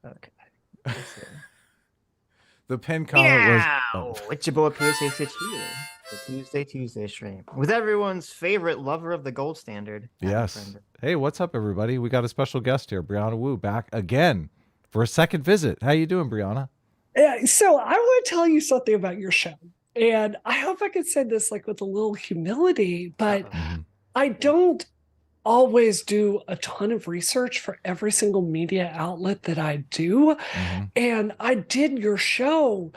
Okay. Let's see. The pen comment was, It's your boy PSA Sitch here. The Tuesday stream with everyone's favorite lover of the gold standard. yes. Hey, what's up, everybody? We got a special guest here, Brianna Wu, back again for a second visit. How you doing, Brianna? Yeah, so I want to tell you something about your show. And I hope I could say this like with a little humility, but I don't always do a ton of research for every single media outlet that I do. And I did your show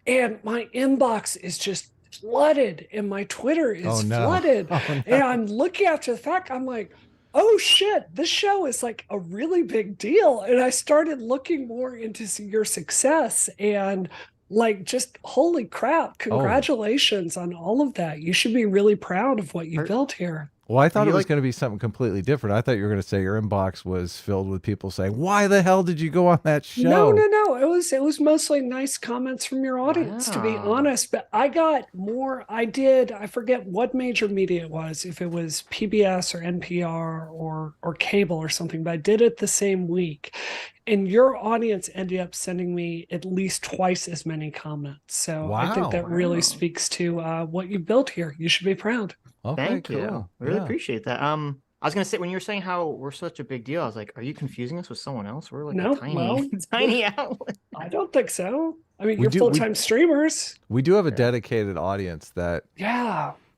and my inbox is just flooded and my Twitter is flooded. And I'm looking after the fact, I'm like, oh shit, this show is like a really big deal. And I started looking more into your success and like, just holy crap, congratulations on all of that. You should be really proud of what you built here. Well, I thought it was going to be something completely different. I thought you were going to say your inbox was filled with people saying, "Why the hell did you go on that show?" No. It was mostly nice comments from your audience, to be honest. But I got more. I forget what major media it was, if it was PBS or NPR or cable or something. But I did it the same week, and your audience ended up sending me at least twice as many comments. So I think that really speaks to what you built here. You should be proud. Okay, Thank you. I really appreciate that. I was gonna say, when you were saying how we're such a big deal, I was like, are you confusing us with someone else? We're like a tiny outlet. I don't think so. I mean, you're full-time streamers. We do have a dedicated audience that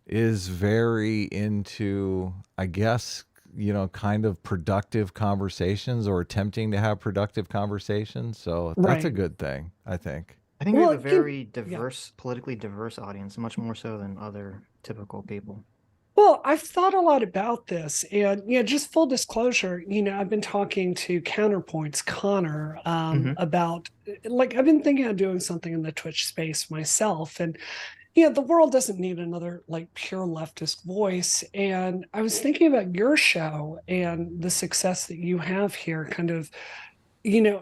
is very into, I guess, you know, kind of productive conversations or attempting to have productive conversations. So that's a good thing, I think. I think we have a very diverse, politically diverse audience, much more so than other typical people. Well, I've thought a lot about this, and just full disclosure, I've been talking to Counterpoint's Connor about, like, I've been thinking of doing something in the Twitch space myself, and the world doesn't need another like pure leftist voice. And I was thinking about your show and the success that you have here, kind of,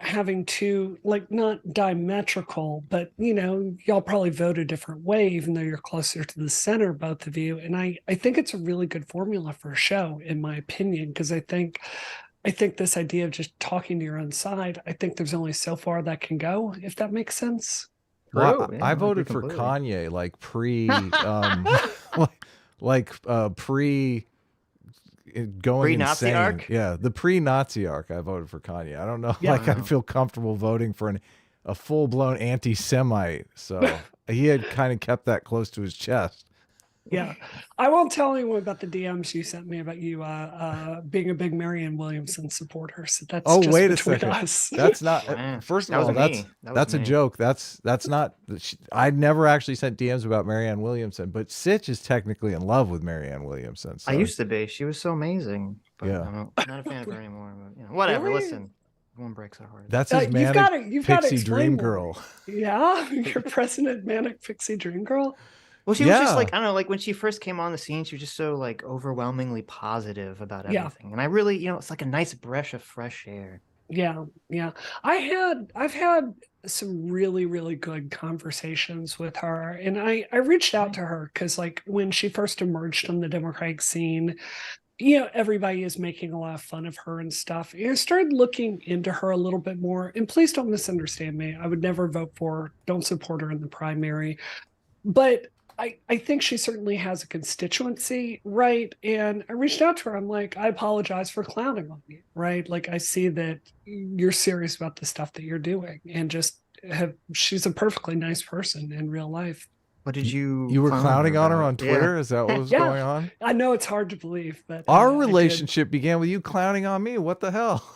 having two, like, not diametrical, but, y'all probably vote a different way, even though you're closer to the center, both of you. And I think it's a really good formula for a show, in my opinion, because I think this idea of just talking to your own side, I think there's only so far that can go, if that makes sense. Well, I voted for Kanye, like pre going pre-Nazi insane. arc? Yeah, the pre-Nazi arc. I voted for Kanye. I don't know, I feel comfortable voting for a full-blown anti-Semite. So he had kind of kept that close to his chest. Yeah, I won't tell anyone about the DMs you sent me about you being a big Marianne Williamson supporter. So that's wait a second. That's not. First of all, that's a joke. That's not. I'd never actually sent DMs about Marianne Williamson, but Sitch is technically in love with Marianne Williamson. So. I used to be. She was so amazing. But I'm not a fan of her anymore. But, whatever. Really? Listen. One breaks our heart. That's his manic pixie dream girl. Yeah, your president manic pixie dream girl. Well, she was just like, I don't know, like when she first came on the scene, she was just so like overwhelmingly positive about everything. And I really, it's like a nice breath of fresh air. Yeah. I've had some really, really good conversations with her. And I reached out to her because, like, when she first emerged on the Democratic scene, everybody is making a lot of fun of her and stuff. And I started looking into her a little bit more. And please don't misunderstand me. I would never vote for her, don't support her in the primary. But I think she certainly has a constituency, right? And I reached out to her. I'm like, I apologize for clowning on you, right? Like, I see that you're serious about the stuff that you're doing, and she's a perfectly nice person in real life. What did you? You were clowning on her on Twitter? Yeah. Is that what was going on? I know it's hard to believe, but our relationship began with you clowning on me. What the hell?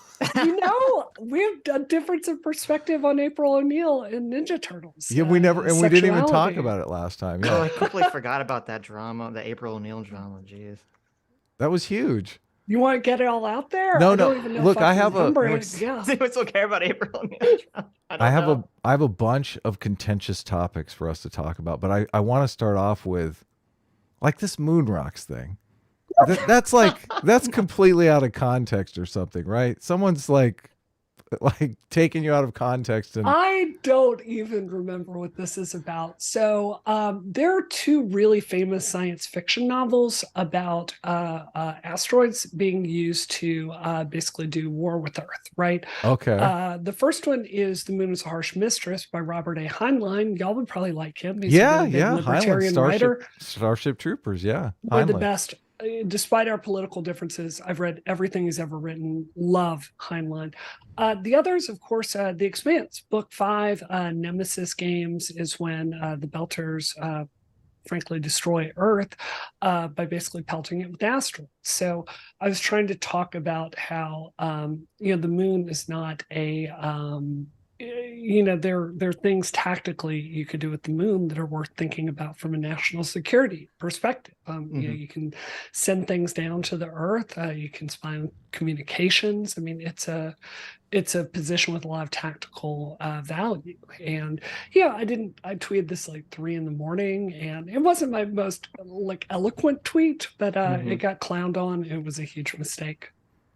We have a difference of perspective on April O'Neil and Ninja Turtles. Yeah, we didn't even talk about it last time. Yeah. Oh, I quickly forgot about that drama, the April O'Neil drama. Jeez, that was huge. You want to get it all out there? No. Look, I have Does anyone still care about April O'Neil? I have a bunch of contentious topics for us to talk about, but I want to start off with, like, this moon rocks thing. That's completely out of context or something, right? Someone's like, like taking you out of context. And I don't even remember what this is about. So there are two really famous science fiction novels about asteroids being used to basically do war with Earth, right? Okay. The first one is The Moon is a Harsh Mistress by Robert A. Heinlein. Y'all would probably like him. He's a Yeah, really big yeah. Heinlein, libertarian writer. Starship Troopers. Yeah, One of the Heinlein. best. Despite our political differences, I've read everything he's ever written. Love Heinlein. The others, of course, The Expanse, Book 5, Nemesis Games is when the Belters frankly destroy Earth by basically pelting it with asteroids. So I was trying to talk about how the moon is not a there are things tactically you could do with the moon that are worth thinking about from a national security perspective. You can send things down to the Earth. You can spy on communications. I mean, it's a position with a lot of tactical value. And I tweeted this like 3 a.m, and it wasn't my most like eloquent tweet, but it got clowned on. It was a huge mistake.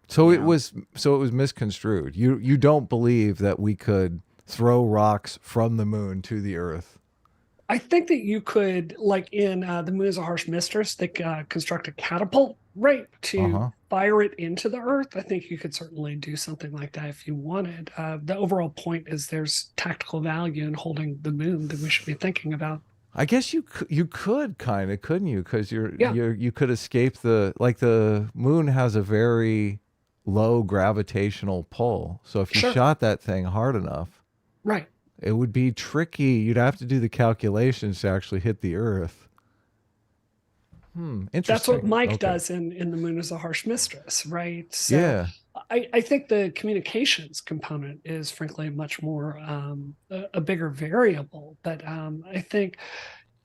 So it was misconstrued. You don't believe that we could throw rocks from the moon to the Earth? I think that you could, like in The Moon is a Harsh Mistress, they construct a catapult, right, to fire it into the Earth. I think you could certainly do something like that if you wanted. The overall point is there's tactical value in holding the moon that we should be thinking about. I guess you could kind of, couldn't you? Because you could escape the moon has a very low gravitational pull. So if you shot that thing hard enough, right, it would be tricky. You'd have to do the calculations to actually hit the Earth. Interesting. That's what Mike does in The Moon is a Harsh Mistress, right? So I think the communications component is frankly much more a bigger variable. But I think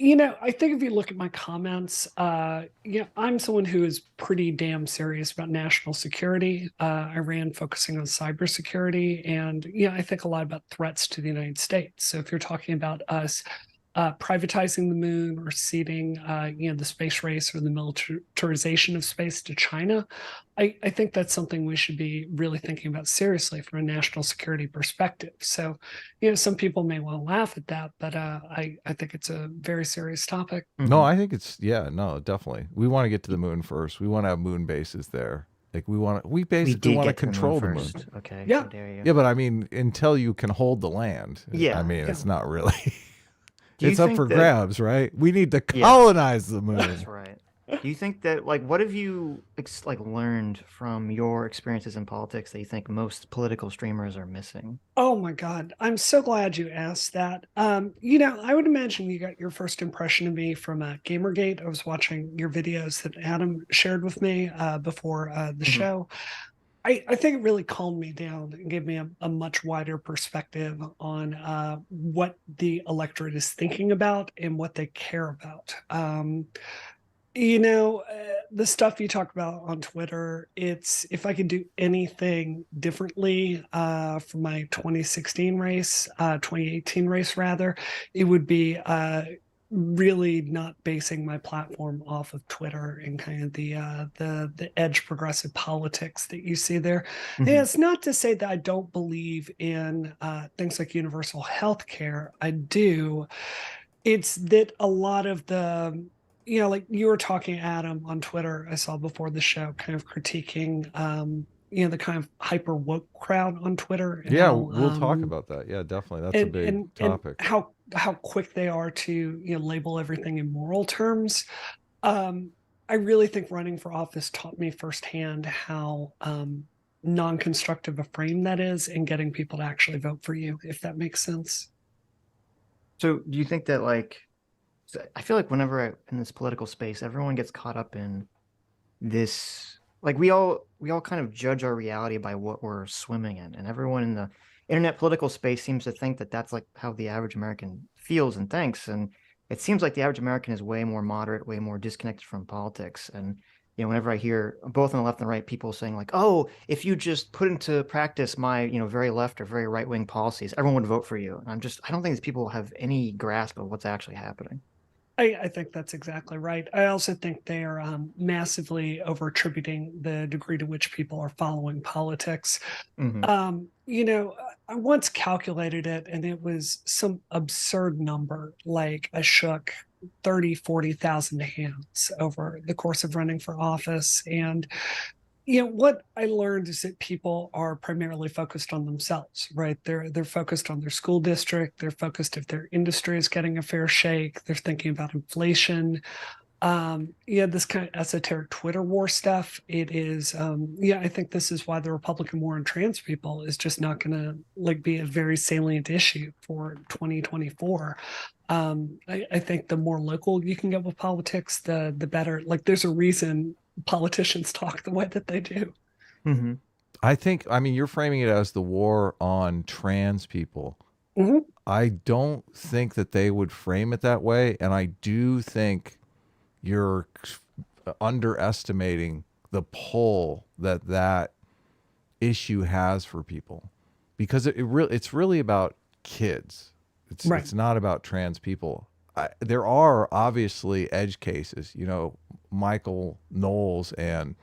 if you look at my comments, I'm someone who is pretty damn serious about national security. I ran focusing on cybersecurity, and I think a lot about threats to the United States. So if you're talking about us privatizing the moon or ceding, the space race or the militarization of space to China, I think that's something we should be really thinking about seriously from a national security perspective. So, some people may want to laugh at that, but I think it's a very serious topic. No, I think it's definitely. We want to get to the moon first. We want to have moon bases there. Like we basically want to control the moon. Okay. Yeah. Yeah, but I mean, until you can hold the land. Yeah. I mean, it's not really. It's up for grabs, right? We need to colonize the moon. That's right. Do you think that, like, what have you learned from your experiences in politics that you think most political streamers are missing? Oh my God, I'm so glad you asked that. I would imagine you got your first impression of me from Gamergate. I was watching your videos that Adam shared with me before the show. I think it really calmed me down and gave me a much wider perspective on what the electorate is thinking about and what they care about. The stuff you talk about on Twitter, it's if I could do anything differently for my 2016 race, 2018 race rather, it would be really not basing my platform off of Twitter and kind of the edge progressive politics that you see there. And it's not to say that I don't believe in things like universal health care. I do. It's that a lot of the like you were talking, Adam, on Twitter, I saw before the show, kind of critiquing the kind of hyper woke crowd on Twitter. And we'll talk about that. Yeah, definitely. That's a big topic. And how quick they are to label everything in moral terms. I really think running for office taught me firsthand how non-constructive a frame that is in getting people to actually vote for you, if that makes sense. So do you think that, like, I feel like whenever in this political space, everyone gets caught up in this, like we all kind of judge our reality by what we're swimming in, and everyone in the internet political space seems to think that that's like how the average American feels and thinks. And it seems like the average American is way more moderate, way more disconnected from politics. And whenever I hear both on the left and right people saying like, oh, if you just put into practice my very left or very right wing policies, everyone would vote for you. And I don't think these people have any grasp of what's actually happening. I think that's exactly right. I also think they are massively over attributing the degree to which people are following politics. I once calculated it and it was some absurd number, like I shook 30, 40,000 hands over the course of running for office. And what I learned is that people are primarily focused on themselves, right? They're focused on their school district. They're focused if their industry is getting a fair shake. They're thinking about inflation. This kind of esoteric Twitter war stuff. It is, I think this is why the Republican war on trans people is just not going to be a very salient issue for 2024. I think the more local you can get with politics, the better. Like, there's a reason politicians talk the way that they do. I mean, you're framing it as the war on trans people. I don't think that they would frame it that way. And I do think you're underestimating the pull that issue has for people, because it's really about kids. It's not about trans people. There are obviously edge cases, Michael Knowles and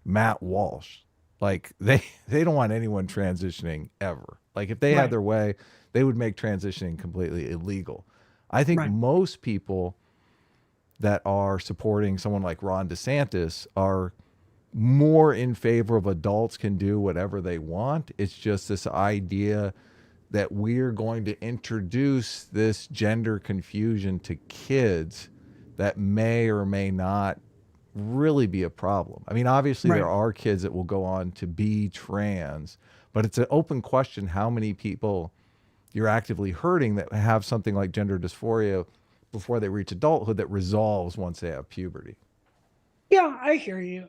Matt Walsh. Like, they don't want anyone transitioning ever. Like, if they had their way, they would make transitioning completely illegal. I think most people that are supporting someone like Ron DeSantis are more in favor of adults can do whatever they want. It's just this idea that we're going to introduce this gender confusion to kids that may or may not really be a problem. I mean, obviously there are kids that will go on to be trans, but it's an open question how many people you're actively hurting that have something like gender dysphoria before they reach adulthood that resolves once they have puberty. Yeah, I hear you.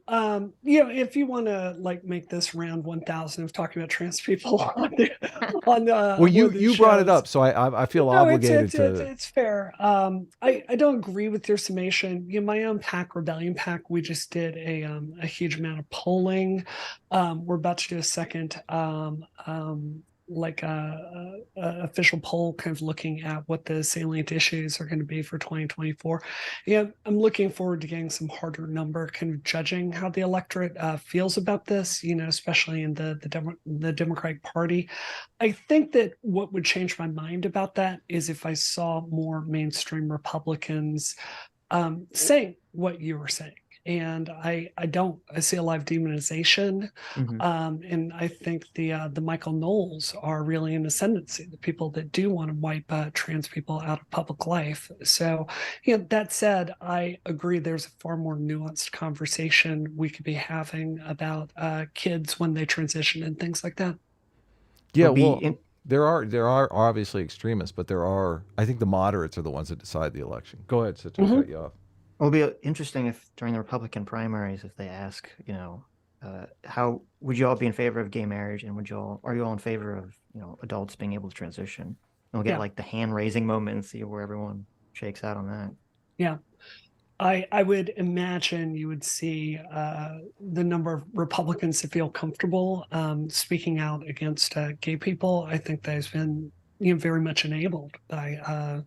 If you want to make this round 1,000 of talking about trans people well, you brought it up, so I feel obligated to. It's fair. I don't agree with your summation. My own PAC, Rebellion PAC, we just did a huge amount of polling. We're about to do a second official poll kind of looking at what the salient issues are going to be for 2024. I'm looking forward to getting some harder number kind of judging how the electorate feels about this, especially in the Democratic Party. I think that what would change my mind about that is if I saw more mainstream Republicans saying what you were saying. And I see a lot of demonization. And I think the Michael Knowles are really in ascendancy, the people that do want to wipe trans people out of public life. So, that said, I agree there's a far more nuanced conversation we could be having about kids when they transition and things like that. Yeah, well, there are obviously extremists, but I think the moderates are the ones that decide the election. Go ahead, Sitch, I'll cut you off. It'll be interesting if during the Republican primaries, if they ask, how would you all be in favor of gay marriage, and are you all in favor of, adults being able to transition? And we'll get the hand raising moment and see where everyone shakes out on that. Yeah. I would imagine you would see the number of Republicans that feel comfortable speaking out against gay people. I think that has been very much enabled by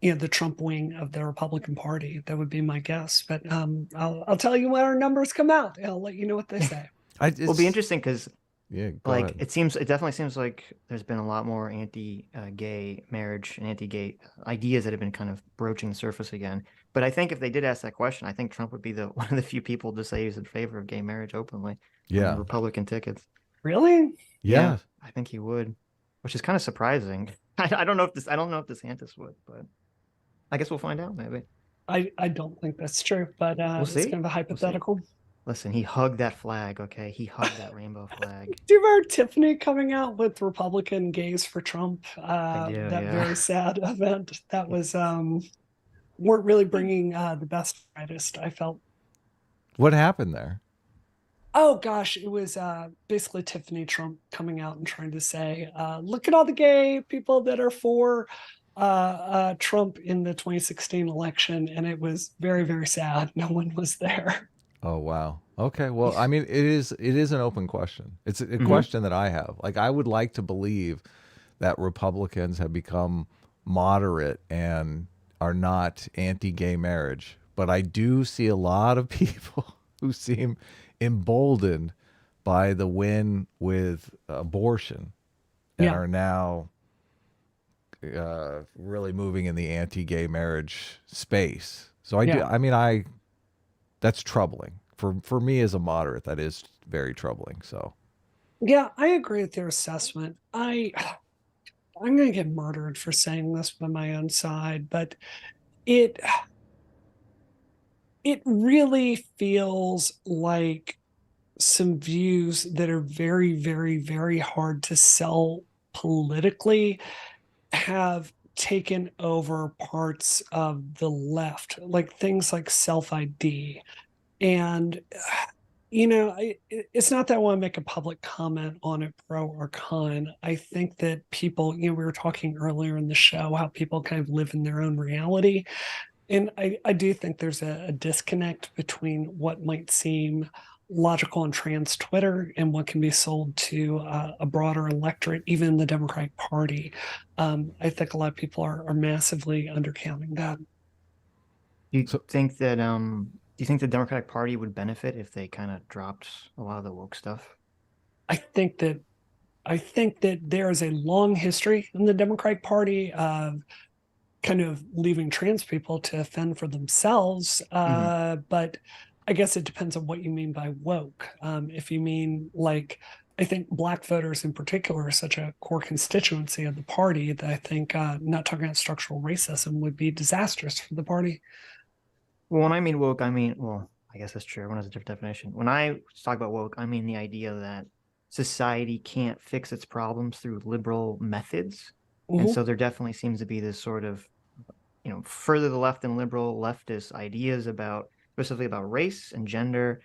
the Trump wing of the Republican Party. That would be my guess. But I'll tell you when our numbers come out. I'll let you know what they say. It'll be interesting because Yeah, like it definitely seems like there's been a lot more anti-gay marriage and anti-gay ideas that have been kind of broaching the surface again. But I think if they did ask that question, I think Trump would be one of the few people to say he's in favor of gay marriage openly. Yeah, Republican tickets. Really? Yeah, I think he would, which is kind of surprising. I don't know if DeSantis would, but I guess we'll find out maybe. I don't think that's true, but we'll see. It's kind of a hypothetical. We'll Listen, he hugged that flag, okay? He hugged that rainbow flag. Do you remember Tiffany coming out with Republican gays for Trump? I do, that very sad event. That was weren't really bringing the best brightest, I felt. What happened there? Oh gosh, it was basically Tiffany Trump coming out and trying to say, look at all the gay people that are for Trump in the 2016 election, and it was very, very sad. No one was there. Oh wow. Okay. Well, I mean, it is an open question. It's a question that I have. Like, I would like to believe that Republicans have become moderate and are not anti-gay marriage, but I do see a lot of people who seem emboldened by the win with abortion and Yeah. are now really moving in the anti-gay marriage space. So I do. Yeah. I mean, I that's troubling for me as a moderate. That is very troubling. So Yeah, I agree with your assessment. I'm going to get murdered for saying this by my own side, but it it really feels like some views that are very, very, very hard to sell politically have taken over parts of the left, like things like self ID. And, it's not that I want to make a public comment on it, pro or con. I think that people, we were talking earlier in the show how people kind of live in their own reality. And I do think there's a disconnect between what might seem logical and trans Twitter and what can be sold to a broader electorate, even the Democratic Party. I think a lot of people are massively undercounting that. Do you so think that do you think the Democratic Party would benefit if they kind of dropped a lot of the woke stuff? I think that I think that there is a long history in the Democratic Party of kind of leaving trans people to fend for themselves. Hmm. But I guess it depends on what you mean by woke. If you mean like, I think Black voters in particular are such a core constituency of the party that I think not talking about structural racism would be disastrous for the party. Well, when I mean woke, I mean, well, I guess that's true. Everyone has a different definition. When I talk about woke, I mean the idea that society can't fix its problems through liberal methods. And Mm-hmm. so there definitely seems to be this sort of, further the left than liberal leftist ideas about specifically about race and gender,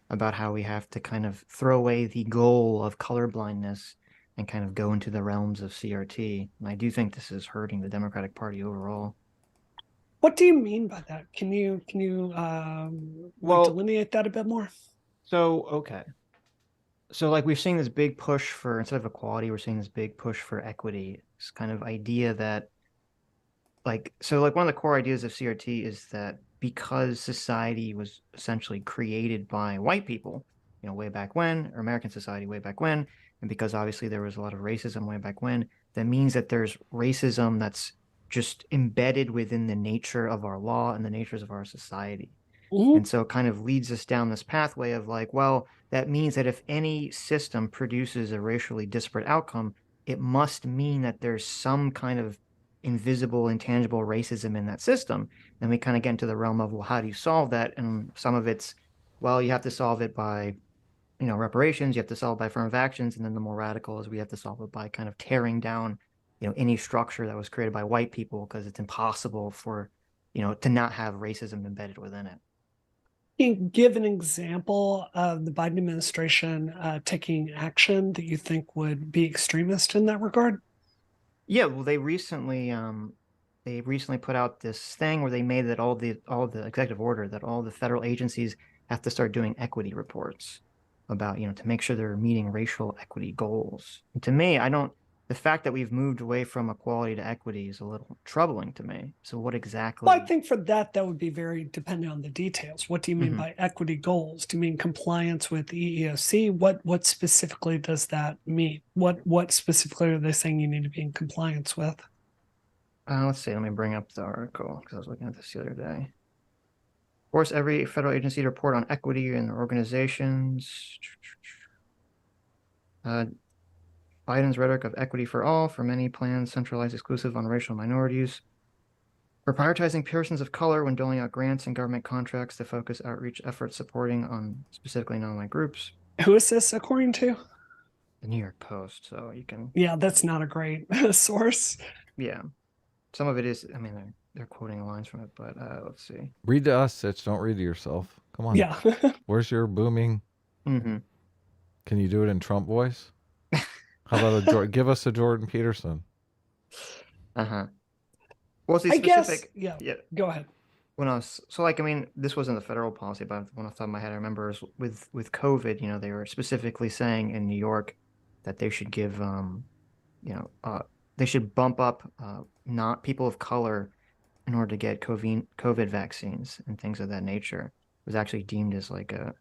about how we have to kind of throw away the goal of colorblindness and kind of go into the realms of CRT. And I do think this is hurting the Democratic Party overall. What do you mean by that? Can you like Well, delineate that a bit more? okay. So like we've seen this big push for instead of equality, we're seeing this big push for equity. This kind of idea that like one of the core ideas of CRT is that because society was essentially created by white people, way back when, or American society way back when, and because obviously there was a lot of racism way back when, that means that there's racism that's just embedded within the nature of our law and the natures of our society. Mm-hmm. And so it kind of leads us down this pathway of like, well, that means that if any system produces a racially disparate outcome, it must mean that there's some kind of invisible, intangible racism in that system. And we kind of get into the realm of, well, how do you solve that? And some of it's, well, you have to solve it by, reparations, you have to solve it by affirmative actions. And then the more radical is we have to solve it by kind of tearing down, any structure that was created by white people because it's impossible for, to not have racism embedded within it. Can you give an example of the Biden administration taking action that you think would be extremist in that regard? Yeah, well, they recently put out this thing where they made that all the executive order that all the federal agencies have to start doing equity reports about, to make sure they're meeting racial equity goals. And to me, I don't the fact that we've moved away from equality to equity is a little troubling to me. So what Well, I exactly? think for that would be very dependent on the details. What do you mean Mhm. by equity goals? Do you mean compliance with EEOC? What specifically does that mean? What specifically are they saying you need to be in compliance with? Let's see. Let me bring up the article because I was looking at this the other day. Force every federal agency to report on equity in their organizations. Uh, Biden's rhetoric of equity for all, for many plans centralized exclusive on racial minorities. For prioritizing persons of color when doling out grants and government contracts to focus outreach efforts supporting on specifically non-white groups. Who is this according to? The New York Post. So you can, Yeah, that's not a great source. yeah. Some of it is, I mean, they're quoting lines from it, but let's see. read to us, Sitch. Don't read to yourself. Come on. Yeah. Where's your booming? Mm-hmm. Can you do it in Trump voice? How about give us a Jordan Peterson? Uh-huh. Well, see, I guess, specific, yeah, yeah. go ahead. When I was so like, I mean, this wasn't the federal policy, but one off the top of my head, I remember is with COVID, they were specifically saying in New York that they should give, you know, uh, they should bump up not people of color in order to get COVID vaccines and things of that nature was actually deemed as like a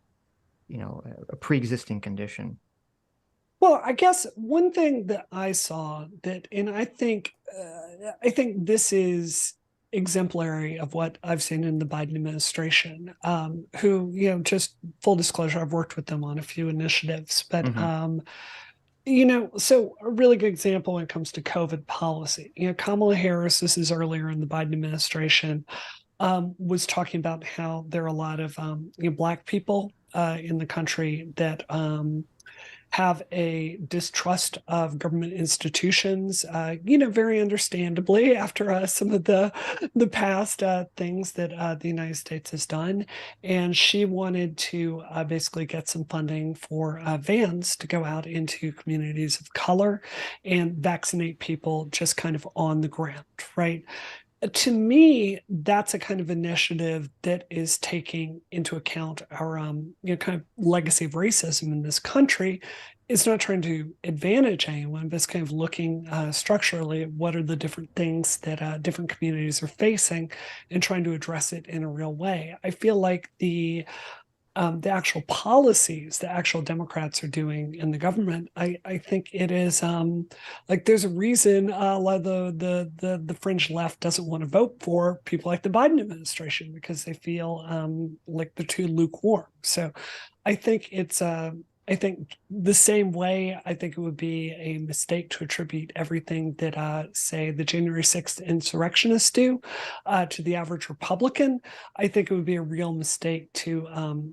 pre-existing condition. Well, I guess one thing that I saw that, and I think this is exemplary of what I've seen in the Biden administration, who, just full disclosure, I've worked with them on a few initiatives, but, so a really good example when it comes to COVID policy, Kamala Harris, this is earlier in the Biden administration, was talking about how there are a lot of, Black people in the country that, have a distrust of government institutions, very understandably after some of the past things that the United States has done. And she wanted to basically get some funding for vans to go out into communities of color and vaccinate people just kind of on the ground, right? To me, that's a kind of initiative that is taking into account our, kind of legacy of racism in this country. It's not trying to advantage anyone, but it's kind of looking structurally at what are the different things that different communities are facing and trying to address it in a real way. I feel like the actual policies that actual Democrats are doing in the government, I think it is like there's a reason a lot of the fringe left doesn't want to vote for people like the Biden administration because they feel like they're too lukewarm. So I think it's I think the same way, I think it would be a mistake to attribute everything that, say, the January 6th insurrectionists do to the average Republican. I think it would be a real mistake to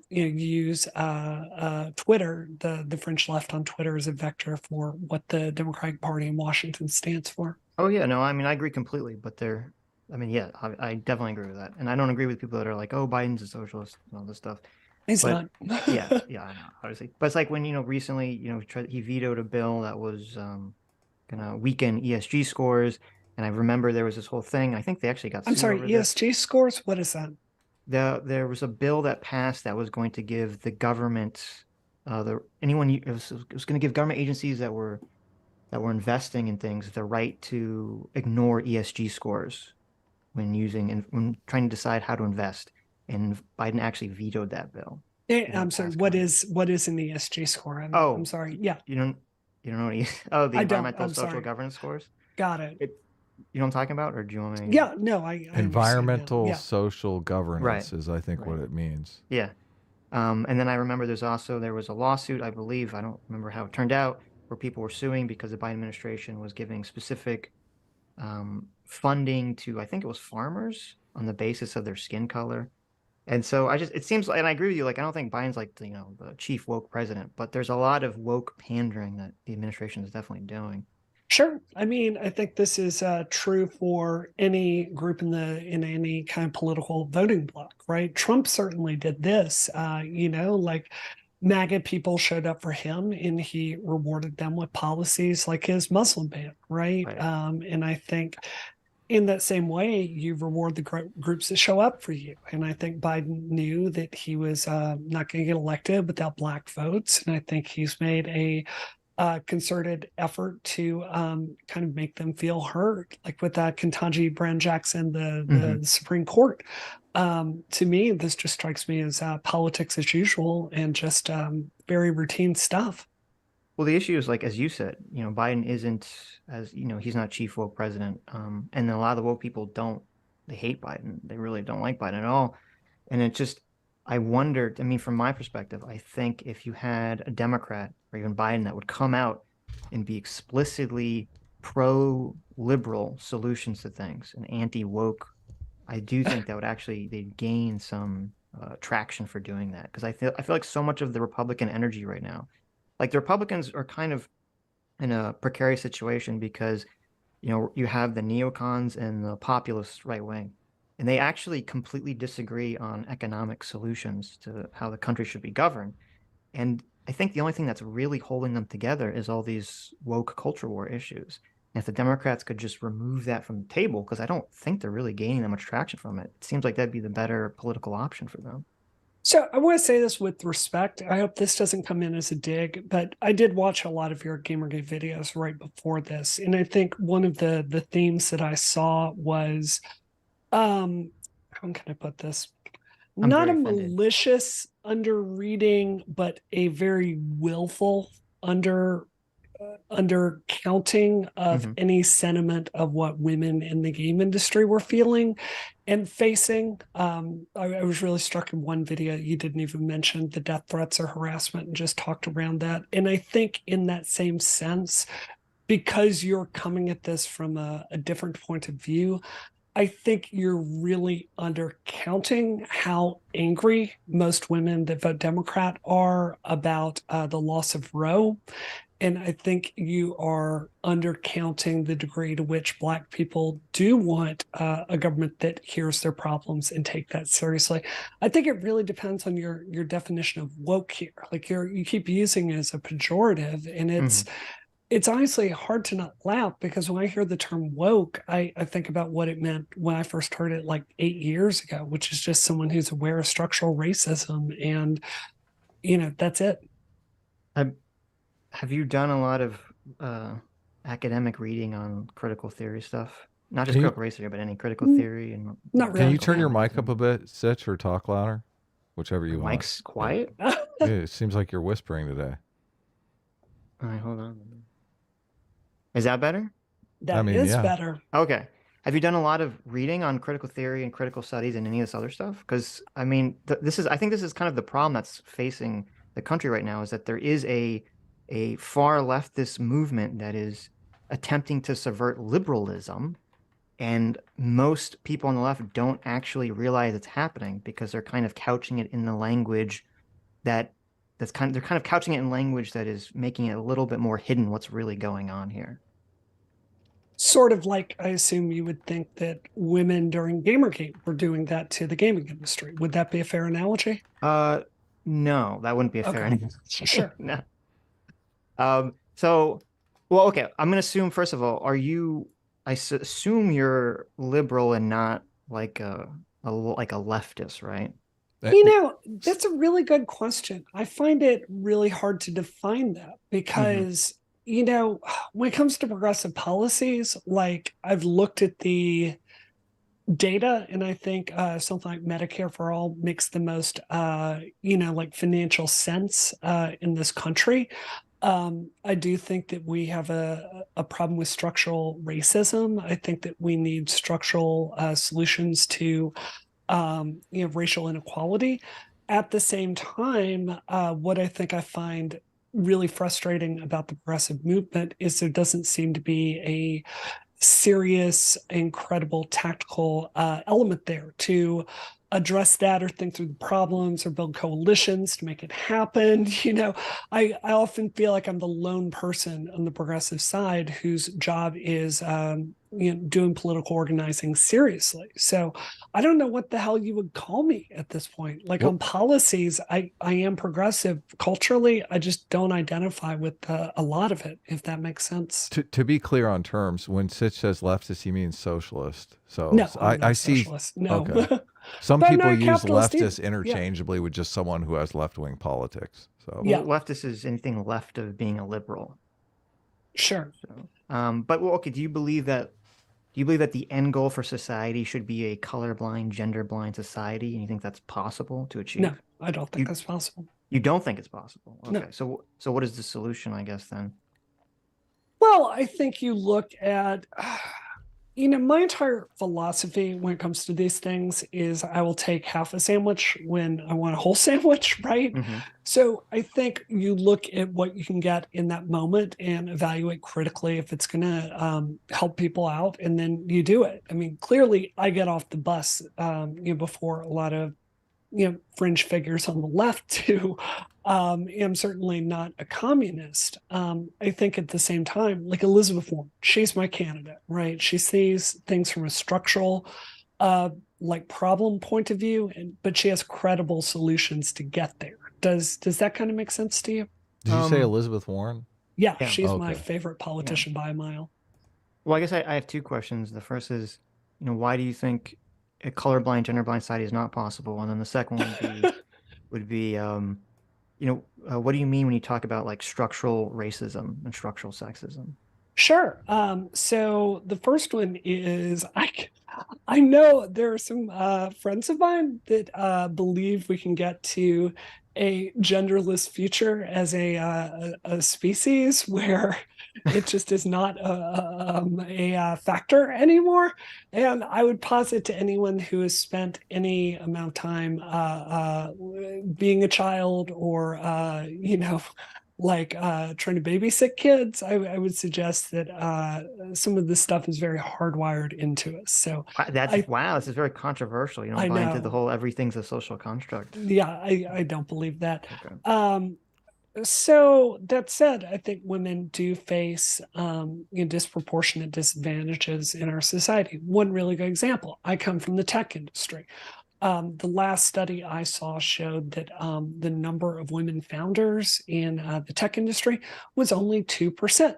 use Twitter, the fringe left on Twitter, as a vector for what the Democratic Party in Washington stands for. Oh, yeah, no, I mean, I agree completely, but yeah, I definitely agree with that. And I don't agree with people that are like, oh, Biden's a socialist and all this stuff. He's But not. yeah, I know, obviously. But it's like when, recently, he vetoed a bill that was gonna weaken ESG scores. And I remember there was this whole thing. I think they actually got I'm sued sorry, over this. ESG scores? What is that? There was a bill that passed that was going to give the government, it was going to give government agencies that were investing in things the right to ignore ESG scores when trying to decide how to invest. And Biden actually vetoed that bill. I'm sorry. What is an ESG score? I'm sorry. Yeah. You don't know what the environmental social governance scores? Got it. You know what I'm talking about, or do you want me? Yeah, no, I environmental social governance is, I think, what it means. Yeah. And then I remember there was a lawsuit, I believe, I don't remember how it turned out, where people were suing because the Biden administration was giving specific funding to, I think it was farmers on the basis of their skin color. And so it seems, and I agree with you, like, I don't think Biden's like, the chief woke president, but there's a lot of woke pandering that the administration is definitely doing. Sure. I mean, I think this is true for any group in any kind of political voting bloc, right? Trump certainly did this, like MAGA people showed up for him and he rewarded them with policies like his Muslim ban, right? And I think in that same way, you reward the groups that show up for you. And I think Biden knew that he was not going to get elected without Black votes. And I think he's made a concerted effort to kind of make them feel heard, like with Ketanji Brown Jackson, the Supreme Court. To me, this just strikes me as politics as usual and just very routine stuff. Well, the issue is, like, as you said, Biden isn't, as he's not chief woke president. And a lot of the woke people they hate Biden. They really don't like Biden at all. And it just, I wondered, I mean, from my perspective, I think if you had a Democrat or even Biden that would come out and be explicitly pro-liberal solutions to things and anti-woke, I do think that they'd gain some traction for doing that. Because I feel like so much of the Republican energy right now, like, the Republicans are kind of in a precarious situation because, you have the neocons and the populist right wing, and they actually completely disagree on economic solutions to how the country should be governed. And I think the only thing that's really holding them together is all these woke culture war issues. And if the Democrats could just remove that from the table, because I don't think they're really gaining that much traction from it, it seems like that'd be the better political option for them. So I want to say this with respect. I hope this doesn't come in as a dig, but I did watch a lot of your Gamergate videos right before this. And I think one of the themes that I saw was how can I put this? I'm Not a very offended. malicious underreading, but a very willful undercounting of any sentiment of what women in the game industry were feeling and facing. I was really struck in one video you didn't even mention the death threats or harassment and just talked around that. And I think in that same sense, because you're coming at this from a different point of view, I think you're really undercounting how angry most women that vote Democrat are about the loss of Roe. And I think you are undercounting the degree to which Black people do want a government that hears their problems and take that seriously. I think it really depends on your definition of woke here. Like you keep using it as a pejorative, and it's honestly hard to not laugh, because when I hear the term woke, I think about what it meant when I first heard it like 8 years ago, which is just someone who's aware of structural racism. And, that's it. Have you done a lot of academic reading on critical theory stuff? Not just critical race theory, but any critical theory and not really. Can you turn your mic up a bit, Sitch, or talk louder? Whichever you want. Mic's quiet? Yeah, it seems like you're whispering today. All right, hold on. Is that better? That is better. Okay. Have you done a lot of reading on critical theory and critical studies and any of this other stuff? Because I mean, I think this is kind of the problem that's facing the country right now, is that there is a far leftist movement that is attempting to subvert liberalism, and most people on the left don't actually realize it's happening, because they're kind of couching it in the language they're kind of couching it in language that is making it a little bit more hidden what's really going on here. Sort of like, I assume you would think that women during Gamergate were doing that to the gaming industry. Would that be a fair analogy? No, that wouldn't be a fair analogy. Sure. No. So, well, okay. I'm gonna assume, first of all, I assume you're liberal and not like a leftist, right? That's a really good question. I find it really hard to define that, because when it comes to progressive policies, like I've looked at the data, and I think something like Medicare for All makes the most, like financial sense in this country. I do think that we have a problem with structural racism. I think that we need structural solutions to racial inequality. At the same time, what I think I find really frustrating about the progressive movement is there doesn't seem to be a serious, incredible tactical element there to address that, or think through the problems, or build coalitions to make it happen. I often feel like I'm the lone person on the progressive side whose job is doing political organizing seriously. So I don't know what the hell you would call me at this point. Like, on policies, I am progressive. Culturally, I just don't identify with a lot of it, if that makes sense. To be clear on terms, when Sitch says leftist, he means socialist. So no, I see. Socialist. No. Okay. Some people use leftist either. interchangeably with just someone who has left-wing politics. So leftist is anything left of being a liberal. Sure. So, but okay, do you believe that the end goal for society should be a colorblind, gender-blind society, and you think that's possible to achieve? No, I don't think that's possible. You don't think it's possible? Okay. No. So what is the solution, I guess, then? Well, I think you look at my entire philosophy when it comes to these things is I will take half a sandwich when I want a whole sandwich, right? So I think you look at what you can get in that moment and evaluate critically if it's going to help people out, and then you do it. I mean, clearly I get off the bus before a lot of fringe figures on the left too. I'm certainly not a communist. I think at the same time, like Elizabeth Warren, she's my candidate, right? She sees things from a structural problem point of view, but she has credible solutions to get there. Does that kind of make sense to you? Did you say Elizabeth Warren? Yeah, she's my favorite politician by a mile. Well, I guess I have two questions. The first is, why do you think a colorblind, genderblind society is not possible? And then the second one would be what do you mean when you talk about like structural racism and structural sexism? Sure. So the first one is I know there are some friends of mine that believe we can get to a genderless future as a species where it just is not a factor anymore. And I would posit to anyone who has spent any amount of time being a child or, trying to babysit kids, I would suggest that some of this stuff is very hardwired into us. So Wow, this is very controversial. You don't I buy into the know. whole everything's a social construct. Yeah, I don't believe that. Okay. So that said, I think women do face disproportionate disadvantages in our society. One really good example, I come from the tech industry. The last study I saw showed that the number of women founders in the tech industry was only 2%.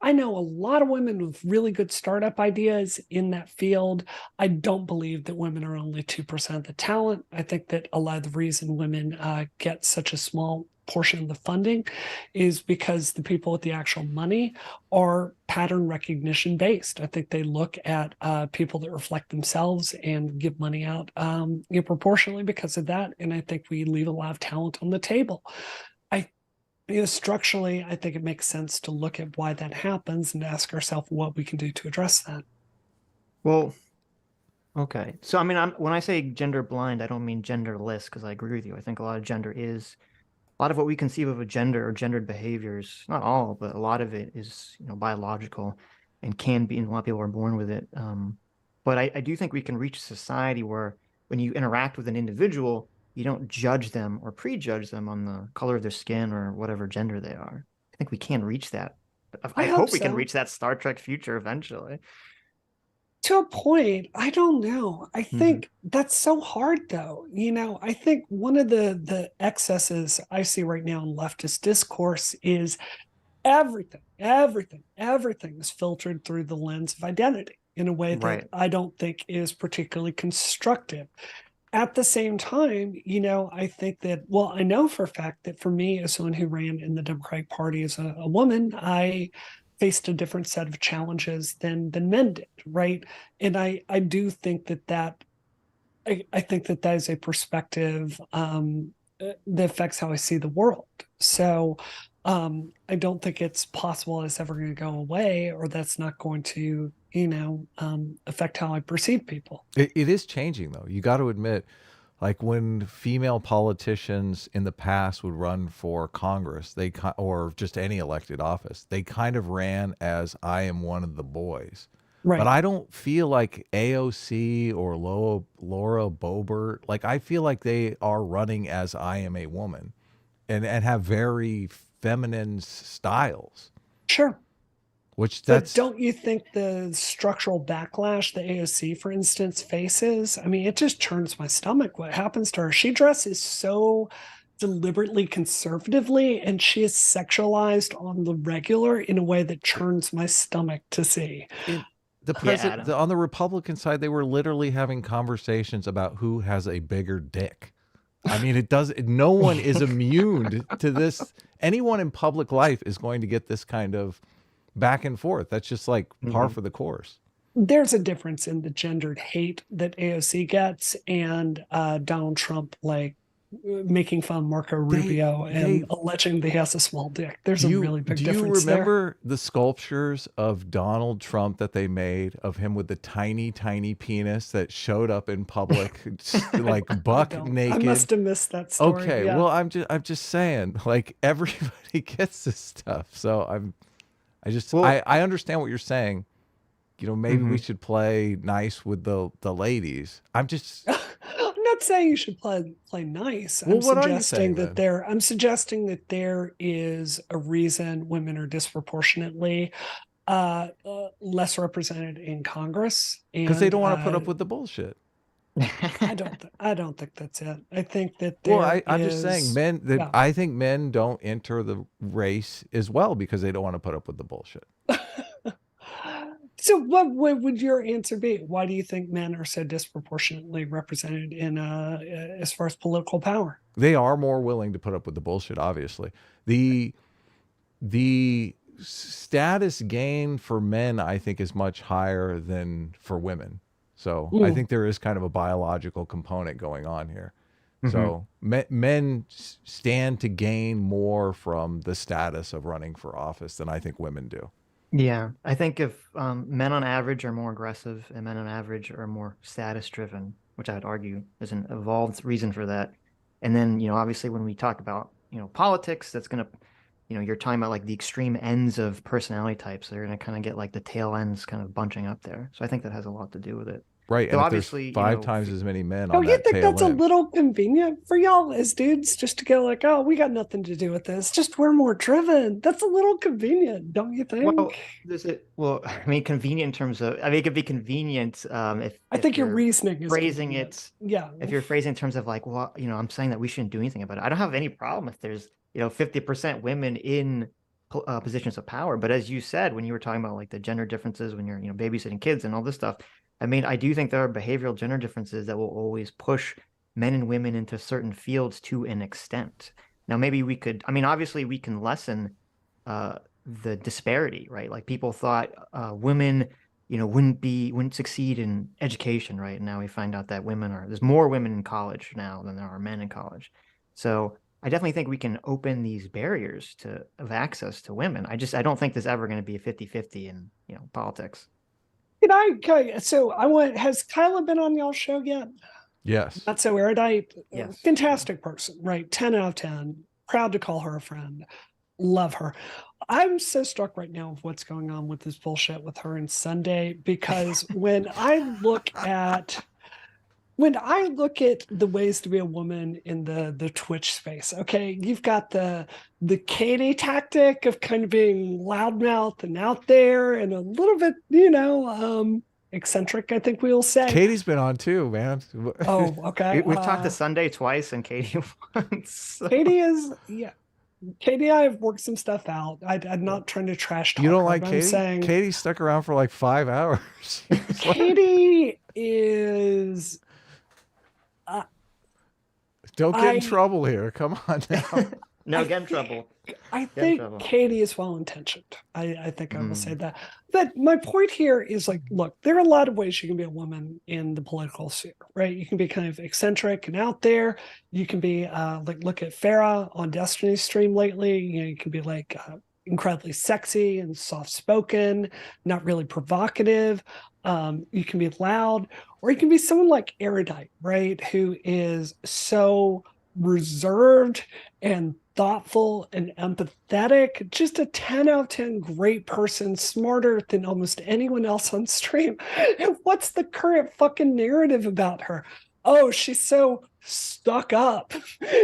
I know a lot of women with really good startup ideas in that field. I don't believe that women are only 2% of the talent. I think that a lot of the reason women get such a small portion of the funding is because the people with the actual money are pattern recognition based. I think they look at people that reflect themselves and give money out proportionally because of that. And I think we leave a lot of talent on the table. Structurally, I think it makes sense to look at why that happens and ask ourselves what we can do to address that. Well, okay. So, I mean, when I say gender blind, I don't mean genderless because I agree with you. I think a lot of gender is a lot of what we conceive of a gender or gendered behaviors, not all, but a lot of it is, biological and can be, and a lot of people are born with it. But I do think we can reach a society where when you interact with an individual, you don't judge them or prejudge them on the color of their skin or whatever gender they are. I think we can reach that. I hope we can reach that Star Trek future eventually. To a point, I don't know. I think that's so hard though. I think one of the excesses I see right now in leftist discourse is everything is filtered through the lens of identity in a way that I don't think is particularly constructive. At the same time, I think that, well, I know for a fact that for me, as someone who ran in the Democratic Party as a woman, I faced a different set of challenges than men did, right? And I do think that I think that is a perspective that affects how I see the world. So I don't think it's possible it's ever going to go away, or that's not going to affect how I perceive people. It is changing though. You got to admit, like when female politicians in the past would run for Congress, or just any elected office, they kind of ran as I am one of the boys. Right. But I don't feel like AOC or Laura Boebert, like I feel like they are running as I am a woman and have very feminine styles. Sure. But don't you think the structural backlash the AOC, for instance, faces? I mean, it just turns my stomach. What happens to her? She dresses so deliberately conservatively, and she is sexualized on the regular in a way that churns my stomach to see. The president, on the Republican side, they were literally having conversations about who has a bigger dick. I mean, no one is immune to this. Anyone in public life is going to get this kind of back and forth. That's just like par for the course. There's a difference in the gendered hate that AOC gets and Donald Trump making fun of Marco Rubio and alleging that he has a small dick. There's a really big difference there. Do you remember the sculptures of Donald Trump that they made of him with the tiny, tiny penis that showed up in public, like buck naked? I must have missed that story. Okay, well, I'm just saying, like everybody gets this stuff. So I understand what you're saying. Maybe we should play nice with the ladies. I'm not saying you should play nice. Well, what are you saying, I'm suggesting that there is a reason women are disproportionately less represented in Congress because they don't want to put up with the bullshit. I don't think that's it. I think that I'm just saying I think men don't enter the race as well because they don't want to put up with the bullshit. So what would your answer be? Why do you think men are so disproportionately represented in as far as political power? They are more willing to put up with the bullshit, obviously. The status gain for men, I think, is much higher than for women. So I think there is kind of a biological component going on here. So men stand to gain more from the status of running for office than I think women do. Yeah, I think if men on average are more aggressive and men on average are more status driven, which I would argue is an evolved reason for that. And then, obviously when we talk about, politics, that's going to, you're talking about like the extreme ends of personality types. They're going to kind of get like the tail ends kind of bunching up there. So I think that has a lot to do with it. Right. So And if there's obviously, 5 times as many men Don't on you that think tail that's a end. little convenient for y'all as dudes just to go like, oh, we got nothing to do with this. Just we're more driven. That's a little convenient, don't you think? Well, I mean, convenient in terms of, I mean, it could be convenient I think your reasoning is phrasing convenient. it. Yeah. If you're phrasing in terms of like, well, I'm saying that we shouldn't do anything about it. I don't have any problem if there's, 50% women in positions of power. But as you said, when you were talking about like the gender differences, when you're, babysitting kids and all this stuff, I mean, I do think there are behavioral gender differences that will always push men and women into certain fields to an extent. Now, maybe we could, I mean, obviously we can lessen the disparity, right? Like people thought women, wouldn't succeed in education, right? And now we find out that there's more women in college now than there are men in college. So I definitely think we can open these barriers of access to women. I don't think there's ever going to be a 50-50 in, politics. Has Kyla been on y'all's show yet? Yes. Not so erudite. Yes. Fantastic person, right? 10 out of 10. Proud to call her a friend. Love her. I'm so struck right now with what's going on with this bullshit with her and Sunday, because when I look at the ways to be a woman in the Twitch space, okay, you've got the Katie tactic of kind of being loudmouth and out there and a little bit, eccentric, I think we'll say. Katie's been on too, man. Oh, okay. We've talked to Sunday twice and Katie once. So. Katie and I have worked some stuff out. I'm not trying to trash talk. You don't her, like but Katie? I'm saying Katie stuck around for like 5 hours. Katie is. Don't get in trouble here. Come on now. No, get in trouble. I think Katie is well intentioned. I think I will say that. But my point here is like, look, there are a lot of ways you can be a woman in the political sphere, right? You can be kind of eccentric and out there. You can be like, look at Farrah on Destiny's stream lately. You can be like incredibly sexy and soft spoken, not really provocative. You can be loud, or you can be someone like Erudite, right? Who is so reserved and thoughtful and empathetic, just a 10 out of 10 great person, smarter than almost anyone else on stream. And what's the current fucking narrative about her? Oh, she's so stuck up.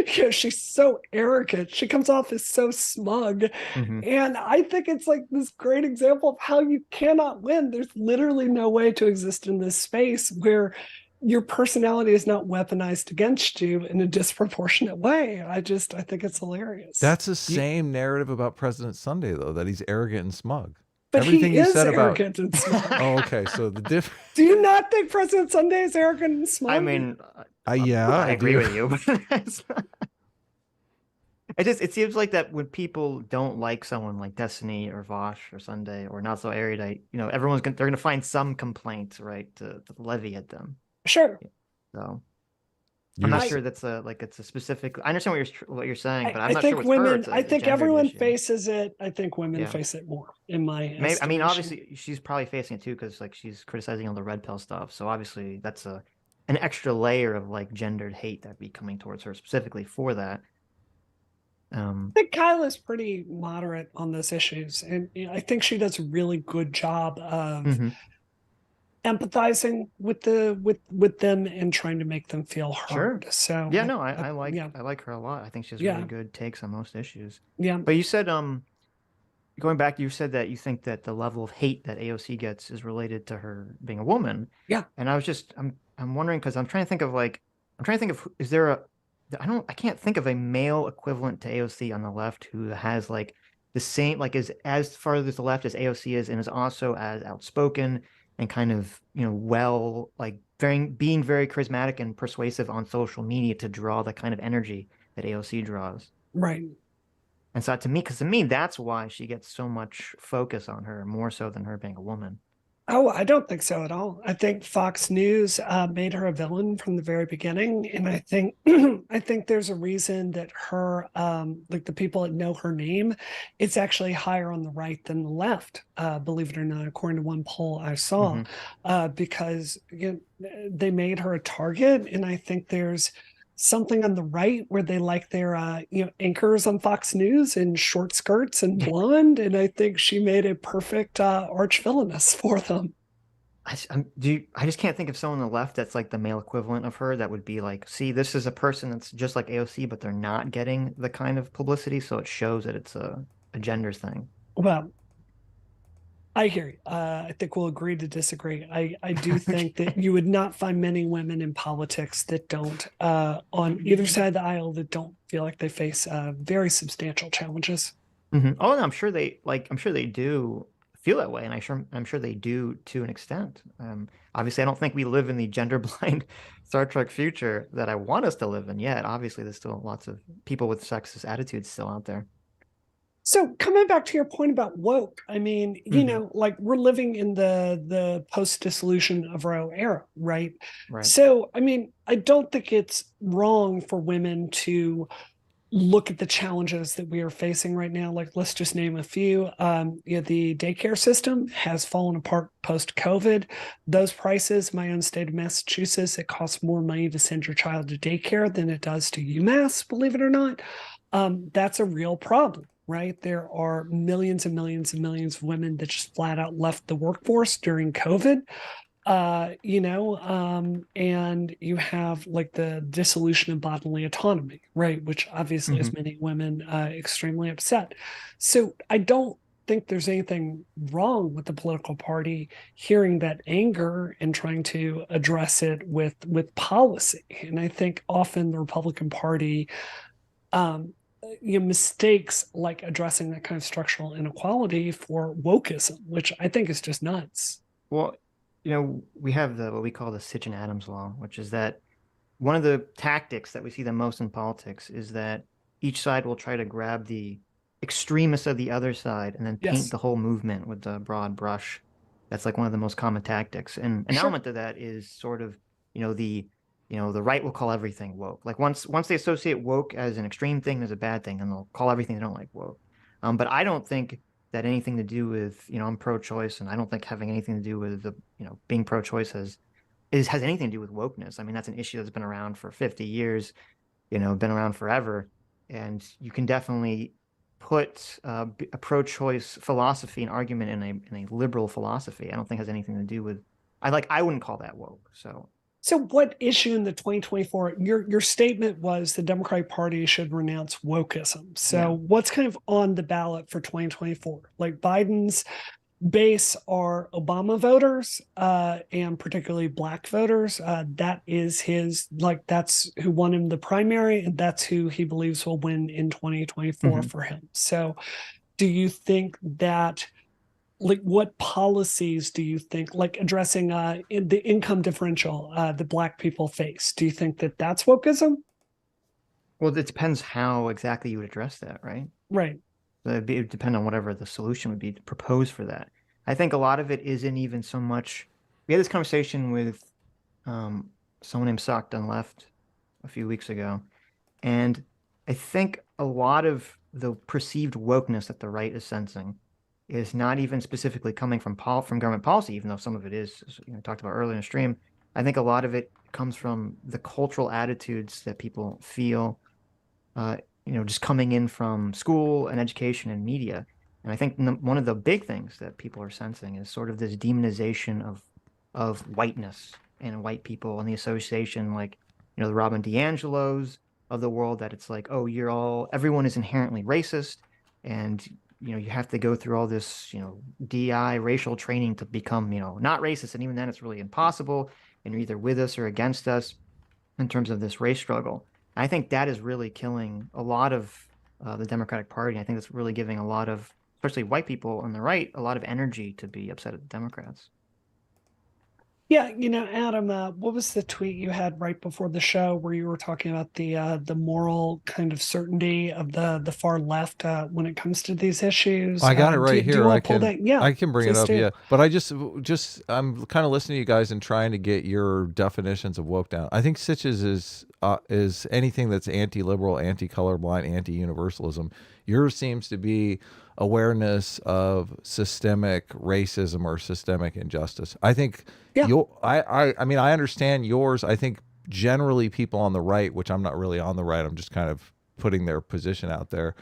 She's so arrogant. She comes off as so smug. And I think it's like this great example of how you cannot win. There's literally no way to exist in this space where your personality is not weaponized against you in a disproportionate way. I think it's hilarious. That's the same narrative about President Sunday, though, that he's arrogant and smug. But everything he is arrogant and smug. Oh, okay. So the difference. Do you not think President Sunday is arrogant and smug? I mean, I agree with you. It seems like that when people don't like someone like Destiny or Vosh or Sunday or not so erudite, they're gonna find some complaint, right, to levy at them. Sure. So I'm not sure that's it's a specific. I understand what you're saying, but I'm not sure with women. her. I think everyone faces it. I think women face it more. In my estimation. I mean, obviously, she's probably facing it too because like she's criticizing all the red pill stuff. So obviously, that's an extra layer of like gendered hate that'd be coming towards her specifically for that. I think Kyla's pretty moderate on those issues, and I think she does a really good job of empathizing with them and trying to make them feel heard. Sure. So yeah, no, I like her a lot. I think she has really good takes on most issues. Yeah. But you said going back, you said that you think that the level of hate that AOC gets is related to her being a woman. Yeah. And I'm wondering because I'm trying to think of is there I can't think of a male equivalent to AOC on the left who has like the same like is as far as the left as AOC is and is also as outspoken and kind of, like being very charismatic and persuasive on social media to draw the kind of energy that AOC draws. Right. And so to me, that's why she gets so much focus on her, more so than her being a woman. Oh, I don't think so at all. I think Fox News made her a villain from the very beginning, and I think I think there's a reason that her like the people that know her name, it's actually higher on the right than the left. Believe it or not, according to one poll I saw, because they made her a target, and I think there's something on the right where they like their anchors on Fox News in short skirts and blonde, and I think she made a perfect arch villainess for them. I just can't think of someone on the left that's like the male equivalent of her that would be like, see, this is a person that's just like AOC, but they're not getting the kind of publicity, so it shows that it's a gender thing. Well, I hear you. I think we'll agree to disagree. I do think that you would not find many women in politics that don't, on either side of the aisle, that don't feel like they face very substantial challenges. Oh, and I'm sure they do feel that way, and I'm sure they do to an extent. Obviously, I don't think we live in the gender blind Star Trek future that I want us to live in yet. Obviously, there's still lots of people with sexist attitudes still out there. So coming back to your point about woke, I mean, like we're living in the post dissolution of Roe era, right? Right. So I mean, I don't think it's wrong for women to look at the challenges that we are facing right now. Like, let's just name a few. The daycare system has fallen apart post COVID. Those prices, my own state of Massachusetts, it costs more money to send your child to daycare than it does to UMass, believe it or not. That's a real problem. Right. There are millions and millions and millions of women that just flat out left the workforce during COVID. And you have like the dissolution of bodily autonomy, right? Which obviously has many women extremely upset. So I don't think there's anything wrong with the political party hearing that anger and trying to address it with policy. And I think often the Republican Party mistakes like addressing that kind of structural inequality for wokeism, which I think is just nuts. Well, we have what we call the Sitch and Adams law, which is that one of the tactics that we see the most in politics is that each side will try to grab the extremists of the other side and then paint Yes. the whole movement with the broad brush. That's like one of the most common tactics. And an element of that is sort of, the right will call everything woke. Like once they associate woke as an extreme thing as a bad thing, and they'll call everything they don't like woke. But I don't think that anything to do with, I'm pro-choice, and I don't think having anything to do with the, being pro-choice has anything to do with wokeness. I mean, that's an issue that's been around for 50 years, been around forever. And you can definitely put a pro-choice philosophy and argument in a liberal philosophy. I don't think it has anything to do with, I wouldn't call that woke. So what issue in the 2024, your statement was the Democratic Party should renounce wokeism. So what's kind of on the ballot for 2024? Like Biden's base are Obama voters and particularly Black voters. That is that's who won him the primary, and that's who he believes will win in 2024 for him. So do you think that, like, what policies do you think, like addressing the income differential that Black people face, do you think that that's wokeism? Well, it depends how exactly you would address that, right? Right. It would depend on whatever the solution would be to propose for that. I think a lot of it isn't even so much. We had this conversation with someone named Sock Done Left a few weeks ago, and I think a lot of the perceived wokeness that the right is sensing is not even specifically coming from government policy, even though some of it is, as talked about earlier in the stream. I think a lot of it comes from the cultural attitudes that people feel, just coming in from school and education and media. And I think one of the big things that people are sensing is sort of this demonization of whiteness and white people and the association, like, the Robin DiAngelos of the world, that it's like, oh, everyone is inherently racist, and you have to go through all this, DI racial training to become, not racist. And even then it's really impossible. And you're either with us or against us in terms of this race struggle. I think that is really killing a lot of the Democratic Party. I think it's really giving a lot of, especially white people on the right, a lot of energy to be upset at the Democrats. Yeah, Adam, what was the tweet you had right before the show where you were talking about the moral kind of certainty of the far left when it comes to these issues? I got it right Do you here. want to pull that? Yeah, I can bring it please up. do. Yeah, but I'm kind of listening to you guys and trying to get your definitions of woke down. I think Sitch's is anything that's anti-liberal, anti-colorblind, anti-universalism. Yours seems to be awareness of systemic racism or systemic injustice. I think Yeah. I mean, I understand yours. I think generally people on the right, which I'm not really on the right, I'm just kind of putting their position out there.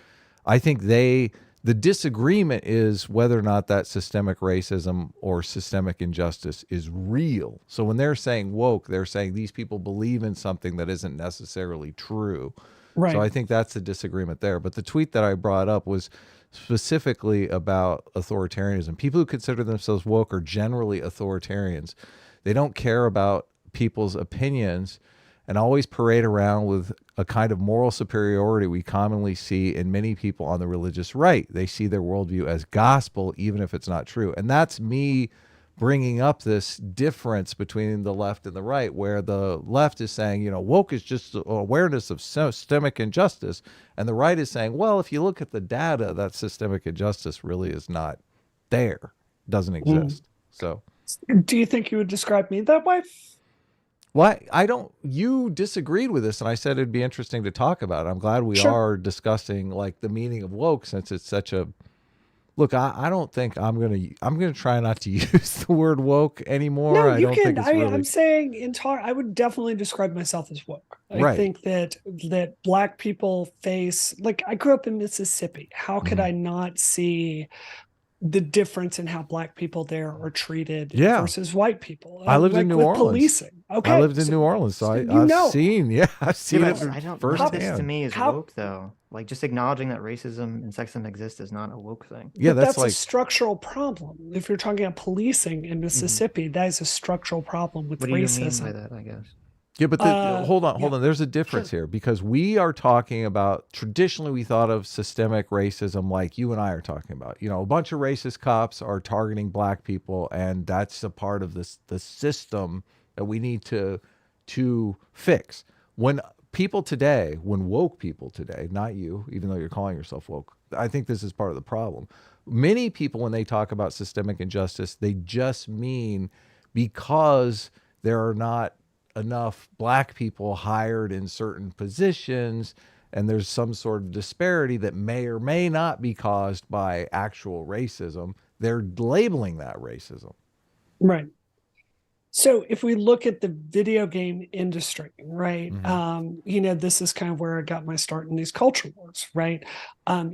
I think the disagreement is whether or not that systemic racism or systemic injustice is real. So when they're saying woke, they're saying these people believe in something that isn't necessarily true. So Right. I think that's the disagreement there. But the tweet that I brought up was specifically about authoritarianism. People who consider themselves woke are generally authoritarians. They don't care about people's opinions and always parade around with a kind of moral superiority we commonly see in many people on the religious right. They see their worldview as gospel, even if it's not true. And that's me bringing up this difference between the left and the right, where the left is saying, woke is just awareness of systemic injustice. And the right is saying, well, if you look at the data, that systemic injustice really is not there, doesn't exist. So Do you think you would describe me that way? well, you disagreed with this, and I said it'd be interesting to talk about it. I'm glad we Sure. are discussing like the meaning of woke, since it's such a look. I don't think I'm gonna try not to use the word woke anymore. No, I you don't can. think it's really. I'm saying I would definitely describe myself as woke. I Right. think that Black people face, like, I grew up in Mississippi. How could I not see the difference in how Black people there are treated versus white people? I lived in New Orleans. Policing. Okay, I lived in New Orleans, so I've seen it I don't. None of this to firsthand. me is woke, though. Like, just acknowledging that racism and sexism exist is not a woke thing. Yeah, but that's a like structural problem. If you're talking about policing in Mississippi, that is a structural problem with What do you racism. mean by that, I guess? yeah, but hold on. There's a difference here, because we are talking about, traditionally we thought of systemic racism like you and I are talking about. A bunch of racist cops are targeting Black people, and that's a part of the system that we need to fix. When woke people today, not you, even though you're calling yourself woke, I think this is part of the problem. Many people, when they talk about systemic injustice, they just mean because there are not enough Black people hired in certain positions, and there's some sort of disparity that may or may not be caused by actual racism. They're labeling that racism. Right. So if we look at the video game industry, right, this is kind of where I got my start in these culture wars, right?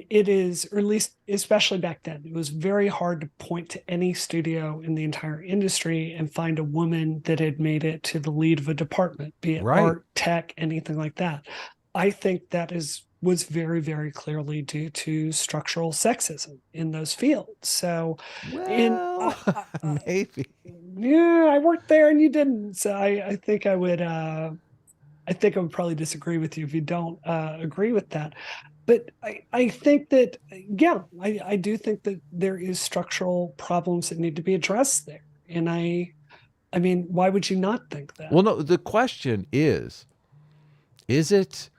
It is, or at least especially back then, it was very hard to point to any studio in the entire industry and find a woman that had made it to the lead of a department, be it art, tech, anything like that. I think that was very, very clearly due to structural sexism in those fields. So, maybe. Yeah, I worked there and you didn't. So I think I would probably disagree with you if you don't agree with that. But I think that, I do think that there is structural problems that need to be addressed there. And I mean, why would you not think that? Well, no, the question is it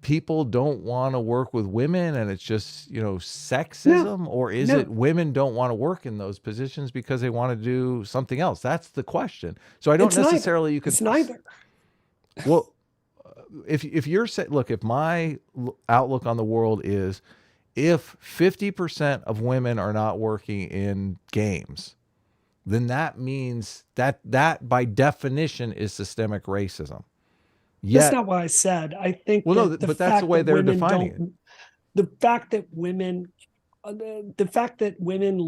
people don't want to work with women and it's just, sexism? Or is it women don't want to work in those positions because they want to do something else? That's the question. So I don't necessarily, it's neither. Well, if you're saying, look, if my outlook on the world is, if 50% of women are not working in games, then that means that by definition is systemic racism. That's not what I said. I think but that's the way they're defining it. The fact that women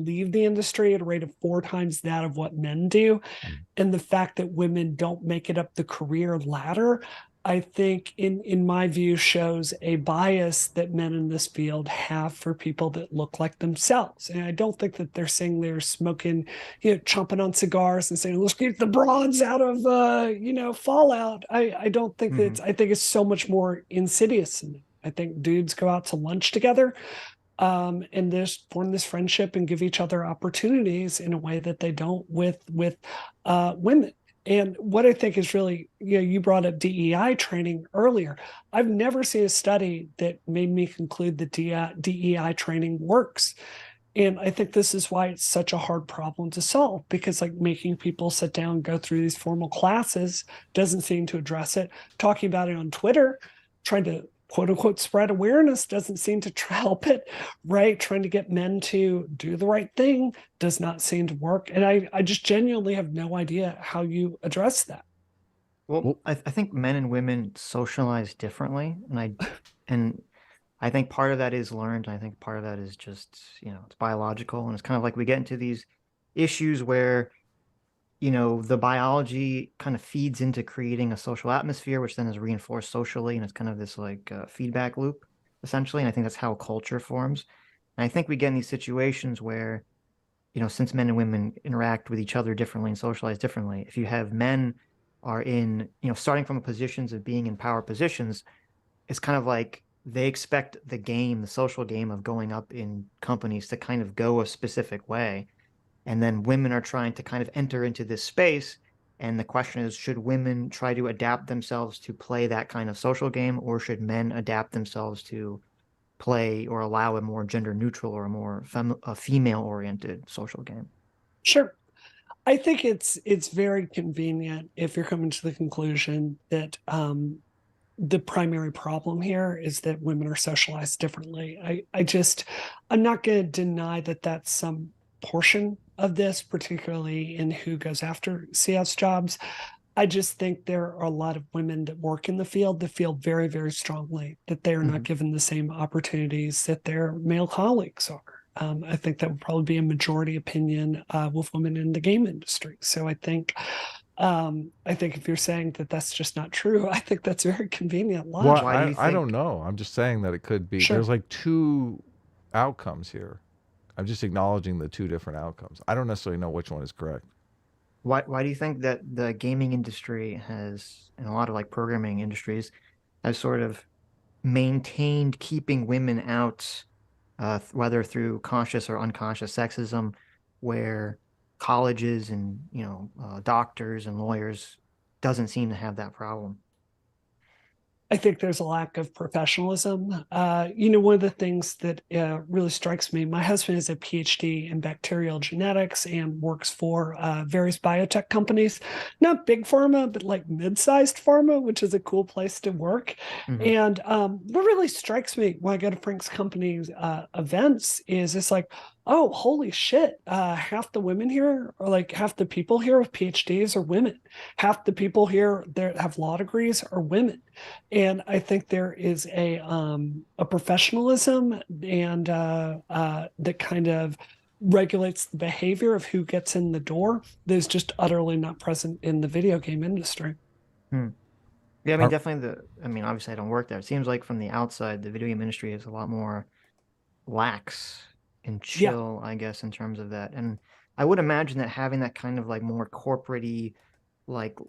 leave the industry at a rate of 4 times that of what men do, and the fact that women don't make it up the career ladder, I think in my view shows a bias that men in this field have for people that look like themselves. And I don't think that they're saying they're smoking, chomping on cigars and saying, let's get the bronze out of, Fallout. I don't think I think it's so much more insidious than that. I think dudes go out to lunch together. and just form this friendship and give each other opportunities in a way that they don't with women. And what I think is really, you brought up DEI training earlier. I've never seen a study that made me conclude that DEI training works. And I think this is why it's such a hard problem to solve, because like making people sit down and go through these formal classes doesn't seem to address it. Talking about it on Twitter, trying to quote unquote spread awareness doesn't seem to help it, right? Trying to get men to do the right thing does not seem to work. And I just genuinely have no idea how you address that. Well, I think men and women socialize differently, and I think part of that is learned. I think part of that is just, it's biological. And it's kind of like we get into these issues where, the biology kind of feeds into creating a social atmosphere, which then is reinforced socially. And it's kind of this like feedback loop, essentially. And I think that's how culture forms. And I think we get in these situations where, since men and women interact with each other differently and socialize differently, if you have men are in, starting from positions of being in power positions, it's kind of like they expect the social game of going up in companies to kind of go a specific way. And then women are trying to kind of enter into this space. And the question is, should women try to adapt themselves to play that kind of social game, or should men adapt themselves to play or allow a more gender neutral or a more female oriented social game? Sure. I think it's very convenient if you're coming to the conclusion that the primary problem here is that women are socialized differently. I'm not going to deny that that's some portion of this, particularly in who goes after CS jobs. I just think there are a lot of women that work in the field that feel very, very strongly that they are not given the same opportunities that their male colleagues are. I think that would probably be a majority opinion with women in the game industry. So I think if you're saying that that's just not true, I think that's very convenient logic. Well, I don't know. I'm just saying that it could be. Sure. There's like two outcomes here. I'm just acknowledging the two different outcomes. I don't necessarily know which one is correct. Why do you think that the gaming industry has, and a lot of like programming industries, has sort of maintained keeping women out, whether through conscious or unconscious sexism, where colleges and doctors and lawyers doesn't seem to have that problem? I think there's a lack of professionalism. One of the things that really strikes me, my husband has a PhD in bacterial genetics and works for various biotech companies, not big pharma, but like mid-sized pharma, which is a cool place to work. And what really strikes me when I go to Frank's company's events is it's like, oh, holy shit, half the women here, or like half the people here with PhDs are women. Half the people here that have law degrees are women. And I think there is a professionalism and that kind of regulates the behavior of who gets in the door that is just utterly not present in the video game industry. Yeah, I mean, definitely obviously I don't work there. It seems like from the outside, the video game industry is a lot more lax and chill, I guess, in terms of that. And I would imagine that having that kind of like more corporate-y like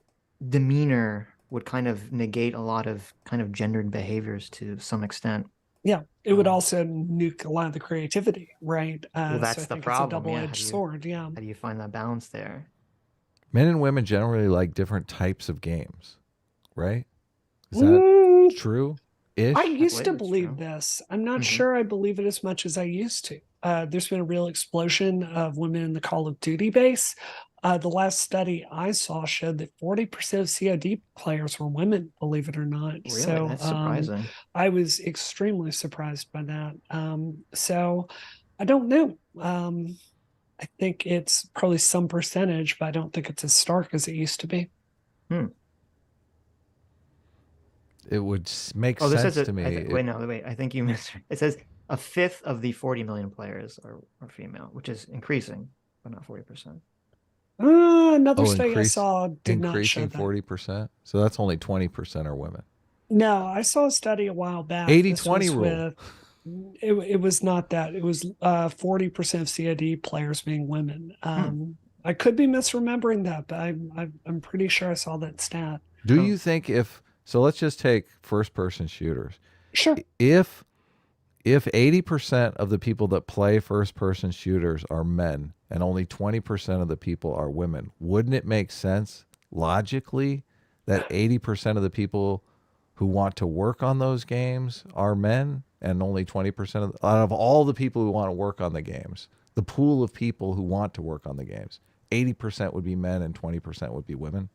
demeanor would kind of negate a lot of kind of gendered behaviors to some extent. Yeah, it would also nuke a lot of the creativity, right? Well, that's so the problem. It's a double-edged sword. Yeah. How do you find that balance there? Men and women generally like different types of games, right? Is that true? I used to believe this. I'm not sure I believe it as much as I used to. There's been a real explosion of women in the Call of Duty base. The last study I saw showed that 40% of COD players were women, believe it or not. Really? So That's surprising. I was extremely surprised by that. So I don't know. I think it's probably some percentage, but I don't think it's as stark as it used to be. It would make sense to me. Wait. I think you missed it. It says a fifth of the 40 million players are female, which is increasing, but not 40%. Another study I saw did not show that. 40%. So that's only 20% are women. No, I saw a study a while back. 80-20 rule. It was not that. It was 40% of COD players being women. I could be misremembering that, but I'm pretty sure I saw that stat. Do you think so let's just take first-person shooters. Sure. If if 80% of the people that play first-person shooters are men and only 20% of the people are women, wouldn't it make sense logically that 80% of the people who want to work on those games are men and only 20% out of all the people who want to work on the games, the pool of people who want to work on the games, 80% would be men and 20% would be women?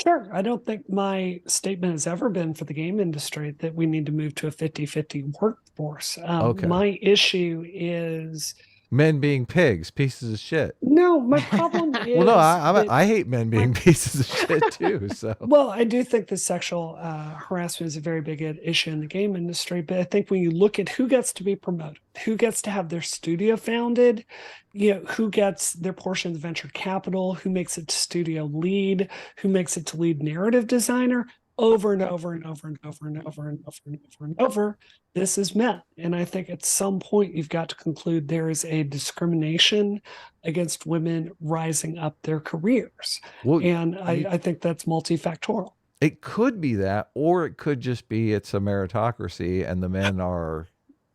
Sure. I don't think my statement has ever been for the game industry that we need to move to a 50-50 workforce. Okay. My issue is men being pigs, pieces of shit. No, my problem is well, no, I hate men being pieces of shit too. So, well, I do think that sexual harassment is a very big issue in the game industry. But I think when you look at who gets to be promoted, who gets to have their studio founded, who gets their portion of the venture capital, who makes it to studio lead, who makes it to lead narrative designer, over and over and over and over and over and over and over and over, this is men. And I think at some point you've got to conclude there is a discrimination against women rising up their careers. Well, and I think that's multifactorial. It could be that, or it could just be it's a meritocracy and the men are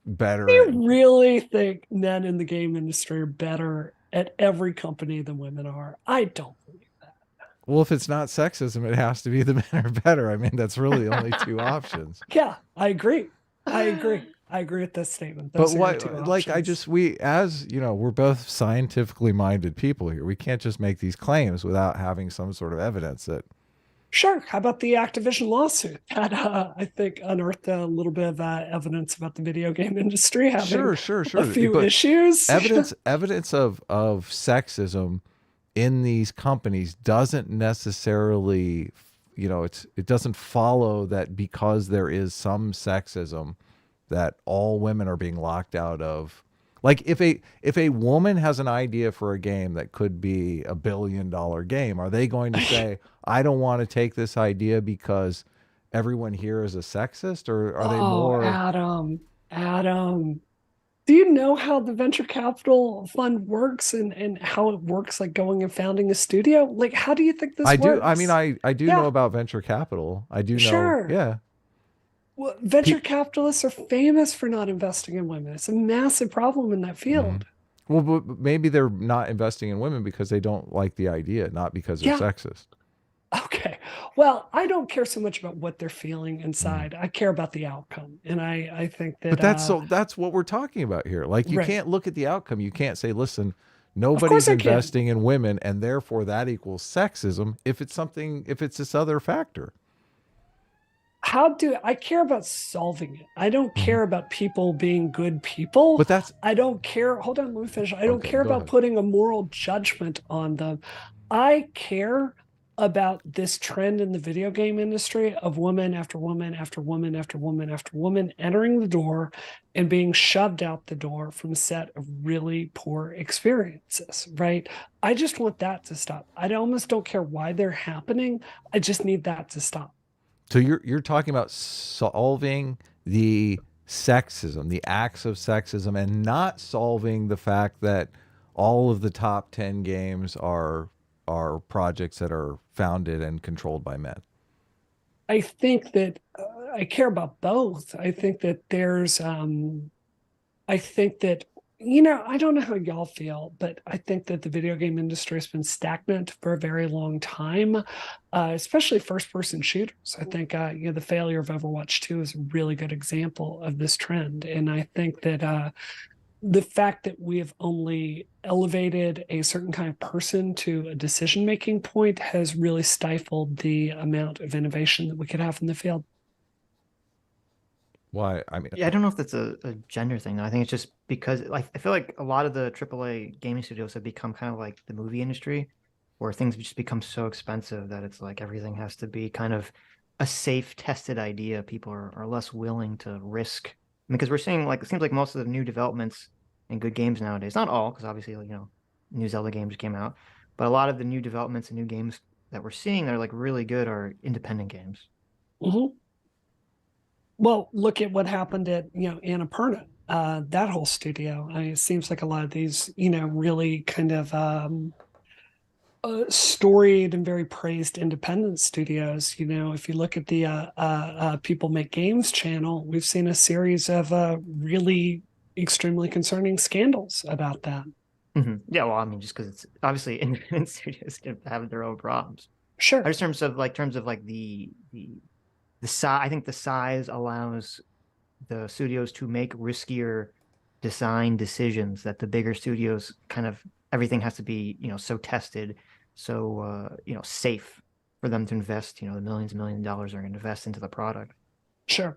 better. You really think men in the game industry are better at every company than women are? I don't believe that. Well, if it's not sexism, it has to be the men are better. I mean, that's really only two options. Yeah, I agree. I agree with this statement. Those but what, like, we, as you know, we're both scientifically minded people here. We can't just make these claims without having some sort of evidence that. Sure. How about the Activision lawsuit that I think unearthed a little bit of evidence about the video game industry having a few issues? Evidence of sexism in these companies doesn't necessarily, it doesn't follow that because there is some sexism that all women are being locked out of. Like if a woman has an idea for a game that could be $1 billion game, are they going to say, I don't want to take this idea because everyone here is a sexist? Or are they more... Adam, do you know how the venture capital fund works and how it works, like going and founding a studio? Like, how do you think this works? do. I mean, I do know about venture capital. I do know. Sure. Yeah. Well, venture capitalists are famous for not investing in women. It's a massive problem in that field. Well, but maybe they're not investing in women because they don't like the idea, not because they're sexist. Okay. Well, I don't care so much about what they're feeling inside. I care about the outcome. And I think that... But that's what we're talking about here. Like, you can't look at the outcome. You can't say, listen, nobody's investing in women, and therefore that equals sexism if it's this other factor. I care about solving it. I don't care about people being good people. But I don't care. Hold on, let me finish. I don't care about putting a moral judgment on them. I care about this trend in the video game industry of woman after woman after woman after woman after woman entering the door and being shoved out the door from a set of really poor experiences, right? I just want that to stop. I almost don't care why they're happening. I just need that to stop. So you're talking about solving the sexism, the acts of sexism, and not solving the fact that all of the top 10 games are projects that are founded and controlled by men. I think that I care about both. I think that there's, I don't know how y'all feel, but I think that the video game industry has been stagnant for a very long time, especially first-person shooters. I think, the failure of Overwatch 2 is a really good example of this trend. And I think that the fact that we have only elevated a certain kind of person to a decision-making point has really stifled the amount of innovation that we could have in the field. Why? I mean, yeah, I don't know if that's a gender thing, though. I think it's just because, like, I feel like a lot of the AAA gaming studios have become kind of like the movie industry, where things just become so expensive that it's like everything has to be kind of a safe, tested idea. People are less willing to risk. Because we're seeing, like, it seems like most of the new developments and good games nowadays, not all, because obviously, new Zelda games came out, but a lot of the new developments and new games that we're seeing that are like really good are independent games. Mm-hmm. Well, look at what happened at, Annapurna, that whole studio. It seems like a lot of these, really kind of storied and very praised independent studios. You know, if you look at the People Make Games channel, we've seen a series of really extremely concerning scandals about that. Yeah, well, I mean, just because it's obviously independent studios can have their own problems. Sure. In terms of like the size, I think the size allows the studios to make riskier design decisions that the bigger studios kind of everything has to be, so tested, so safe for them to invest, the millions and millions of dollars are going to invest into the product. Sure.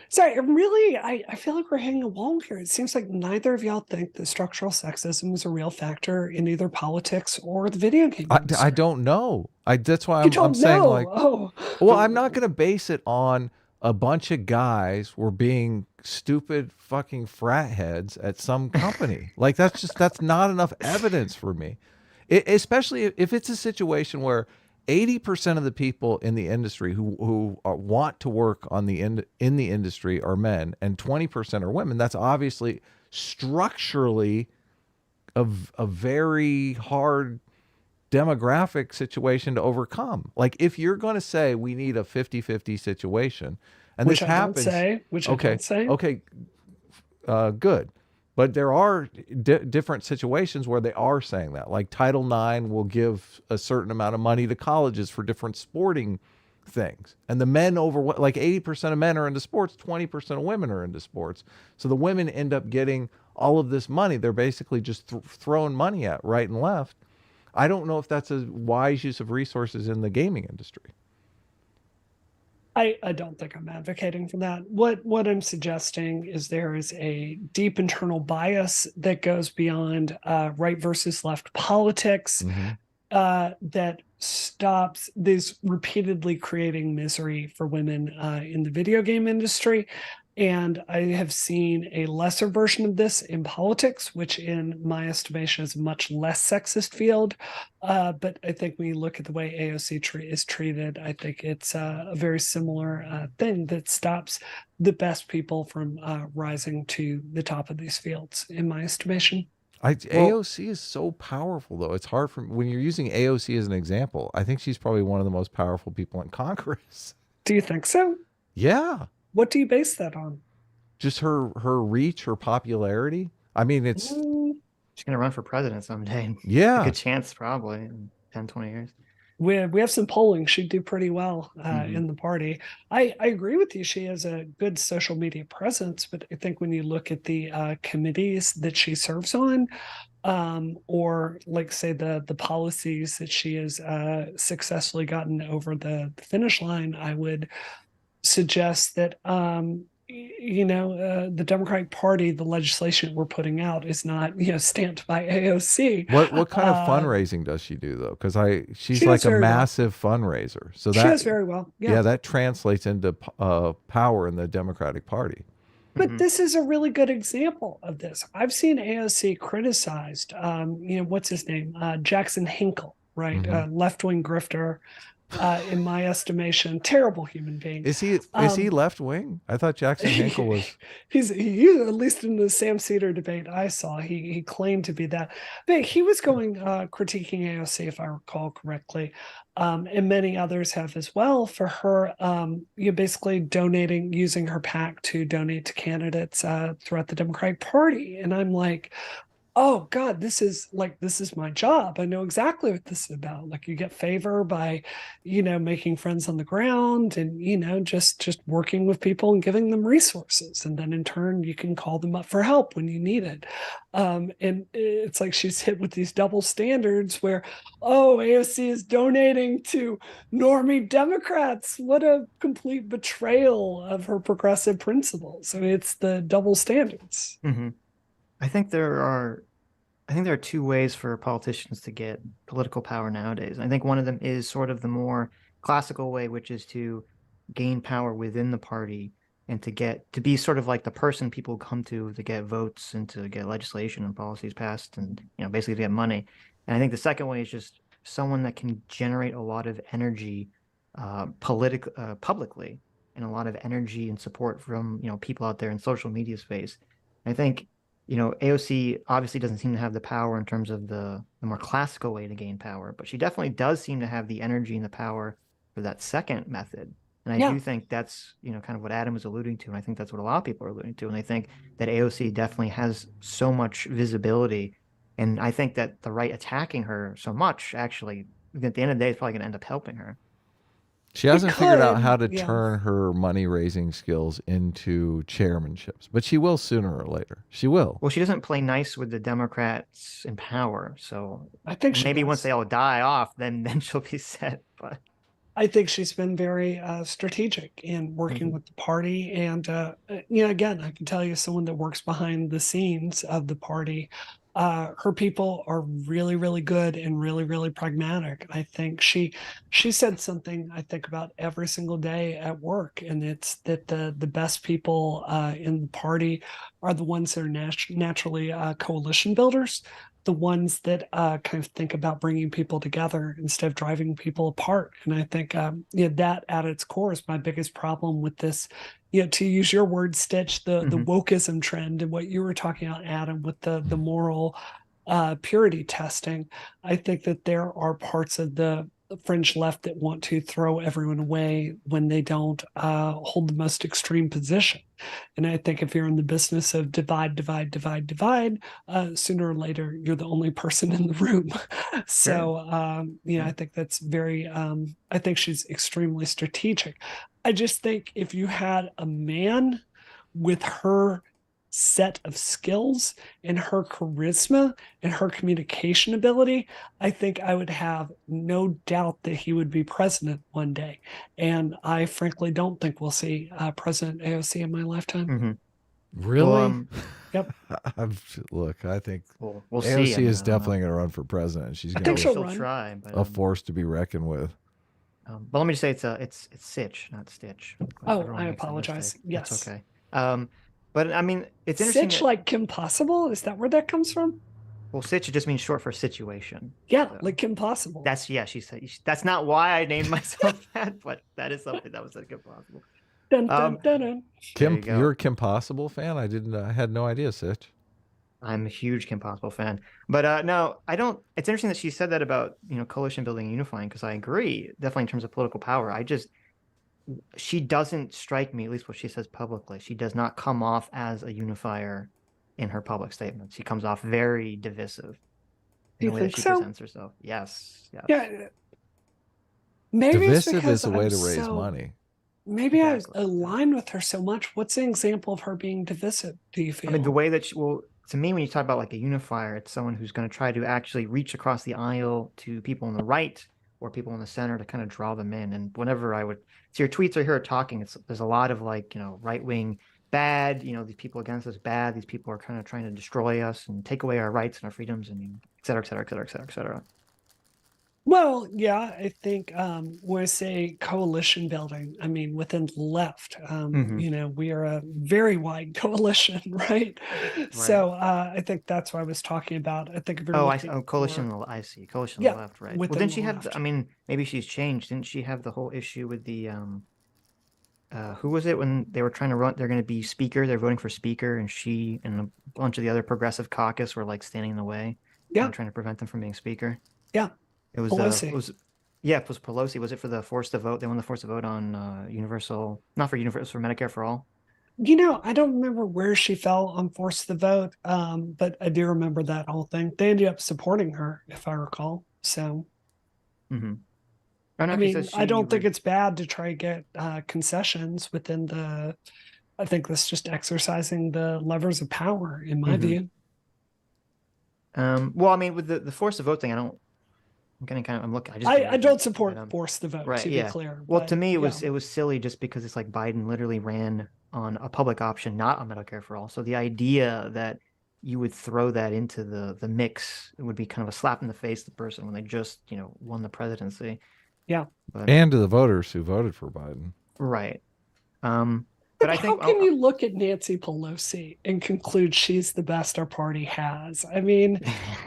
Sorry, really, I feel like we're hitting a wall here. It seems like neither of y'all think that structural sexism is a real factor in either politics or the video game industry. I don't know. That's why You I'm don't saying, know. like, Oh, well, I'm not going to base it on a bunch of guys were being stupid fucking frat heads at some company. Like, that's not enough evidence for me. Especially if it's a situation where 80% of the people in the industry who want to work in the industry are men and 20% are women. That's obviously structurally a very hard demographic situation to overcome. Like, if you're going to say we need a 50-50 situation, and which this I happens, don't say, which I don't say. Okay, good. But there are different situations where they are saying that. Like Title IX will give a certain amount of money to colleges for different sporting things. And the men like 80% of men are into sports, 20% of women are into sports. So the women end up getting all of this money. They're basically just throwing money at right and left. I don't know if that's a wise use of resources in the gaming industry. I don't think I'm advocating for that. What I'm suggesting is there is a deep internal bias that goes beyond right versus left politics that stops this repeatedly creating misery for women in the video game industry. And I have seen a lesser version of this in politics, which in my estimation is a much less sexist field. But I think when you look at the way AOC is treated, I think it's a very similar thing that stops the best people from rising to the top of these fields, in my estimation. AOC is so powerful, though. It's hard for when you're using AOC as an example. I think she's probably one of the most powerful people in Congress. Do you think so? Yeah. What do you base that on? Just her reach, her popularity. I mean, it's she's gonna run for president someday. Yeah, a good chance, probably in 10, 20 years. We have some polling. She'd do pretty well in the party. I agree with you. She has a good social media presence, but I think when you look at the committees that she serves on, or like say the policies that she has successfully gotten over the finish line, I would suggest that the Democratic Party, the legislation we're putting out is not stamped by AOC. What kind of fundraising does she do, though? Because she's she like a well. massive fundraiser. So she that does very well. Yeah, that translates into power in the Democratic Party. But this is a really good example of this. I've seen AOC criticized. What's his name? Jackson Hinkle, right? Left-wing grifter. In my estimation, terrible human being. Is he left wing? I thought Jackson Hinkle was. He's at least in the Sam Cedar debate I saw, he claimed to be that. But he was going critiquing AOC, if I recall correctly, and many others have as well, for her basically using her PAC to donate to candidates throughout the Democratic Party. And I'm like, oh God, this is my job. I know exactly what this is about. Like, you get favor by, making friends on the ground and, just working with people and giving them resources. And then in turn, you can call them up for help when you need it. And it's like she's hit with these double standards where, oh, AOC is donating to normie Democrats. What a complete betrayal of her progressive principles. I mean, it's the double standards. I think there are two ways for politicians to get political power nowadays. I think one of them is sort of the more classical way, which is to gain power within the party and to be sort of like the person people come to get votes and to get legislation and policies passed and basically to get money. And I think the second way is just someone that can generate a lot of energy publicly, and a lot of energy and support from people out there in social media space. I think AOC obviously doesn't seem to have the power in terms of the more classical way to gain power, but she definitely does seem to have the energy and the power for that second method. And I Yeah. do think that's, kind of what Adam was alluding to. And I think that's what a lot of people are alluding to. And I think that AOC definitely has so much visibility. And I think that the right attacking her so much, actually, at the end of the day, is probably going to end up helping her. She It hasn't figured out how could, to yeah. turn her money raising skills into chairmanships, but she will sooner or later. She will. Well, she doesn't play nice with the Democrats in power. So I think she maybe once does. they all die off, then she'll be set. But I think she's been very strategic in working with the party. And, again, I can tell you someone that works behind the scenes of the party. Her people are really, really good and really, really pragmatic. I think she said something I think about every single day at work, and it's that the best people in the party are the ones that are naturally coalition builders, the ones that kind of think about bringing people together instead of driving people apart. And I think that at its core is my biggest problem with this. To use your word, Stitch, the wokeism trend, and what you were talking about, Adam, with the moral purity testing. I think that there are parts of the fringe left that want to throw everyone away when they don't hold the most extreme position. And I think if you're in the business of divide, sooner or later, you're the only person in the room. So, I think that's very, I think she's extremely strategic. I just think if you had a man with her set of skills and her charisma and her communication ability, I think I would have no doubt that he would be president one day. And I frankly don't think we'll see President AOC in my lifetime. Really? Well, Yep. Look, I think we'll AOC see. is definitely going to run for president. She's I going think to she'll she'll run. try, but a force to be reckoned with. but let me just say it's Sitch, not Stitch. Oh, Everyone I makes that apologize. mistake. Yes. That's okay. But I mean, it's interesting. Sitch like Kim Possible? Is that where that comes from? Well, Sitch just means short for situation. Yeah, So like Kim Possible. she said that's not why I named myself that, but that is something that was like impossible. Dun, dun, dun, dun. Kim, you're a Kim Possible fan? I had no idea, Sitch. I'm a huge Kim Possible fan, but no, I don't. It's interesting that she said that about coalition building and unifying, because I agree definitely in terms of political power. She doesn't strike me, at least what she says publicly. She does not come off as a unifier in her public statements. She comes off very divisive in the way that she presents herself. Yes. Yeah. Maybe divisive is a way to raise money. Maybe exactly. I align with her so much. What's an example of her being divisive, do you feel? I mean, the way that to me, when you talk about like a unifier, it's someone who's going to try to actually reach across the aisle to people on the right or people in the center to kind of draw them in. And whenever I would see your tweets or hear her talking, there's a lot of like, right wing bad, these people against us bad. These people are kind of trying to destroy us and take away our rights and our freedoms and et cetera, et cetera, et cetera, et cetera, et cetera. Well, yeah, I think when I say coalition building, I mean within the left. We are a very wide coalition, right? So I think that's what I was talking about. I think if you're coalition. I see coalition on the left, right? Well, didn't she have? I mean, maybe she's changed. Didn't she have the whole issue with the who was it when they were trying to run? They're going to be speaker. They're voting for speaker, and she and a bunch of the other progressive caucus were like standing in the way, trying to prevent them from being speaker. Yeah. It was Pelosi. It was Pelosi. Was it for the force to vote? They won the force to vote on not for universal, for Medicare for all. I don't remember where she fell on force to vote, but I do remember that whole thing. They ended up supporting her, if I recall. So, I mean, I don't think it's bad to try to get concessions within the. I think that's just exercising the levers of power, in my view. Well, I mean, with the force to vote thing, I'm looking. I don't support force the vote, to be clear. Well, to me, it was silly just because it's like Biden literally ran on a public option, not on Medicare for all. So the idea that you would throw that into the mix, it would be kind of a slap in the face to the person when they just won the presidency. Yeah, and to the voters who voted for Biden. Right. But I how think can you look at Nancy Pelosi and conclude she's the best our party has? I mean,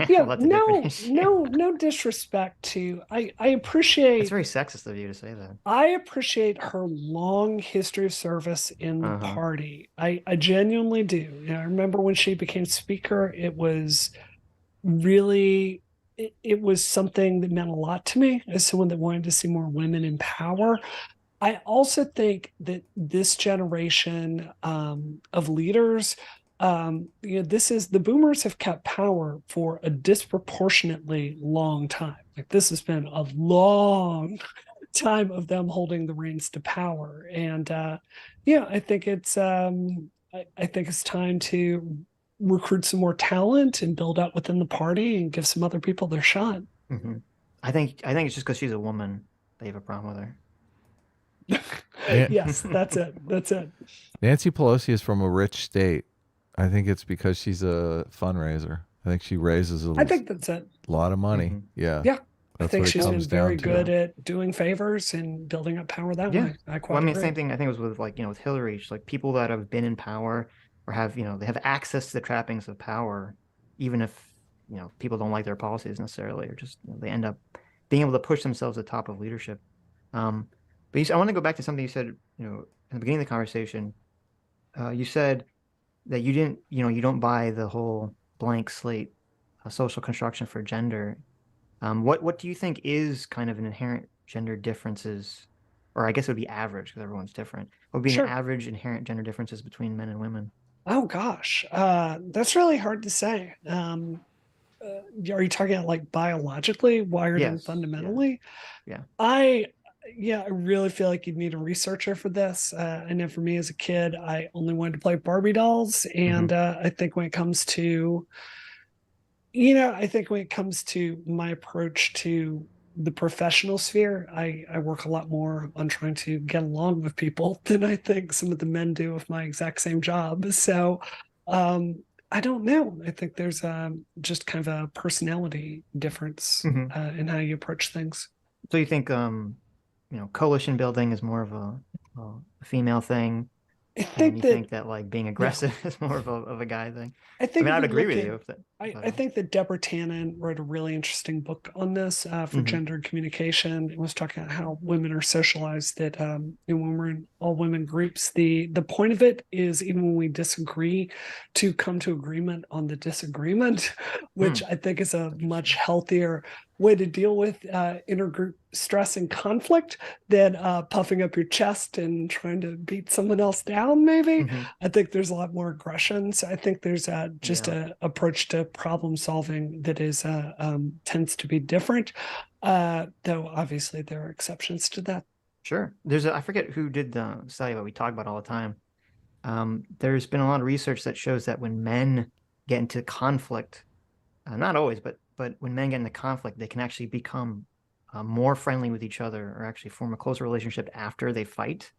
yeah, well, that's a different issue. no disrespect to, I appreciate. It's very sexist of you to say that. I appreciate her long history of service in the party. I genuinely do. You know, I remember when she became speaker, it was really, it was something that meant a lot to me as someone that wanted to see more women in power. I also think that this generation of leaders, you know, this is, the boomers have kept power for a disproportionately long time. Like, this has been a long time of them holding the reins to power. And yeah, I think it's I think it's time to recruit some more talent and build out within the party and give some other people their shot. I think it's just because she's a woman they have a problem with her. Yes, that's it. That's it. Nancy Pelosi is from a rich state. I think it's because she's a fundraiser. I think she raises I think that's it. lot of money. Yeah. Yeah. That's I think what she's been very good to. at doing favors and building up power that way. I quite agree. Same thing I think it was with, like, you know, with Hillary. She's like, people that have been in power or have, you know, they have access to the trappings of power, even if, you know, people don't like their policies necessarily, or just, you know, they end up being able to push themselves to the top of leadership. But I want to go back to something you said, you know, in the beginning of the conversation. You said that you didn't, you know, you don't buy the whole blank slate social construction for gender. What do you think is kind of an inherent gender differences, or I guess it would be average because everyone's different. What would be an average inherent gender differences between men and women? Oh gosh, that's really hard to say. Are you talking about like biologically wired and fundamentally? Yeah. I really feel like you'd need a researcher for this. I know for me as a kid, I only wanted to play Barbie dolls. And I think when it comes to, you know, I think when it comes to my approach to the professional sphere, I work a lot more on trying to get along with people than I think some of the men do with my exact same job. So I don't know. I think there's just kind of a personality difference in how you approach things. So you think you know, coalition building is more of a female thing, I think that like being aggressive is more of a guy thing. I think I would agree with you. I think that Deborah Tannen wrote a really interesting book on this for gendered communication. It was talking about how women are socialized, that when we're in all women groups, the point of it is, even when we disagree, to come to agreement on the disagreement, which I think is a much healthier way to deal with intergroup stress and conflict than puffing up your chest and trying to beat someone else down, maybe. I think there's a lot more aggression. So I think there's just an approach to problem solving that is tends to be different, though obviously there are exceptions to that. Sure. I forget who did the study, but we talk about all the time. There's been a lot of research that shows that when men get into conflict, not always, but when men get into conflict, they can actually become more friendly with each other, or actually form a closer relationship after they fight,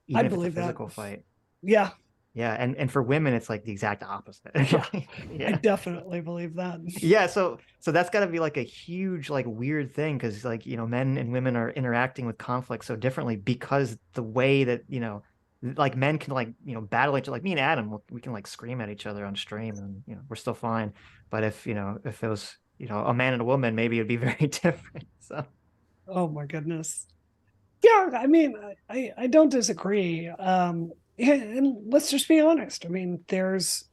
even if it's a physical fight. Yeah. Yeah, and for women, it's like the exact opposite. I definitely believe that. Yeah, so that's got to be like a huge, like, weird thing, because, like, you know, men and women are interacting with conflict so differently, because the way that, you know, like, men can, like, you know, battle each other. Like me and Adam, we can, like, scream at each other on stream, and, you know, we're still fine. But if, you know, if it was, you know, a man and a woman, maybe it'd be very different. So. Oh my goodness. Yeah, I mean, I don't disagree. And let's just be honest. I mean,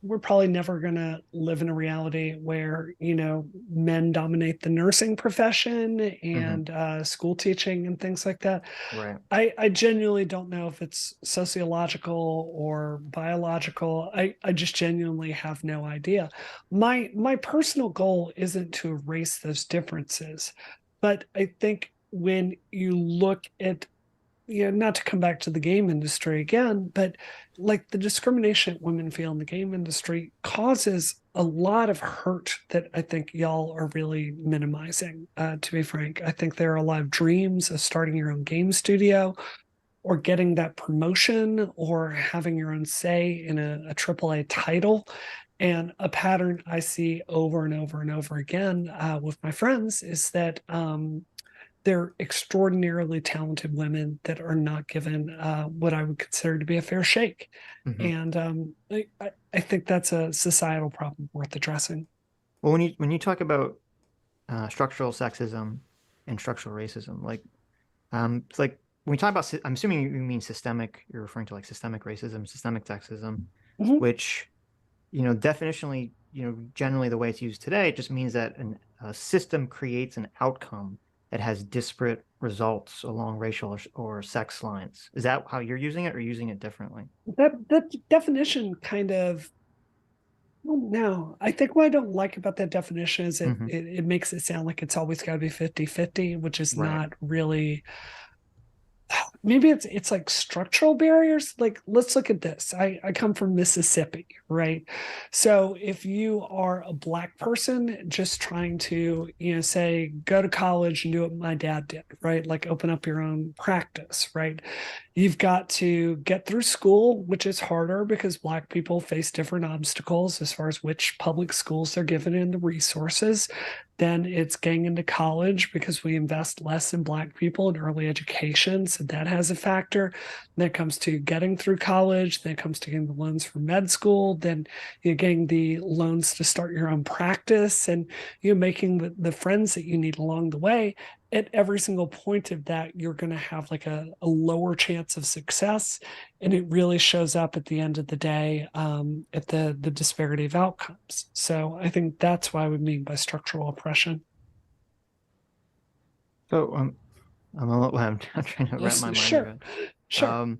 we're probably never going to live in a reality where, you know, men dominate the nursing profession and school teaching and things like that. Right. I genuinely don't know if it's sociological or biological. I just genuinely have no idea. My personal goal isn't to erase those differences, but I think when you look at, you know, not to come back to the game industry again, but like the discrimination women feel in the game industry causes a lot of hurt that I think y'all are really minimizing. To be frank, I think there are a lot of dreams of starting your own game studio, or getting that promotion, or having your own say in a AAA title. And a pattern I see over and over and over again with my friends is that they're extraordinarily talented women that are not given what I would consider to be a fair shake. And I think that's a societal problem worth addressing. Well, when you talk about structural sexism and structural racism, it's like when we talk about, I'm assuming you mean systemic. You're referring to like systemic racism, systemic sexism, which, definitionally, generally the way it's used today, it just means that a system creates an outcome that has disparate results along racial or sex lines. Is that how you're using it, or using it differently? That definition kind of, well, no, I think what I don't like about that definition is it makes it sound like it's always got to be 50-50, which is not really. Maybe it's like structural barriers. Like, let's look at this. I come from Mississippi, right? So if you are a Black person just trying to, say, go to college and do what my dad did, right? Like open up your own practice, right? You've got to get through school, which is harder because Black people face different obstacles as far as which public schools they're given and the resources. Then it's getting into college because we invest less in Black people in early education. So that has a factor. Then it comes to getting through college. Then it comes to getting the loans for med school. Then you're getting the loans to start your own practice, and you're making the friends that you need along the way. At every single point of that, you're going to have like a lower chance of success. And it really shows up at the end of the day at the disparity of outcomes. So I think that's what I would mean by structural oppression. So I'm trying to wrap my mind around. Sure.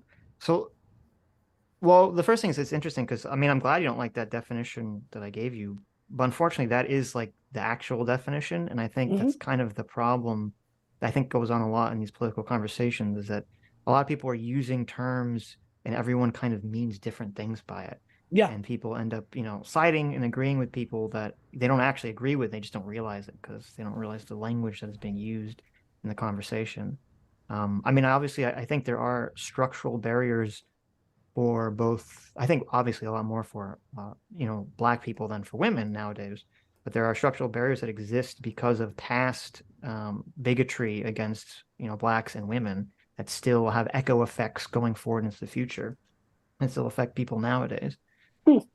Well, the first thing is it's interesting because I'm glad you don't like that definition that I gave you, but unfortunately that is like the actual definition. And I think that's kind of the problem that I think goes on a lot in these political conversations, is that a lot of people are using terms and everyone kind of means different things by it. Yeah. And people end up, siding and agreeing with people that they don't actually agree with. They just don't realize it because they don't realize the language that is being used in the conversation. Obviously, I think there are structural barriers for both. I think obviously a lot more for Black people than for women nowadays, but there are structural barriers that exist because of past bigotry against Blacks and women that still have echo effects going forward into the future and still affect people nowadays. So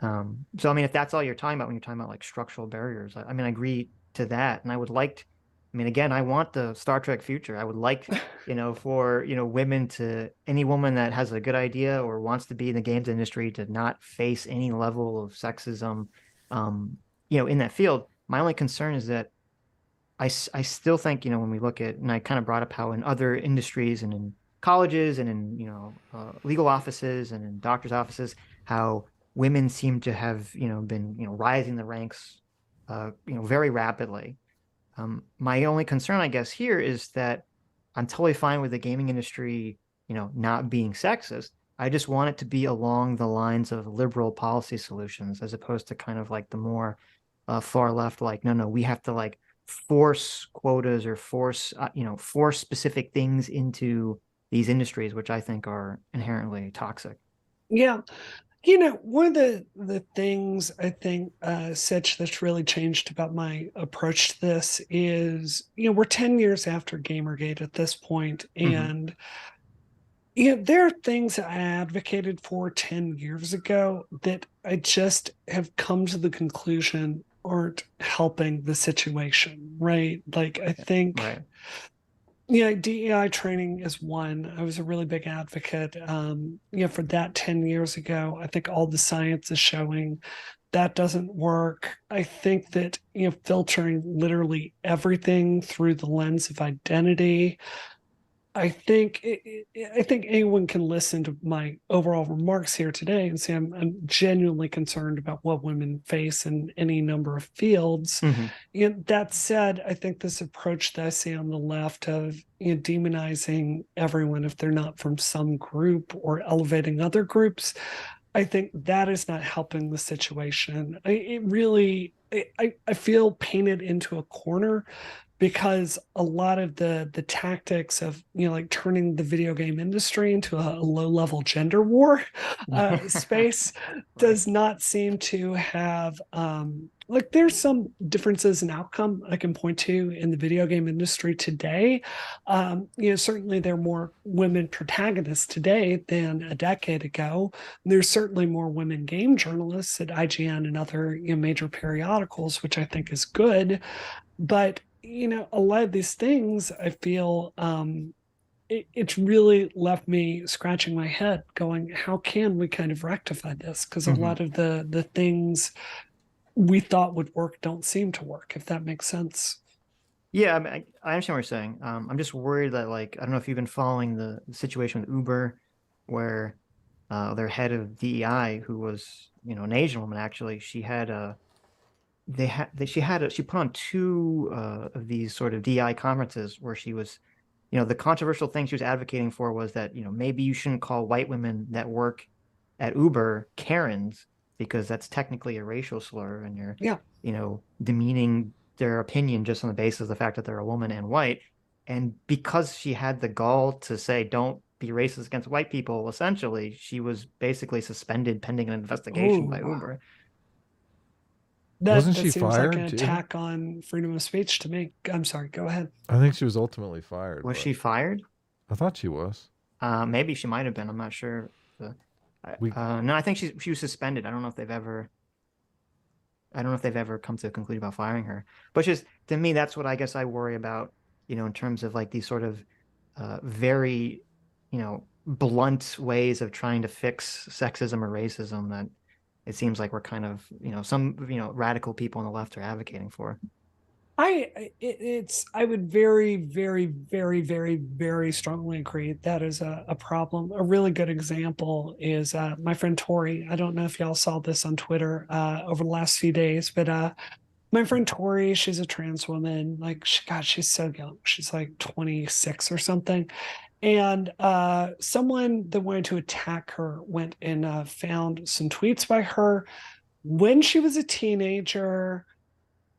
if that's all you're talking about when you're talking about like structural barriers, I agree to that, and I would like again, I want the Star Trek future. I would like, for, women to, any woman that has a good idea or wants to be in the games industry to not face any level of sexism, in that field. My only concern is that I still think, when we look at, and I kind of brought up how in other industries and in colleges and in, legal offices and in doctors' offices, how women seem to have, been, rising the ranks, very rapidly. My only concern, I guess, here is that I'm totally fine with the gaming industry, not being sexist. I just want it to be along the lines of liberal policy solutions, as opposed to kind of like the more far left, like, no, we have to like force quotas or force specific things into these industries, which I think are inherently toxic. Yeah. One of the things I think, Sitch, that's really changed about my approach to this is, we're 10 years after Gamergate at this point, and there are things that I advocated for 10 years ago that I just have come to the conclusion aren't helping the situation, right? Like, I think... Right. Yeah, DEI training is one. I was a really big advocate, for that 10 years ago. I think all the science is showing that doesn't work. I think that, filtering literally everything through the lens of identity. I think anyone can listen to my overall remarks here today and say I'm genuinely concerned about what women face in any number of fields. That said, I think this approach that I see on the left of demonizing everyone if they're not from some group or elevating other groups, I think that is not helping the situation. I feel painted into a corner because a lot of the tactics of, like turning the video game industry into a low level gender war space does not seem to have like there's some differences in outcome I can point to in the video game industry today. Certainly there are more women protagonists today than a decade ago. There's certainly more women game journalists at IGN and other major periodicals, which I think is good. But a lot of these things I feel it's really left me scratching my head going, how can we kind of rectify this? Because a lot of the things we thought would work don't seem to work, if that makes sense. Yeah, I mean, I understand what you're saying. I'm just worried that, like, I don't know if you've been following the situation with Uber, where their head of DEI, who was, an Asian woman, actually, she had she put on two of these sort of DEI conferences where she was, the controversial thing she was advocating for was that, maybe you shouldn't call white women that work at Uber Karens, because that's technically a racial slur, and you're, Yeah. demeaning their opinion just on the basis of the fact that they're a woman and white. And because she had the gall to say, don't be racist against white people, essentially, she was basically suspended pending an investigation by Ooh. Uber. Wasn't That she seems like an fired too? attack on freedom of speech to me. I'm sorry, go ahead. I think she was ultimately fired. Was but she fired? I thought she was. Maybe she might have been. I'm not sure. We No, I think she was suspended. I don't know if they've ever come to a conclusion about firing her. But just to me, that's what I guess I worry about, in terms of like these sort of very, blunt ways of trying to fix sexism or racism that it seems like we're kind of, some, radical people on the left are advocating for. I would very, very, very, very, very strongly agree that is a problem. A really good example is my friend Tori. I don't know if y'all saw this on Twitter over the last few days, but my friend Tori, she's a trans woman. Like, she's so young. She's like 26 or something. And someone that wanted to attack her went and found some tweets by her when she was a teenager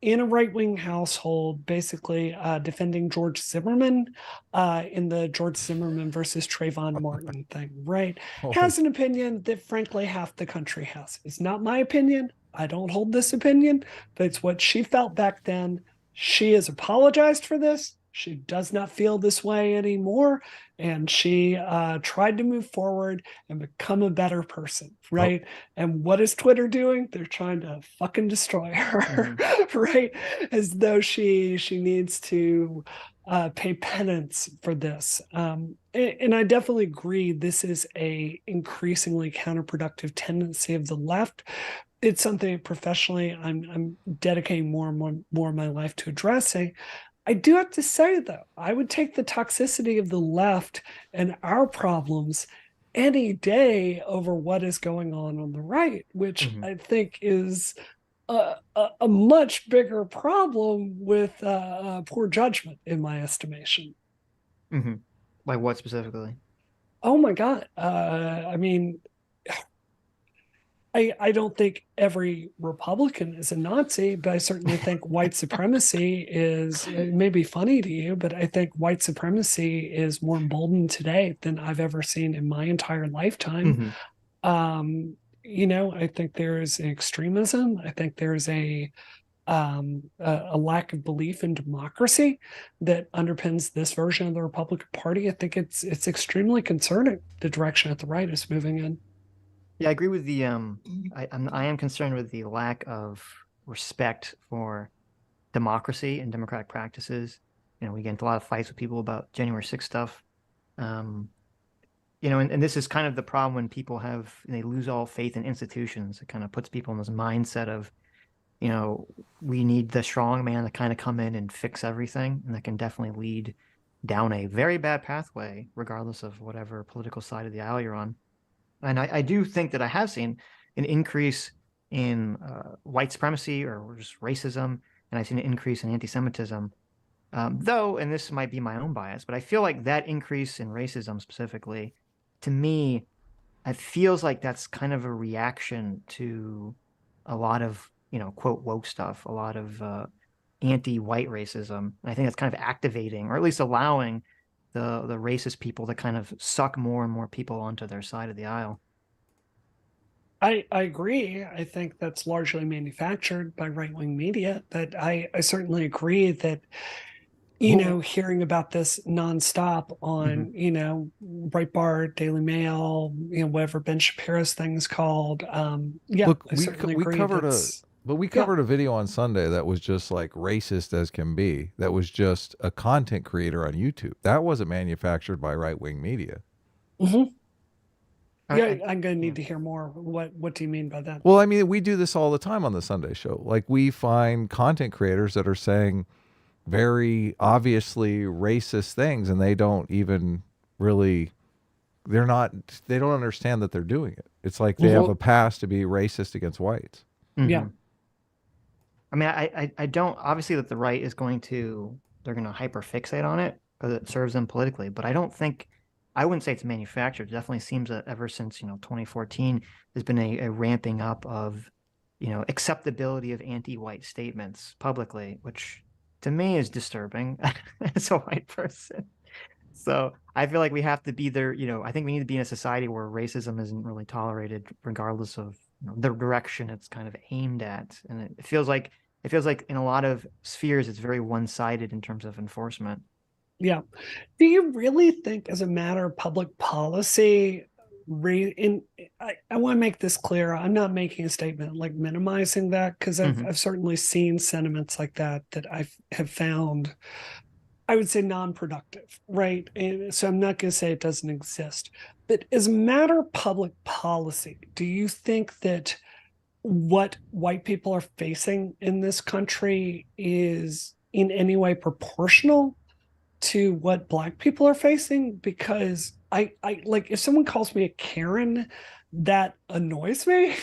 in a right-wing household, basically defending George Zimmerman in the George Zimmerman versus Trayvon Martin thing, right? Has an opinion that, frankly, half the country has. It's not my opinion. I don't hold this opinion, but it's what she felt back then. She has apologized for this. She does not feel this way anymore. And she tried to move forward and become a better person, right? And what is Twitter doing? They're trying to fucking destroy her, right? As though she needs to pay penance for this. And I definitely agree. This is a increasingly counterproductive tendency of the left. It's something professionally I'm dedicating more and more of my life to addressing. I do have to say, though, I would take the toxicity of the left and our problems any day over what is going on the right, which I think is a much bigger problem with poor judgment, in my estimation. Like what specifically? Oh, my God. I mean, I don't think every Republican is a Nazi, but I certainly think white supremacy is, it may be funny to you, but I think white supremacy is more emboldened today than I've ever seen in my entire lifetime. I think there is extremism. I think there's a lack of belief in democracy that underpins this version of the Republican Party. I think it's extremely concerning the direction that the right is moving in. Yeah, I agree with the I am concerned with the lack of respect for democracy and democratic practices. We get into a lot of fights with people about January 6th stuff. And this is kind of the problem when people they lose all faith in institutions. It kind of puts people in this mindset of, we need the strong man to kind of come in and fix everything. And that can definitely lead down a very bad pathway, regardless of whatever political side of the aisle you're on. And I do think that I have seen an increase in white supremacy or just racism, and I've seen an increase in anti-Semitism. Though, and this might be my own bias, but I feel like that increase in racism specifically, to me, it feels like that's kind of a reaction to a lot of, quote, woke stuff, a lot of anti-white racism. I think that's kind of activating, or at least allowing the racist people to kind of suck more and more people onto their side of the aisle. I agree. I think that's largely manufactured by right-wing media, but I certainly agree that, hearing about this nonstop on, Breitbart, Daily Mail, whatever Ben Shapiro's thing is called. Look, I certainly we agree. covered we covered a video on Sunday that was just like racist as can be. That was just a content creator on YouTube. That wasn't manufactured by right-wing media. Mm-hmm. Yeah, I'm going to need to hear more. What do you mean by that? Well, I mean, we do this all the time on the Sunday show. Like, we find content creators that are saying very obviously racist things, and they don't even really, they don't understand that they're doing it. It's like they have a past to be racist against whites. Yeah. I mean, I don't, obviously that the right is they're going to hyperfixate on it because it serves them politically, but I wouldn't say it's manufactured. It definitely seems that ever since, 2014, there's been a ramping up of, acceptability of anti-white statements publicly, which to me is disturbing as a white person. So I feel like we have to be there, I think we need to be in a society where racism isn't really tolerated, regardless of the direction it's kind of aimed at. And it feels like in a lot of spheres, it's very one-sided in terms of enforcement. Yeah. Do you really think, as a matter of public policy, I want to make this clear. I'm not making a statement like minimizing that, because I've certainly seen sentiments like that I have found, I would say, non-productive, right? And so I'm not going to say it doesn't exist. But as a matter of public policy, do you think that what white people are facing in this country is in any way proportional to what Black people are facing? Because I like, if someone calls me a Karen, that annoys me,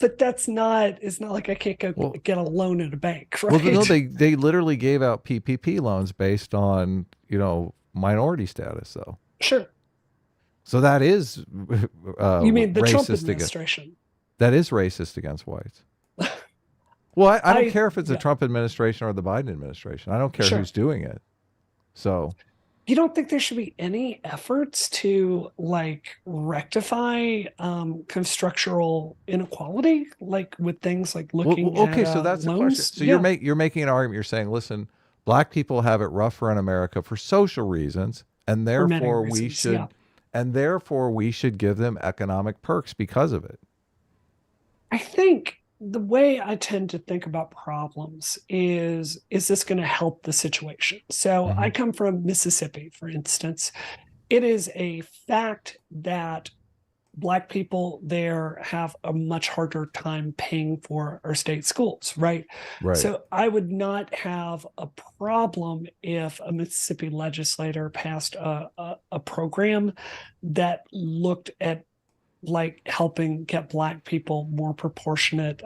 but it's not like I can't go get a loan at a bank, right? Well, no, they literally gave out PPP loans based on, minority status, though. Sure. So that is you mean the Trump administration? That is racist against whites. Well, I don't care if it's the Trump administration or the Biden administration. I don't care who's doing it. So you don't think there should be any efforts to like rectify kind of structural inequality, like with things like looking at so that's loans? The question. So you're making an argument. You're saying, listen, Black people have it rougher in America for social reasons, and therefore we should give them economic perks because of it. I think the way I tend to think about problems is this going to help the situation? So I come from Mississippi, for instance. It is a fact that Black people there have a much harder time paying for our state schools, right? So I would not have a problem if a Mississippi legislator passed a program that looked at like helping get Black people more proportionate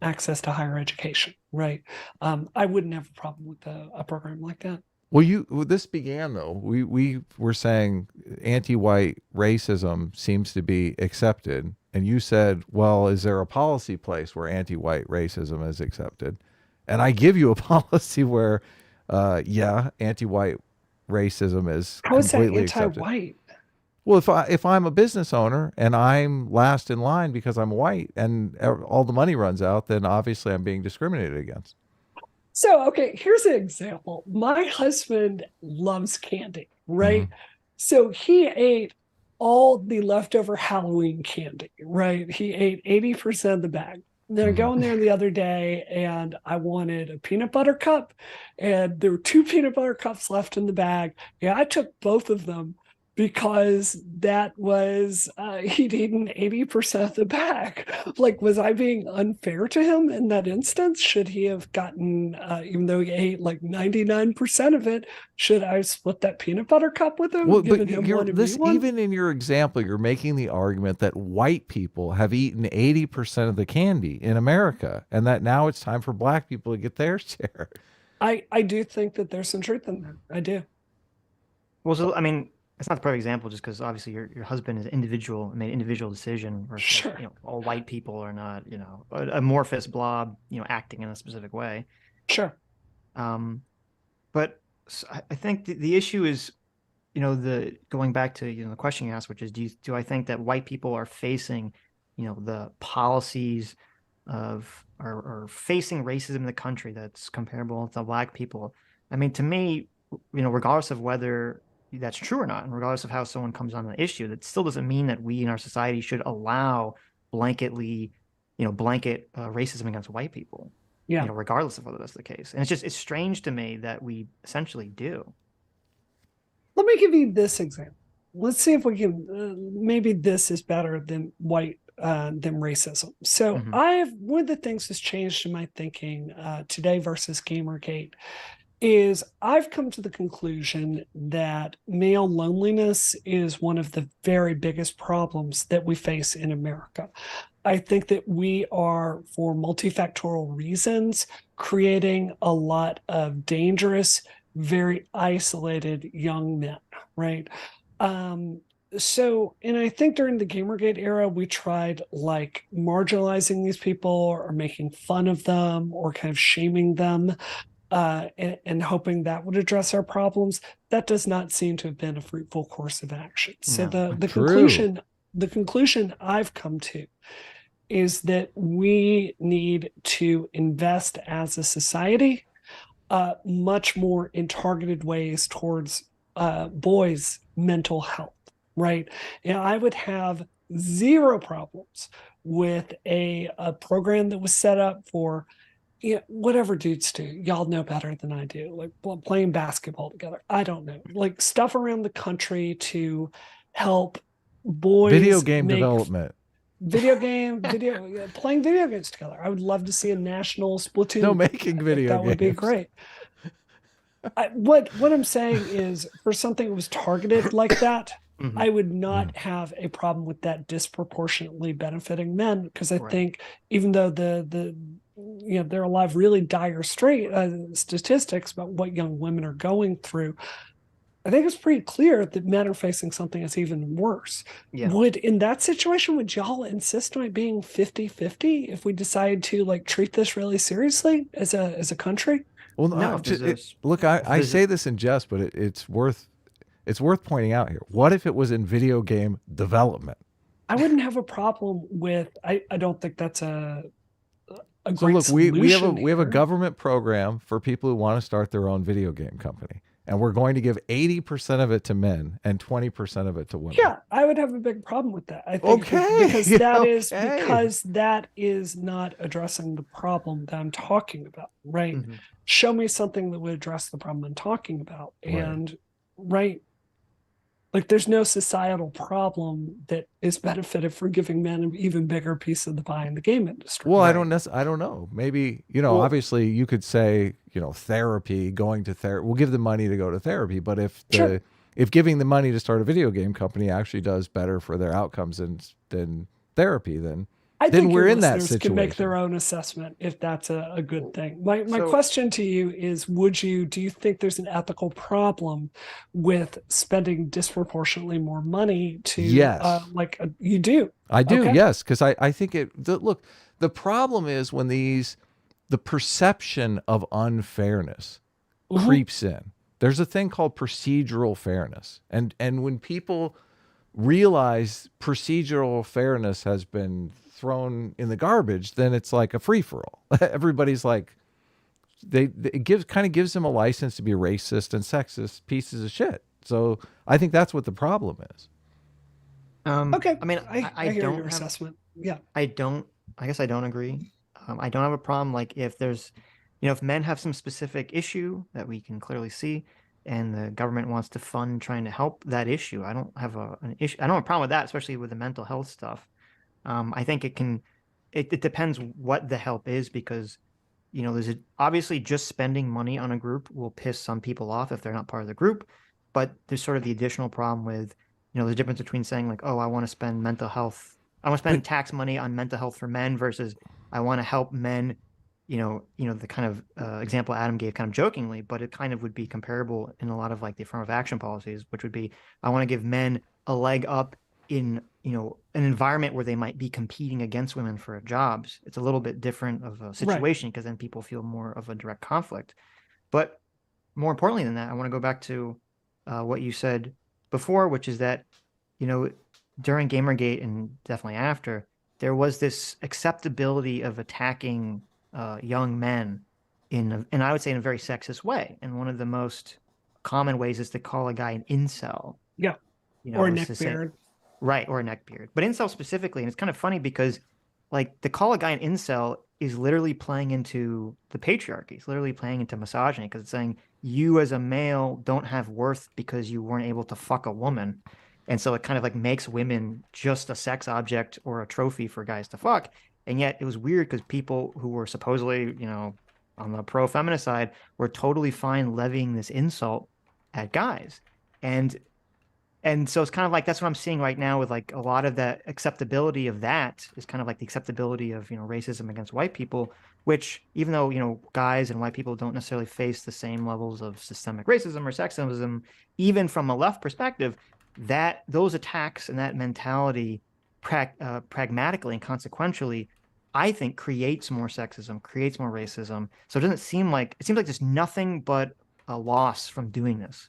access to higher education, right? I wouldn't have a problem with a program like that. Well, this began though. We were saying anti-white racism seems to be accepted, and you said, "Well, is there a policy place where anti-white racism is accepted?" And I give you a policy where, anti-white racism is completely accepted. How is that anti-white? Well, if I'm a business owner and I'm last in line because I'm white and all the money runs out, then obviously I'm being discriminated against. So, okay, here's an example. My husband loves candy, right? So he ate all the leftover Halloween candy, right? He ate 80% of the bag. Then I go in there the other day and I wanted a peanut butter cup, and there were 2 peanut butter cups left in the bag. Yeah, I took both of them, because that was he'd eaten 80% of the bag. Like, was I being unfair to him in that instance? Should he have gotten, even though he ate like 99% of it, should I split that peanut butter cup with him? Well, but even in your example, you're making the argument that white people have eaten 80% of the candy in America, and that now it's time for Black people to get their share. I do think that there's some truth in that. I do. Well, so I mean, it's not the perfect example, just because obviously your husband is made an individual decision versus all white people are not, an amorphous blob, acting in a specific way. Sure. But I think the issue is, the going back to, the question you asked, which is, do I think that white people are facing, the policies of or facing racism in the country that's comparable to black people? I mean, to me, regardless of whether that's true or not, and regardless of how someone comes on the issue, that still doesn't mean that we in our society should allow blanketly, blanket racism against white people, Yeah. regardless of whether that's the case. And it's strange to me that we essentially do. Let me give you this example. Let's see if we can, maybe this is better than than racism. So one of the things that's changed in my thinking today versus Gamergate is I've come to the conclusion that male loneliness is one of the very biggest problems that we face in America. I think that we are, for multifactorial reasons, creating a lot of dangerous, very isolated young men, right? And I think during the Gamergate era, we tried like marginalizing these people or making fun of them or kind of shaming them and hoping that would address our problems. That does not seem to have been a fruitful course of action. So the conclusion I've come to is that we need to invest as a society much more in targeted ways towards boys' mental health, right? And I would have zero problems with a program that was set up for whatever dudes do. Y'all know better than I do, like playing basketball together. I don't know, like stuff around the country to help boys video game development. Playing video games together. I would love to see a national Splatoon. No, making video games. That would be great. What I'm saying is, for something that was targeted like that, I would not have a problem with that disproportionately benefiting men, because I think even though there are a lot of really dire statistics about what young women are going through, I think it's pretty clear that men are facing something that's even worse. Yeah. In that situation, would y'all insist on it being 50-50 if we decide to like treat this really seriously as a country? Well, no, look, I say this in jest, but it's worth pointing out here. What if it was in video game development? I wouldn't have a problem with. I don't think that's a great so look, solution. we have a government program for people who want to start their own video game company. And we're going to give 80% of it to men and 20% of it to women. Yeah, I would have a big problem with that. I think because that is not addressing the problem that I'm talking about, right? Show me something that would address the problem I'm talking about. And like there's no societal problem that is benefited for giving men an even bigger piece of the pie in the game industry. Well, I don't know. Maybe, obviously you could say, therapy, going to therapy, we'll give them money to go to therapy. But if giving the money to start a video game company actually does better for their outcomes than therapy, then we're in that situation. Can make their own assessment if that's a good thing. My question to you is, do you think there's an ethical problem with spending disproportionately more money to, you do? I do, yes. Because I think look, the problem is when the perception of unfairness creeps in. There's a thing called procedural fairness. And when people realize procedural fairness has been thrown in the garbage, then it's like a free-for-all. Everybody's like, it gives them a license to be racist and sexist pieces of shit. So I think that's what the problem is. Okay. I mean, I hear your assessment. Yeah. I guess I don't agree. I don't have a problem. Like if there's, if men have some specific issue that we can clearly see, and the government wants to fund trying to help that issue, I don't have an issue. I don't have a problem with that, especially with the mental health stuff. I think it depends what the help is, because, there's obviously just spending money on a group will piss some people off if they're not part of the group. But there's sort of the additional problem with, the difference between saying like, oh, I want to spend tax money on mental health for men versus I want to help men, the kind of example Adam gave kind of jokingly, but it kind of would be comparable in a lot of like the affirmative action policies, which would be, I want to give men a leg up in, an environment where they might be competing against women for jobs. It's a little bit different of a situation, because then people feel more of a direct conflict. But more importantly than that, I want to go back to what you said before, which is that, you know, during Gamergate and definitely after, there was this acceptability of attacking young men and I would say in a very sexist way. And one of the most common ways is to call a guy an incel. Yeah. You Or know, a is to say, neckbeard. right, or a neckbeard. But incel specifically, and it's kind of funny because like to call a guy an incel is literally playing into the patriarchy. It's literally playing into misogyny because it's saying you as a male don't have worth because you weren't able to fuck a woman. And so it kind of like makes women just a sex object or a trophy for guys to fuck. And yet it was weird because people who were supposedly, you know, on the pro-feminist side were totally fine levying this insult at guys. And so it's kind of like that's what I'm seeing right now with like a lot of that acceptability of that is kind of like the acceptability of, you know, racism against white people, which even though, you know, guys and white people don't necessarily face the same levels of systemic racism or sexism, even from a left perspective, that those attacks and that mentality pragmatically and consequentially, I think creates more sexism, creates more racism. So it seems like there's nothing but a loss from doing this.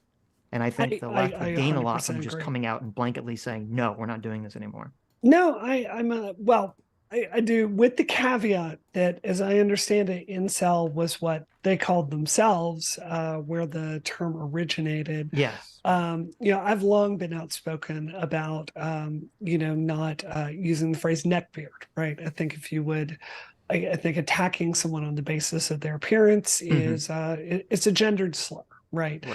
And I think the left I would gain a lot 100% from just agree. coming out and blanketly saying, no, we're not doing this anymore. No, I do, with the caveat that, as I understand it, incel was what they called themselves, where the term originated. Yes. You know, I've long been outspoken about, you know, not using the phrase neckbeard, right? I think if you would, I think attacking someone on the basis of their appearance is, it's a gendered slur, right?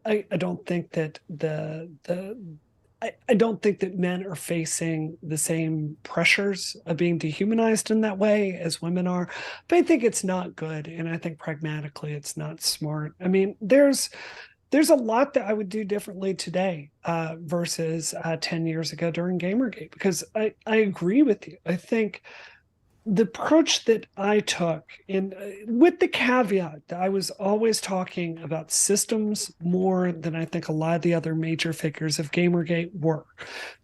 I don't think that I don't think that men are facing the same pressures of being dehumanized in that way as women are, but I think it's not good, and I think pragmatically it's not smart. I mean, there's a lot that I would do differently today versus 10 years ago during Gamergate, because I agree with you. I think the approach that I took, in with the caveat that I was always talking about systems more than I think a lot of the other major figures of Gamergate were,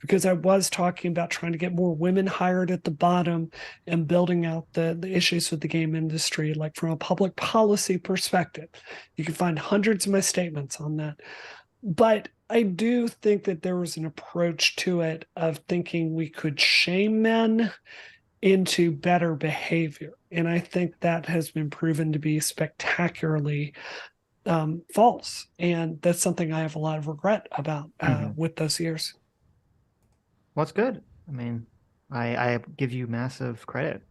because I was talking about trying to get more women hired at the bottom and building out the issues with the game industry, like from a public policy perspective. You can find hundreds of my statements on that. But I do think that there was an approach to it of thinking we could shame men into better behavior. And I think that has been proven to be spectacularly false. And that's something I have a lot of regret about with those years. Well, it's good. I mean, I give you massive credit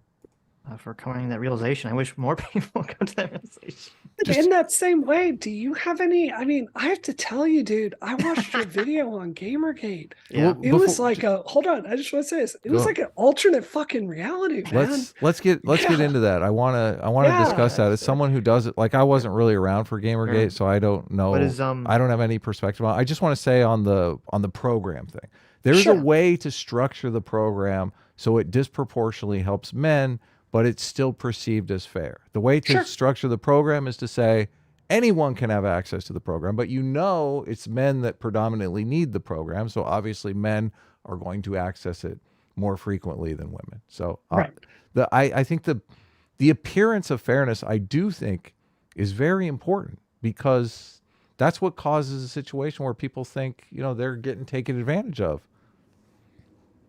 for coming to that realization. I wish more people come to that realization. In that same way, do you have any? I mean, I have to tell you, dude, I watched your video on Gamergate. Yeah. It was like hold on, I just want to say this. It was like an alternate fucking reality, man. Let's get into that. I wanna discuss that. As someone who does it, like I wasn't really around for Gamergate, so I don't know. But is, I don't have any perspective on it. I just want to say on the program thing. There's a way to structure the program so it disproportionately helps men, but it's still perceived as fair. The way to structure the program is to say anyone can have access to the program, but you know it's men that predominantly need the program, so obviously men are going to access it more frequently than women. So I think the appearance of fairness, I do think, is very important, because that's what causes a situation where people think, you know, they're getting taken advantage of.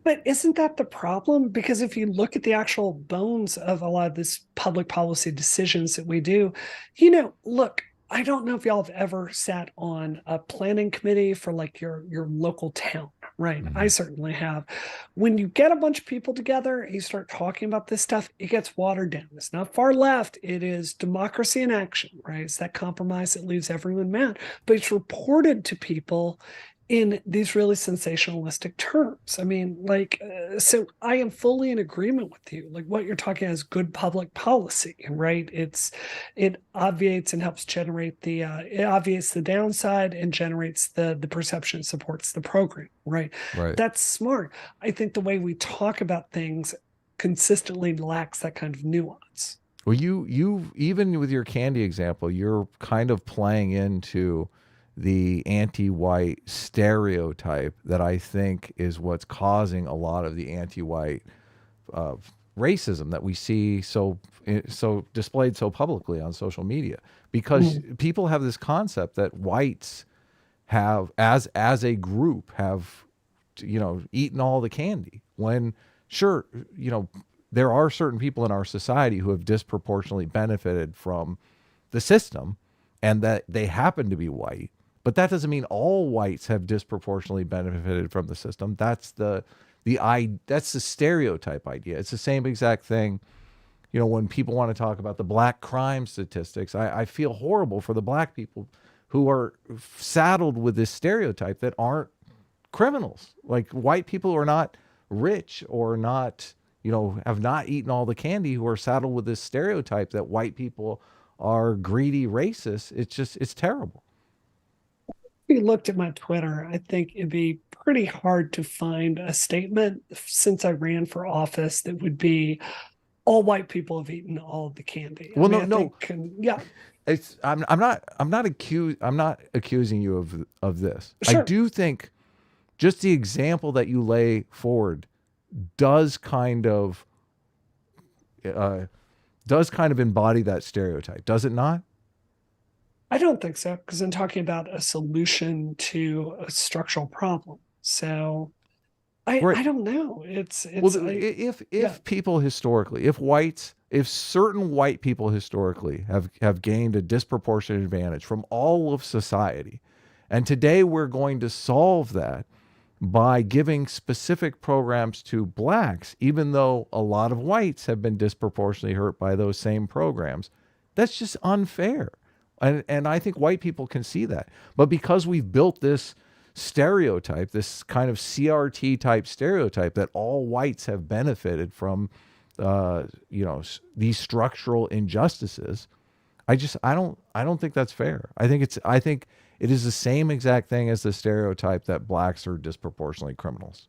But isn't that the problem? Because if you look at the actual bones of a lot of this public policy decisions that we do, you know, look, I don't know if y'all have ever sat on a planning committee for like your local town, right? I certainly have. When you get a bunch of people together and you start talking about this stuff, it gets watered down. It's not far left. It is democracy in action, right? It's that compromise that leaves everyone mad. But it's reported to people in these really sensationalistic terms. I mean, like, so I am fully in agreement with you. Like what you're talking about is good public policy, right? It obviates and helps generate it obviates the downside and generates the perception, supports the program, right? That's smart. I think the way we talk about things consistently lacks that kind of nuance. Well, you even with your candy example, you're kind of playing into the anti-white stereotype that I think is what's causing a lot of the anti-white racism that we see so displayed so publicly on social media, because people have this concept that whites have, as a group, have, eaten all the candy, when sure, there are certain people in our society who have disproportionately benefited from the system, and that they happen to be white, but that doesn't mean all whites have disproportionately benefited from the system. That's that's the stereotype idea. It's the same exact thing. When people want to talk about the black crime statistics, I feel horrible for the black people who are saddled with this stereotype that aren't criminals. Like, white people who are not rich or not, have not eaten all the candy, who are saddled with this stereotype that white people are greedy racists. It's terrible. If you looked at my Twitter, I think it'd be pretty hard to find a statement since I ran for office that would be all white people have eaten all of the candy. Well, no. Yeah. I'm not accusing you of this. Sure. I do think just the example that you lay forward does kind of embody that stereotype, does it not? I don't think so, because I'm talking about a solution to a structural problem. So I don't know. If people historically, if certain white people historically have gained a disproportionate advantage from all of society, and today we're going to solve that by giving specific programs to blacks, even though a lot of whites have been disproportionately hurt by those same programs, that's just unfair. And I think white people can see that. But because we've built this stereotype, this kind of CRT type stereotype that all whites have benefited from, these structural injustices, I don't think that's fair. I think it is the same exact thing as the stereotype that blacks are disproportionately criminals.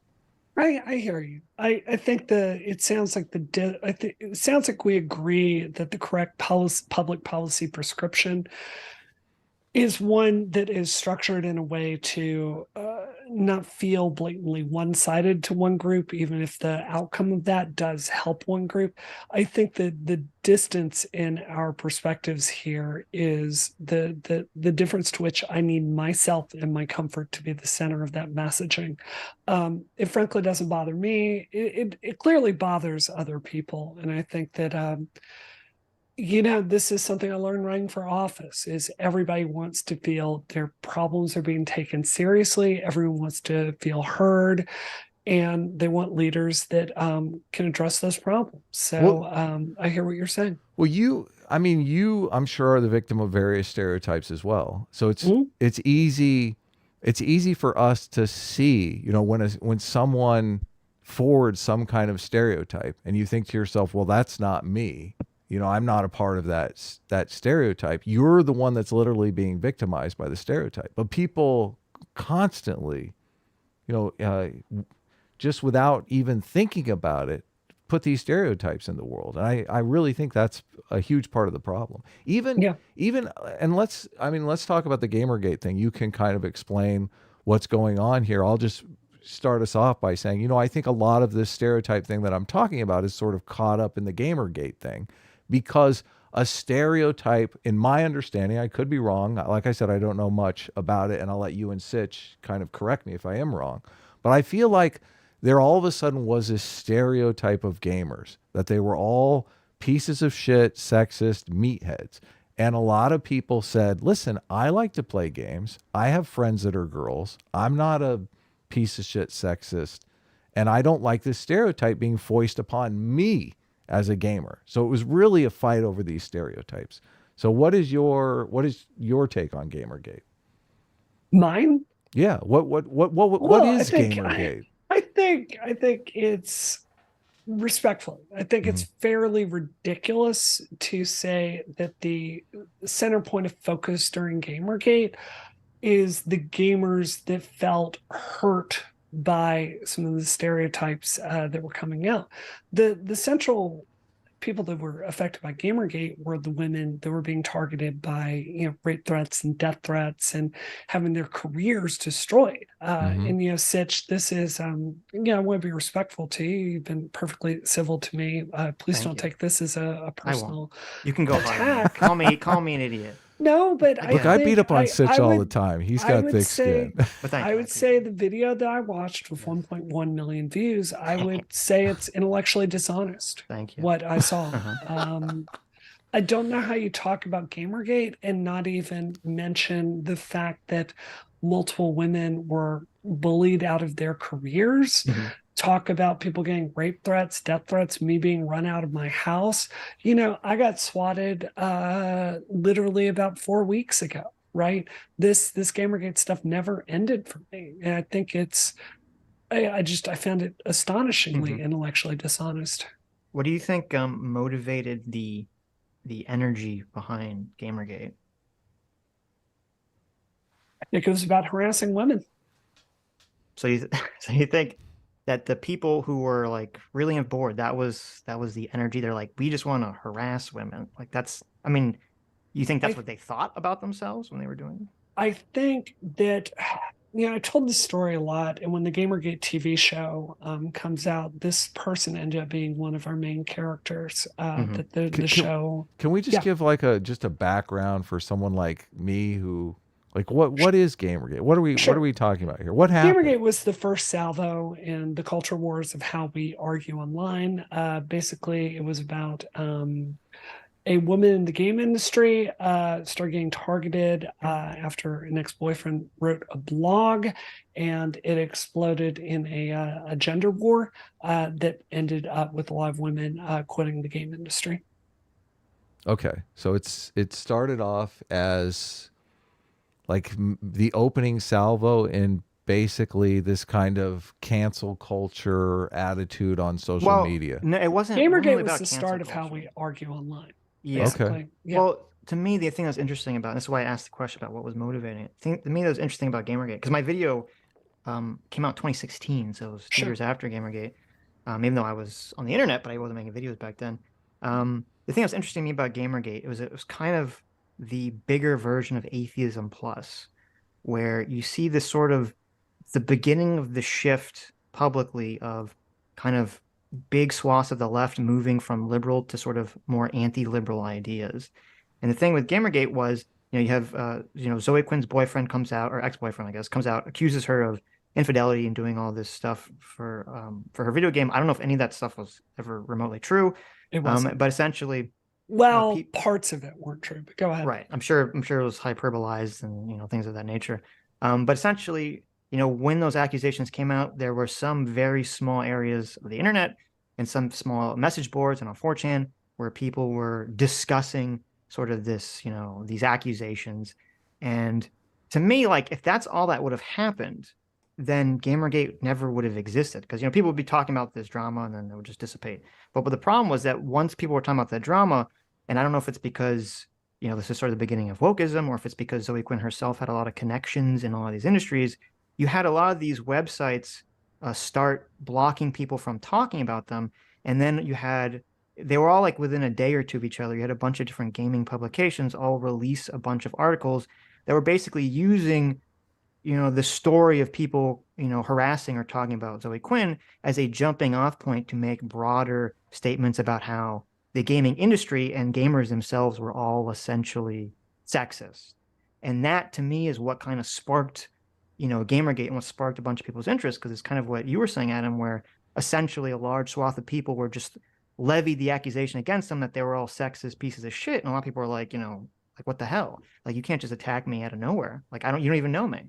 I hear you. I think it sounds like we agree that the correct public policy prescription is one that is structured in a way to not feel blatantly one-sided to one group, even if the outcome of that does help one group. I think that the distance in our perspectives here is the difference to which I need myself and my comfort to be the center of that messaging. It frankly doesn't bother me. It clearly bothers other people. And I think that this is something I learned running for office, is everybody wants to feel their problems are being taken seriously. Everyone wants to feel heard, and they want leaders that can address those problems. So I hear what you're saying. Well, I'm sure are the victim of various stereotypes as well. So it's easy for us to see, when someone forwards some kind of stereotype and you think to yourself, well, that's not me. I'm not a part of that stereotype. You're the one that's literally being victimized by the stereotype. But people constantly, just without even thinking about it, put these stereotypes in the world. And I really think that's a huge part of the problem. And let's talk about the Gamergate thing. You can kind of explain what's going on here. I'll just start us off by saying, I think a lot of this stereotype thing that I'm talking about is sort of caught up in the Gamergate thing. Because a stereotype, in my understanding, I could be wrong. Like I said, I don't know much about it, and I'll let you and Sitch kind of correct me if I am wrong. But I feel like there all of a sudden was this stereotype of gamers, that they were all pieces of shit, sexist meatheads. And a lot of people said, listen, I like to play games. I have friends that are girls. I'm not a piece of shit sexist. And I don't like this stereotype being foisted upon me as a gamer. So it was really a fight over these stereotypes. So what is your take on Gamergate? Mine? Yeah. What is Gamergate? I think it's respectfully. I think it's fairly ridiculous to say that the center point of focus during Gamergate is the gamers that felt hurt by some of the stereotypes that were coming out. The central people that were affected by Gamergate were the women that were being targeted by, rape threats and death threats and having their careers destroyed. And, Sitch, this is, I want to be respectful to you. You've been perfectly civil to me. Please don't take this as a personal You can go attack. Call me an idiot. No, but I beat up on Sitch all the time. He's got thick skin. I would say the video that I watched with 1.1 million views, I would say it's intellectually dishonest. Thank you. What I saw. I don't know how you talk about Gamergate and not even mention the fact that multiple women were bullied out of their careers. Talk about people getting rape threats, death threats, me being run out of my house. I got swatted literally about 4 weeks ago, right? This Gamergate stuff never ended for me. And I think I found it astonishingly intellectually dishonest. What do you think motivated the energy behind Gamergate? I think it was about harassing women. So you think that the people who were like really on board, that was the energy? They're like, we just want to harass women. Like you think that's what they thought about themselves when they were doing it? I think that, I told this story a lot. And when the Gamergate TV show comes out, this person ended up being one of our main characters. That the show. Can we just give like just a background for someone like me who, like, what is Gamergate? What are we talking about here? What happened? Gamergate was the first salvo in the culture wars of how we argue online. Basically, it was about a woman in the game industry started getting targeted after an ex-boyfriend wrote a blog, and it exploded in a gender war that ended up with a lot of women quitting the game industry. Okay, so it started off as like the opening salvo in basically this kind of cancel culture attitude on social media. No, it wasn't. Gamergate was the start of how we argue online. Yeah. Okay. Yeah. Well, to me, the thing that's interesting about, and this is why I asked the question about what was motivating it. To me, that was interesting about Gamergate, because my video came out in 2016, so it was 2 years after Gamergate. Even though I was on the internet, but I wasn't making videos back then. The thing that's interesting to me about Gamergate, it was kind of the bigger version of Atheism Plus, where you see this sort of the beginning of the shift publicly of kind of big swaths of the left moving from liberal to sort of more anti-liberal ideas. And the thing with Gamergate was, you have Zoe Quinn's boyfriend comes out, or ex-boyfriend, I guess, comes out, accuses her of infidelity and doing all this stuff for her video game. I don't know if any of that stuff was ever remotely true. It wasn't. But essentially, parts of it weren't true, but go ahead. Right. I'm sure it was hyperbolized and things of that nature. But essentially, when those accusations came out, there were some very small areas of the internet and some small message boards and on 4chan where people were discussing sort of this, these accusations. And to me, like, if that's all that would have happened, then Gamergate never would have existed, because people would be talking about this drama and then it would just dissipate. But the problem was that once people were talking about that drama, and I don't know if it's because this is sort of the beginning of wokeism, or if it's because Zoe Quinn herself had a lot of connections in a lot of these industries, you had a lot of these websites start blocking people from talking about them, and then they were all like within a day or two of each other. You had a bunch of different gaming publications all release a bunch of articles that were basically using the story of people, harassing or talking about Zoe Quinn as a jumping off point to make broader statements about how the gaming industry and gamers themselves were all essentially sexist. And that, to me, is what kind of sparked, Gamergate, and what sparked a bunch of people's interest, because it's kind of what you were saying, Adam, where essentially a large swath of people were just levied the accusation against them that they were all sexist pieces of shit. And a lot of people were like, like, what the hell? Like, you can't just attack me out of nowhere. Like, you don't even know me.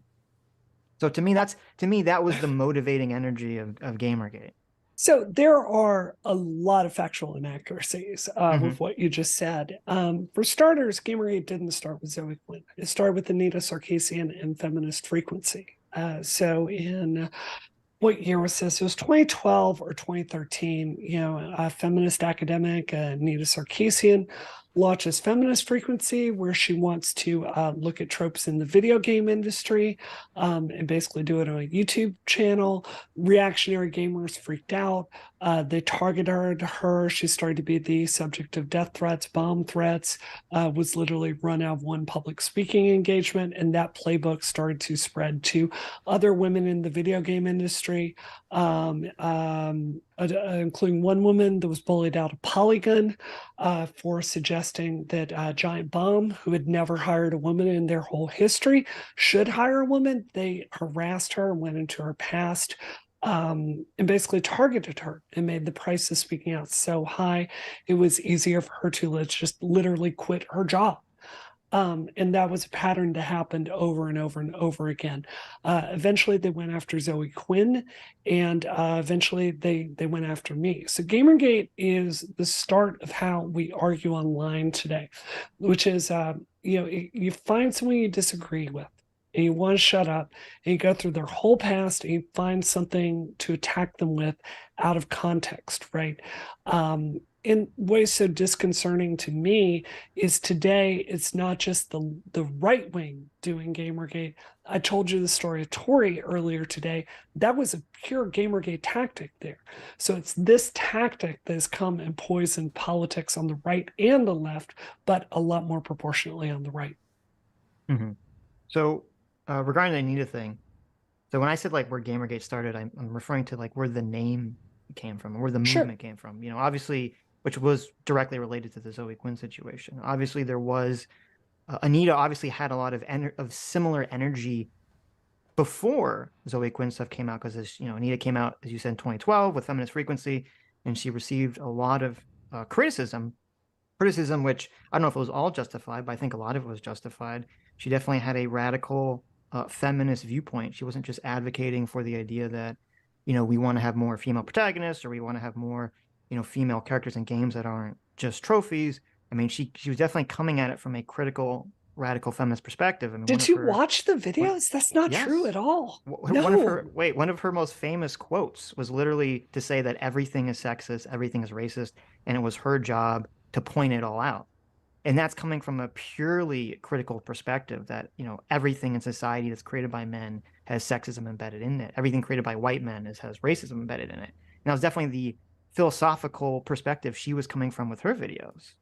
So to me, that was the motivating energy of Gamergate. So there are a lot of factual inaccuracies with what you just said. For starters, Gamergate didn't start with Zoe Quinn. It started with ANITA Sarkeesian and Feminist Frequency. So in what year was this? It was 2012 or 2013. A feminist academic, ANITA Sarkeesian, launches Feminist Frequency, where she wants to look at tropes in the video game industry and basically do it on a YouTube channel. Reactionary gamers freaked out. They targeted her. She started to be the subject of death threats, bomb threats, was literally run out of one public speaking engagement. And that playbook started to spread to other women in the video game industry, including one woman that was bullied out of Polygon for suggesting that Giant Bomb, who had never hired a woman in their whole history, should hire a woman. They harassed her and went into her past, and basically targeted her and made the price of speaking out so high it was easier for her to just literally quit her job. And that was a pattern that happened over and over and over again. Eventually they went after Zoe Quinn, and eventually they went after me. So Gamergate is the start of how we argue online today, which is you find someone you disagree with and you want to shut up, and you go through their whole past and you find something to attack them with out of context, right? In ways so disconcerting to me is today it's not just the right wing doing Gamergate. I told you the story of Tori earlier today. That was a pure Gamergate tactic there. So it's this tactic that has come and poisoned politics on the right and the left, but a lot more proportionately on the right. Mm-hmm. So regarding the ANITA thing, so when I said like where Gamergate started, I'm referring to like where the name came from, where the movement came from. You know, obviously, which was directly related to the Zoe Quinn situation. Obviously, there was ANITA. Obviously, had a lot of similar energy before Zoe Quinn stuff came out, because ANITA came out, as you said, in 2012 with Feminist Frequency, and she received a lot of criticism, which I don't know if it was all justified, but I think a lot of it was justified. She definitely had a radical feminist viewpoint. She wasn't just advocating for the idea that, we want to have more female protagonists, or we want to have more, female characters in games that aren't just trophies. I mean, she was definitely coming at it from a critical, radical feminist perspective. I mean, did you watch the videos? That's not true at all. One of her most famous quotes was literally to say that everything is sexist, everything is racist, and it was her job to point it all out. And that's coming from a purely critical perspective that, everything in society that's created by men has sexism embedded in it. Everything created by white men has racism embedded in it. And that was definitely the philosophical perspective she was coming from with her videos.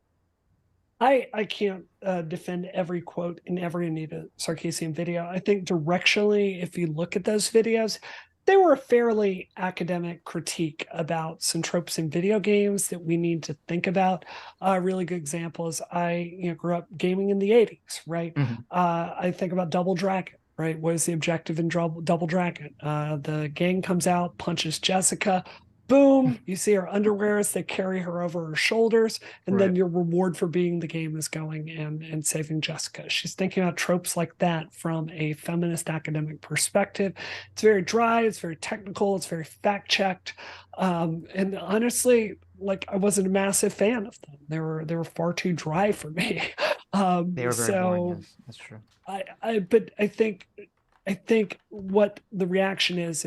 I can't defend every quote in every Anita Sarkeesian video. I think directionally, if you look at those videos, they were a fairly academic critique about some tropes in video games that we need to think about. A really good example is I grew up gaming in the 80s, right? Mm-hmm. I think about Double Dragon, right? What is the objective in Double Dragon? The gang comes out, punches Jessica. Boom, you see her underwear as they carry her over her shoulders, and then your reward for being the game is going and saving Jessica. She's thinking about tropes like that from a feminist academic perspective. It's very dry, it's very technical, it's very fact-checked. And honestly, like, I wasn't a massive fan of them. They were far too dry for me. They were very boring, yes, that's true. But I think what the reaction is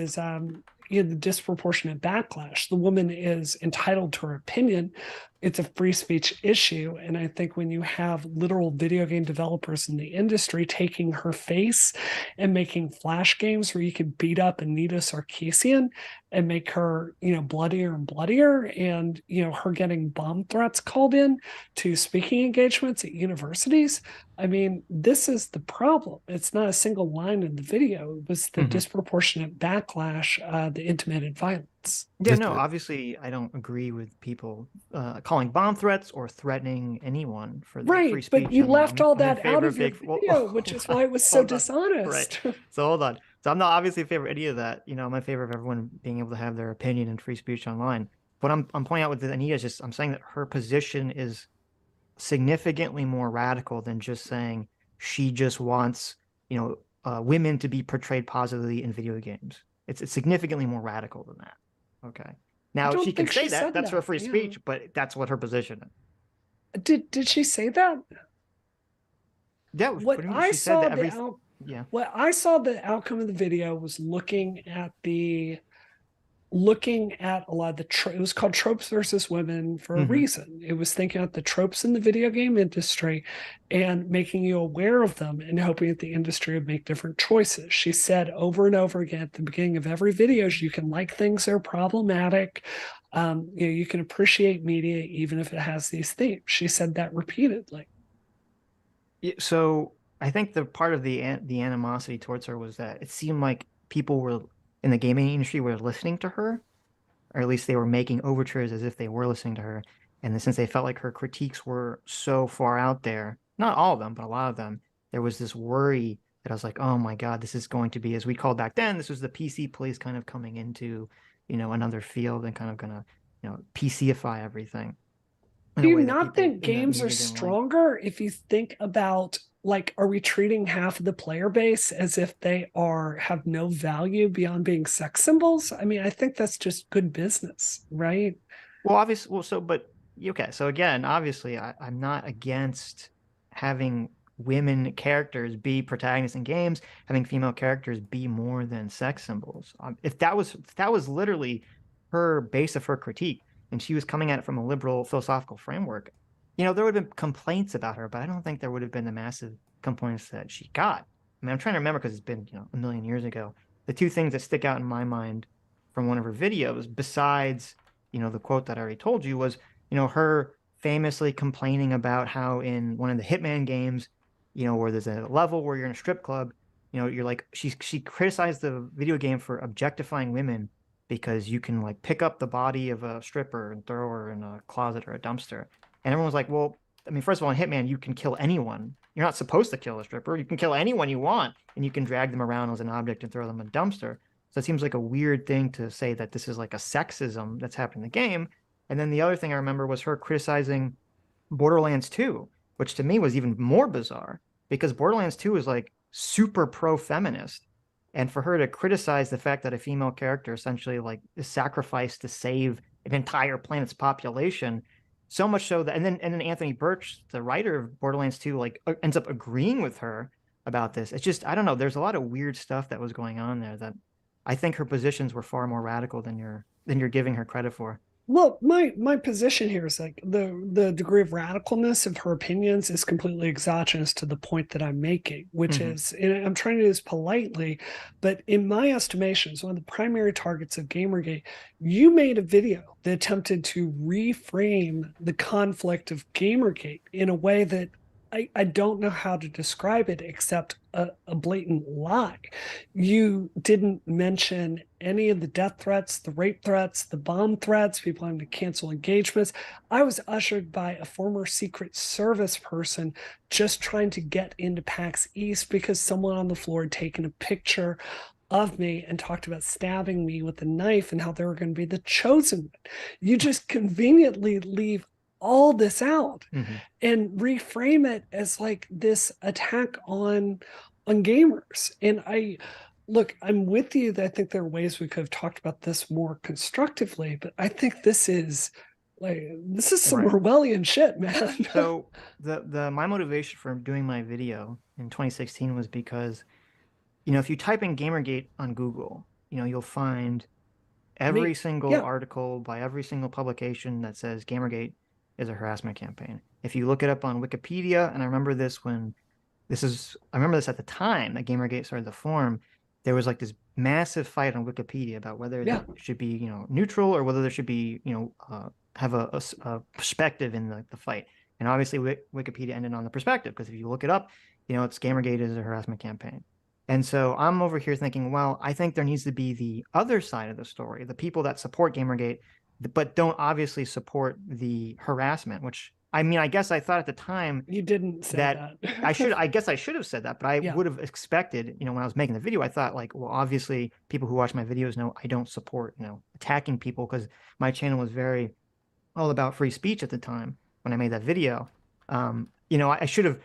the disproportionate backlash. The woman is entitled to her opinion. It's a free speech issue. And I think when you have literal video game developers in the industry taking her face and making flash games where you could beat up ANITA Sarkeesian and make her, bloodier and bloodier, and, her getting bomb threats called in to speaking engagements at universities. I mean, this is the problem. It's not a single line in the video. It was the disproportionate backlash, the intimated violence. Yeah, no, obviously I don't agree with people calling bomb threats or threatening anyone for the free speech. But you left all that out of your video, which is why it was so dishonest. Right. So hold on. So I'm not obviously in favor of any of that. I'm in favor of everyone being able to have their opinion and free speech online. What I'm pointing out with ANITA is just, I'm saying that her position is significantly more radical than just saying she just wants, women to be portrayed positively in video games. It's significantly more radical than that. Okay. Now she can say that. That's her free speech, but that's what her position is. Did she say that? Yeah. What I saw what I saw the outcome of the video was looking at the looking at a lot of the it was called Tropes versus Women for a reason. It was thinking about the tropes in the video game industry and making you aware of them and hoping that the industry would make different choices. She said over and over again at the beginning of every video, you can like things that are problematic. You can appreciate media even if it has these themes. She said that repeatedly. So I think the part of the animosity towards her was that it seemed like people were in the gaming industry were listening to her, or at least they were making overtures as if they were listening to her. And since they felt like her critiques were so far out there, not all of them, but a lot of them, there was this worry that I was like, oh my God, this is going to be, as we called back then, this was the PC police kind of coming into, another field and kind of gonna, PCify everything in Do a you way that not people think in the games are media didn't like. stronger if you think about, like, are we treating half of the player base as if they have no value beyond being sex symbols? I mean, I think that's just good business, right? Well, obviously, but okay. So again, obviously, I'm not against having women characters be protagonists in games, having female characters be more than sex symbols. If that was literally her base of her critique, and she was coming at it from a liberal philosophical framework, there would have been complaints about her, but I don't think there would have been the massive complaints that she got. I mean, I'm trying to remember because it's been, a million years ago. The two things that stick out in my mind from one of her videos, besides the quote that I already told you was, her famously complaining about how in one of the Hitman games, where there's a level where you're in a strip club, you're like, she criticized the video game for objectifying women because you can like pick up the body of a stripper and throw her in a closet or a dumpster. And everyone was like, well, I mean, first of all, in Hitman, you can kill anyone. You're not supposed to kill a stripper. You can kill anyone you want, and you can drag them around as an object and throw them in a dumpster. So it seems like a weird thing to say that this is like a sexism that's happening in the game. And then the other thing I remember was her criticizing Borderlands 2, which to me was even more bizarre because Borderlands 2 is like super pro-feminist. And for her to criticize the fact that a female character essentially like is sacrificed to save an entire planet's population, so much so that and then Anthony Birch, the writer of Borderlands 2, like ends up agreeing with her about this. It's just, I don't know, there's a lot of weird stuff that was going on there that I think her positions were far more radical than you're giving her credit for. Well, my position here is like the degree of radicalness of her opinions is completely exogenous to the point that I'm making, which is, and I'm trying to do this politely, but in my estimations, one of the primary targets of Gamergate, you made a video that attempted to reframe the conflict of Gamergate in a way that I don't know how to describe it except a blatant lie. You didn't mention any of the death threats, the rape threats, the bomb threats, people having to cancel engagements. I was ushered by a former Secret Service person just trying to get into PAX East because someone on the floor had taken a picture of me and talked about stabbing me with a knife and how they were going to be the chosen one. You just conveniently leave all this out and reframe it as like this attack on gamers. And I'm with you that I think there are ways we could have talked about this more constructively, but I think this is some Right. Orwellian shit, man. So my motivation for doing my video in 2016 was because, if you type in Gamergate on Google, you'll find every single article by every single publication that says Gamergate is a harassment campaign. If you look it up on Wikipedia, and I remember this at the time that Gamergate started to form, there was like this massive fight on Wikipedia about whether it should be, neutral or whether there should be, have a perspective in the fight. And obviously Wikipedia ended on the perspective because if you look it up, it's Gamergate is a harassment campaign. And so I'm over here thinking, well, I think there needs to be the other side of the story, the people that support Gamergate, but don't obviously support the harassment, which I mean, I guess I thought at the time you didn't say that. I guess I should have said that, but I would have expected, when I was making the video, I thought like, well, obviously people who watch my videos know I don't support, attacking people because my channel was very all about free speech at the time when I made that video. I should have,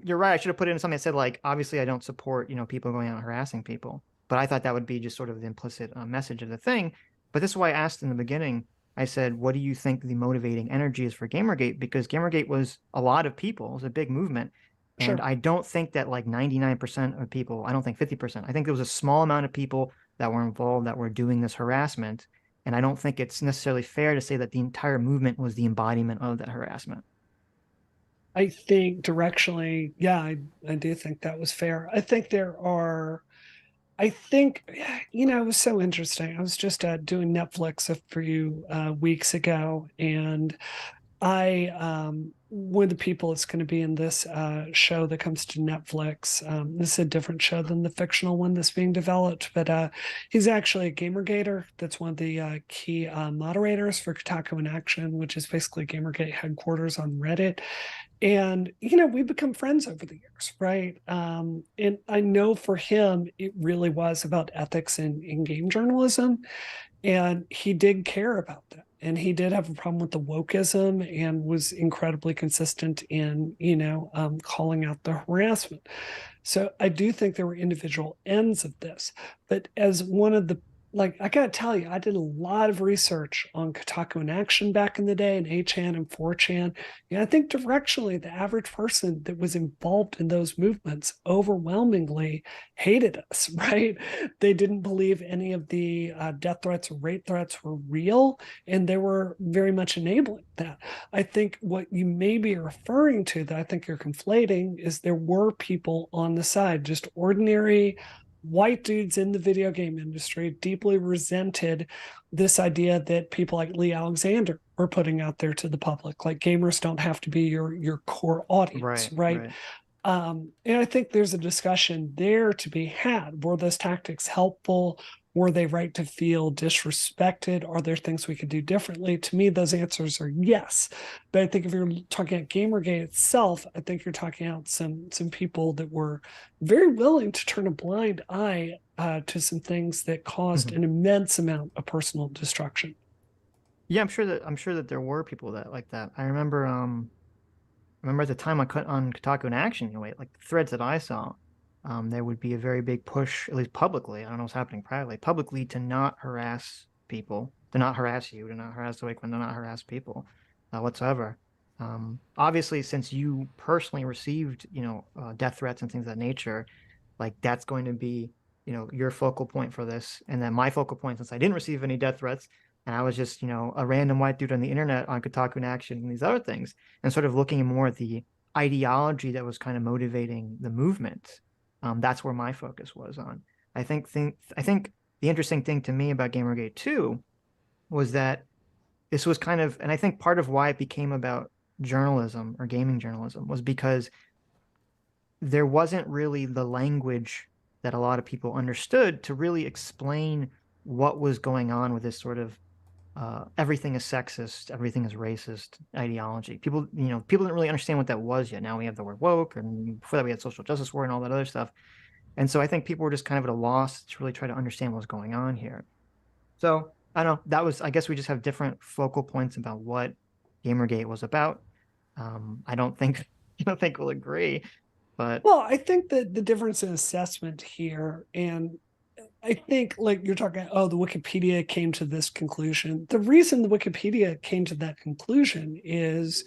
you're right. I should have put in something that said like, obviously I don't support, people going out and harassing people, but I thought that would be just sort of the implicit message of the thing. But this is why I asked in the beginning, I said, what do you think the motivating energy is for Gamergate? Because Gamergate was a lot of people. It was a big movement. And I don't think that like 99% of people, I don't think 50%, I think there was a small amount of people that were involved that were doing this harassment. And I don't think it's necessarily fair to say that the entire movement was the embodiment of that harassment. I think directionally, yeah, I do think that was fair. I think I think, it was so interesting. I was just doing Netflix a few weeks ago, and one of the people that's going to be in this show that comes to Netflix. This is a different show than the fictional one that's being developed, but he's actually a Gamergater. That's one of the key moderators for Kotaku in Action, which is basically Gamergate headquarters on Reddit. And we become friends over the years, right? And I know for him it really was about ethics in game journalism, and he did care about that, and he did have a problem with the wokeism and was incredibly consistent in calling out the harassment. So I do think there were individual ends of this, but as one of the, like, I gotta tell you, I did a lot of research on Kotaku in Action back in the day, and 8chan and 4chan. And I think directionally, the average person that was involved in those movements overwhelmingly hated us, right? They didn't believe any of the death threats or rape threats were real, and they were very much enabling that. I think what you may be referring to, that I think you're conflating, is there were people on the side, just ordinary white dudes in the video game industry, deeply resented this idea that people like Lee Alexander were putting out there to the public. Like, gamers don't have to be your core audience, right? And I think there's a discussion there to be had. Were those tactics helpful? Were they right to feel disrespected? Are there things we could do differently? To me, those answers are yes. But I think if you're talking about Gamergate itself, I think you're talking about some people that were very willing to turn a blind eye to some things that caused an immense amount of personal destruction. Yeah, I'm sure that there were people that like that. I remember at the time on Kotaku in Action, like the threads that I saw, there would be a very big push, at least publicly. I don't know what's happening privately, publicly, to not harass people, to not harass you, to not harass the Wakeman, to not harass people whatsoever. Obviously, since you personally received, death threats and things of that nature, like that's going to be, your focal point for this. And then my focal point, since I didn't receive any death threats, and I was just, a random white dude on the internet on Kotaku in Action and these other things, and sort of looking more at the ideology that was kind of motivating the movement. That's where my focus was on. I think the interesting thing to me about Gamergate 2 was that this was kind of, and I think part of why it became about journalism or gaming journalism was because there wasn't really the language that a lot of people understood to really explain what was going on with this sort of everything is sexist, everything is racist ideology. People didn't really understand what that was yet. Now we have the word woke, and before that we had social justice warrior and all that other stuff. And so I think people were just kind of at a loss to really try to understand what's going on here. So I don't know. I guess we just have different focal points about what Gamergate was about. I don't think we'll agree, but well, I think that the difference in assessment here, and I think, like, you're talking, the Wikipedia came to this conclusion. The reason the Wikipedia came to that conclusion is,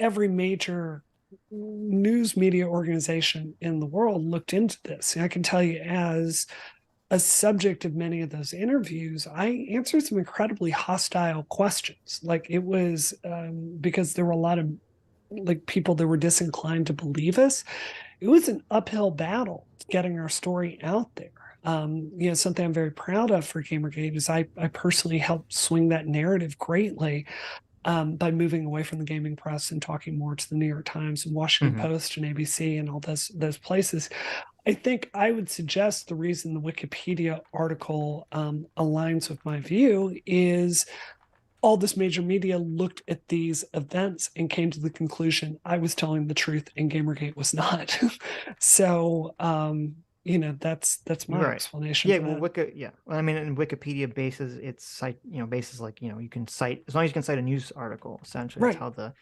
every major news media organization in the world looked into this. And I can tell you, as a subject of many of those interviews, I answered some incredibly hostile questions. Like, it was because there were a lot of people that were disinclined to believe us. It was an uphill battle getting our story out there. Something I'm very proud of for Gamergate is I personally helped swing that narrative greatly by moving away from the gaming press and talking more to the New York Times and Washington Post and ABC and all those places. I think I would suggest the reason the Wikipedia article aligns with my view is all this major media looked at these events and came to the conclusion I was telling the truth and Gamergate was not. So that's my explanation. Yeah, well, I mean, in Wikipedia bases its site, bases like, you can cite, as long as you can cite a news article, essentially. Right. That's how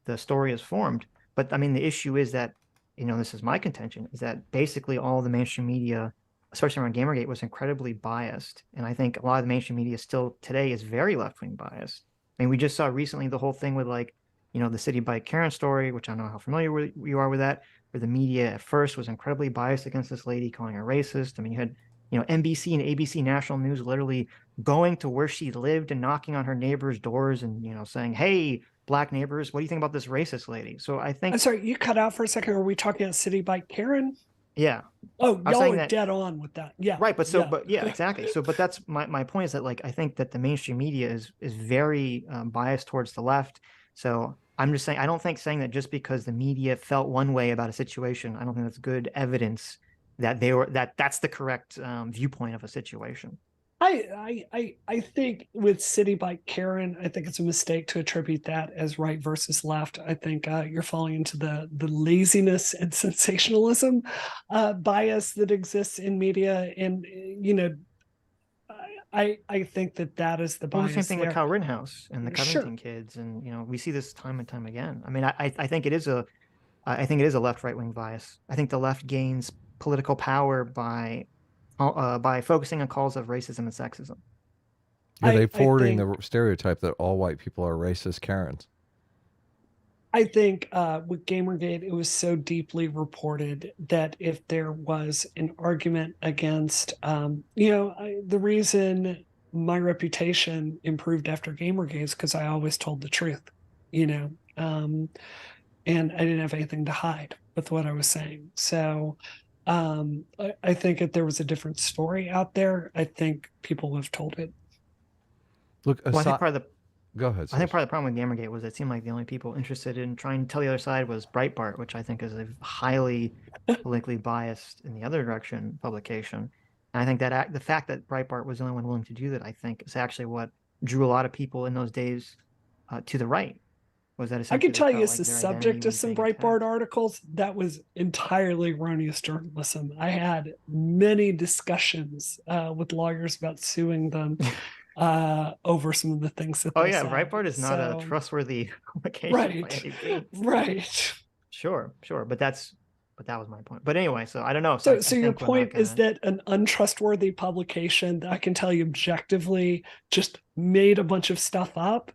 the story is formed. But I mean, the issue is that, this is my contention, is that basically all the mainstream media, especially around Gamergate, was incredibly biased. And I think a lot of the mainstream media still today is very left-wing biased. I mean, we just saw recently the whole thing with the City Bike Karen story, which I don't know how familiar you are with that, where the media at first was incredibly biased against this lady, calling her racist. I mean, you had NBC and ABC national news literally going to where she lived and knocking on her neighbors' doors and, saying, hey, black neighbors, what do you think about this racist lady? So I think. I'm sorry, you cut out for a second. Are we talking about City Bike Karen? Yeah. Oh, I was y'all saying are that. dead on with that. Yeah. Right. But yeah, exactly. So, but that's my point is that, like, I think that the mainstream media is very biased towards the left. So I'm just saying, I don't think saying that just because the media felt one way about a situation, I don't think that's good evidence that that's the correct viewpoint of a situation. I think with City Bike Karen, I think it's a mistake to attribute that as right versus left. I think you're falling into the laziness and sensationalism bias that exists in media, and I think that is the Well, the bias same thing with there. Kyle Rittenhouse and the Sure. Covington kids, and we see this time and time again. I mean, I think it is a left right wing bias. I think the left gains political power by focusing on calls of racism and sexism. Yeah, they I forwarding think the stereotype that all white people are racist Karens. I think with Gamergate, it was so deeply reported that if there was an argument against, the reason my reputation improved after Gamergate is because I always told the truth, and I didn't have anything to hide with what I was saying. So I think if there was a different story out there, I think people would have told it. Look, Well, aside, go ahead, I think Sitch. part of the problem with Gamergate was it seemed like the only people interested in trying to tell the other side was Breitbart, which I think is a highly politically biased in the other direction publication. And I think that the fact that Breitbart was the only one willing to do that, I think, is actually what drew a lot of people in those days to the right. Was that I can essentially they tell you felt as like the their identity subject of was some being Breitbart attacked? articles, that was entirely erroneous journalism. I had many discussions with lawyers about suing them over some of the things that Oh they yeah, said. Breitbart is not a So, trustworthy publication by right, any means. right. Sure, but that was my point. But anyway, so I don't know. So So I your think we're not point is gonna. that an untrustworthy publication that I can tell you objectively just made a bunch of stuff up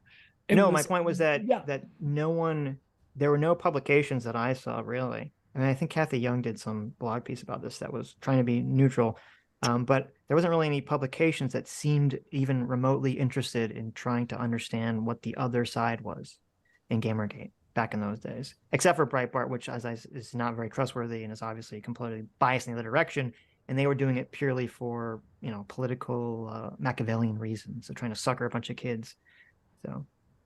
and No, my was, point was that yeah. no one, there were no publications that I saw really. I mean, I think Kathy Young did some blog piece about this that was trying to be neutral, but there wasn't really any publications that seemed even remotely interested in trying to understand what the other side was in Gamergate back in those days, except for Breitbart, which is not very trustworthy and is obviously completely biased in the other direction. And they were doing it purely for political Machiavellian reasons, so trying to sucker a bunch of kids. So.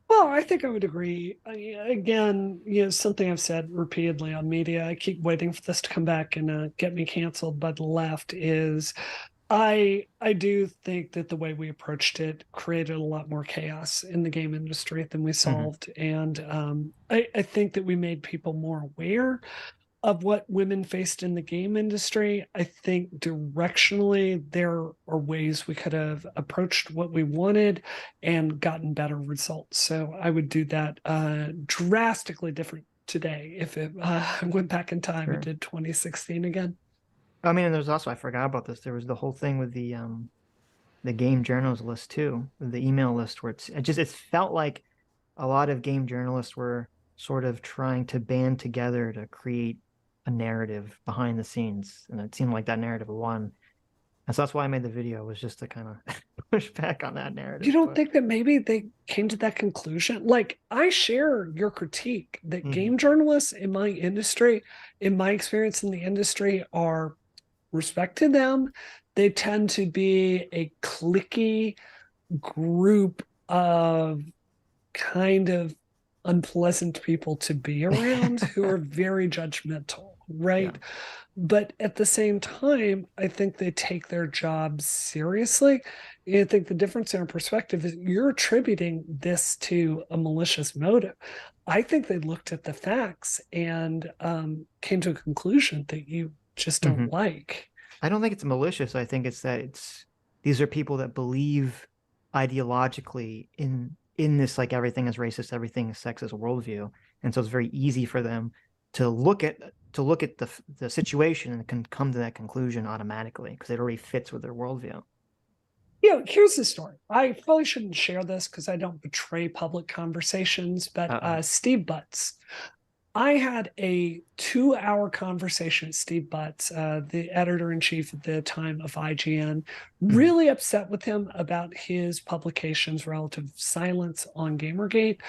Well, I think I would agree. Again, something I've said repeatedly on media, I keep waiting for this to come back and get me canceled by the left, is I do think that the way we approached it created a lot more chaos in the game industry than we solved. And I think that we made people more aware of what women faced in the game industry. I think directionally there are ways we could have approached what we wanted and gotten better results. So I would do that drastically different today if it went back in time and did 2016 again. I mean, and there's also, I forgot about this. There was the whole thing with the game journals list too, the email list where it felt like a lot of game journalists were sort of trying to band together to create a narrative behind the scenes, and it seemed like that narrative won. And so that's why I made the video, was just to kind of push back on that narrative. You don't think that maybe they came to that conclusion? Like, I share your critique that game journalists in my industry, in my experience in the industry, are respect to them. They tend to be a cliquey group of kind of unpleasant people to be around who are very judgmental, right? Yeah. But at the same time, I think they take their jobs seriously. I think the difference in our perspective is you're attributing this to a malicious motive. I think they looked at the facts and came to a conclusion that you just don't like. I don't think it's malicious. I think it's that these are people that believe ideologically in this, like, everything is racist, everything is sexist worldview, and so it's very easy for them to look at the situation and can come to that conclusion automatically because it already fits with their worldview. Here's the story. I probably shouldn't share this because I don't betray public conversations, but Steve Butts, I had a 2-hour conversation with Steve Butts, the editor-in-chief at the time of IGN, really upset with him about his publication's relative silence on Gamergate,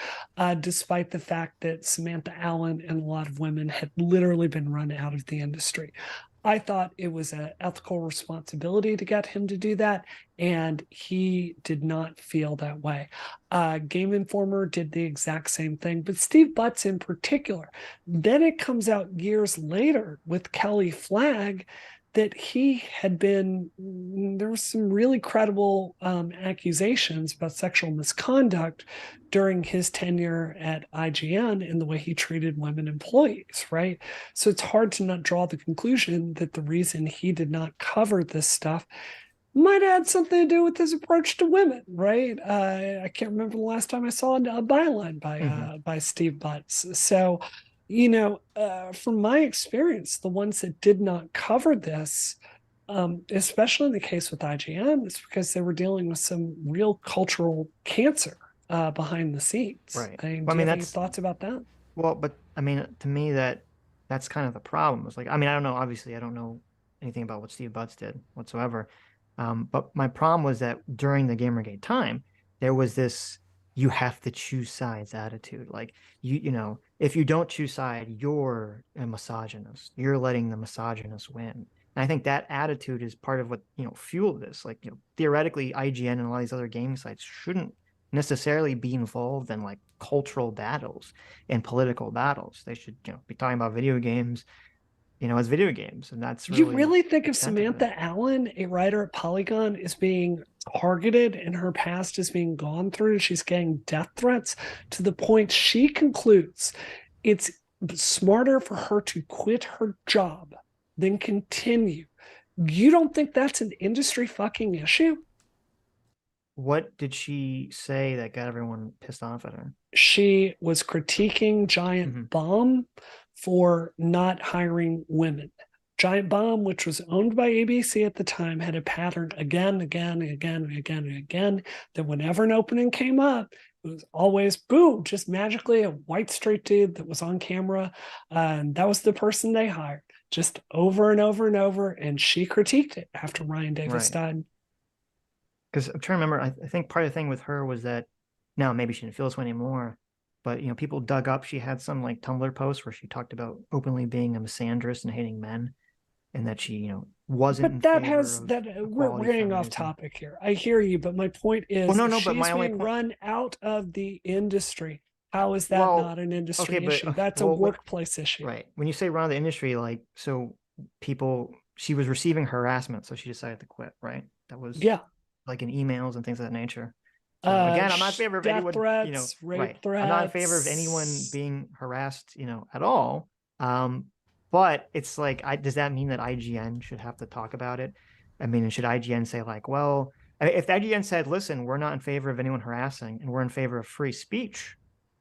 despite the fact that Samantha Allen and a lot of women had literally been run out of the industry. I thought it was an ethical responsibility to get him to do that, and he did not feel that way. Game Informer did the exact same thing, but Steve Butts in particular. Then it comes out years later with Kelly Flagg that he had been, there was some really credible accusations about sexual misconduct during his tenure at IGN in the way he treated women employees, right? So it's hard to not draw the conclusion that the reason he did not cover this stuff might have had something to do with his approach to women, right? I can't remember the last time I saw a byline by Steve Butts. So, from my experience, the ones that did not cover this, especially in the case with IGN, it's because they were dealing with some real cultural cancer behind the scenes. Right. I mean, Well, do you have any thoughts about that? Well, but I mean, to me, that's kind of the problem. It's like, I mean, I don't know. Obviously, I don't know anything about what Steve Butts did whatsoever. But my problem was that during the Gamergate time, there was this you have to choose sides attitude. Like if you don't choose side, you're a misogynist. You're letting the misogynist win. And I think that attitude is part of what, fueled this. Like, theoretically, IGN and a lot of these other gaming sites shouldn't necessarily be involved in like cultural battles and political battles. They should, be talking about video games, as video games. And that's really, you really think the if extent of it. Samantha Allen, a writer at Polygon, is being targeted and her past is being gone through and she's getting death threats to the point she concludes it's smarter for her to quit her job than continue? You don't think that's an industry fucking issue? What did she say that got everyone pissed off at her? She was critiquing Giant Bomb for not hiring women. Giant Bomb, which was owned by ABC at the time, had a pattern again, that whenever an opening came up, it was always, boom, just magically a white straight dude that was on camera. And that was the person they hired, just over and over and over. And she critiqued it after Ryan Davis died. Because I'm trying to remember, I think part of the thing with her was that, now maybe she didn't feel this way anymore, but people dug up, she had some like Tumblr posts where she talked about openly being a misandrist and hating men, and that she, wasn't. But we're getting off topic here. I hear you, but my point is, she's being run out of the industry. How is that not an industry issue? That's a workplace issue. Right. When you say run out of the industry, like, so she was receiving harassment, so she decided to quit, right? That was like in emails and things of that nature. So again, I'm not in favor of anyone, threats, rape threats. I'm not in favor of anyone being harassed, at all. But it's like, does that mean that IGN should have to talk about it? I mean, should IGN say like, well, if IGN said, listen, we're not in favor of anyone harassing and we're in favor of free speech,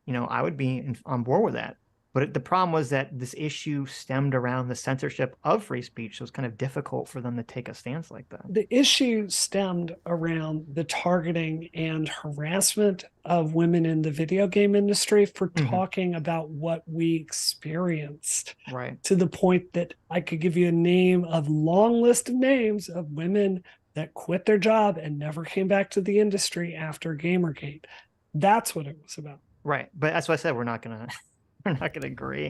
I would be on board with that. But the problem was that this issue stemmed around the censorship of free speech. So it's kind of difficult for them to take a stance like that. The issue stemmed around the targeting and harassment of women in the video game industry for talking about what we experienced. Right. To the point that I could give you a long list of names of women that quit their job and never came back to the industry after Gamergate. That's what it was about. Right. But that's why I said we're not gonna agree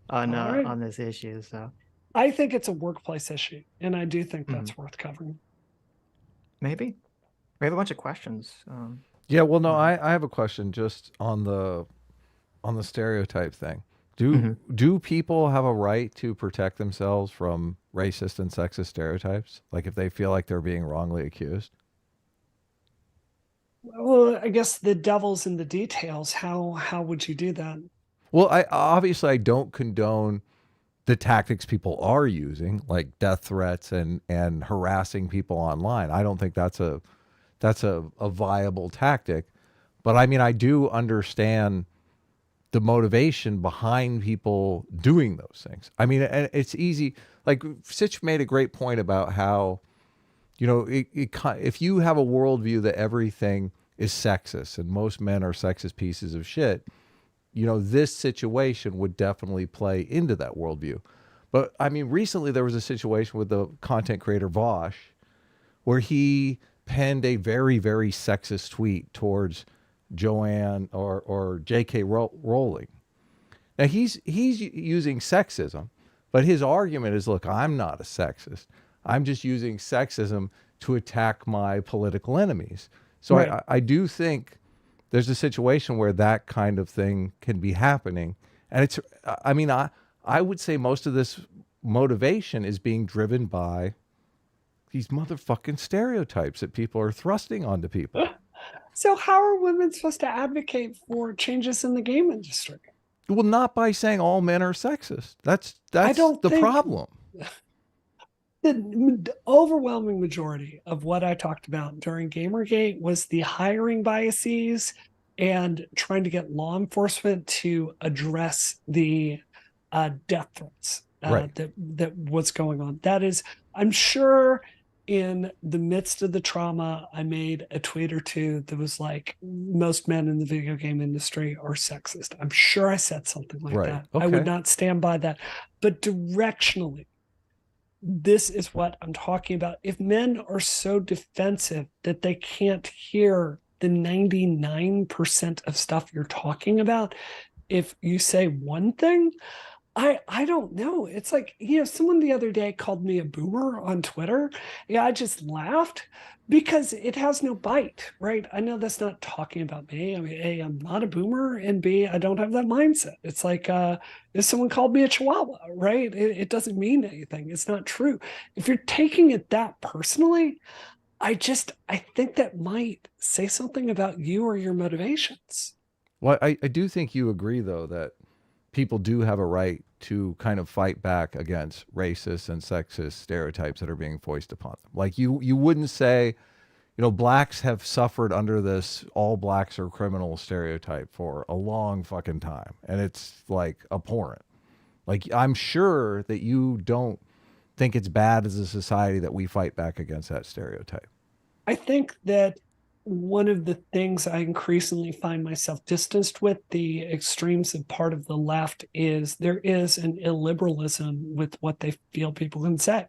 on this issue. So I think it's a workplace issue, and I do think that's worth covering. Maybe we have a bunch of questions. Yeah, well, no, I have a question just on the stereotype thing. Do people have a right to protect themselves from racist and sexist stereotypes? Like if they feel like they're being wrongly accused? Well, I guess the devil's in the details. How would you do that? Well, I don't condone the tactics people are using, like death threats and harassing people online. I don't think that's a viable tactic. But I mean, I do understand the motivation behind people doing those things. I mean, and it's easy. Like Sitch made a great point about how, if you have a worldview that everything is sexist and most men are sexist pieces of shit, this situation would definitely play into that worldview. But I mean, recently there was a situation with the content creator Vosh where he penned a very, very sexist tweet towards Joanne or J.K. Rowling. Now he's using sexism, but his argument is, look, I'm not a sexist. I'm just using sexism to attack my political enemies. So Right. I do think there's a situation where that kind of thing can be happening. And it's, I mean, I would say most of this motivation is being driven by these motherfucking stereotypes that people are thrusting onto people. So how are women supposed to advocate for changes in the game industry? Well, not by saying all men are sexist. That's don't the think- problem. The overwhelming majority of what I talked about during Gamergate was the hiring biases and trying to get law enforcement to address the death threats Right. that what's going on. That is, I'm sure in the midst of the trauma, I made a tweet or two that was like, most men in the video game industry are sexist. I'm sure I said something like Right. that. Okay. I would not stand by that. But directionally, this is what I'm talking about. If men are so defensive that they can't hear the 99% of stuff you're talking about, if you say one thing, I don't know. It's like, someone the other day called me a boomer on Twitter. Yeah, I just laughed because it has no bite, right? I know that's not talking about me. I mean, A, I'm not a boomer, and B, I don't have that mindset. It's like if someone called me a chihuahua, right? It doesn't mean anything. It's not true. If you're taking it that personally, I think that might say something about you or your motivations. Well, I do think you agree, though, that people do have a right to kind of fight back against racist and sexist stereotypes that are being foisted upon them. Like you wouldn't say, blacks have suffered under this all blacks are criminal stereotype for a long fucking time. And it's like abhorrent. Like, I'm sure that you don't think it's bad as a society that we fight back against that stereotype. I think that one of the things I increasingly find myself distanced with the extremes of part of the left is there is an illiberalism with what they feel people can say.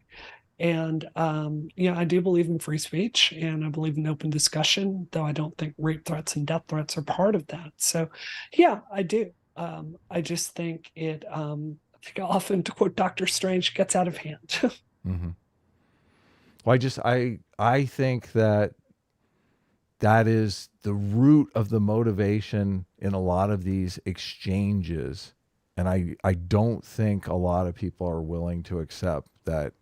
And, I do believe in free speech and I believe in open discussion, though I don't think rape threats and death threats are part of that. So, yeah, I do. I just think it, I think often, to quote Dr. Strange, gets out of hand. Mm-hmm. Well, I think that is the root of the motivation in a lot of these exchanges. And I don't think a lot of people are willing to accept that,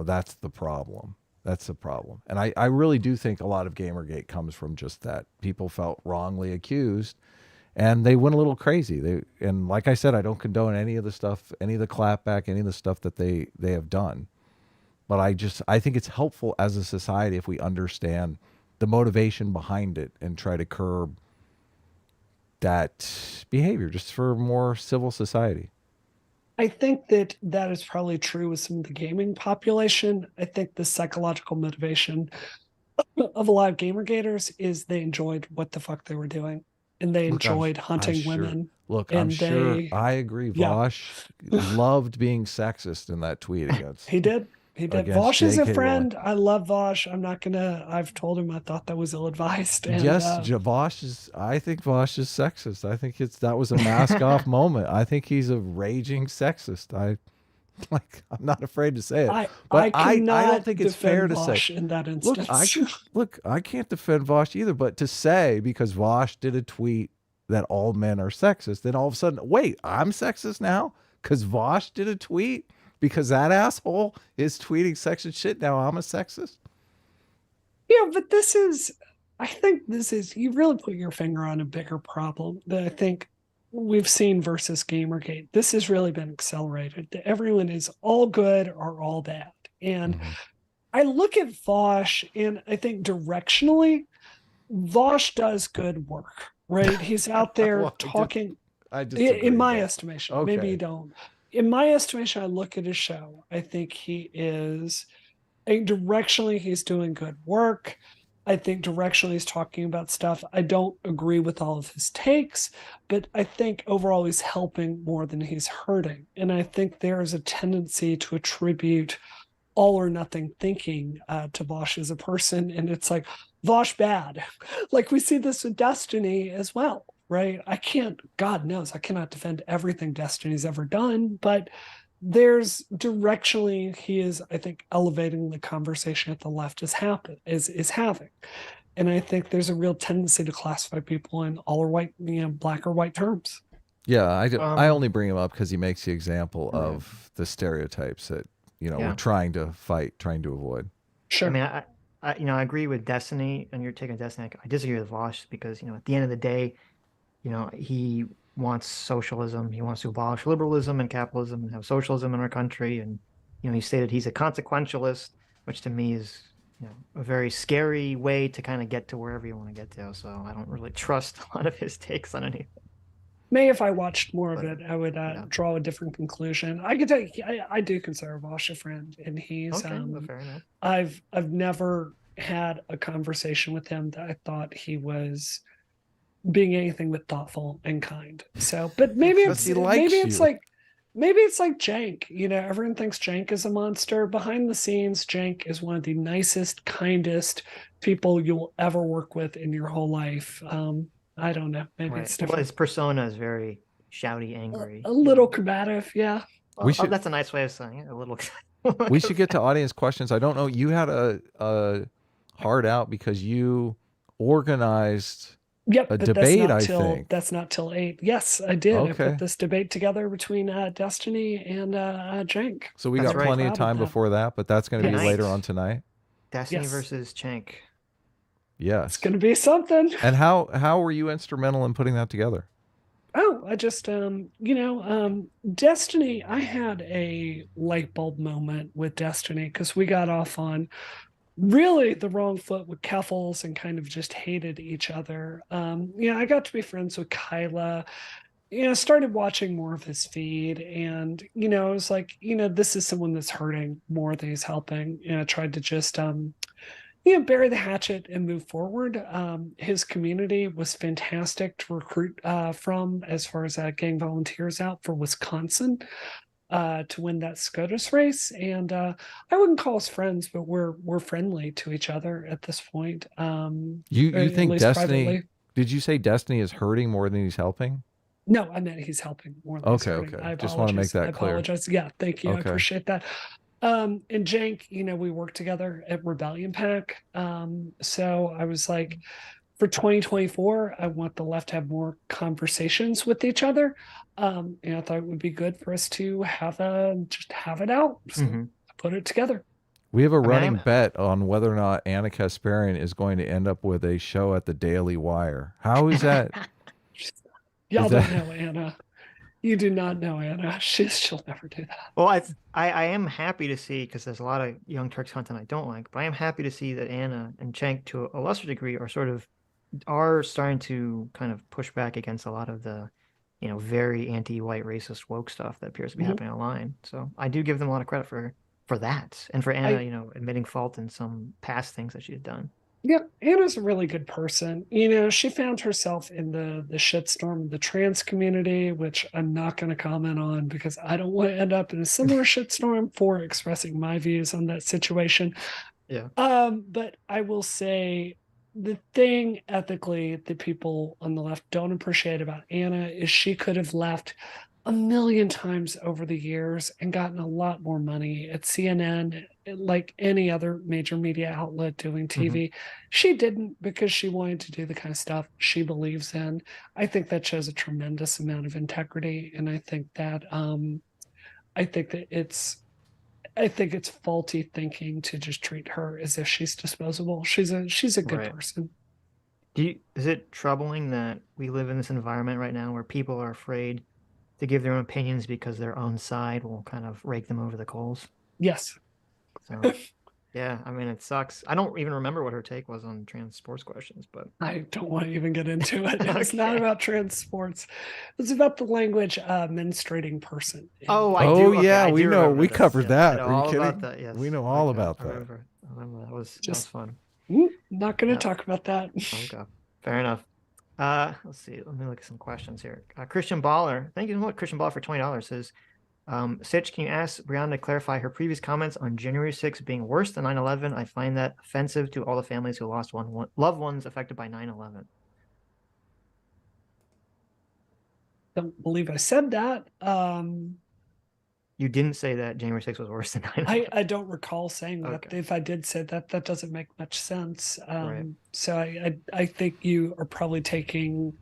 that's the problem. That's the problem. And I really do think a lot of Gamergate comes from just that. People felt wrongly accused and they went a little crazy. And like I said, I don't condone any of the stuff, any of the clapback, any of the stuff that they have done. But I think it's helpful as a society if we understand the motivation behind it and try to curb that behavior just for a more civil society. I think that is probably true with some of the gaming population. I think the psychological motivation of a lot of Gamergaters is they enjoyed what the fuck they were doing. And they enjoyed hunting women. Look, I'm sure I agree. Yeah. Vosh loved being sexist in that tweet against. He did. Vosh is a friend. I love Vosh. I've told him I thought that was ill-advised. And, yes, I think Vosh is sexist. I think that was a mask off moment. I think he's a raging sexist. I'm not afraid to say it. But I don't think it's fair to say in that instance. Look, I can't defend Vosh either, but to say because Vosh did a tweet that all men are sexist, then all of a sudden, wait, I'm sexist now because Vosh did a tweet? Because that asshole is tweeting sexist shit. Now I'm a sexist. Yeah, but I think you really put your finger on a bigger problem that I think we've seen versus Gamergate. This has really been accelerated. Everyone is all good or all bad. And I look at Vosh and I think directionally, Vosh does good work, right? He's out there well, talking. In my estimation, okay. Maybe you don't. In my estimation, I look at his show. I think directionally, he's doing good work. I think directionally he's talking about stuff. I don't agree with all of his takes, but I think overall he's helping more than he's hurting. And I think there is a tendency to attribute all or nothing thinking to Vosh as a person. And it's like, Vosh bad. Like we see this with Destiny as well, right? God knows, I cannot defend everything Destiny's ever done, but there's directionally he is, I think, elevating the conversation that the left is having. And I think there's a real tendency to classify people in all or white, black or white terms. Yeah, I only bring him up because he makes the example of the stereotypes that we're trying to fight, trying to avoid. Sure. I mean, I agree with Destiny, and you're taking Destiny. I disagree with Vosh because at the end of the day, he wants socialism. He wants to abolish liberalism and capitalism and have socialism in our country. And he stated he's a consequentialist, which to me is a very scary way to kind of get to wherever you want to get to. So I don't really trust a lot of his takes on anything. If I watched more of it, I would draw a different conclusion. I could tell you, I do consider Vosh a friend, and he's fair enough. I've never had a conversation with him that I thought he was being anything but thoughtful and kind. So, but maybe it's like Jank. Everyone thinks Jank is a monster. Behind the scenes, Jank is one of the nicest, kindest people you'll ever work with in your whole life. I don't know. Maybe it's different. Well, his persona is very shouty, angry. A little combative, yeah. Well, that's a nice way of saying it. A little. We should get to audience questions. I don't know. You had a hard out because you organized a debate, I think. That's not till 8. Yes, I did. Okay. I put this debate together between Destiny and Jank. So we got plenty of time before that, but that's going to be later on tonight. Destiny versus Jank. Yes. It's going to be something. And how were you instrumental in putting that together? Oh, I just, Destiny, I had a light bulb moment with Destiny because we got off on really the wrong foot with Keffels and kind of just hated each other. I got to be friends with Kyla. Started watching more of his feed, and I was like, this is someone that's hurting more than he's helping. I tried to just bury the hatchet and move forward. His community was fantastic to recruit from as far as getting volunteers out for Wisconsin to win that SCOTUS race. And I wouldn't call us friends, but we're friendly to each other at this point. You think Destiny, privately. Did you say Destiny is hurting more than he's helping? No, I meant he's helping more than he's hurting. Okay. Just want to make that clear. I apologize. Yeah, thank you. Okay. I appreciate that. And Jank, we worked together at Rebellion Pack. So I was like, for 2024, I want the left to have more conversations with each other. And I thought it would be good for us to have it out. So I put it together. We have a running bet on whether or not Anna Kasparian is going to end up with a show at the Daily Wire. How is that? Y'all don't know Anna. You do not know Anna. She'll never do that. Well, I am happy to see, because there's a lot of Young Turks content I don't like, but I am happy to see that Anna and Cenk, to a lesser degree, are starting to kind of push back against a lot of the, very anti-white racist woke stuff that appears to be happening online. So I do give them a lot of credit for that, and for Anna, admitting fault in some past things that she's done. Yeah, Anna's a really good person. She found herself in the shitstorm of the trans community, which I'm not going to comment on because I don't want to end up in a similar shitstorm for expressing my views on that situation. Yeah. But I will say the thing ethically that people on the left don't appreciate about Anna is she could have left a million times over the years and gotten a lot more money at CNN, like any other major media outlet doing TV. She didn't, because she wanted to do the kind of stuff she believes in. I think that shows a tremendous amount of integrity, and I think that it's faulty thinking to just treat her as if she's disposable. She's a good person. Is it troubling that we live in this environment right now where people are afraid to give their own opinions because their own side will kind of rake them over the coals? Yes. So, yeah, I mean, it sucks. I don't even remember what her take was on trans sports questions, but I don't want to even get into it. It's not about trans sports. It's about the language menstruating person. Oh, I do. Oh, yeah, we know. We covered that. Are you kidding? That, yes. We know all about that. I remember that. That was fun. not going to talk about that. Okay, fair enough. Let's see. Let me look at some questions here. Christian Baller, thank you so much, Christian Baller, for $20. Says, Sitch, can you ask Brianna to clarify her previous comments on January 6th being worse than 9/11? I find that offensive to all the families who lost loved ones affected by 9/11. Don't believe I said that. You didn't say that January 6th was worse than 9/11. I don't recall saying that. Okay. If I did say that, that doesn't make much sense. Right. So I think you are probably taking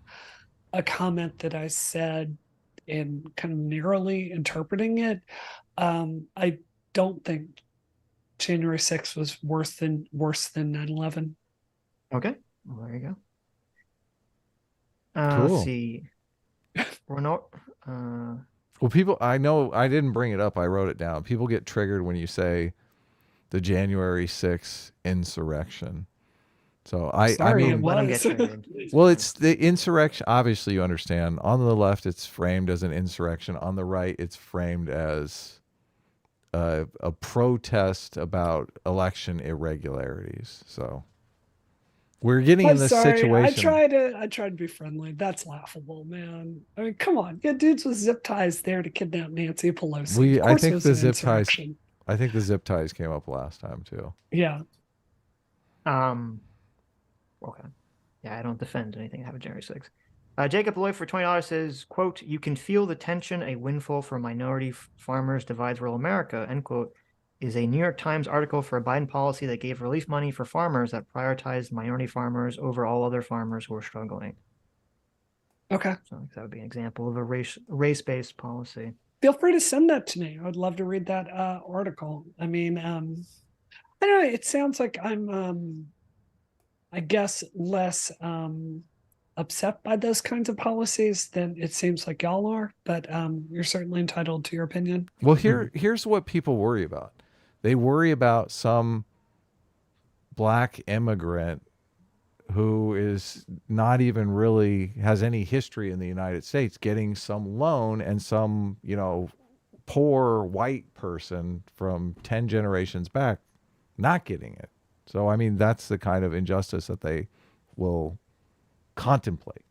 a comment that I said and kind of narrowly interpreting it. I don't think January 6th was worse than 9/11. Okay. Well, there you go. Cool. Let's see. We're not. Well, people, I know I didn't bring it up. I wrote it down. People get triggered when you say the January 6th insurrection. So I mean, let them get triggered. Well, it's the insurrection. Obviously, you understand. On the left, it's framed as an insurrection. On the right, it's framed as a protest about election irregularities. So we're getting in this situation. I tried to be friendly. That's laughable, man. I mean, come on. Yeah, dudes with zip ties there to kidnap Nancy Pelosi. I think the zip ties. I think the zip ties came up last time too. Yeah. Okay. Yeah, I don't defend anything that happened January 6th. Jacob Lloyd for $20 says, quote, "You can feel the tension a windfall for minority farmers divides rural America," end quote, is a New York Times article for a Biden policy that gave relief money for farmers that prioritized minority farmers over all other farmers who were struggling. Okay. So that would be an example of a race-based policy. Feel free to send that to me. I would love to read that article. I mean, I don't know. It sounds like I'm, I guess, less upset by those kinds of policies than it seems like y'all are, but you're certainly entitled to your opinion. Well, here's what people worry about. They worry about some black immigrant who is not even really has any history in the United States getting some loan, and some, poor white person from 10 generations back not getting it. So, I mean, that's the kind of injustice that they will contemplate.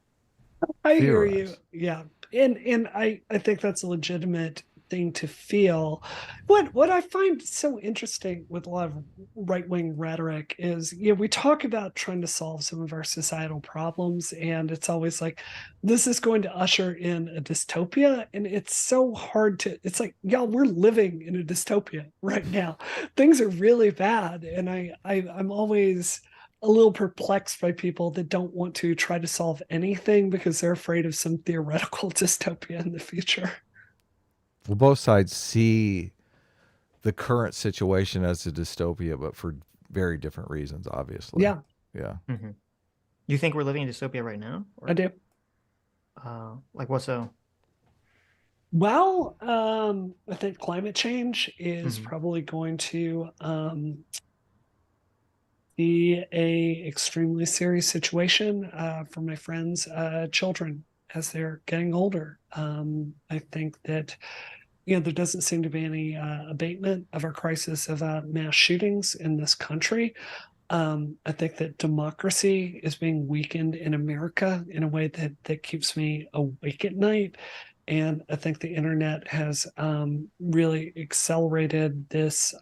I hear you. Yeah. And I think that's a legitimate thing to feel. What I find so interesting with a lot of right-wing rhetoric is, we talk about trying to solve some of our societal problems, and it's always like, this is going to usher in a dystopia, and it's so hard to, it's like, y'all, we're living in a dystopia right now. Things are really bad, and I'm always a little perplexed by people that don't want to try to solve anything because they're afraid of some theoretical dystopia in the future. Well, both sides see the current situation as a dystopia, but for very different reasons, obviously. Yeah. Yeah. Mm-hmm. You think we're living in dystopia right now? I do. Like what so? Well, I think climate change is probably going to be a extremely serious situation for my friends' children as they're getting older. I think that there doesn't seem to be any abatement of our crisis of mass shootings in this country. I think that democracy is being weakened in America in a way that keeps me awake at night. And I think the internet has really accelerated this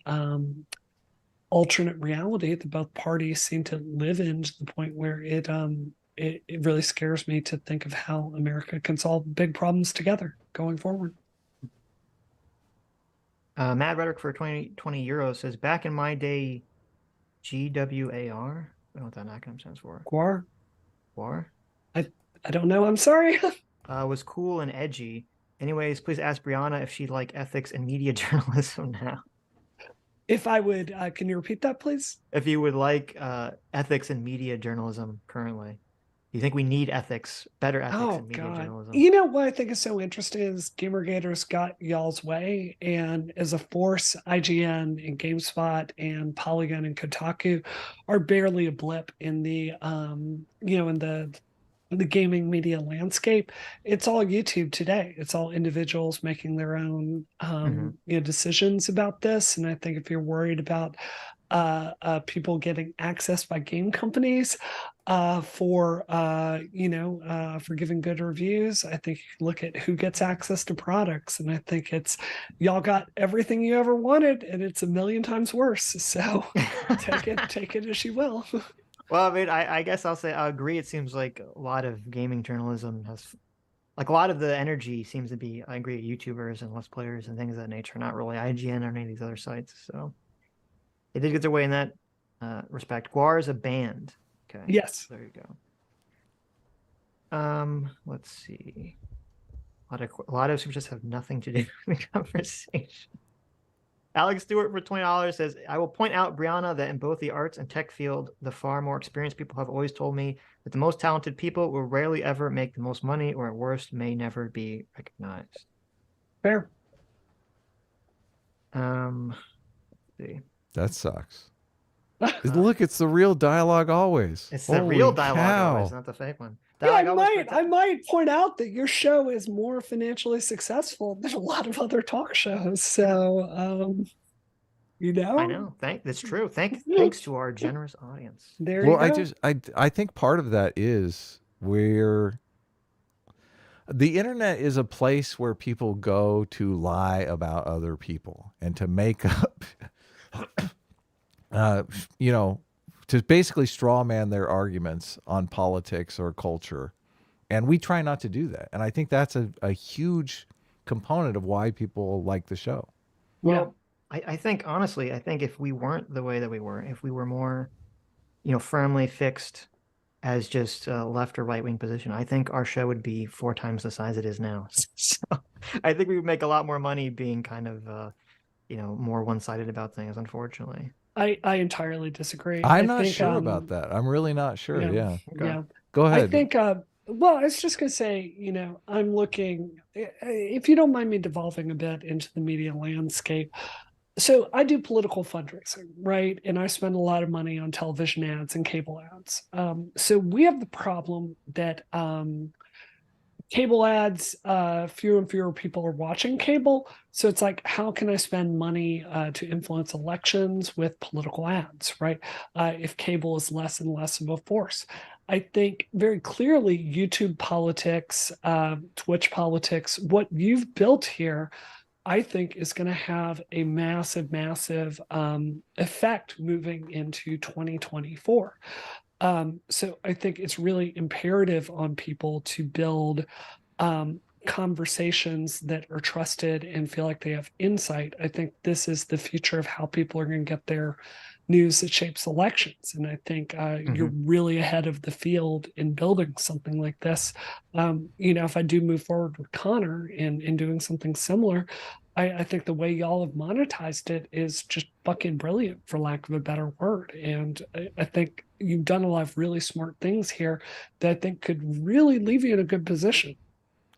alternate reality that both parties seem to live in, to the point where it really scares me to think of how America can solve big problems together going forward. Mad Rhetoric for 20 euros says, back in my day, GWAR? I don't know what that acronym stands for. GWAR? GWAR? I don't know. I'm sorry. Was cool and edgy. Anyways, please ask Brianna if she'd like ethics and media journalism now. If I would, can you repeat that, please? If you would like ethics and media journalism currently. You think we need better ethics in media journalism? You know what I think is so interesting is Gamergators got y'all's way, and as a force, IGN and GameSpot and Polygon and Kotaku are barely a blip in the in the gaming media landscape. It's all YouTube today. It's all individuals making their own decisions about this. And I think if you're worried about people getting access by game companies for giving good reviews. I think you can look at who gets access to products, and I think it's y'all got everything you ever wanted, and it's a million times worse. So take it as you will. Well, I mean, I guess I'll say I agree. It seems like a lot of gaming journalism has, like, a lot of the energy seems to be, I agree, YouTubers and Let's Players and things of that nature, not really IGN or any of these other sites. So they did get their way in that respect. Guar is a band. Okay. Yes. There you go. Let's see. A lot of super chats have nothing to do with the conversation. Alex Stewart for $20 says, I will point out, Brianna, that in both the arts and tech field, the far more experienced people have always told me that the most talented people will rarely ever make the most money, or at worst, may never be recognized. Fair. Let's see. That sucks. Look, it's the real dialogue always. It's the real dialogue always, not the fake one. Yeah, I might point out that your show is more financially successful than a lot of other talk shows. So, I know. That's true. Thanks to our generous audience. There you go. I think part of that is where the internet is a place where people go to lie about other people and to make up, to basically straw man their arguments on politics or culture. And we try not to do that. And I think that's a huge component of why people like the show. Well, yeah. I think, honestly, if we weren't the way that we were, if we were more, firmly fixed as just a left or right wing position, I think our show would be 4 times the size it is now. So I think we would make a lot more money being kind of, more one-sided about things, unfortunately. I entirely disagree. I'm not sure about that. I'm really not sure. Yeah. Yeah. Go ahead. I think, well, I was just going to say, I'm looking, if you don't mind me devolving a bit into the media landscape. So I do political fundraising, right? And I spend a lot of money on television ads and cable ads. So we have the problem that cable ads, fewer and fewer people are watching cable. So it's like, how can I spend money to influence elections with political ads, right? If cable is less and less of a force. I think very clearly YouTube politics, Twitch politics, what you've built here, I think is going to have a massive, massive effect moving into 2024. So I think it's really imperative on people to build conversations that are trusted and feel like they have insight. I think this is the future of how people are going to get their news that shapes elections. And I think you're really ahead of the field in building something like this. If I do move forward with Connor in doing something similar, I think the way y'all have monetized it is just fucking brilliant, for lack of a better word. And I think you've done a lot of really smart things here that I think could really leave you in a good position.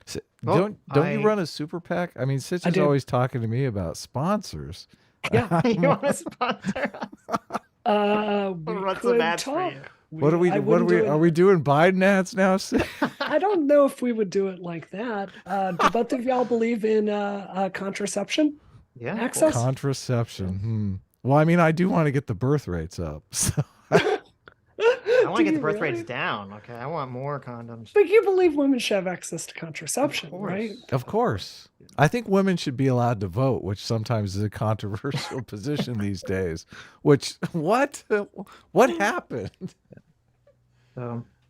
So, don't you run a super PAC? I mean, Sitch is always talking to me about sponsors. Yeah, you want to sponsor us? We Run could some ads talk. for you. Are we doing Biden ads now? I don't know if we would do it like that. Do both of y'all believe in contraception? Yeah. Access? Contraception. Well, I mean, I do want to get the birth rates up. So. I want to get the birth rates down. Okay. I want more condoms. But you believe women should have access to contraception, right? Of course. I think women should be allowed to vote, which sometimes is a controversial position these days. What happened?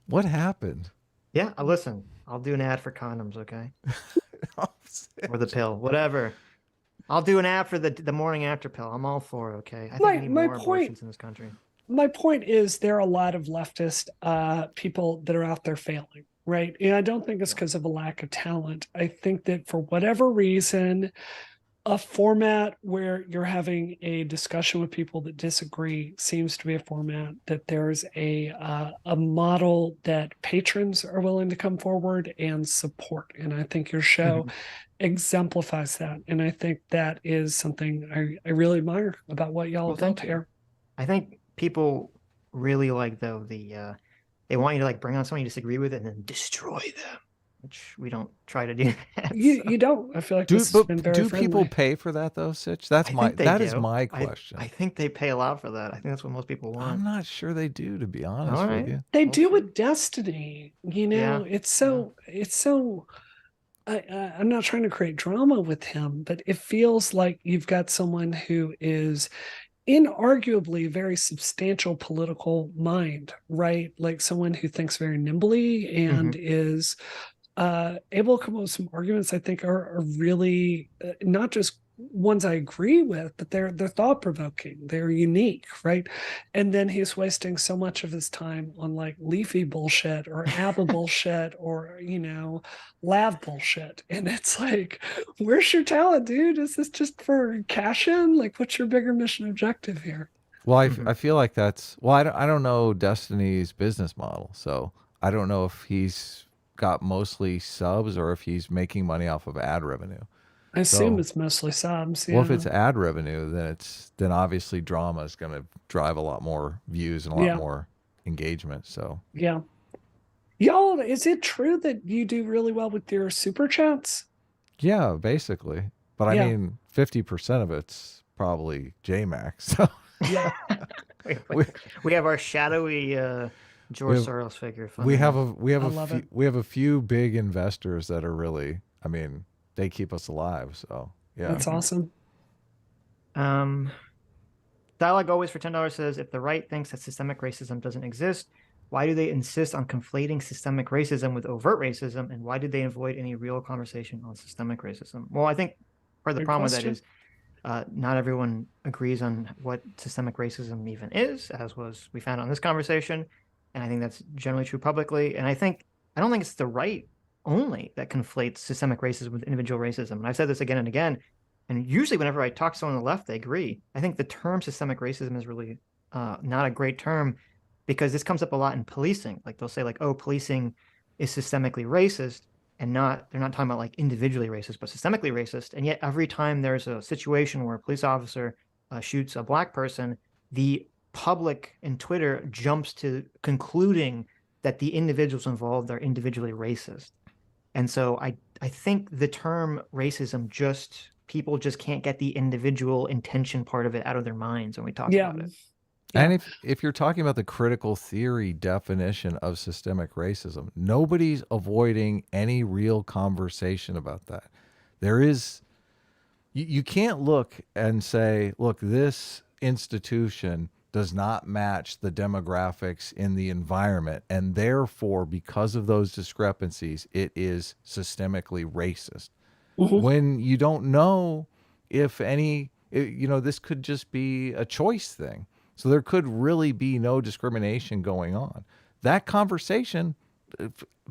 What happened? Yeah, listen, I'll do an ad for condoms, okay? Or the pill, whatever. I'll do an ad for the morning after pill. I'm all for it, okay? I think we need more abortions in this country. My point is there are a lot of leftist people that are out there failing, right? And I don't think it's because of a lack of talent. I think that for whatever reason, a format where you're having a discussion with people that disagree seems to be a format that there's a model that patrons are willing to come forward and support. And I think your show exemplifies that. And I think that is something I really admire about what y'all have built here. I think people really like, though, they want you to like bring on someone you disagree with and then destroy them. which we don't try to do that. You don't. I feel like this has been very do friendly. people pay for that though, Sitch? That is my question. I think they pay a lot for that. I think that's what most people want. I'm not sure they do, to be honest with you. They do with Destiny. You know, Yeah. it's so. I'm not trying to create drama with him, but it feels like you've got someone who is inarguably very substantial political mind, right? Like someone who thinks very nimbly and is able to come up with some arguments I think are really not just ones I agree with, but they're thought-provoking, they're unique, right? And then he's wasting so much of his time on like leafy bullshit or ABBA bullshit or, you know, lav bullshit. And it's like, where's your talent, dude? Is this just for cash in? Like, what's your bigger mission objective here? Well, I feel like that's, well, I don't know Destiny's business model, so I don't know if he's got mostly subs or if he's making money off of ad revenue. I assume it's mostly subs. Well, if it's ad revenue, then obviously drama is going to drive a lot more views and a lot more engagement. So yeah, y'all, is it true that you do really well with your super chats? Yeah, basically. But I mean, 50% of it's probably JMax. So yeah, we have our shadowy George Soros figure. We have a few big investors that are really, I mean, they keep us alive. So yeah, that's awesome. Dialogue Always for $10 says, if the right thinks that systemic racism doesn't exist, why do they insist on conflating systemic racism with overt racism, and why did they avoid any real conversation on systemic racism? Well, I think part of the problem with that is not everyone agrees on what systemic racism even is, as we found on this conversation, and I think that's generally true publicly. And I don't think it's the right only that conflates systemic racism with individual racism. And I've said this again and again, and usually whenever I talk to someone on the left, they agree. I think the term systemic racism is really not a great term, because this comes up a lot in policing. Like they'll say like, oh, policing is systemically racist, and they're not talking about like individually racist, but systemically racist. And yet every time there's a situation where a police officer shoots a black person, the public in Twitter jumps to concluding that the individuals involved are individually racist. And so I think the term racism people just can't get the individual intention part of it out of their minds when we talk about it. And if you're talking about the critical theory definition of systemic racism, nobody's avoiding any real conversation about that. There is, you can't look and say, look, this institution does not match the demographics in the environment, and therefore, because of those discrepancies, it is systemically racist. When you don't know if this could just be a choice thing. So there could really be no discrimination going on. That conversation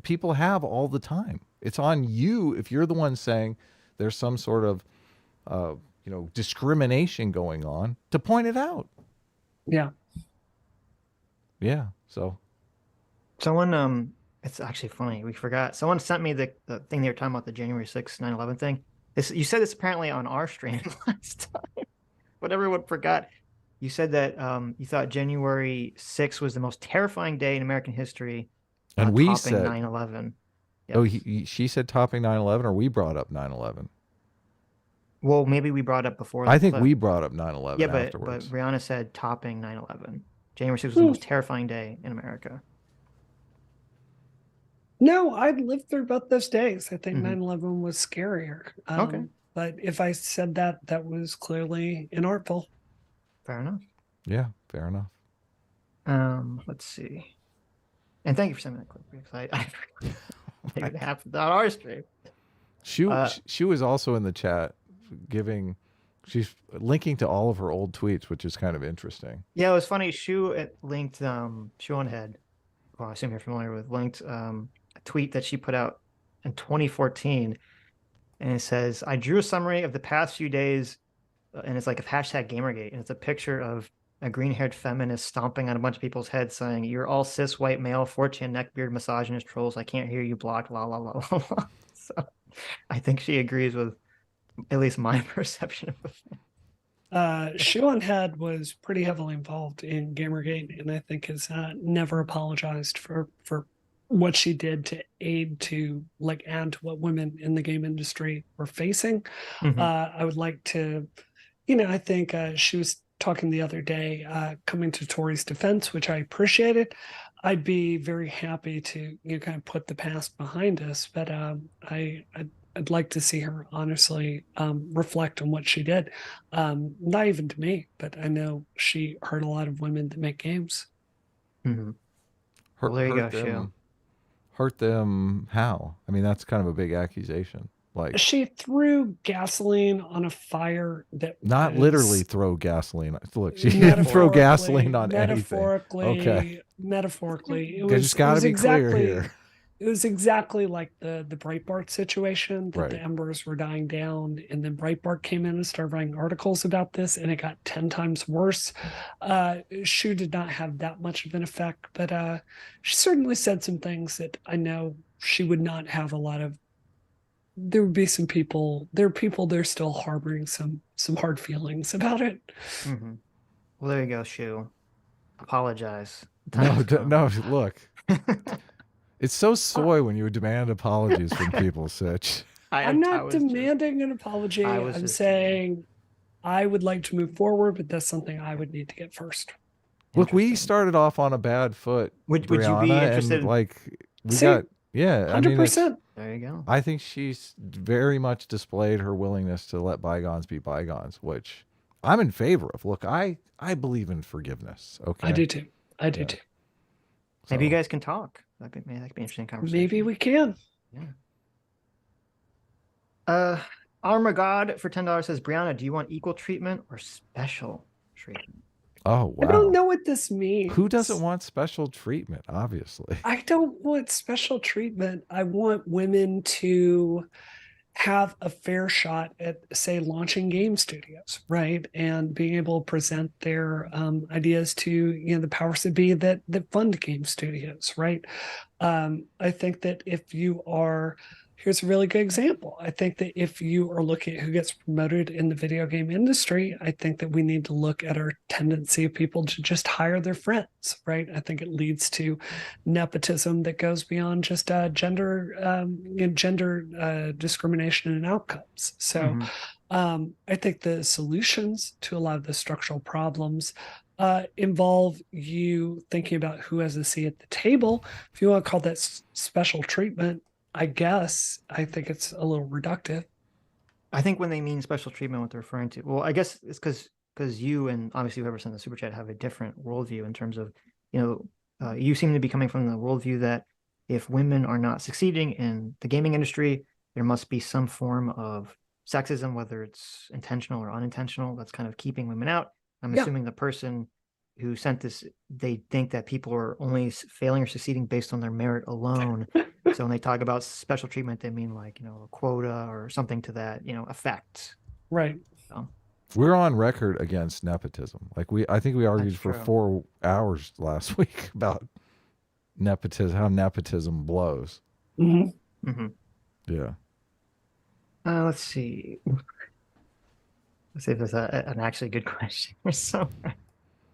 people have all the time. It's on you if you're the one saying there's some sort of discrimination going on to point it out. Yeah. Yeah. So someone it's actually funny, we forgot. Someone sent me the thing they were talking about, the January 6th 9/11 thing. You said this apparently on our stream last time, but everyone forgot. You said that you thought January 6th was the most terrifying day in American history, and we topping said 9/11. Yes. Oh, she said topping 9/11, or we brought up 9/11. Well, maybe we brought up before. I think we brought up 9/11. Yeah, but afterwards. Brianna said topping 9/11. January 6th was the most terrifying day in America. No, I'd lived through both those days. I think 9/11 was scarier. Okay. But if I said that was clearly inartful. Fair enough. Yeah, fair enough. Let's see. And thank you for sending that clip, because I figured half without our stream. She was also in the chat she's linking to all of her old tweets, which is kind of interesting. Yeah, it was funny. Shu linked Shu on Head, well, I assume you're familiar with, linked a tweet that she put out in 2014, and it says, I drew a summary of the past few days, and it's like a hashtag Gamergate, and it's a picture of a green-haired feminist stomping on a bunch of people's heads saying, you're all cis white male 4chan neckbeard misogynist trolls, I can't hear you, blocked, la la la la la. So I think she agrees with at least my perception of the thing. Shu Head was pretty heavily involved in Gamergate, and I think has never apologized for what she did to aid to like add to what women in the game industry were facing. I would like to, I think she was talking the other day, coming to Tori's defense, which I appreciated. I'd be very happy to kind of put the past behind us, but I'd like to see her honestly reflect on what she did. Not even to me, but I know she hurt a lot of women that make games. Well, there you go, Shu. Hurt them how? I mean, that's kind of a big accusation. Like, she threw gasoline on a fire that not was, literally throw gasoline. Look, she didn't throw gasoline on anything. Okay. Metaphorically, it just got to be clear here. It was exactly like the Breitbart situation, that Right. the embers were dying down, and then Breitbart came in and started writing articles about this, and it got 10 times worse. Shu did not have that much of an effect, but she certainly said some things that I know she would not have a lot of. There would be some people. There are people they're still harboring some hard feelings about it. Well, there you go, Shu. Apologize. No. Look, it's so soy when you demand apologies from people, Sitch. I'm not demanding an apology. I'm saying I would like to move forward, but that's something I would need to get first. Look, we started off on a bad foot. Would you be interested? And, like, we got. Yeah, 100%. There you go. I think she's very much displayed her willingness to let bygones be bygones, which I'm in favor of. Look, I believe in forgiveness. Okay, I do too. I do too. Maybe you guys can talk. That could be an interesting conversation. Maybe we can. Yeah. Armor God for $10 says, Brianna, do you want equal treatment or special treatment? Oh, wow. I don't know what this means. Who doesn't want special treatment, obviously? I don't want special treatment. I want women to have a fair shot at, say, launching game studios, right? And being able to present their ideas to, the powers that be that fund game studios, right? I think that if you are... Here's a really good example. I think that if you are looking at who gets promoted in the video game industry, I think that we need to look at our tendency of people to just hire their friends, right? I think it leads to nepotism that goes beyond just gender discrimination and outcomes. So I think the solutions to a lot of the structural problems involve you thinking about who has a seat at the table. If you want to call that special treatment, I guess I think it's a little reductive. I think when they mean special treatment, what they're referring to, well, I guess it's because you and obviously whoever sent the super chat have a different worldview in terms of, you seem to be coming from the worldview that if women are not succeeding in the gaming industry, there must be some form of sexism, whether it's intentional or unintentional, that's kind of keeping women out. I'm assuming the person who sent this, they think that people are only failing or succeeding based on their merit alone. So when they talk about special treatment, they mean like, a quota or something to that, effect. Right. So. We're on record against nepotism. Like I think we argued for 4 hours last week about nepotism, how nepotism blows. Yeah. Let's see. Let's see if there's an actually good question or something.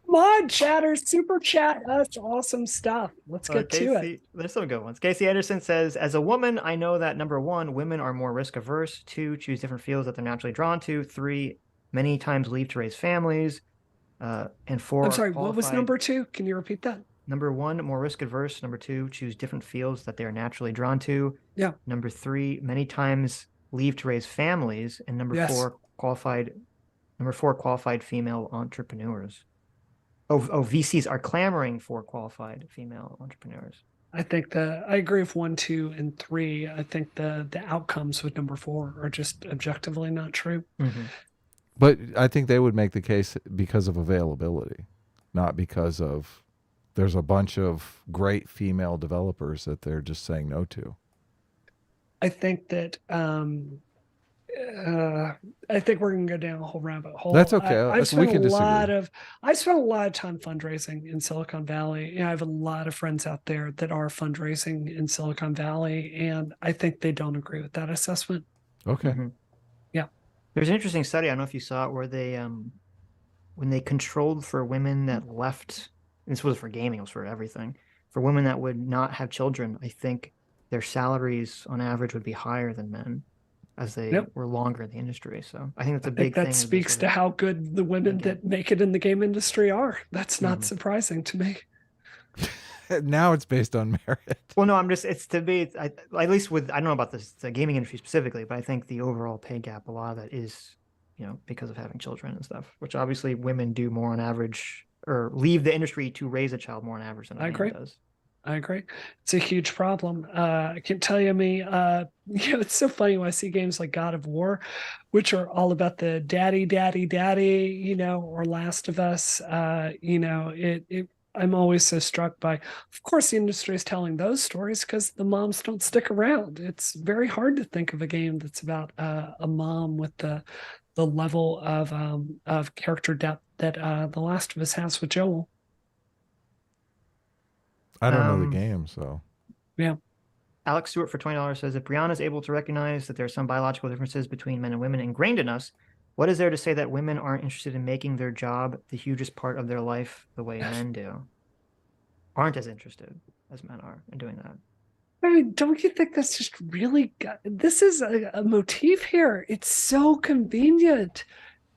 Mod chatter, super chat. That's awesome stuff. Let's get to it. There's some good ones. Casey Anderson says, as a woman, I know that number 1, women are more risk averse. 2, choose different fields that they're naturally drawn to. 3, many times leave to raise families. And 4, I'm sorry, what was number 2? Can you repeat that? Number 1, more risk averse. Number 2, choose different fields that they are naturally drawn to. Yeah. Number 3, many times leave to raise families. And number 4, qualified female entrepreneurs. VCs are clamoring for qualified female entrepreneurs. I think I agree with 1, 2, and 3. I think the outcomes with number 4 are just objectively not true. But I think they would make the case because of availability, not because of there's a bunch of great female developers that they're just saying no to. I think that I think we're gonna go down a whole rabbit hole. That's okay. I spent a lot of time fundraising in Silicon Valley. I have a lot of friends out there that are fundraising in Silicon Valley, and I think they don't agree with that assessment. Okay. Yeah. There's an interesting study, I don't know if you saw it, where they when they controlled for women that left, and this was for gaming, it was for everything, for women that would not have children, I think their salaries on average would be higher than men as they Yep. were longer in the industry. So I think that's I a think big that thing. speaks to how good the women that make it in the game industry are. That's not surprising to me. Now it's based on merit. Well, no, it's to be, at least with, I don't know about the gaming industry specifically, but I think the overall pay gap, a lot of that is, because of having children and stuff, which obviously women do more on average, or leave the industry to raise a child more on average than a man does. I agree. It's a huge problem. I can tell you, it's so funny when I see games like God of War, which are all about the daddy, or Last of Us. I'm always so struck by, of course, the industry is telling those stories because the moms don't stick around. It's very hard to think of a game that's about a mom with the level of character depth that The Last of Us has with Joel. I don't know the game, so. Yeah. Alex Stewart for $20 says, if Brianna is able to recognize that there are some biological differences between men and women ingrained in us, what is there to say that women aren't interested in making their job the hugest part of their life the way men do? Aren't as interested as men are in doing that. I mean, don't you think that's just really, this is a motif here. It's so convenient.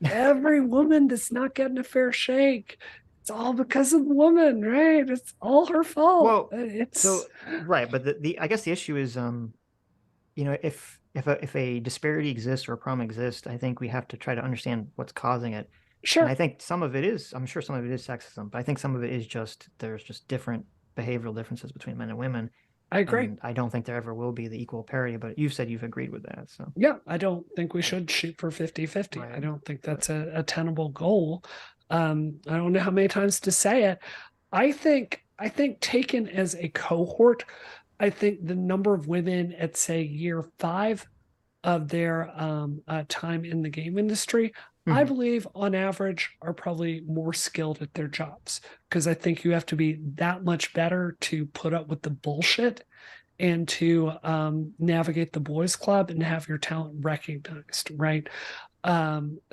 Every woman that's not getting a fair shake, it's all because of the woman, right? It's all her fault. Well, right, but I guess the issue is, if a disparity exists or a problem exists, I think we have to try to understand what's causing it. Sure. And I think some of it is, I'm sure some of it is sexism, but I think some of it is there's just different behavioral differences between men and women. I agree. And I don't think there ever will be the equal parity, but you've said you've agreed with that. So yeah, I don't think we should shoot for 50-50. Right. I don't think that's a tenable goal. I don't know how many times to say it. I think taken as a cohort, I think the number of women at, say, year 5 of their time in the game industry, I believe on average are probably more skilled at their jobs, because I think you have to be that much better to put up with the bullshit and to navigate the boys club and have your talent recognized, right?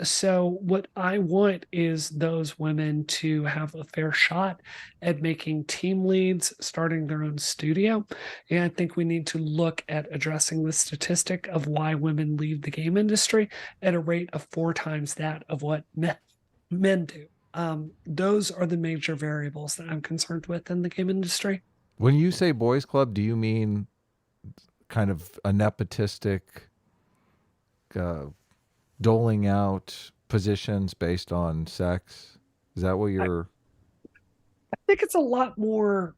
So what I want is those women to have a fair shot at making team leads, starting their own studio. And I think we need to look at addressing the statistic of why women leave the game industry at a rate of 4 times that of what men do. Those are the major variables that I'm concerned with in the game industry. When you say boys club, do you mean kind of a nepotistic doling out positions based on sex? Is that what you're... I think it's a lot more...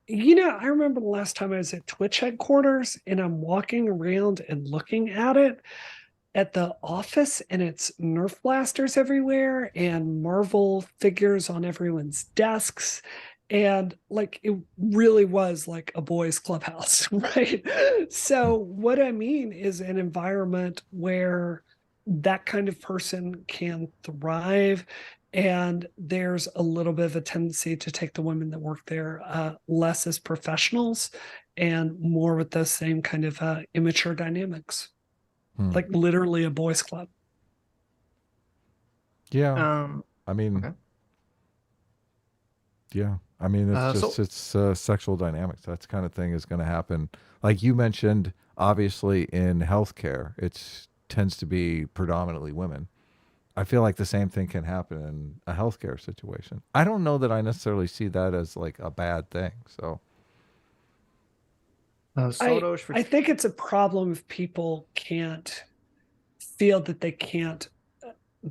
I remember the last time I was at Twitch headquarters and I'm walking around and looking at it at the office, and it's Nerf blasters everywhere and Marvel figures on everyone's desks. And like, it really was like a boys' clubhouse, right? So what I mean is an environment where that kind of person can thrive. And there's a little bit of a tendency to take the women that work there less as professionals and more with the same kind of immature dynamics, like literally a boys' club. Yeah. I mean, okay. Yeah. I mean, it's sexual dynamics. That kind of thing is going to happen. Like you mentioned, obviously in healthcare, it tends to be predominantly women. I feel like the same thing can happen in a healthcare situation. I don't know that I necessarily see that as like a bad thing. So I think it's a problem if people can't feel that they can't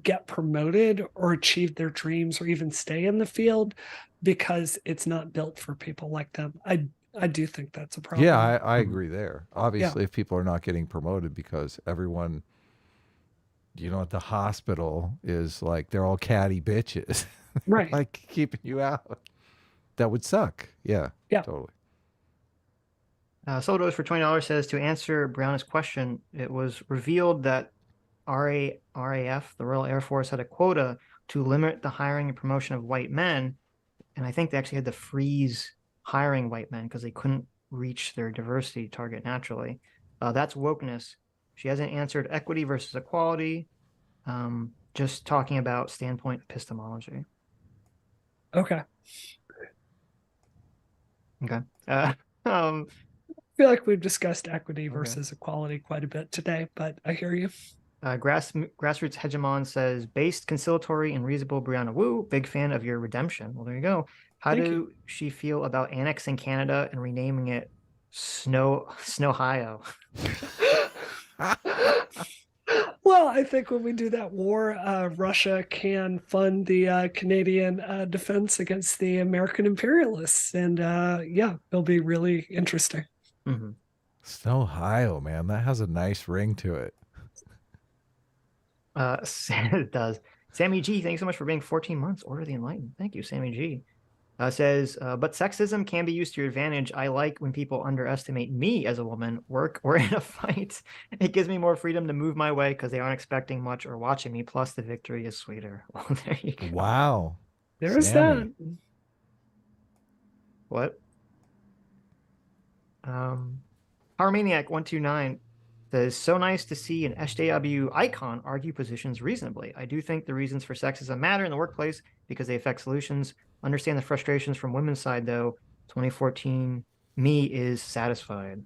get promoted or achieve their dreams or even stay in the field because it's not built for people like them. I do think that's a problem. Yeah, I agree there. Obviously, if people are not getting promoted because everyone, at the hospital is like, they're all catty bitches. Right. Like keeping you out. That would suck. Yeah. Totally. Soldos for $20 says, to answer Brianna's question, it was revealed that RAF, the Royal Air Force, had a quota to limit the hiring and promotion of white men. And I think they actually had to freeze hiring white men because they couldn't reach their diversity target naturally. That's wokeness. She hasn't answered equity versus equality. Just talking about standpoint epistemology. Okay. Okay. Um, I feel like we've discussed equity okay. versus equality quite a bit today, but I hear you. Grassroots Hegemon says, based, conciliatory, and reasonable Brianna Wu, big fan of your redemption. Well, there you go. How Thank do you. she feel about annexing Canada and renaming it Snowhio? Well, I think when we do that war, Russia can fund the Canadian defense against the American imperialists. And yeah, it'll be really interesting. Mm-hmm. Ohio, man, that has a nice ring to it. It does. Sammy G, thanks so much for being 14 months. Order of the Enlightened. Thank you, Sammy G. Says, but sexism can be used to your advantage. I like when people underestimate me as a woman, work, or in a fight. It gives me more freedom to move my way because they aren't expecting much or watching me. Plus, the victory is sweeter. Well, there you go. Wow. There's Sammy. that. What? Powermaniac129 says, so nice to see an SJW icon argue positions reasonably. I do think the reasons for sexism matter in the workplace because they affect solutions. Understand the frustrations from women's side, though. 2014 me is satisfied.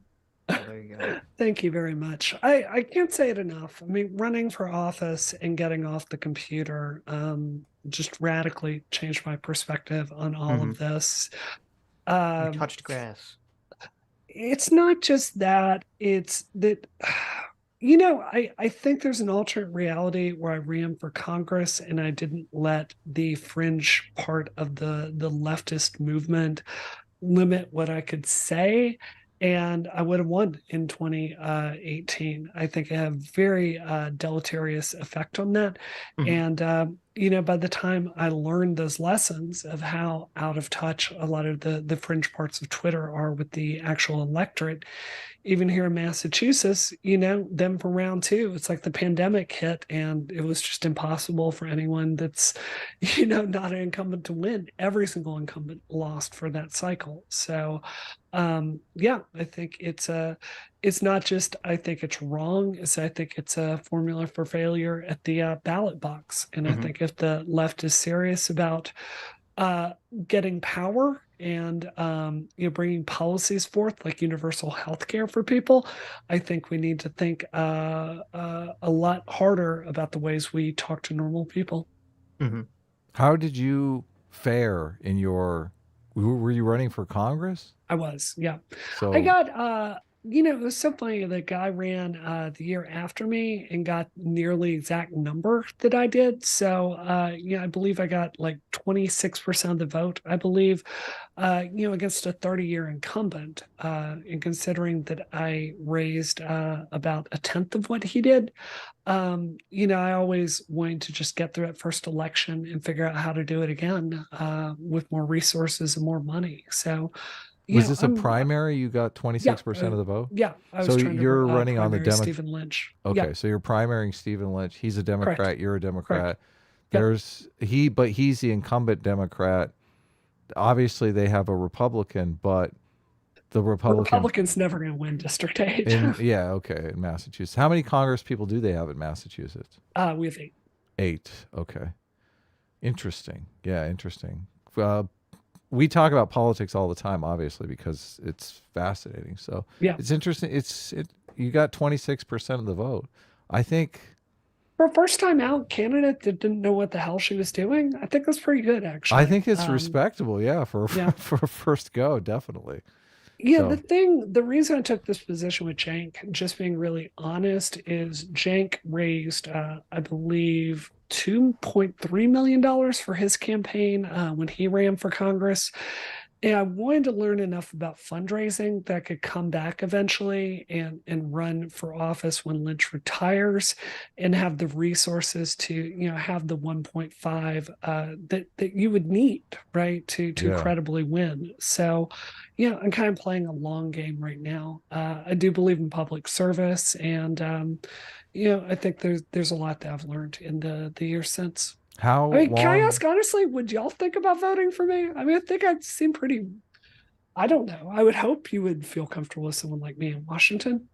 So there you go. Thank you very much. I can't say it enough. I mean, running for office and getting off the computer just radically changed my perspective on all of this. You touched grass. It's not just that, it's that, you know, I think there's an alternate reality where I ran for Congress and I didn't let the fringe part of the leftist movement limit what I could say. And I would have won in 2018. I think it had a very deleterious effect on that. And, you know, by the time I learned those lessons of how out of touch a lot of the fringe parts of Twitter are with the actual electorate, even here in Massachusetts, you know, them for round two, it's like the pandemic hit and it was just impossible for anyone that's, you know, not an incumbent to win. Every single incumbent lost for that cycle. So, yeah, I think it's not just, I think it's wrong. I think it's a formula for failure at the ballot box. And I think if the left is serious about getting power and you know, bringing policies forth like universal health care for people, I think we need to think a lot harder about the ways we talk to normal people. How did you fare in your? Were you running for Congress? I was, yeah. So I got you know, it was so funny. The guy ran the year after me and got nearly exact number that I did. So you know, I believe I got like 26% of the vote, I believe, you know, against a 30-year incumbent. And considering that I raised about a tenth of what he did, you know, I always wanted to just get through that first election and figure out how to do it again with more resources and more money. So was this a primary? You got 26% of the vote? Yeah, I was so trying you're to running on the Stephen Lynch. Okay, so you're primarying Stephen Lynch. He's a Democrat. Correct. You're a Democrat. Correct. There's but he's the incumbent Democrat. Obviously, they have a Republican, but the Republican's never going to win District 8. Yeah, okay, in Massachusetts. How many Congress people do they have in Massachusetts? We have 8. 8. Okay. Interesting. Yeah, interesting. We talk about politics all the time, obviously, because it's fascinating. So yeah, it's interesting. You got 26% of the vote. I think for a first time out candidate that didn't know what the hell she was doing, I think that's pretty good, actually. I think it's respectable, for a first go, definitely. Yeah, the reason I took this position with Cenk, just being really honest, is Cenk raised, I believe, $2.3 million for his campaign when he ran for Congress. And I wanted to learn enough about fundraising that I could come back eventually and run for office when Lynch retires and have the resources to, you know, have the 1.5 that you would need, right, to credibly win. So, yeah, I'm kind of playing a long game right now. I do believe in public service, and you know, I think there's a lot that I've learned in the years since. How I mean, long... can I ask honestly, would y'all think about voting for me? I mean, I think I'd seem pretty, I don't know. I would hope you would feel comfortable with someone like me in Washington.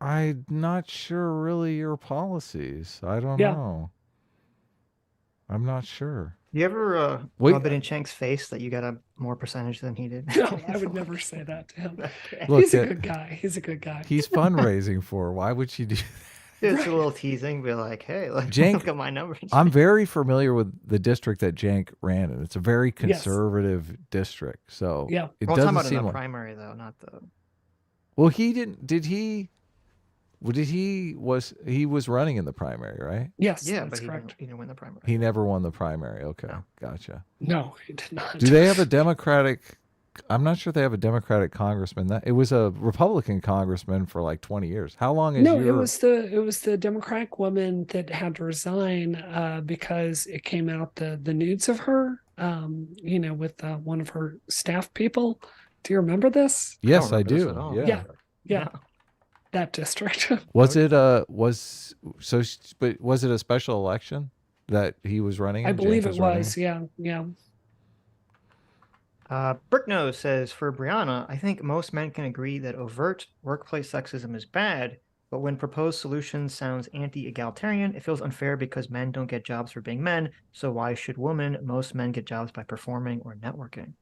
I'm not sure really your policies. I don't know. I'm not sure. You ever Wait, rub it in Chank's face that you got a more percentage than he did? No, I would never say that to him. Okay. look, He's a good guy. He's a good guy. he's fundraising for. Why would she do? It's a Right. little teasing, be like, hey, look, Jank, look at my numbers. I'm very familiar with the district that Jank ran in. It's a very Yes. conservative district, so Yeah. it Well, I'm talking doesn't about in seem the like. primary though, not the. Well, he didn't. Did he? Well, did he was running in the primary, right? Yes, Yeah, that's but correct. he didn't win the primary. He never won the primary. Okay, No. gotcha. No, he did not. Do they have a Democratic? I'm not sure they have a Democratic congressman. That it was a Republican congressman for like 20 years. How long is No, your? it was the Democratic woman that had to resign because it came out the nudes of her, with one of her staff people. Do you remember this? Yes, don't I remember this do. at all. Yeah. Yeah, No. that district. Was it but was it a special election that he was running? I believe Jank it running was. Yeah, yeah. Bricknose says, for Brianna, I think most men can agree that overt workplace sexism is bad, but when proposed solutions sounds anti-egalitarian, it feels unfair because men don't get jobs for being men. So why should women? Most men get jobs by performing or networking.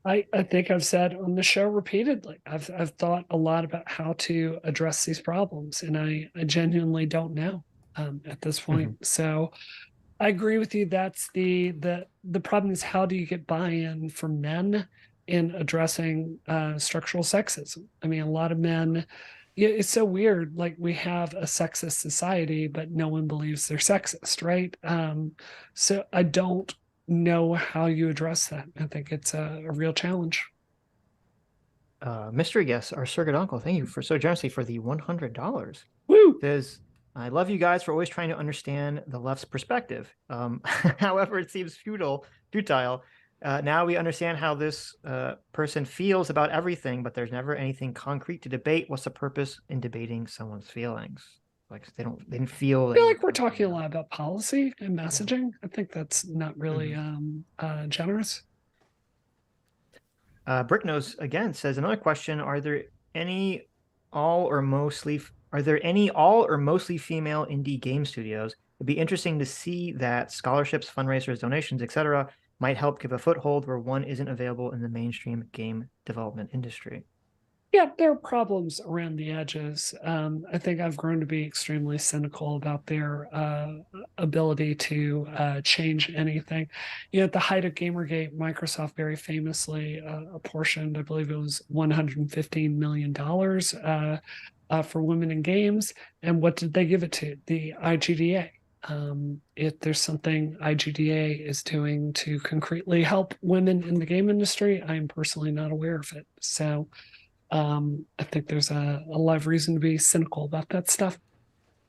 I think I've said on the show repeatedly, I've thought a lot about how to address these problems, and I genuinely don't know at this point. So I agree with you. That's the problem is, how do you get buy-in from men in addressing structural sexism? I mean, a lot of men, it's so weird. Like, we have a sexist society, but no one believes they're sexist, right? So I don't know how you address that. I think it's a real challenge. Mystery guest, our surrogate uncle, thank you for so generously for the $100. Woo! Says, I love you guys for always trying to understand the left's perspective. However, it seems futile. Now we understand how this person feels about everything, but there's never anything concrete to debate. What's the purpose in debating someone's feelings? Like they didn't feel. I feel like we're talking a lot about policy and messaging. I think that's not really generous. Bricknose again says, another question: Are there any all or mostly female indie game studios? It'd be interesting to see that scholarships, fundraisers, donations, etc., might help give a foothold where one isn't available in the mainstream game development industry. Yeah, there are problems around the edges. I think I've grown to be extremely cynical about their ability to change anything. At the height of Gamergate, Microsoft very famously apportioned, I believe it was $115 million for women in games. And what did they give it to? The IGDA. If there's something IGDA is doing to concretely help women in the game industry, I'm personally not aware of it. So I think there's a lot of reason to be cynical about that stuff.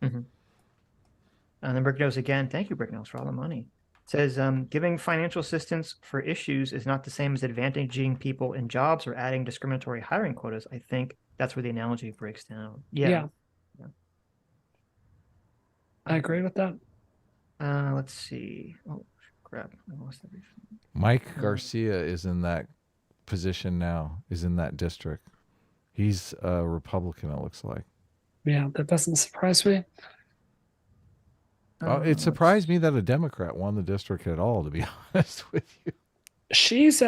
And then Bricknose again, thank you, Bricknose, for all the money. It says, giving financial assistance for issues is not the same as advantaging people in jobs or adding discriminatory hiring quotas. I think that's where the analogy breaks down. Yeah. I agree with that. Let's see. Oh, crap. I lost everything. Mike Garcia is in that position now, is in that district. He's a Republican, it looks like. Yeah, that doesn't surprise me. It surprised me that a Democrat won the district at all, to be honest with you. She was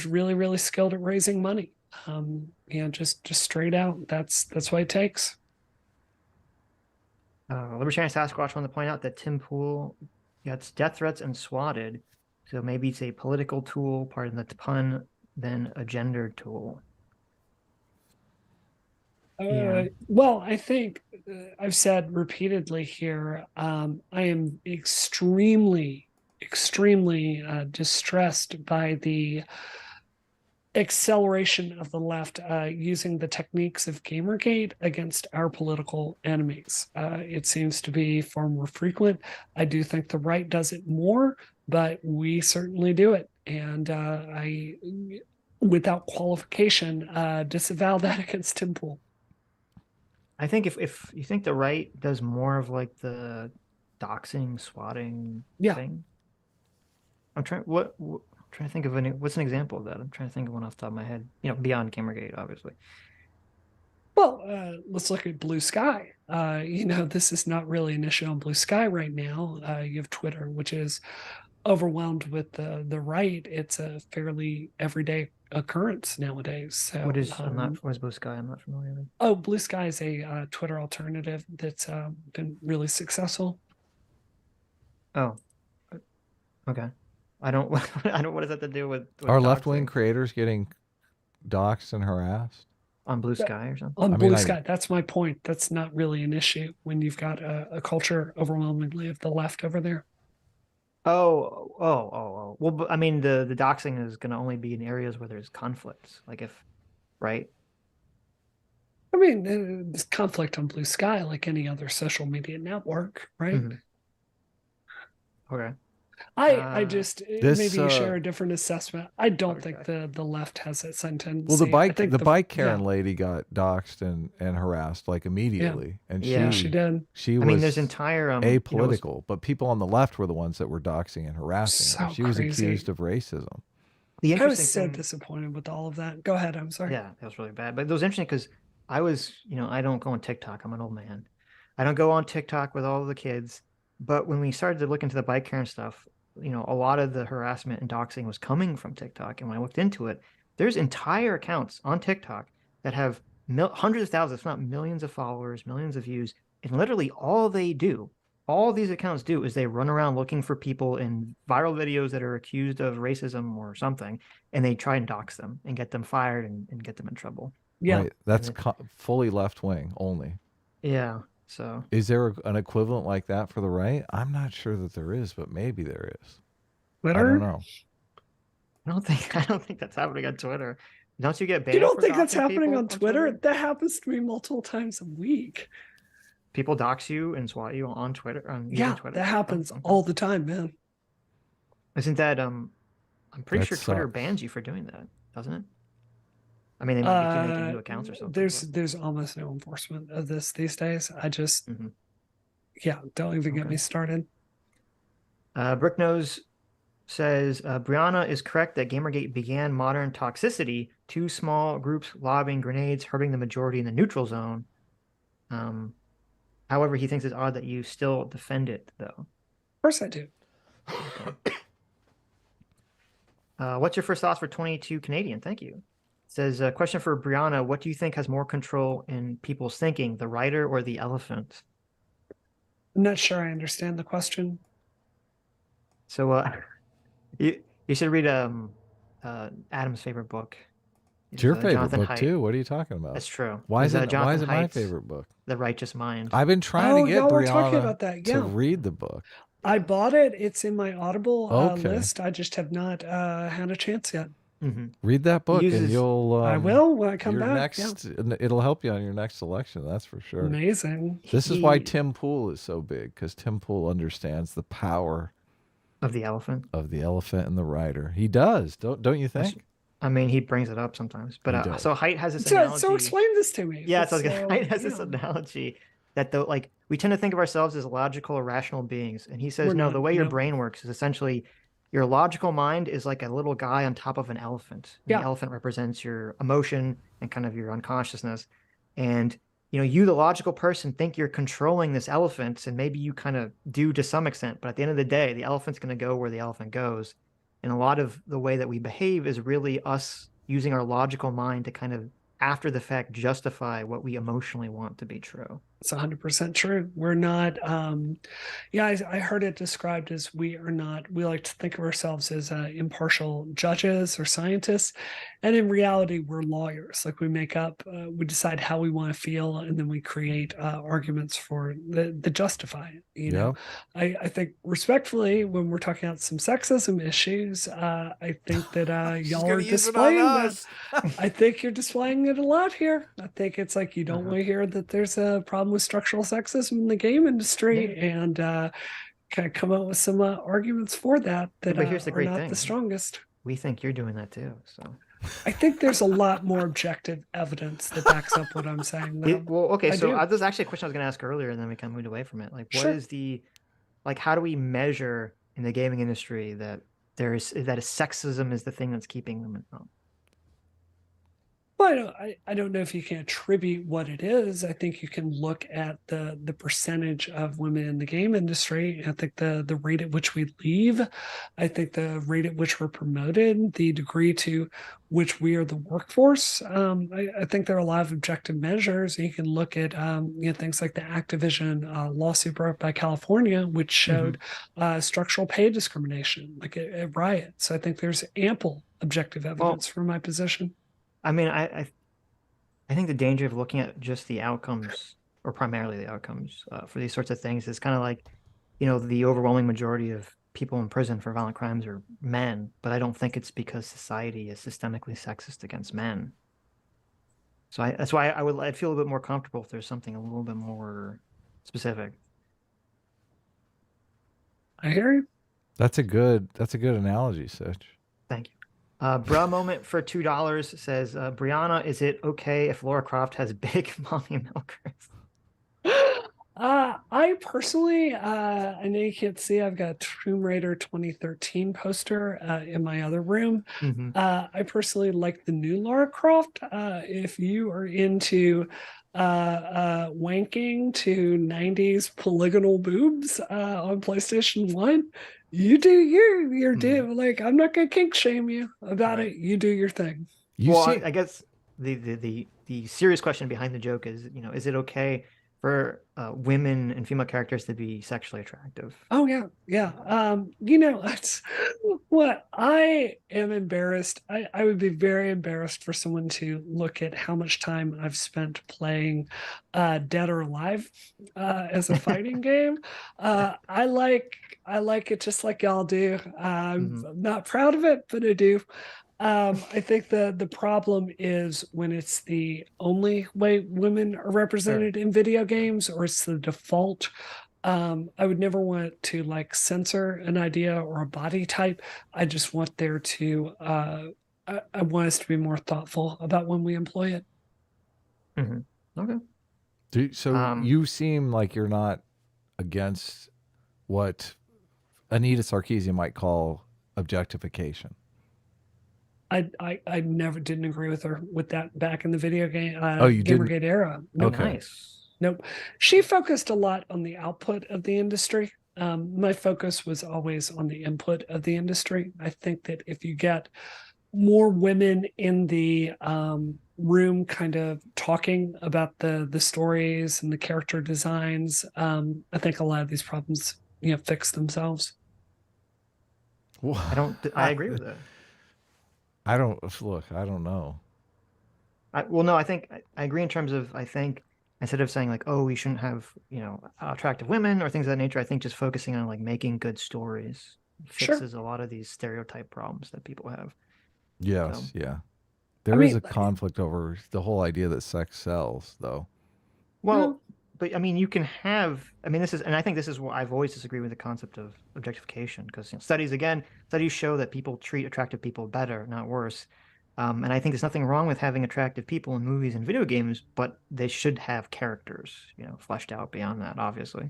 really, really skilled at raising money. Just straight out. That's what it takes. Libertarian Sasquatch wanted to point out that Tim Pool gets death threats and swatted. So maybe it's a political tool, pardon the pun, than a gender tool. Well, I think I've said repeatedly here, I am extremely distressed by the acceleration of the left using the techniques of Gamergate against our political enemies. It seems to be far more frequent. I do think the right does it more, but we certainly do it. And I, without qualification, disavow that against Tim Pool. I think if you think the right does more of like the doxing, swatting thing, I'm trying to think of what's an example of that. I'm trying to think of one off the top of my head. Beyond Gamergate, obviously. Well, let's look at Blue Sky. This is not really an issue on Blue Sky right now. You have Twitter, which is overwhelmed with the right. It's a fairly everyday occurrence nowadays. So What is what is Blue Sky? I'm not familiar with. Oh, Blue Sky is a Twitter alternative that's been really successful. Oh, okay. I don't. I don't. What does that have to do with Are left-wing doxing? creators getting doxxed and harassed? On Blue Sky or something? On Blue Sky, that's my point. That's not really an issue when you've got a culture overwhelmingly of the left over there. Oh. Well, but, I mean, the doxing is going to only be in areas where there's conflicts. Like right? I mean, there's conflict on Blue Sky like any other social media network, right? Okay. I just maybe you share a different assessment. I don't think the left has that sentence. Well, the bike Karen lady got doxxed and harassed like immediately, and she did. She was. I mean, there's entire apolitical, but people on the left were the ones that were doxing and harassing her. She was accused of racism. I was so disappointed with all of that. Go ahead. I'm sorry. Yeah, that was really bad. But it was interesting because I was, I don't go on TikTok. I'm an old man. I don't go on TikTok with all the kids. But when we started to look into the bike Karen stuff, a lot of the harassment and doxing was coming from TikTok. And when I looked into it, there's entire accounts on TikTok that have hundreds of thousands, if not millions of followers, millions of views. And literally all these accounts do is they run around looking for people in viral videos that are accused of racism or something. And they try and dox them and get them fired and get them in trouble. Yeah. Right. That's fully left wing only. Yeah. So is there an equivalent like that for the right? I'm not sure that there is, but maybe there is. Twitter? I don't know. I don't think that's happening on Twitter. Don't you get banned? You don't think that's happening on Twitter? That happens to me multiple times a week. People dox you and swat you on Twitter. Twitter. That happens all the time, man. Isn't that I'm pretty sure Twitter bans you for doing that, doesn't it? I mean, they might be making new accounts or something. There's almost no enforcement of this these days. I just, don't even get me started. Bricknose says Brianna is correct that Gamergate began modern toxicity. 2 small groups lobbing grenades, hurting the majority in the neutral zone. However, he thinks it's odd that you still defend it, though. Of course I do. Okay. What's your first thoughts for 22 Canadian? Thank you. Says a question for Brianna. What do you think has more control in people's thinking, the writer or the elephant? I'm not sure I understand the question. So you should read Adam's favorite book. It's your favorite book too. What are you talking about? That's true. Why is it my favorite book? The Righteous Mind. I've been trying to get Brianna to read the book. I bought it. It's in my Audible list. I just have not had a chance yet. Read that book and you'll I will when I come back. It'll help you on your next selection, that's for sure. Amazing. This is why Tim Pool is so big, because Tim Pool understands the power of the elephant and the rider. He does, don't you think? I mean, he brings it up sometimes, but so Height has this analogy. So explain this to me. Yeah, Height has this analogy that we tend to think of ourselves as logical or rational beings, and he says the way your brain works is essentially your logical mind is like a little guy on top of an elephant. The elephant represents your emotion and kind of your unconsciousness. And, you, the logical person, think you're controlling this elephant, and maybe you kind of do to some extent. But at the end of the day, the elephant's going to go where the elephant goes. And a lot of the way that we behave is really us using our logical mind to kind of, after the fact, justify what we emotionally want to be true. It's 100% true. We're not, I heard it described as we like to think of ourselves as impartial judges or scientists. And in reality, we're lawyers. Like we we decide how we want to feel, and then we create arguments for the justify it. I think respectfully, when we're talking about some sexism issues, I think that y'all are displaying that. I think you're displaying it a lot here. I think it's like you don't want to hear that there's a problem with structural sexism in the game industry, and kind of come up with some arguments for that but here's the great thing. The strongest. We think you're doing that too, so I think there's a lot more objective evidence that backs up what I'm saying. There's actually a question I was going to ask earlier, and then we kind of moved away from it. Like, what is how do we measure in the gaming industry that sexism is the thing that's keeping them in? Well, I don't know if you can attribute what it is. I think you can look at the percentage of women in the game industry. I think the rate at which we leave, I think the rate at which we're promoted, the degree to which we are the workforce. I think there are a lot of objective measures. You can look at things like the Activision lawsuit brought by California, which showed structural pay discrimination, like at Riot. So I think there's ample objective evidence for my position. I mean, I think the danger of looking at just the outcomes, or primarily the outcomes, for these sorts of things is kind of like, the overwhelming majority of people in prison for violent crimes are men, but I don't think it's because society is systemically sexist against men. So that's why I'd feel a bit more comfortable if there's something a little bit more specific. I hear you. That's a good analogy, Sitch. Thank you. Bruh moment for $2 says, Brianna, is it okay if Lara Croft has big mommy milkers? I personally, I know you can't see, I've got a Tomb Raider 2013 poster in my other room. I personally like the new Lara Croft. If you are into wanking to 90s polygonal boobs on PlayStation 1, you do your do. Like, I'm not gonna kink shame you about it. You do your thing. I guess the serious question behind the joke is, is it okay for women and female characters to be sexually attractive? Oh yeah. That's what I am embarrassed. I would be very embarrassed for someone to look at how much time I've spent playing Dead or Alive as a fighting game. I like it just like y'all do. I'm not proud of it, but I do. I think the problem is when it's the only way women are represented in video games, or it's the default. I would never want to like censor an idea or a body type. I just want there to I want us to be more thoughtful about when we employ it. Okay. So you seem like you're not against what Anita Sarkeesian might call objectification. I never didn't agree with her with that back in the video game you Gamergate era. Nope. Okay. Nice. Nope. She focused a lot on the output of the industry. My focus was always on the input of the industry. I think that if you get more women in the room kind of talking about the stories and the character designs, I think a lot of these problems, fix themselves. I agree with that. I don't know. I think I agree in terms of, I think instead of saying like, oh, we shouldn't have, attractive women or things of that nature, I think just focusing on like making good stories fixes a lot of these stereotype problems that people have. Yes, yeah. There is a conflict over the whole idea that sex sells, though. Well, but I mean, you can have, and I think this is what I've always disagreed with the concept of objectification, because studies show that people treat attractive people better, not worse. And I think there's nothing wrong with having attractive people in movies and video games, but they should have characters, fleshed out beyond that, obviously.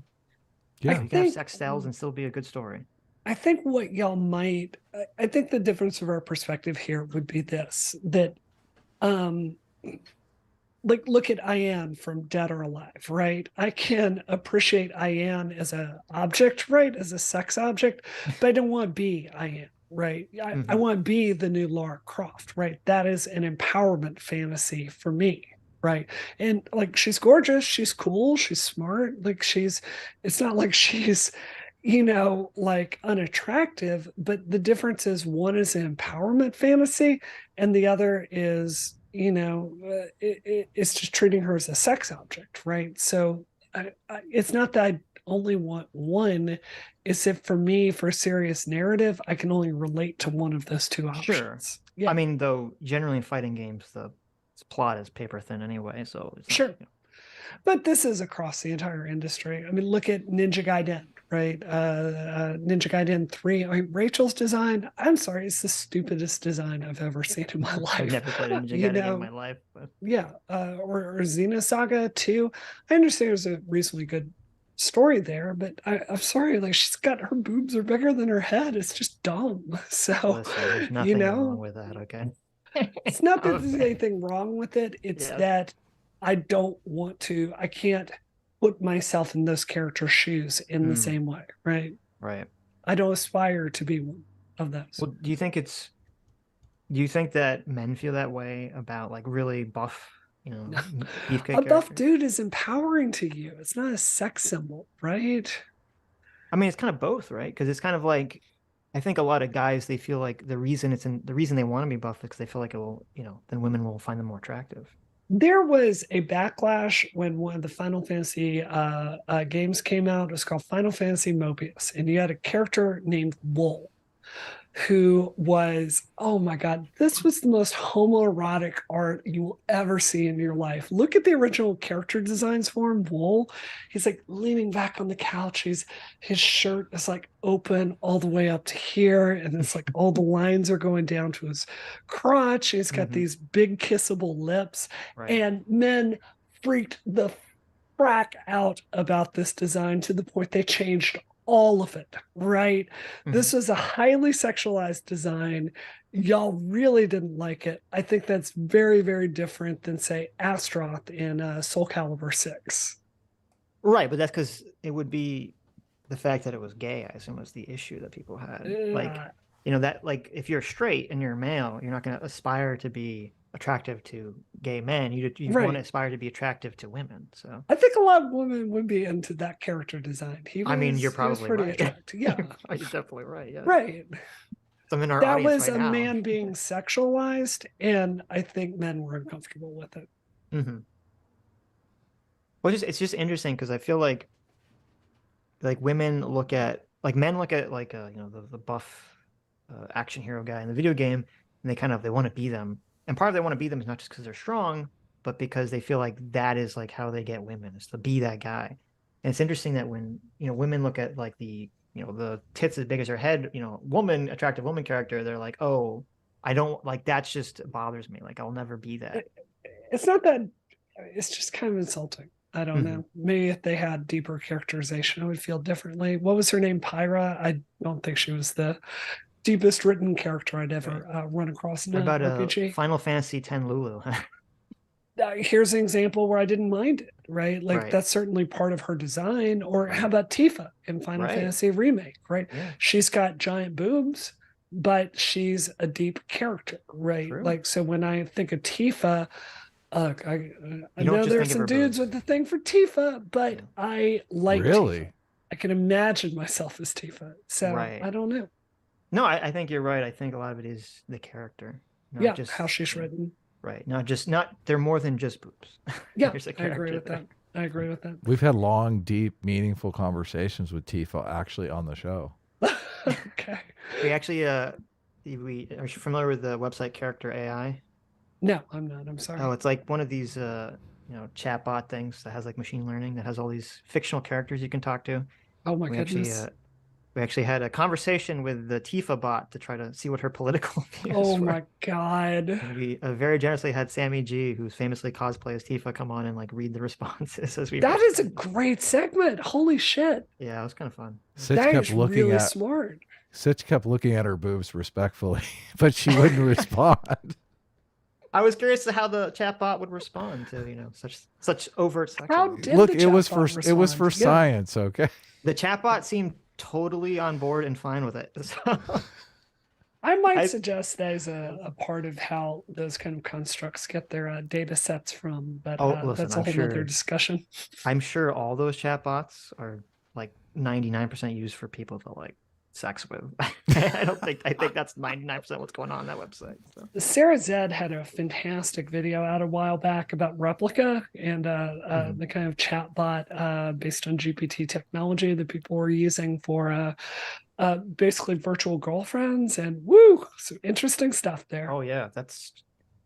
Yeah. You can have sex sells and still be a good story. I think what y'all might, I think the difference of our perspective here would be this, that like look at Ian from Dead or Alive, right? I can appreciate Ian as an object, right? As a sex object, but I don't want to be Ian, right? I want to be the new Lara Croft, right? That is an empowerment fantasy for me, right? And like, she's gorgeous, she's cool, she's smart. Like it's not like she's, like unattractive, but the difference is one is an empowerment fantasy and the other is, it's just treating her as a sex object, right? So it's not that I only want one. It's if for me, for a serious narrative, I can only relate to one of those two options. Sure. Yeah. I mean, though, generally in fighting games, the plot is paper thin anyway, so it's sure. But this is across the entire industry. I mean, look at Ninja Gaiden, right? Ninja Gaiden 3. I mean, Rachel's design, I'm sorry, it's the stupidest design I've ever seen in my life. I've never played a Ninja Gaiden game in my life. But... Yeah. Or Xenosaga 2. I understand there's a reasonably good story there, but I'm sorry, like she's got, her boobs are bigger than her head. It's just dumb. So, there's nothing wrong with that, okay? It's not that there's anything wrong with it. It's Yes. that I can't put myself in those character shoes in the same way, right? Right. I don't aspire to be one of those. Well, do you think that men feel that way about like really buff, beefcake A buff characters? dude is empowering to you. It's not a sex symbol, right? I mean, it's kind of both, right? Because it's kind of like, I think a lot of guys, they feel like the reason they want to be buff is because they feel like it will, then women will find them more attractive. There was a backlash when one of the Final Fantasy games came out. It was called Final Fantasy Mobius, and you had a character named Wool, who was, oh my God, this was the most homoerotic art you will ever see in your life. Look at the original character designs for him, Wool. He's like leaning back on the couch. His shirt is like open all the way up to here. And it's like all the lines are going down to his crotch. He's got these big kissable lips. Right. And men freaked the frack out about this design to the point they changed all of it, right? This was a highly sexualized design. Y'all really didn't like it. I think that's very, very different than, say, Astroth in Soul Calibur 6. Right, but that's because it would be the fact that it was gay, I assume, was the issue that people had. Like, that, like, if you're straight and you're a male, you're not going to aspire to be attractive to gay men. You want to aspire to be attractive to women. So I think a lot of women would be into that character design. You're probably pretty right. attractive. Yeah, you're definitely right. Yeah, right. Some in our That audience was right a now. man being sexualized, and I think men were uncomfortable with it. Well, it's just interesting because I feel like women look at men look at the buff action hero guy in the video game, and they want to be them. And part of they want to be them is not just because they're strong, but because they feel like that is like how they get women, is to be that guy. And it's interesting that when women look at like the the tits as big as her head, attractive woman character, they're like, oh, I don't like, that's just bothers me. Like I'll never be that. It's not that. It's just kind of insulting. I don't know. Maybe if they had deeper characterization, I would feel differently. What was her name? Pyra? I don't think she was the deepest written character I'd ever run across in an RPG. Final Fantasy X Lulu. Here's an example where I didn't mind it, right? Like that's certainly part of her design. Or how about Tifa in Final Fantasy Remake, right? Yeah. She's got giant boobs, but she's a deep character, right? True. Like, so when I think of Tifa, I know there's some dudes with the thing for Tifa, but I like Tifa. I can imagine myself as Tifa. So I don't know. No, I think you're right. I think a lot of it is the character. Not just how she's written. Right. They're more than just boobs. Yeah, I agree with that. I agree with that. We've had long, deep, meaningful conversations with Tifa actually on the show. Okay. We actually, are you familiar with the website Character AI? No, I'm not. I'm sorry. Oh, it's like one of these, chatbot things that has like machine learning that has all these fictional characters you can talk to. Oh my goodness. We actually had a conversation with the Tifa bot to try to see what her political views were. Oh my God. And we very generously had Sammy G, who's famously cosplays Tifa, come on and like read the responses as we. That is a great segment. Holy shit. Yeah, it was kind of fun. Sitch kept looking really smart. Sitch kept looking at her boobs respectfully, but she wouldn't respond. I was curious to how the chatbot would respond to such overt sexism. How did Look, the it was for respond? science, okay? The chatbot seemed totally on board and fine with it. So. I might suggest that as a part of how those kind of constructs get their data sets from, but listen, that's a whole other discussion. I'm sure all those chatbots are like 99% used for people to like sex with. I think that's 99% what's going on that website. So. Sarah Zed had a fantastic video out a while back about Replica and the kind of chatbot based on GPT technology that people were using for basically virtual girlfriends, and some interesting stuff there. Oh yeah,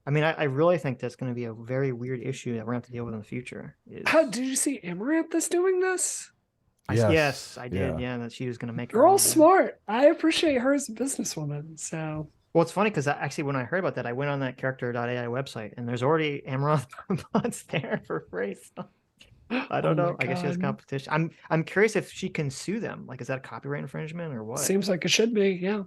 I really think that's going to be a very weird issue that we're going to have to deal with in the future. How did you see Amaranthus doing this? Yes, I did. Yeah, that she was going to make. Girl, smart. I appreciate her as a businesswoman. So. Well, it's funny because actually, when I heard about that, I went on that character.ai website, and there's already Amaranth bots there for free. So I don't know. I guess she has competition. I'm curious if she can sue them. Like, is that a copyright infringement or what? Seems like it should be. Yeah.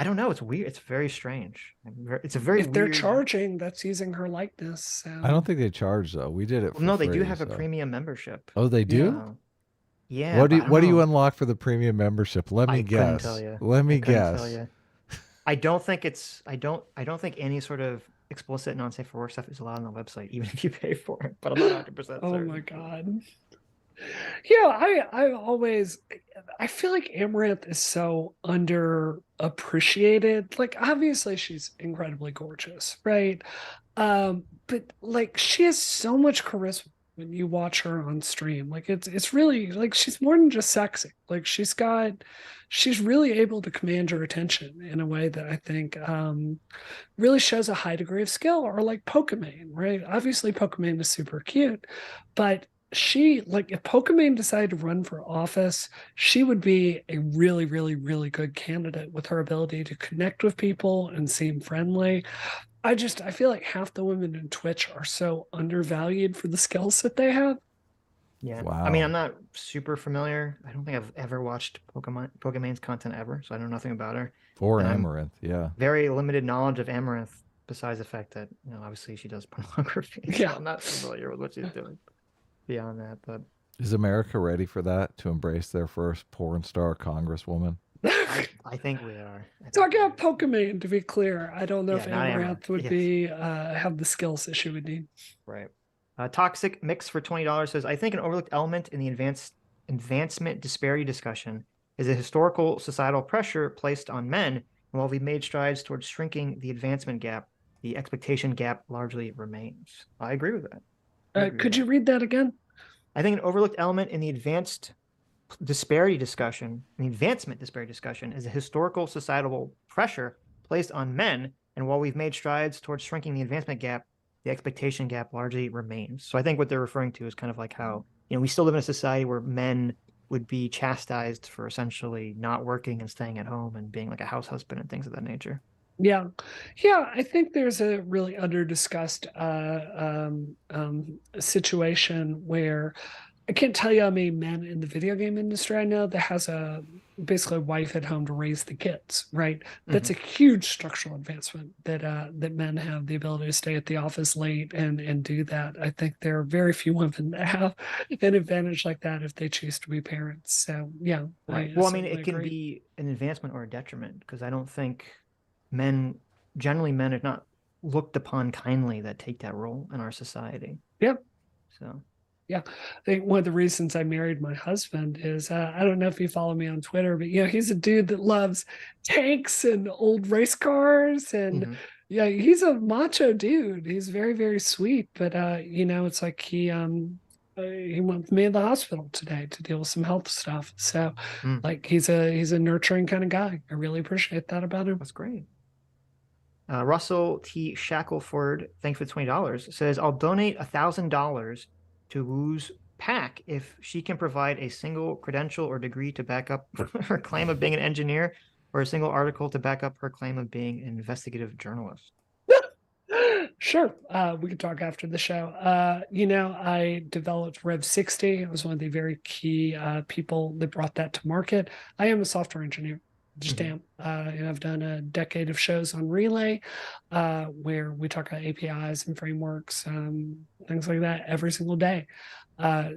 I don't know. It's weird. It's very strange. It's a very If they're weird. charging, that's using her likeness. So. I don't think they charge though. We did it Well, for no, they free. do have a So. premium membership. Oh, they do? So, yeah, What but do I don't what do you know. unlock for the premium membership? Let me I couldn't tell guess. you. Let I me couldn't tell guess. you. I don't think it's. I don't think any sort of explicit non-safe for work stuff is allowed on the website, even if you pay for it. But I'm not 100% Oh certain. my God. Yeah, I feel like Amaranth is so underappreciated. Like, obviously she's incredibly gorgeous, right? But like she has so much charisma when you watch her on stream. Like it's really like she's more than just sexy. Like she's really able to command your attention in a way that I think really shows a high degree of skill. Or like Pokemon, right? Obviously Pokemon is super cute, but she, like, if Pokemon decided to run for office, she would be a really, really, really good candidate with her ability to connect with people and seem friendly. I feel like half the women in Twitch are so undervalued for the skills that they have. Yeah. Wow. I mean, I'm not super familiar. I don't think I've ever watched Pokemon's content ever, so I know nothing about her. Or And I'm Amaranth, yeah. very limited knowledge of Amaranth, besides the fact that, you know, obviously she does pornography. So Yeah. I'm not familiar with what she's doing beyond that, but Is America ready for that, to embrace their first porn star congresswoman? I think we are. Talking about Pokemon, to be clear, I don't know if not Amaranth would Yes. be have the skills that she would need. Right. Toxic Mix for $20 says, I think an overlooked element in the advancement disparity discussion is a historical societal pressure placed on men. And while we've made strides towards shrinking the advancement gap, the expectation gap largely remains. I agree with that. Could you read that again? I think an overlooked element in the advancement disparity discussion is a historical societal pressure placed on men. And while we've made strides towards shrinking the advancement gap, the expectation gap largely remains. So I think what they're referring to is kind of like how, you know, we still live in a society where men would be chastised for essentially not working and staying at home and being like a house husband and things of that nature. Yeah. I think there's a really under-discussed situation where I can't tell you how many men in the video game industry I know that has basically a wife at home to raise the kids, right? That's a huge structural advancement that men have the ability to stay at the office late and do that. I think there are very few women that have an advantage like that if they choose to be parents. So yeah. Right. Well, I mean, it can be an advancement or a detriment, because I don't think generally men are not looked upon kindly that take that role in our society. Yep. So yeah, I think one of the reasons I married my husband is I don't know if you follow me on Twitter, but you know, he's a dude that loves tanks and old race cars, and yeah, he's a macho dude. He's very, very sweet, but you know, it's like he went with me to the hospital today to deal with some health stuff. So like he's a nurturing kind of guy. I really appreciate that about him. That's great. Russell T. Shackelford, thanks for the $20, says, I'll donate $1,000 to Wu's PAC if she can provide a single credential or degree to back up her claim of being an engineer, or a single article to back up her claim of being an investigative journalist. Sure. We could talk after the show. You know, I developed Rev 60. I was one of the very key people that brought that to market. I am a software engineer. Just am. And I've done a decade of shows on Relay where we talk about APIs and frameworks, things like that every single day.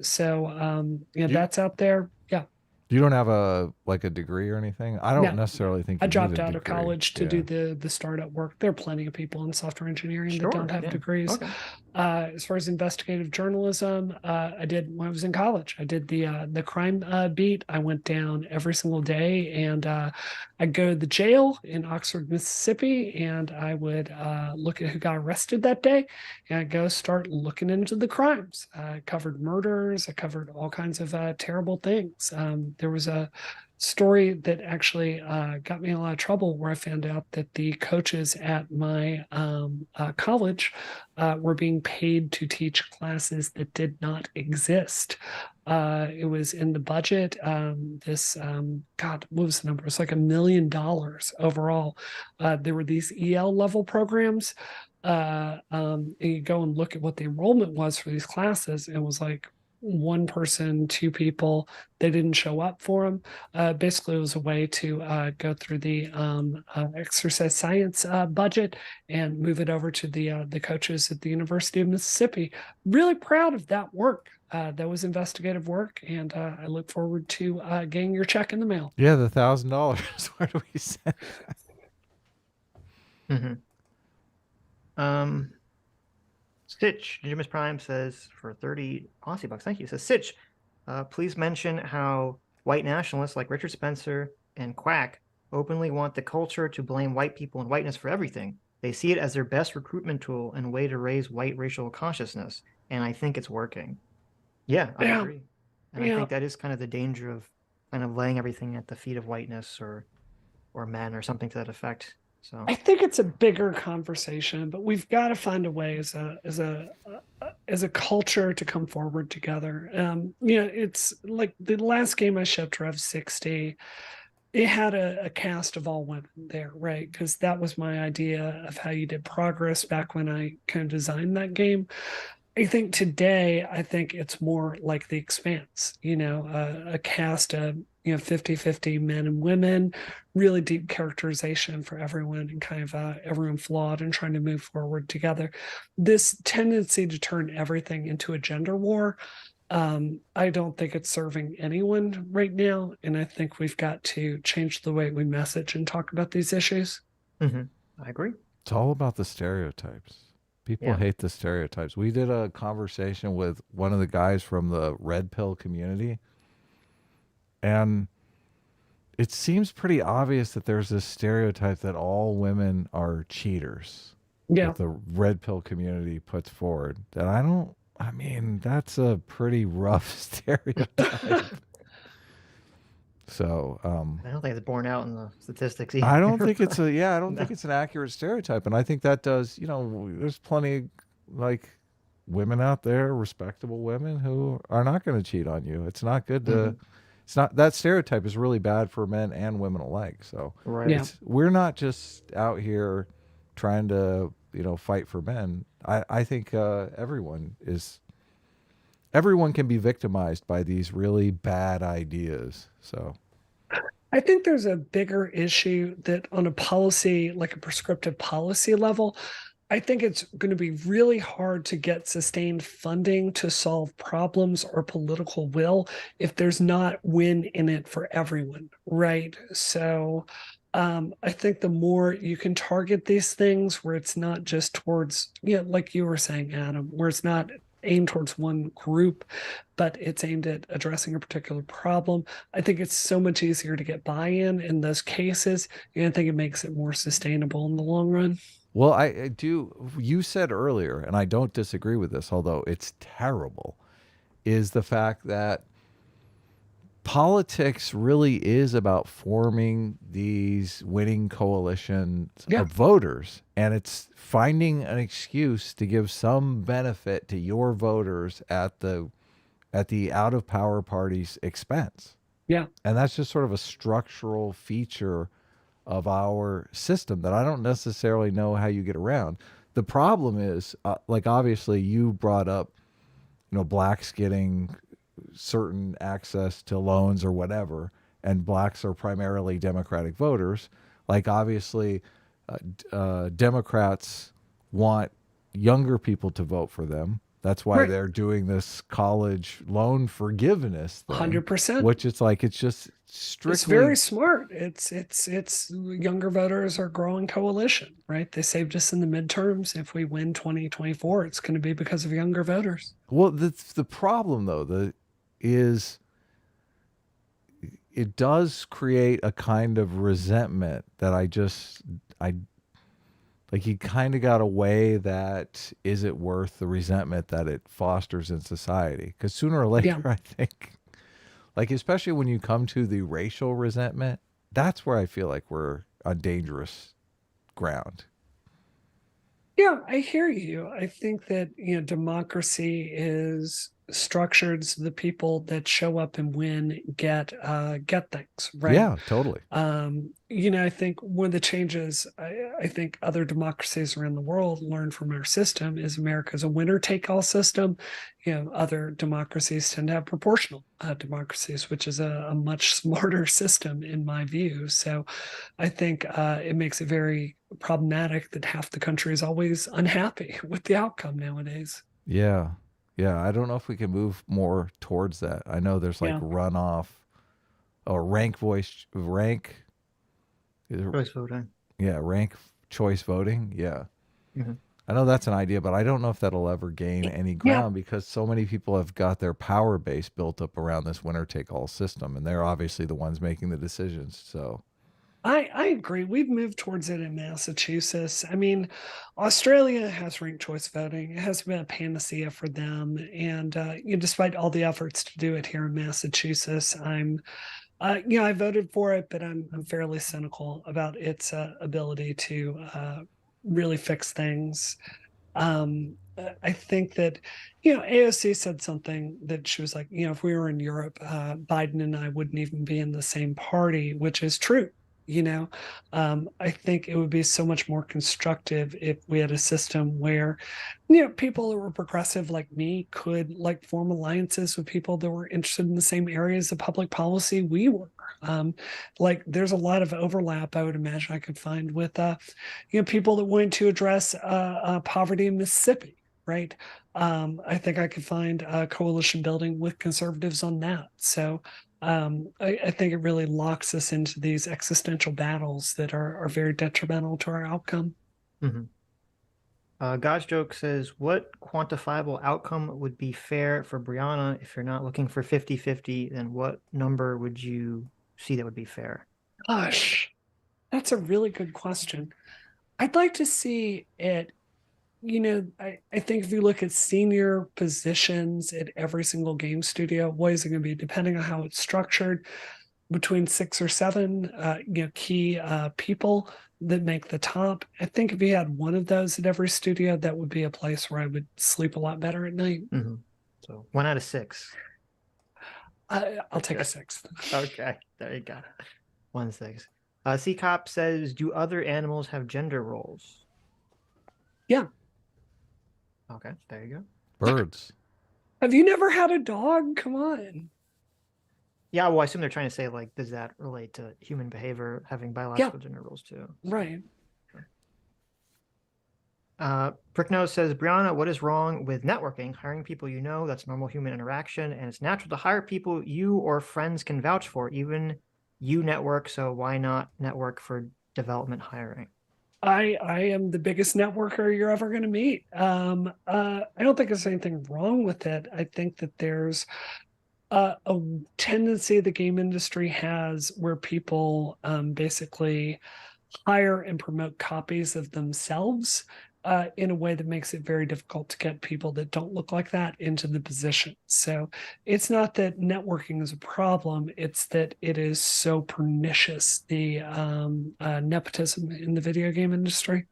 So that's out there. Yeah. You don't have a degree or anything? I don't necessarily think I dropped out of college to do the startup work. There are plenty of people in software engineering that don't have degrees. Okay. As far as investigative journalism, I did when I was in college. I did the crime beat. I went down every single day, and I'd go to the jail in Oxford, Mississippi, and I would look at who got arrested that day, and I'd go start looking into the crimes. I covered murders. I covered all kinds of terrible things. There was a story that actually got me in a lot of trouble, where I found out that the coaches at my college were being paid to teach classes that did not exist. It was in the budget. God, what was the number? It's like $1 million overall. There were these EL level programs. And you go and look at what the enrollment was for these classes, and it was like one person, two people, they didn't show up for them. Basically, it was a way to go through the exercise science budget and move it over to the coaches at the University of Mississippi. Really proud of that work. That was investigative work, and I look forward to getting your check in the mail. Yeah, the $1,000. Where do we send that? Sitch, Jimus Prime says for 30 Aussie bucks, thank you. Says Sitch, please mention how white nationalists like Richard Spencer and Quack openly want the culture to blame white people and whiteness for everything. They see it as their best recruitment tool and way to raise white racial consciousness, and I think it's working. Yeah, I agree. And I think that is kind of the danger of kind of laying everything at the feet of whiteness or men or something to that effect. So I think it's a bigger conversation, but we've got to find a way as a culture to come forward together. It's like the last game I shipped, Rev 60. It had a cast of all women there, right? Because that was my idea of how you did progress back when I kind of designed that game. I think today, it's more like The Expanse, a cast of 50-50 men and women, really deep characterization for everyone, and kind of everyone flawed and trying to move forward together. This tendency to turn everything into a gender war, I don't think it's serving anyone right now, and I think we've got to change the way we message and talk about these issues. I agree. It's all about the stereotypes. People hate the stereotypes. We did a conversation with one of the guys from the red pill community, and it seems pretty obvious that there's this stereotype that all women are cheaters. Yeah. That the red pill community puts forward. That I mean, that's a pretty rough stereotype. So I don't think it's borne out in the statistics either. I don't think it's I don't think it's an accurate stereotype. And I think that does, there's plenty like women out there, respectable women who are not going to cheat on you. It's not good to, it's not, that stereotype is really bad for men and women alike. So we're not just out here trying to, fight for men. I think everyone can be victimized by these really bad ideas. So I think there's a bigger issue that on a policy, like a prescriptive policy level, I think it's going to be really hard to get sustained funding to solve problems or political will if there's not win in it for everyone, right? So I think the more you can target these things where it's not just towards, like you were saying, Adam, where it's not aimed towards one group, but it's aimed at addressing a particular problem, I think it's so much easier to get buy-in in those cases, and I think it makes it more sustainable in the long run. Well, I do. You said earlier, and I don't disagree with this, although it's terrible, is the fact that politics really is about forming these winning coalitions of voters, and it's finding an excuse to give some benefit to your voters at the out of power party's expense. Yeah. And that's just sort of a structural feature of our system that I don't necessarily know how you get around. The problem is, like, obviously you brought up, blacks getting certain access to loans or whatever, and blacks are primarily Democratic voters. Like, obviously, Democrats want younger people to vote for them. That's why they're doing this college loan forgiveness thing. 100%. Which it's like, it's just strictly. It's very smart. It's younger voters are growing coalition, right? They saved us in the midterms. If we win 2024, it's going to be because of younger voters. Well, the problem though, is it does create a kind of resentment that I like, you kind of got to weigh that. Is it worth the resentment that it fosters in society? Because sooner or later, I think, like, especially when you come to the racial resentment, that's where I feel like we're on dangerous ground. Yeah, I hear you. I think that, democracy is structured so the people that show up and win get things, right? Yeah, totally. I think one of the changes I think other democracies around the world learn from our system is America's a winner-take-all system. Other democracies tend to have proportional democracies, which is a much smarter system in my view. So I think it makes it very problematic that half the country is always unhappy with the outcome nowadays. Yeah. Yeah. I don't know if we can move more towards that. I know there's like runoff or rank choice voting. Yeah. Rank choice voting. Yeah. Mm-hmm. I know that's an idea, but I don't know if that'll ever gain any ground because so many people have got their power base built up around this winner take all system. And they're obviously the ones making the decisions. So I agree. We've moved towards it in Massachusetts. I mean, Australia has ranked choice voting. It has been a panacea for them. And despite all the efforts to do it here in Massachusetts, I voted for it, but I'm fairly cynical about its ability to really fix things. I think that, AOC said something that she was like, if we were in Europe, Biden and I wouldn't even be in the same party, which is true. I think it would be so much more constructive if we had a system where, people that were progressive like me could form alliances with people that were interested in the same areas of public policy we were. There's a lot of overlap I would imagine I could find with, people that wanted to address poverty in Mississippi, right? I think I could find a coalition building with conservatives on that. So I think it really locks us into these existential battles that are very detrimental to our outcome. Mm-hmm. God's Joke says, what quantifiable outcome would be fair for Brianna? If you're not looking for 50-50, then what number would you see that would be fair? Gosh, that's a really good question. I'd like to see it. I think if you look at senior positions at every single game studio, what is it going to be? Depending on how it's structured, between 6 or 7 key people that make the top. I think if you had one of those at every studio, that would be a place where I would sleep a lot better at night. Mm-hmm. So 1 out of 6. I'll take a 6th. Okay, there you go. 1 6. C-Cop says, do other animals have gender roles? Yeah. Okay, there you go. Birds. Have you never had a dog? Come on. Yeah, well, I assume they're trying to say, does that relate to human behavior having biological gender roles too? Right. Pricknose says, Brianna, what is wrong with networking? Hiring people that's normal human interaction, and it's natural to hire people you or friends can vouch for. Even you network, so why not network for development hiring? I am the biggest networker you're ever going to meet. I don't think there's anything wrong with it. I think that there's a tendency the game industry has where people basically hire and promote copies of themselves in a way that makes it very difficult to get people that don't look like that into the position. So it's not that networking is a problem, it's that it is so pernicious, the nepotism in the video game industry.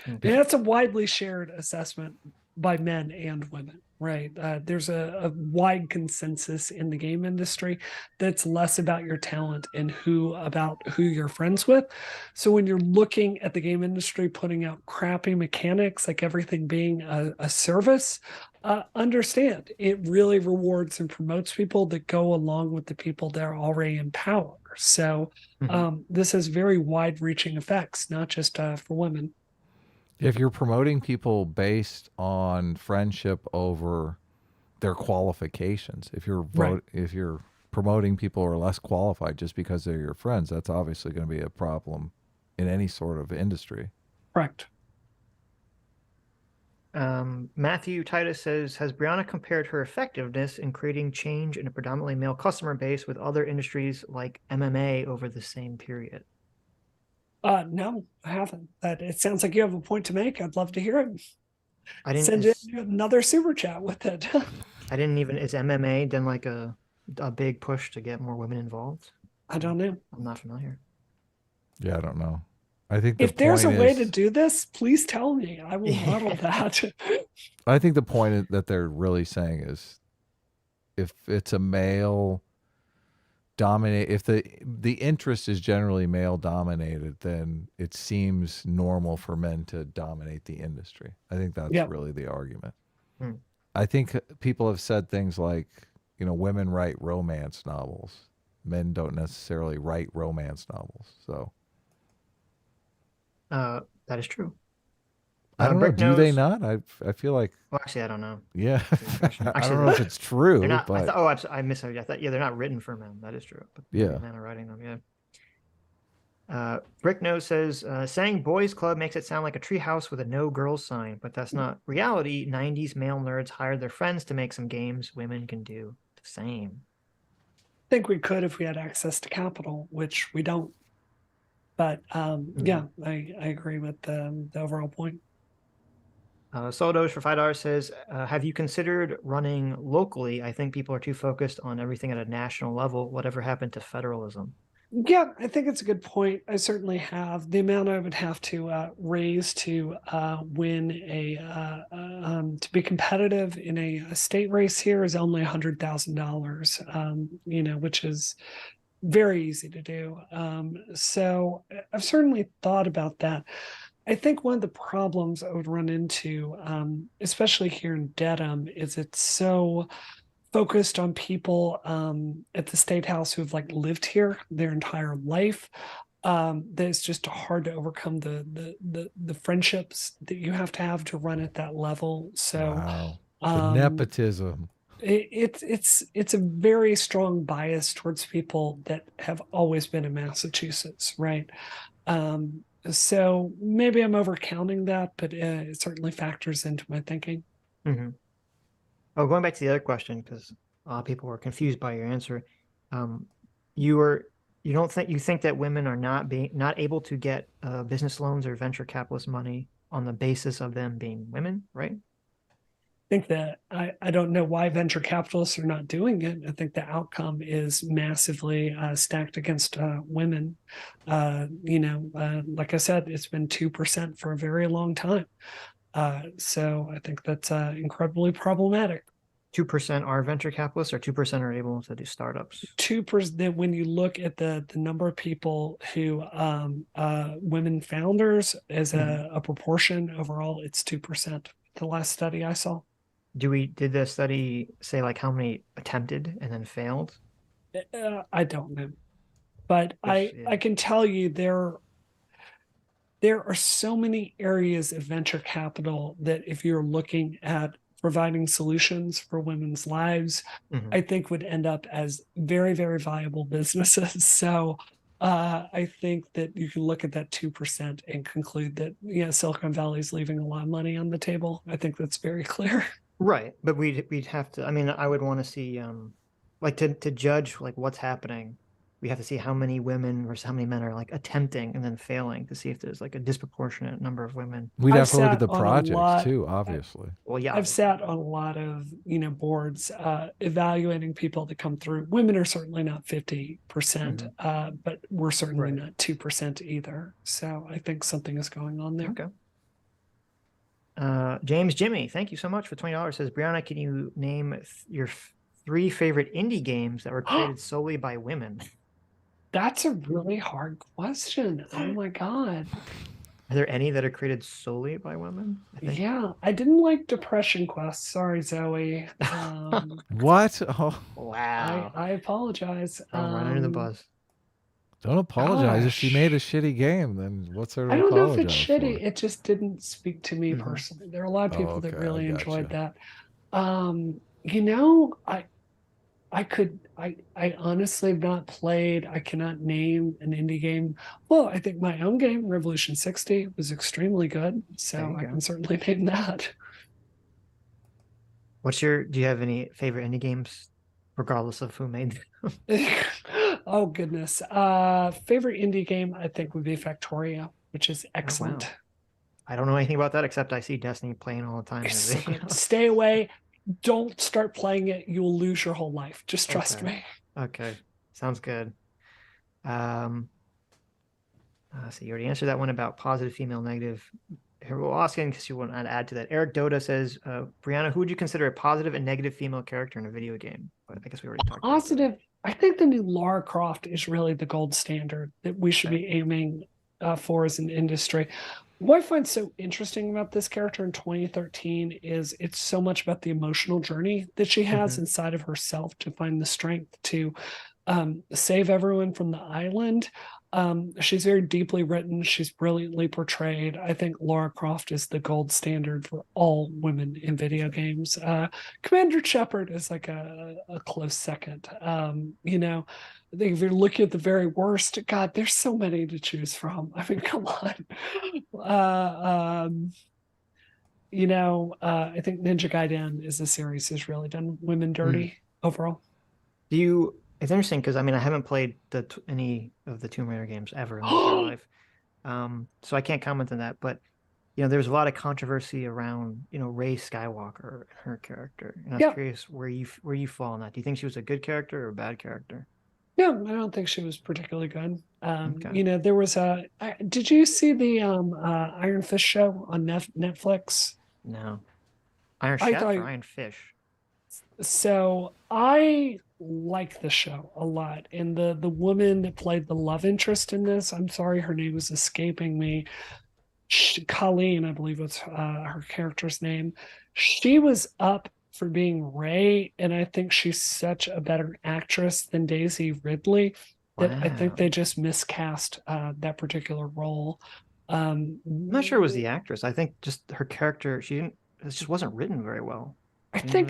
And that's a widely shared assessment by men and women, right? There's a wide consensus in the game industry that's less about your talent and about who you're friends with. So when you're looking at the game industry putting out crappy mechanics, like everything being a service, understand it really rewards and promotes people that go along with the people that are already in power. So this has very wide-reaching effects, not just for women. If you're promoting people based on friendship over their qualifications, if you're promoting people who are less qualified just because they're your friends, that's obviously going to be a problem in any sort of industry. Correct. Matthew Titus says, has Brianna compared her effectiveness in creating change in a predominantly male customer base with other industries like MMA over the same period? No, I haven't. It sounds like you have a point to make. I'd love to hear it. I didn't send you another super chat with it. I didn't even. Is MMA done a big push to get more women involved? I don't know. I'm not familiar. Yeah, I don't know. I think the If there's a point way to is, do this, please tell me. I will model Yeah. that. I think the point that they're really saying is, if it's a male dominate, if the interest is generally male dominated, then it seems normal for men to dominate the industry. I think that's Yep. really the argument. Hmm. I think people have said things like, women write romance novels. Men don't necessarily write romance novels. So That is true. I don't know. Brick Do they knows. not? I feel like, Well, actually, I don't know. yeah. That's a good question. I don't Actually, know if it's they're true, not. I but thought. Oh, I misheard you. I thought. Yeah, they're not written for men. That is true. But maybe yeah. men are writing them. Yeah. Brick Nose says, saying boys club makes it sound like a treehouse with a no girls sign, but that's not reality. 90s male nerds hired their friends to make some games. Women can do the same. I think we could if we had access to capital, which we don't. But yeah, I agree with the overall point. Soldoge for $5 says, have you considered running locally? I think people are too focused on everything at a national level. Whatever happened to federalism? Yeah, I think it's a good point. I certainly have. The amount I would have to raise to win to be competitive in a state race here is only $100,000. Which is very easy to do. So I've certainly thought about that. I think one of the problems I would run into, especially here in Dedham, is it's so focused on people at the state house who've like lived here their entire life. That it's just hard to overcome the friendships that you have to run at that level. So Wow. The um, nepotism. it's a very strong bias towards people that have always been in Massachusetts, right? So maybe I'm overcounting that, but it certainly factors into my thinking. Mm-hmm. Oh, going back to the other question, because people were confused by your answer. Um, you were you think that women are not able to get business loans or venture capitalist money on the basis of them being women, right? Think that I don't know why venture capitalists are not doing it. I think the outcome is massively stacked against women. Like I said, it's been 2% for a very long time. So I think that's incredibly problematic. 2% are venture capitalists, or 2% are able to do startups. 2%, when you look at the number of people who women founders as a proportion overall, it's 2%. The last study I saw. Did the study say like how many attempted and then failed? I don't know, but Yeah. I can tell you there are so many areas of venture capital that if you're looking at providing solutions for women's lives, I think would end up as very, very viable businesses. So I think that you can look at that 2% and conclude that, Silicon Valley is leaving a lot of money on the table. I think that's very clear. Right, but we'd have to. I mean, I would want to see like to judge like what's happening. We have to see how many women versus how many men are like attempting and then failing to see if there's like a disproportionate number of women. We'd I've have to look at sat the on a projects lot. too, obviously. Well, yeah, I've sat on a lot of boards evaluating people that come through. Women are certainly not 50%, but we're certainly not 2% either. So I think something is going on there. Okay. James Jimmy, thank you so much for $20. Says, Brianna, can you name your 3 favorite indie games that were created solely by women? That's a really hard question. Oh my God. Are there any that are created solely by women? Yeah, I didn't like Depression Quest. Sorry, Zoe. What? Oh, wow. I apologize. Right under the bus. don't apologize. If she made a shitty game, then what's there to I don't know if it's apologize shitty. for? It just didn't speak to me personally. There are a lot of people that really enjoyed that. I honestly have not played. I cannot name an indie game. Well, I think my own game, Revolution 60, was extremely good. So I can certainly name that. Do you have any favorite indie games, regardless of who made them? Oh goodness. Favorite indie game I think would be Factoria, which is excellent. Oh, wow. I don't know anything about that except I see Destiny playing all the time. Stay away. Don't start playing it. You'll lose your whole life. Just trust me. Okay. Sounds good. So you already answered that one about positive, female, negative. Here we'll ask in because you want to add to that. Eric Doda says, Brianna, who would you consider a positive and negative female character in a video game? But I guess we already talked about that. Positive. I think the new Lara Croft is really the gold standard that we should be aiming for as an industry. What I find so interesting about this character in 2013 is it's so much about the emotional journey that she has inside of herself to find the strength to save everyone from the island. She's very deeply written. She's brilliantly portrayed. I think Lara Croft is the gold standard for all women in video games. Commander Shepard is like a close second. You know, I think if you're looking at the very worst, God, there's so many to choose from. I mean, come on. You know, I think Ninja Gaiden is a series has really done women dirty overall. It's interesting because I mean I haven't played any of the Tomb Raider games ever in my entire life, so I can't comment on that. But you know, there's a lot of controversy around Rey Skywalker and her character, and I was curious where you fall on that. Do you think she was a good character or a bad character? No, I don't think she was particularly good. You know, there was did you see the Iron Fist show on Netflix? No, Iron Chef or Iron Fish? So I like the show a lot, and the woman that played the love interest in this, I'm sorry, her name was escaping me. Colleen, I believe was her character's name. She was up for being Rey, and I think she's such a better actress than Daisy Ridley that I think they just miscast that particular role. I'm not sure it was the actress. I think just her character, it just wasn't written very well. I think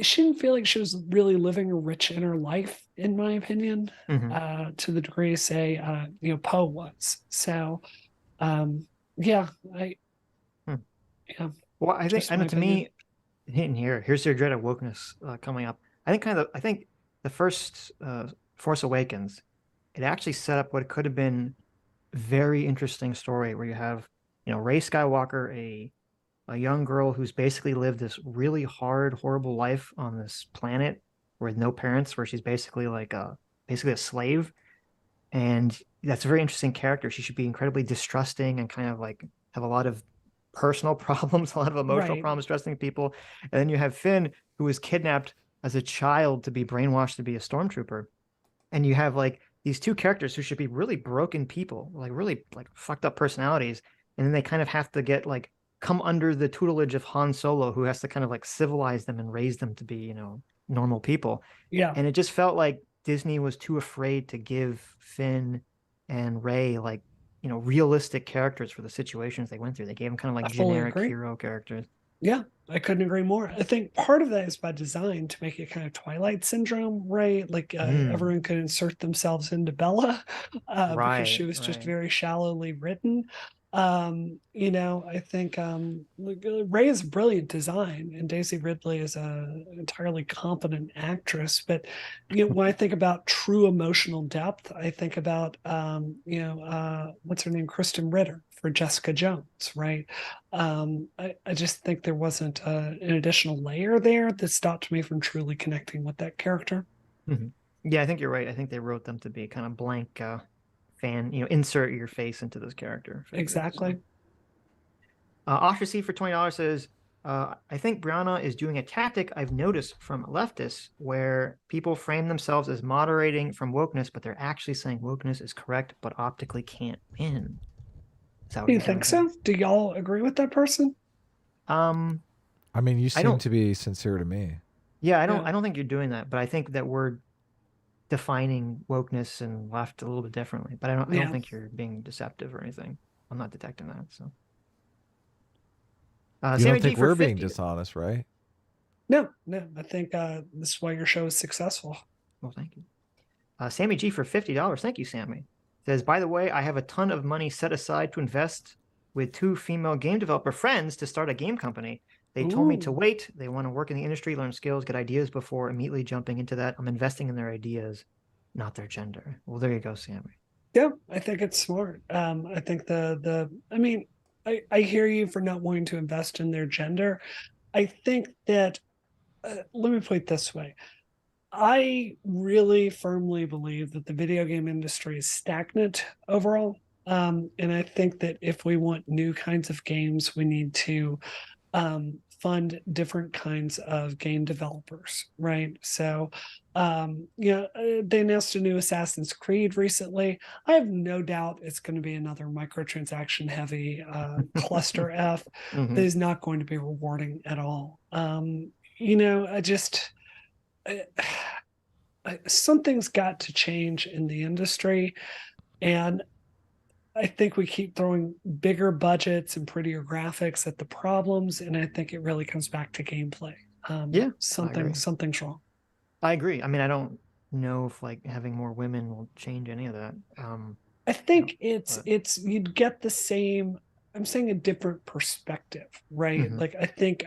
she didn't feel like she was really living a rich inner life, in my opinion, to the degree, say, Poe was. So, yeah. Well, I think, to me, here's your dread of wokeness coming up. I think the first Force Awakens, it actually set up what could have been a very interesting story where you have, Rey Skywalker, a young girl who's basically lived this really hard, horrible life on this planet with no parents, where she's basically like basically a slave. And that's a very interesting character. She should be incredibly distrusting and kind of like have a lot of personal problems, a lot of emotional problems, trusting people. And then you have Finn, who was kidnapped as a child to be brainwashed to be a stormtrooper. And you have like these two characters who should be really broken people, like really like fucked up personalities. And then they kind of have to get like come under the tutelage of Han Solo, who has to kind of like civilize them and raise them to be, normal people. Yeah. And it just felt like Disney was too afraid to give Finn and Rey like, realistic characters for the situations they went through. They gave them kind of like generic hero characters. Yeah, I couldn't agree more. I think part of that is by design to make it kind of Twilight Syndrome, right? Like everyone could insert themselves into Bella because she was just very shallowly written. I think Rey is a brilliant design, and Daisy Ridley is an entirely competent actress. But when I think about true emotional depth, I think about what's her name, Kristen Ritter for Jessica Jones, right? I just think there wasn't an additional layer there that stopped me from truly connecting with that character. Yeah, I think you're right. I think they wrote them to be kind of blank. Fan, insert your face into this character. Exactly. Osher C for $20 says, I think Brianna is doing a tactic I've noticed from leftists where people frame themselves as moderating from wokeness, but they're actually saying wokeness is correct, but optically can't win. Do you think so? Do y'all agree with that person? I mean, you seem to be sincere to me. Yeah, I don't think you're doing that, but I think that we're defining wokeness and left a little bit differently, but I don't think you're being deceptive or anything. I'm not detecting that. So you don't think we're being dishonest, right? No. I think this is why your show is successful. Well, thank you. Sammy G for $50. Thank you, Sammy. Says, by the way, I have a ton of money set aside to invest with 2 female game developer friends to start a game company. They told me to wait. They want to work in the industry, learn skills, get ideas before immediately jumping into that. I'm investing in their ideas, not their gender. Well, there you go, Sammy. Yeah, I think it's smart. I think I hear you for not wanting to invest in their gender. I think that, let me put it this way. I really firmly believe that the video game industry is stagnant overall. And I think that if we want new kinds of games, we need to fund different kinds of game developers, right? So, they announced a new Assassin's Creed recently. I have no doubt it's going to be another microtransaction heavy cluster F that Mhm. is not going to be rewarding at all. I just. I, Something's got to change in the industry, and I think we keep throwing bigger budgets and prettier graphics at the problems, and I think it really comes back to gameplay. Yeah, I Something agree. something's wrong. I agree. I mean, I don't know if like having more women will change any of that. I think it's But you'd get the same. I'm saying a different perspective, right? mhm. Like I think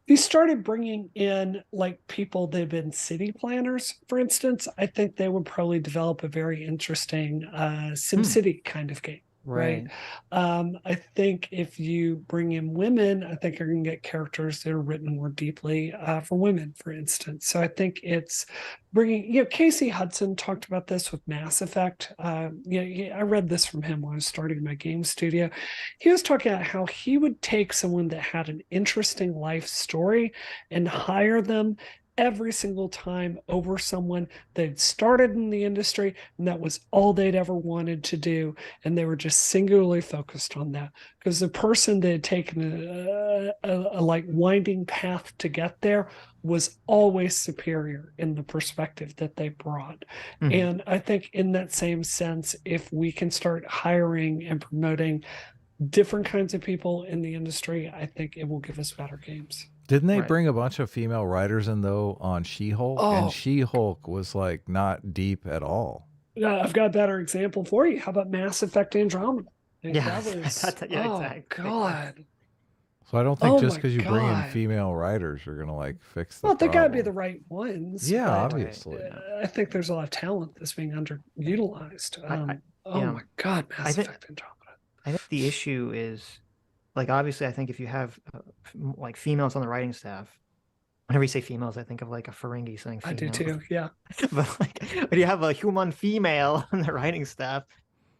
if you started bringing in like people that have been city planners, for instance, I think they would probably develop a very interesting Hmm. SimCity kind of game, right? Right. I think if you bring in women, I think you're going to get characters that are written more deeply for women, for instance. So I think it's bringing, Casey Hudson talked about this with Mass Effect. I read this from him when I was starting my game studio. He was talking about how he would take someone that had an interesting life story and hire them every single time over someone that started in the industry and that was all they'd ever wanted to do, and they were just singularly focused on that because the person that had taken a like winding path to get there was always superior in the perspective that they brought. Mhm. And I think in that same sense, if we can start hiring and promoting different kinds of people in the industry, I think it will give us better games. Didn't they Right. bring a bunch of female writers in though on She-Hulk? And Oh, She-Hulk was like not deep at all. I've got a better example for you. How about Mass Effect Andromeda? Like Yeah. that was, Yeah, oh exactly. God. So I don't think Oh just my because you bring in God. female writers, you're gonna like fix the Well, they got to be problem. the right ones, Yeah, but Right. obviously. Yeah. I think there's a lot of talent that's being underutilized. I Oh yeah. my God, I Mass think Effect Andromeda. I think the issue is like obviously I think if you have like females on the writing staff, whenever you say females, I think of like a Ferengi saying I do female. too. Yeah. But like when you have a human female on the writing staff,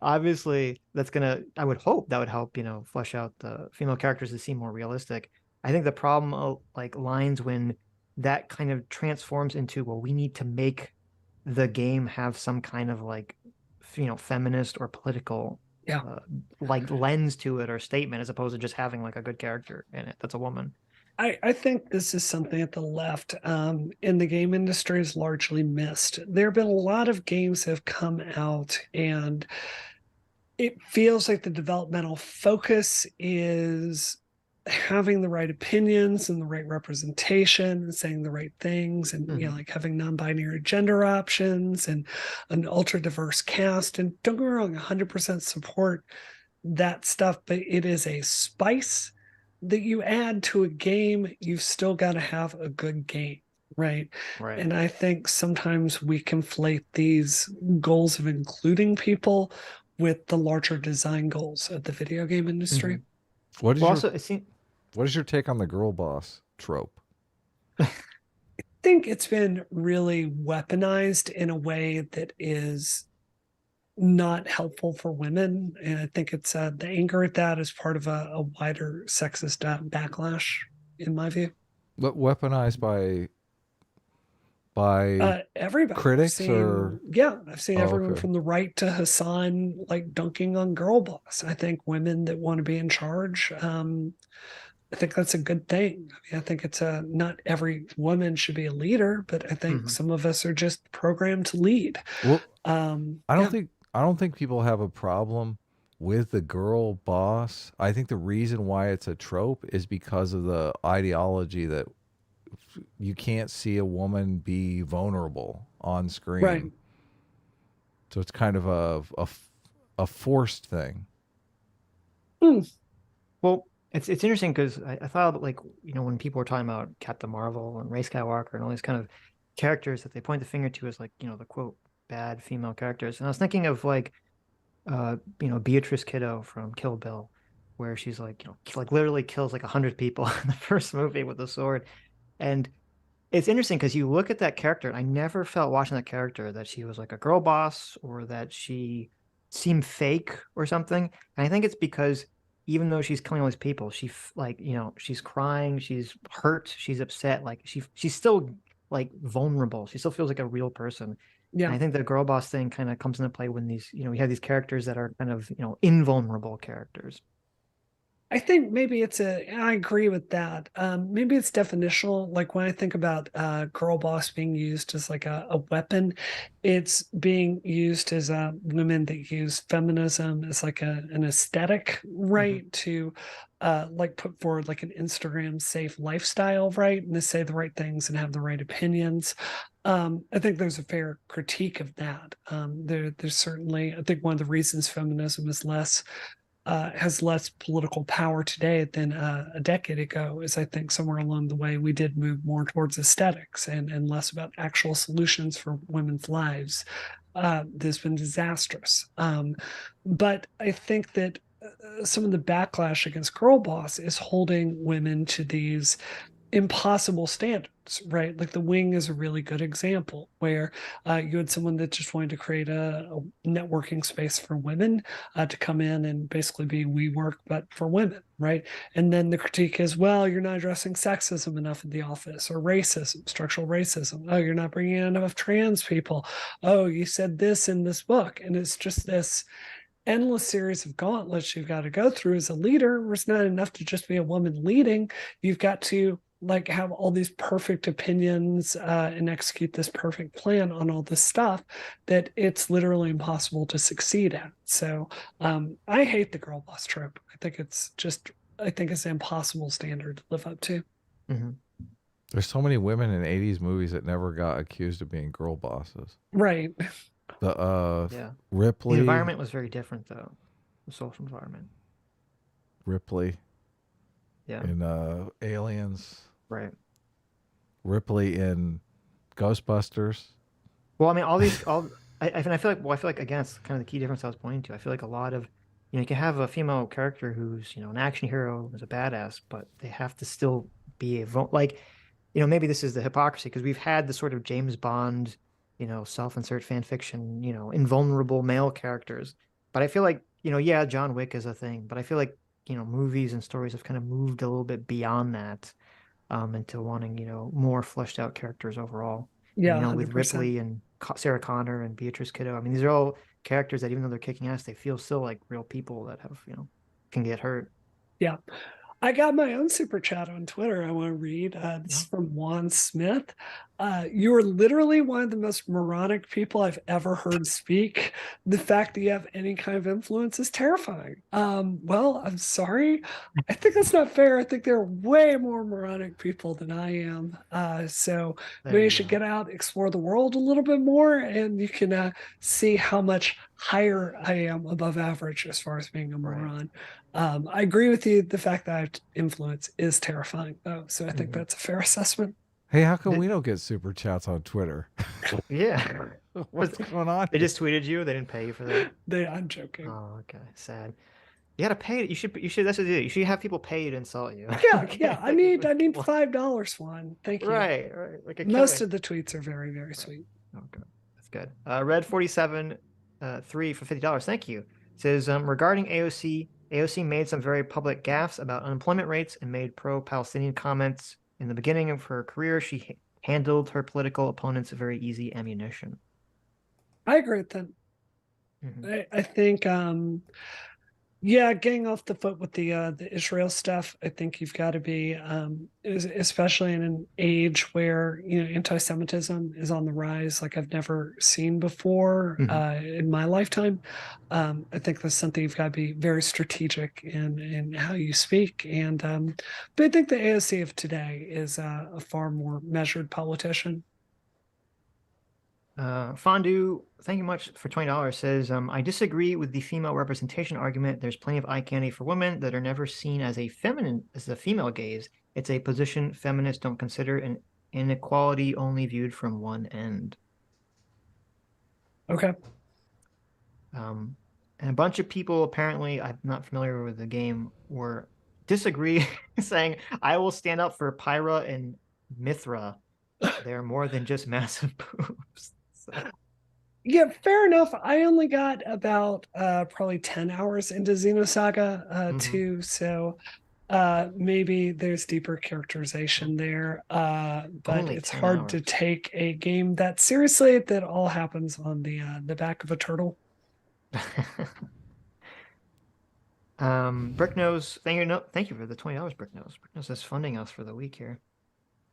obviously that's gonna I would hope that would help, flesh out the female characters to seem more realistic. I think the problem like lines when that kind of transforms into, well, we need to make the game have some kind of like feminist or political Yeah. uh, like lens to it or statement as opposed to just having like a good character in it that's a woman. I think this is something that the left in the game industry is largely missed. There have been a lot of games that have come out, and it feels like the developmental focus is having the right opinions and the right representation and saying the right things, and Mm-hmm. like having non-binary gender options and an ultra diverse cast. And don't get me wrong, 100% support that stuff, but it is a spice that you add to a game. You've still got to have a good game, right? Right. And I think sometimes we conflate these goals of including people with the larger design goals of the video game Mm-hmm. industry. What is Well, your also it seems. what is your take on the girl boss trope? I think it's been really weaponized in a way that is not helpful for women. And I think it's the anger at that is part of a wider sexist backlash, in my view. What weaponized by Everybody. critics or I've seen oh everyone okay. from the right to Hassan like dunking on girl boss. I think women that want to be in charge, I think that's a good thing. I think it's not every woman should be a leader, but I think Mhm. some of us are just programmed to lead. Well, Yeah, I don't think people have a problem with the girl boss. I think the reason why it's a trope is because of the ideology that you can't see a woman be vulnerable on right. screen. So it's kind of a forced thing. Hmm. Well, it's interesting because I thought like when people were talking about Captain Marvel and Ray Skywalker and all these kind of characters that they point the finger to as like the quote bad female characters, and I was thinking of like Beatrice Kiddo from Kill Bill, where she's like like literally kills like 100 people in the first movie with a sword, and it's interesting because you look at that character, and I never felt watching that character that she was like a girl boss or that she seemed fake or something. And I think it's because even though she's killing all these people, like, she's crying, she's hurt, she's upset, like she's still like vulnerable. She still feels like a real person. And Yeah. I think the girl boss thing kind of comes into play when we have these characters that are kind of, invulnerable characters. I think maybe I agree with that. Maybe it's definitional. Like when I think about girl boss being used as like a weapon, it's being used as women that use feminism as like an aesthetic, right? To like put forward like an Instagram safe lifestyle, right? And to say the right things and have the right opinions. I think there's a fair critique of that. There's certainly, I think one of the reasons feminism is has less political power today than a decade ago is I think somewhere along the way we did move more towards aesthetics and less about actual solutions for women's lives. That's been disastrous. But I think that some of the backlash against girl boss is holding women to these impossible standards, right? Like The Wing is a really good example where you had someone that just wanted to create a networking space for women to come in and basically be WeWork, but for women, right? And then the critique is, well, you're not addressing sexism enough in the office, or racism, structural racism. Oh, you're not bringing in enough trans people. Oh, you said this in this book. And it's just this endless series of gauntlets you've got to go through as a leader, where it's not enough to just be a woman leading. You've got to like have all these perfect opinions and execute this perfect plan on all this stuff that it's literally impossible to succeed at. So I hate the girl boss trope. I think it's an impossible standard to live up to. There's so many women in 80s movies that never got accused of being girl bosses. Right. Yeah. Ripley. The environment was very different though. The social environment. Ripley. Yeah. In Aliens. Right. Ripley in Ghostbusters. Well, I mean, I feel like again, it's kind of the key difference I was pointing to. I feel like a lot of, you can have a female character who's, an action hero, who's a badass, but they have to still be like, maybe this is the hypocrisy because we've had the sort of James Bond, self-insert fan fiction, invulnerable male characters. But I feel like, yeah, John Wick is a thing, but I feel like, movies and stories have kind of moved a little bit beyond that, into wanting, more fleshed out characters overall. Yeah, And, 100%. with Ripley and Sarah Connor and Beatrice Kiddo, I mean, these are all characters that even though they're kicking ass, they feel still like real people that have, can get hurt. Yeah. I got my own super chat on Twitter I want to read. This is from Juan Smith. You are literally one of the most moronic people I've ever heard speak. The fact that you have any kind of influence is terrifying. Well, I'm sorry. I think that's not fair. I think there are way more moronic people than I am. So maybe you should get out, explore the world a little bit more, and you can see how much higher I am above average as far as being a moron. I agree with you. The fact that I have influence is terrifying, though. So I think that's a fair assessment. Hey, how come we don't get super chats on Twitter? Yeah. What's going on? They just tweeted you. They didn't pay you for that. I'm joking. Oh, okay. Sad. You gotta pay it. You should. That's what you do. You should have people pay you to insult you. Yeah. I need $5, Juan. Thank you. Right. Like most of the tweets are very, very sweet. Okay, that's good. Red 47, 3 for $50. Thank you. It says regarding AOC made some very public gaffes about unemployment rates and made pro-Palestinian comments in the beginning of her career. She handled her political opponents very easy ammunition. I agree with that. I think getting off the foot with the Israel stuff, I think you've got to be, especially in an age where anti-Semitism is on the rise, like I've never seen before in my lifetime. I think that's something you've got to be very strategic in how you speak. And but I think the AOC of today is a far more measured politician. Fondue, thank you much for $20. Says, I disagree with the female representation argument. There's plenty of eye candy for women that are never seen as a female gaze. It's a position feminists don't consider, an inequality only viewed from one end. Okay. And a bunch of people, apparently, I'm not familiar with the game, were disagree, saying, I will stand up for Pyra and Mithra. They're more than just massive boobs. So. Yeah, fair enough. I only got about probably 10 hours into Xenosaga 2, so maybe there's deeper characterization there. But Only it's 10 hard to hours. take a game that seriously that all happens on the back of a turtle. Bricknose, thank you for the $20, Bricknose. Bricknose is funding us for the week here.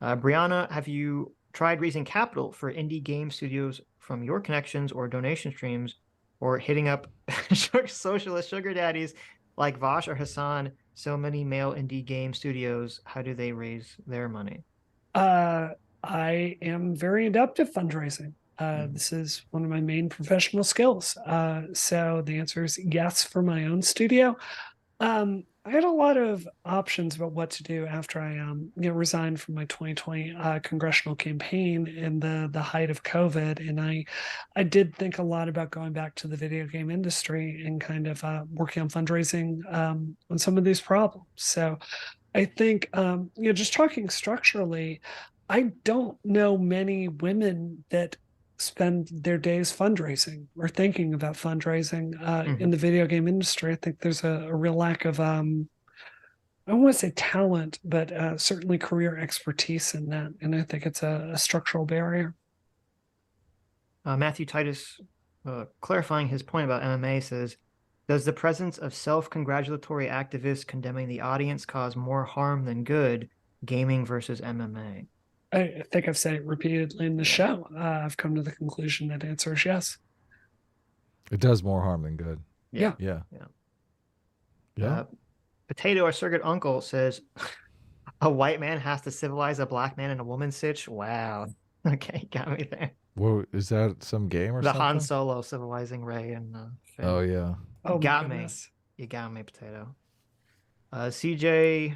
Brianna, have you tried raising capital for indie game studios from your connections or donation streams, or hitting up socialist sugar daddies like Vosh or Hassan? So many male indie game studios. How do they raise their money? I am very adept at fundraising. This is one of my main professional skills. So the answer is yes for my own studio. I had a lot of options about what to do after I resigned from my 2020 congressional campaign in the height of COVID, and I did think a lot about going back to the video game industry and kind of working on fundraising on some of these problems. So I think just talking structurally, I don't know many women that spend their days fundraising or thinking about fundraising in the video game industry. I think there's a real lack of I don't want to say talent, but certainly career expertise in that, and I think it's a structural barrier. Matthew Titus, clarifying his point about MMA, says, does the presence of self-congratulatory activists condemning the audience cause more harm than good, gaming versus MMA? I think I've said it repeatedly in the show. I've come to the conclusion that answer is yes. It does more harm than good. Yeah. Potato, our surrogate uncle, says, a white man has to civilize a black man and a woman, Sitch? Wow. Okay, got me there. Whoa, is that some game or the something? Han Solo civilizing Rey and Finn. Oh, yeah. Oh, got me. You got me, Potato. CJ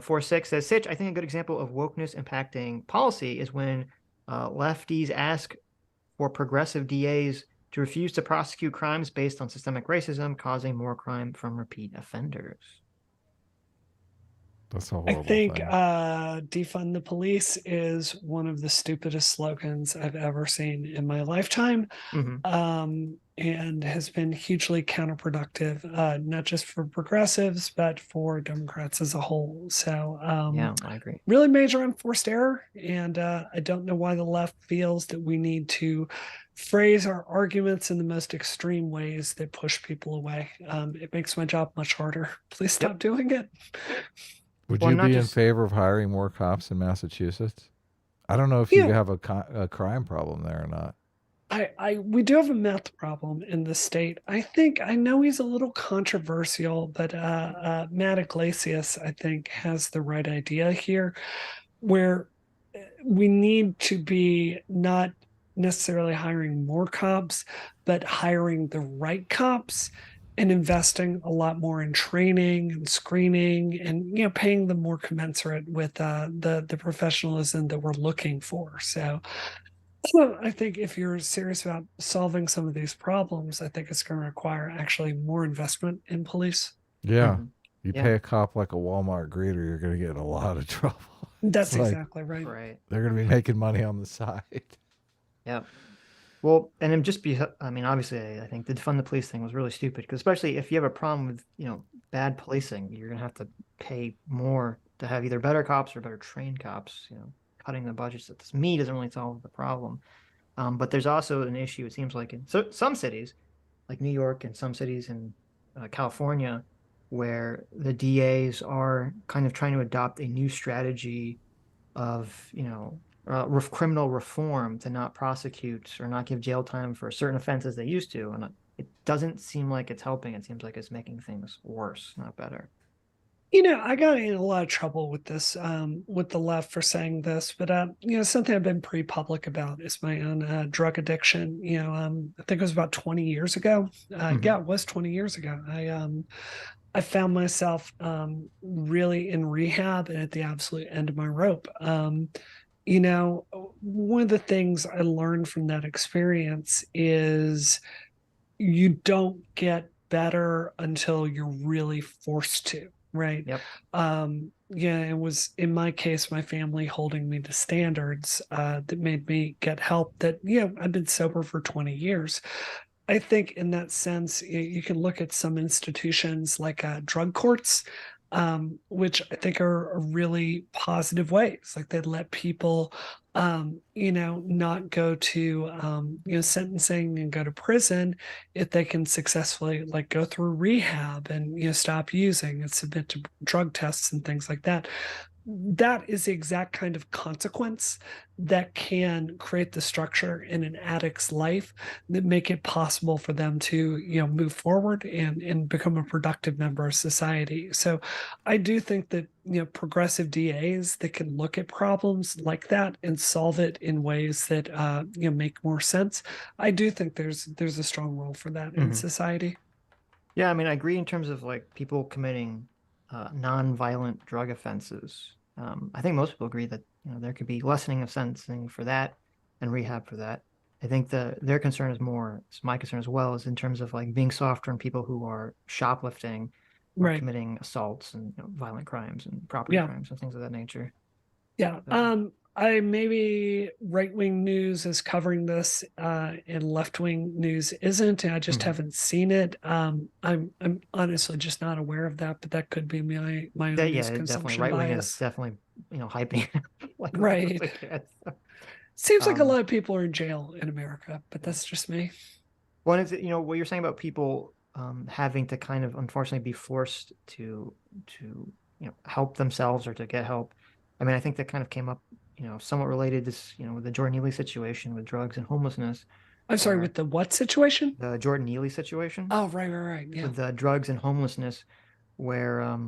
46 says, Sitch, I think a good example of wokeness impacting policy is when lefties ask for progressive DAs to refuse to prosecute crimes based on systemic racism, causing more crime from repeat offenders. That's a horrible I think thing. defund the police is one of the stupidest slogans I've ever seen in my lifetime. And has been hugely counterproductive, not just for progressives, but for Democrats as a whole. So yeah, I agree. Really major unforced error. And I don't know why the left feels that we need to phrase our arguments in the most extreme ways that push people away. It makes my job much harder. Please stop doing it. Would you be in favor of hiring more cops in Massachusetts? I don't know if you have a crime problem there or not. We do have a meth problem in the state. I know he's a little controversial, but Matt Iglesias, I think, has the right idea here, where we need to be not necessarily hiring more cops, but hiring the right cops and investing a lot more in training and screening and paying them more commensurate with the professionalism that we're looking for. So I think if you're serious about solving some of these problems, I think it's going to require actually more investment in police. Yeah. You pay a cop like a Walmart greeter, you're going to get in a lot of trouble. That's exactly right. They're going to be making money on the side. Yeah. Well, and obviously, I think the defund the police thing was really stupid, because especially if you have a problem with, bad policing, you're going to have to pay more to have either better cops or better trained cops, cutting the budgets. To me, doesn't really solve the problem. But there's also an issue, it seems like, in some cities, like New York and some cities in California, where the DAs are kind of trying to adopt a new strategy of, criminal reform to not prosecute or not give jail time for certain offenses they used to. And it doesn't seem like it's helping. It seems like it's making things worse, not better. I got in a lot of trouble with this, with the left for saying this, but, something I've been pretty public about is my own drug addiction. I think it was about 20 years ago. Yeah, it was 20 years ago. I found myself really in rehab and at the absolute end of my rope. One of the things I learned from that experience is you don't get better until you're really forced to. right? Yep. Yeah, it was, in my case, my family holding me to standards that made me get help that, I've been sober for 20 years. I think in that sense, you can look at some institutions like drug courts, which I think are really positive ways. Like they let people, not go to, sentencing and go to prison if they can successfully like go through rehab and, stop using and submit to drug tests and things like that. That is the exact kind of consequence that can create the structure in an addict's life that make it possible for them to, move forward and become a productive member of society. So I do think that, progressive DAs that can look at problems like that and solve it in ways that, make more sense. I do think there's a strong role for that in society. Yeah, I mean, I agree in terms of like people committing non-violent drug offenses. I think most people agree that there could be lessening of sentencing for that and rehab for that. I think their concern is more, it's my concern as well, is in terms of like being softer on people who are shoplifting or Right. committing assaults and violent crimes and property Yeah. crimes and things of that nature. Yeah. So, I maybe right-wing news is covering this, and left-wing news isn't. And I just haven't seen it. I'm honestly just not aware of that, but that could be my own yeah, news definitely consumption right wing is bias. definitely hyping like when I was Right. a kid. Seems like a Um, lot of people are in jail in America, but yeah. that's just me. One is, what you're saying about people having to kind of unfortunately be forced to help themselves or to get help. I mean, I think that kind of came up, somewhat related to this, with the Jordan Neely situation with drugs and homelessness, I'm sorry, with where the what situation? the Jordan Neely situation Oh, right. Yeah. with the drugs and homelessness, where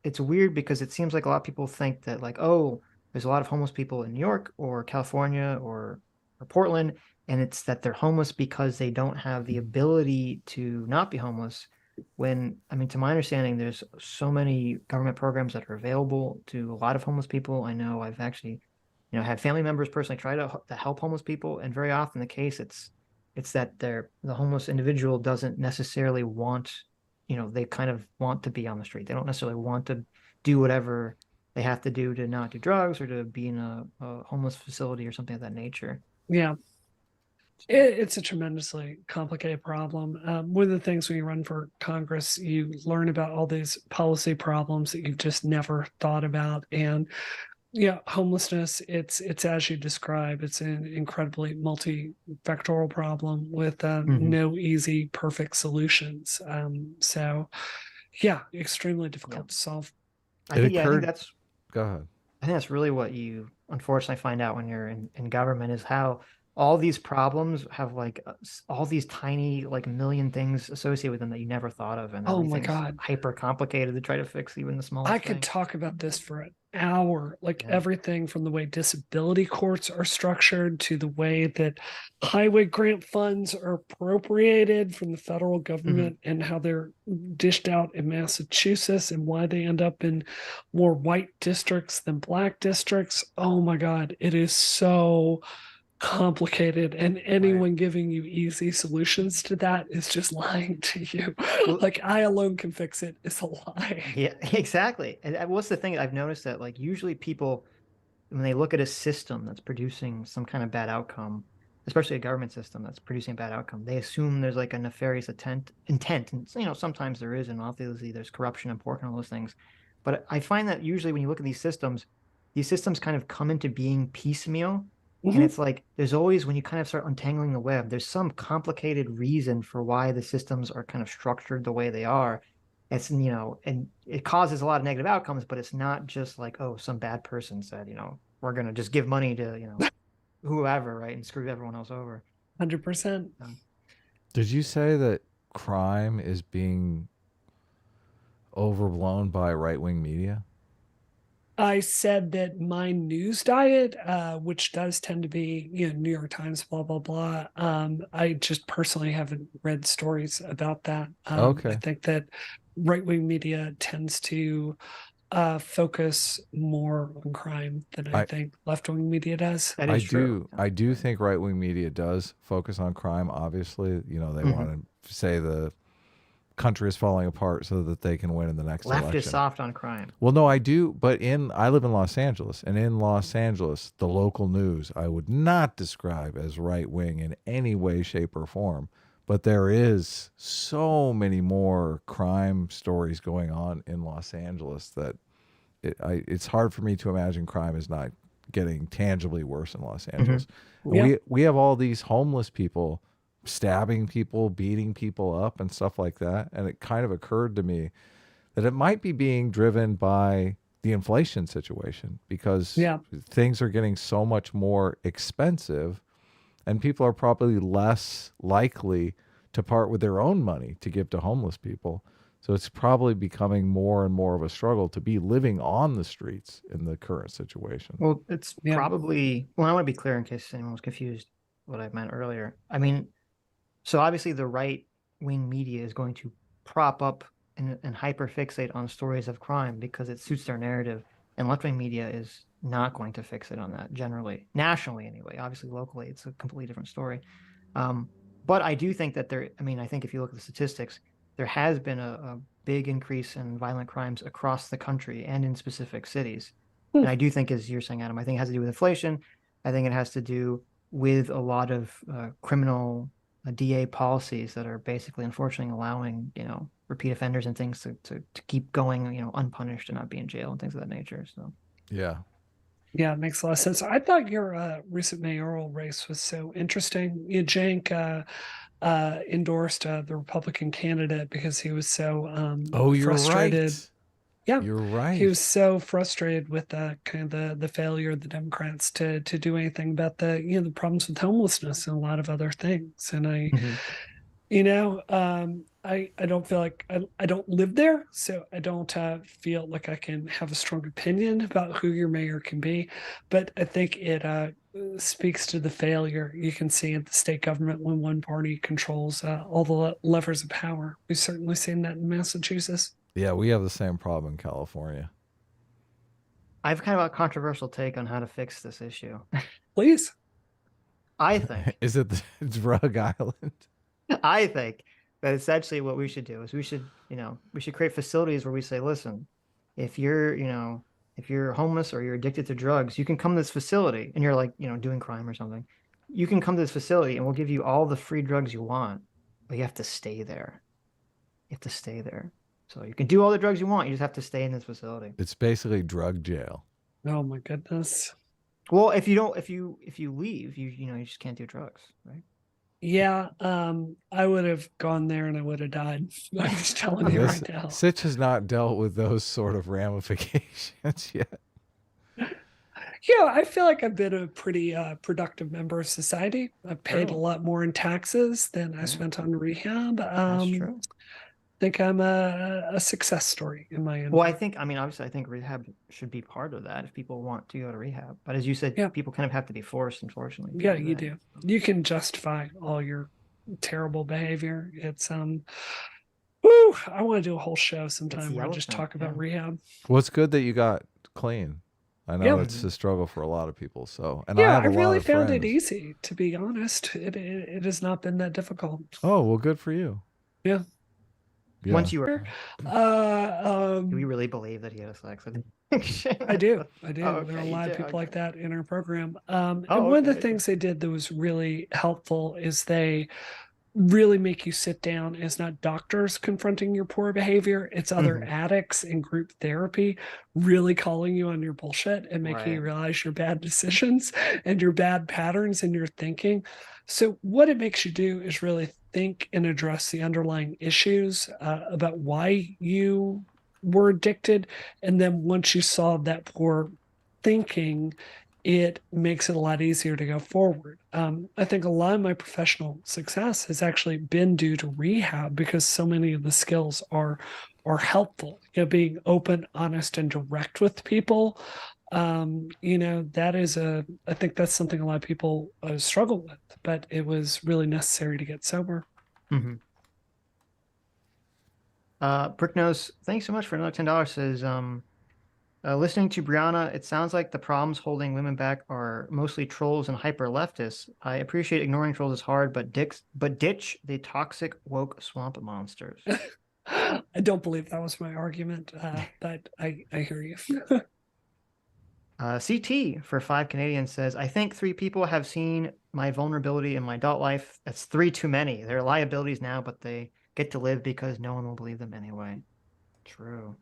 it's weird because it seems like a lot of people think that like, oh, there's a lot of homeless people in New York or California or Portland, and it's that they're homeless because they don't have the ability to not be homeless. When, I mean, to my understanding, there's so many government programs that are available to a lot of homeless people. I know I've actually, had family members personally try to help homeless people, and very often the case it's that the homeless individual doesn't necessarily want, they kind of want to be on the street. They don't necessarily want to do whatever they have to do to not do drugs or to be in a homeless facility or something of that nature. Yeah. It's a tremendously complicated problem. One of the things when you run for Congress, you learn about all these policy problems that you've just never thought about. And yeah, homelessness, it's as you describe, it's an incredibly multifactorial problem with no easy, perfect solutions. So yeah, extremely Yeah. difficult to solve. It I think occurred. that's Go ahead. I think that's really what you unfortunately find out when you're in government is how all these problems have like all these tiny like million things associated with them that you never thought of, and Oh my everything's God. hyper complicated to try to fix even the I smallest could thing. talk about this for an hour, like Yeah. everything from the way disability courts are structured to the way that highway grant funds are appropriated from the federal government and how they're dished out in Massachusetts and why they end up in more white districts than black districts. Oh my God, it is so complicated, and Right. anyone giving you easy solutions to that is just lying to you. Well, Like I alone can fix it is a lie. yeah, exactly. And what's the thing I've noticed that like usually people when they look at a system that's producing some kind of bad outcome, especially a government system that's producing a bad outcome, they assume there's like a nefarious intent. And sometimes there is, and obviously there's corruption and pork and all those things. But I find that usually when you look at these systems kind of come into being piecemeal. And Mhm. it's like there's always when you kind of start untangling the web, there's some complicated reason for why the systems are kind of structured the way they are. It's and it causes a lot of negative outcomes, but it's not just like, oh, some bad person said, we're gonna just give money to, whoever, right, and screw everyone else over. 100%. Um, Did you say that crime is being overblown by right wing media? I said that my news diet, which does tend to be, New York Times, blah, blah, blah. I just personally haven't read stories about that. I Okay. think that right wing media tends to focus more on crime than I I think left wing media does. that I is true. do I do think right wing media does focus on crime. Obviously, they Hmm. want to say the country is falling apart so that they can win in the next Left election. is soft on crime. Well, no, I do, but I live in Los Angeles, and in Los Angeles, the local news I would not describe as right wing in any way, shape, or form. But there is so many more crime stories going on in Los Angeles that it's hard for me to imagine crime is not getting tangibly worse in Los Angeles. Yeah. We have all these homeless people stabbing people, beating people up, and stuff like that. And it kind of occurred to me that it might be being driven by the inflation situation, because things are getting so much more expensive, and people are probably less likely to part with their own money to give to homeless people. So it's probably becoming more and more of a struggle to be living on the streets in the current situation. Well, it's probably, well, I want to be clear in case anyone was confused what I meant earlier. I mean, so obviously the right wing media is going to prop up and hyperfixate on stories of crime because it suits their narrative, and left wing media is not going to fixate on that generally, nationally anyway. Obviously, locally, it's a completely different story. But I do think that I think if you look at the statistics, there has been a big increase in violent crimes across the country and in specific cities. And I do think, as you're saying, Adam, I think it has to do with inflation. I think it has to do with a lot of criminal DA policies that are basically, unfortunately, allowing, repeat offenders and things to keep going, unpunished and not be in jail and things of that nature. So, yeah, it makes a lot of sense. I thought your recent mayoral race was so interesting. Cenk endorsed the Republican candidate because he was so frustrated. Right. Yeah, you're right. He was so frustrated with kind of the failure of the Democrats to do anything about the problems with homelessness and a lot of other things. And I don't feel like I don't live there, so I don't feel like I can have a strong opinion about who your mayor can be. But I think it speaks to the failure you can see at the state government when one party controls all the levers of power. We've certainly seen that in Massachusetts. Yeah, we have the same problem in California. I have kind of a controversial take on how to fix this issue. Please. I think. Is it the drug island? I think that essentially what we should do is we should create facilities where we say, listen, if you're homeless or you're addicted to drugs, you can come to this facility, and you're like, doing crime or something. You can come to this facility and we'll give you all the free drugs you want, but you have to stay there. You have to stay there. So you can do all the drugs you want. You just have to stay in this facility. It's basically drug jail. Oh my goodness. Well, if you leave, you just can't do drugs, right? Yeah, I would have gone there and I would have died. I'm just telling you right now. Sitch has not dealt with those sort of ramifications yet. Yeah, I feel like I've been a pretty productive member of society. I've paid a lot more in taxes than I spent on rehab. That's true. I think I'm a success story in my end. Well, obviously, I think rehab should be part of that if people want to go to rehab. But as you said, people kind of have to be forced, unfortunately. Yeah, you do. You can justify all your terrible behavior. It's I want to do a whole show sometime where I just talk about rehab. Well, it's good that you got clean. I know it's a struggle for a lot of people. So, and I really found it easy, to be honest. It has not been that difficult. Oh, well, good for you. Yeah. Yeah. Once you were, do we really believe that he had a sex addiction? I do. Oh, there are a lot of people like that in our program. And one of the things they did that was really helpful is they really make you sit down. It's not doctors confronting your poor behavior. It's other addicts in group therapy really calling you on your bullshit and making you realize your bad decisions and your bad patterns in your thinking. So what it makes you do is really think and address the underlying issues about why you were addicted. And then once you solve that poor thinking, it makes it a lot easier to go forward. I think a lot of my professional success has actually been due to rehab because so many of the skills are helpful. Being open, honest, and direct with people. That is I think that's something a lot of people struggle with, but it was really necessary to get sober. Bricknose, thanks so much for another $10. Says, listening to Brianna, it sounds like the problems holding women back are mostly trolls and hyper leftists. I appreciate ignoring trolls is hard, but ditch the toxic woke swamp monsters. I don't believe that was my argument, but I hear you. CT for 5 Canadians says, I think 3 people have seen my vulnerability in my adult life. That's 3 too many. They're liabilities now, but they get to live because no one will believe them anyway. True.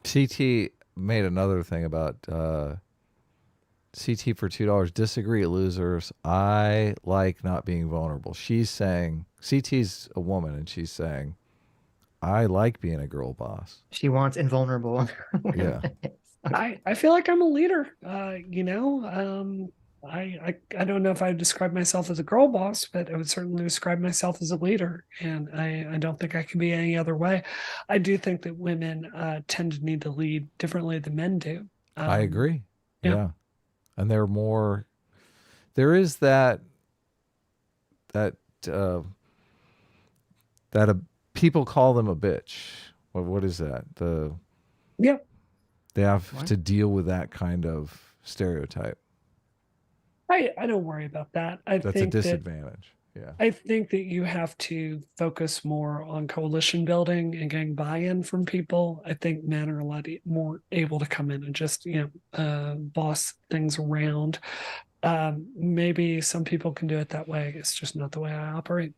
CT made another thing about CT for $2. Disagree, losers. I like not being vulnerable. She's saying, CT's a woman, and she's saying, I like being a girl boss. She wants invulnerable. Yeah. I feel like I'm a leader. You know, I don't know if I would describe myself as a girl boss, but I would certainly describe myself as a leader. And I don't think I can be any other way. I do think that women tend to need to lead differently than men do. I agree. yeah. Yeah. And they're more, there is that people call them a bitch. What is that? Yeah. They have to deal with that kind of stereotype. I don't worry about that. That's a disadvantage. Yeah. I think that you have to focus more on coalition building and getting buy-in from people. I think men are a lot more able to come in and just, boss things around. Maybe some people can do it that way. It's just not the way I operate.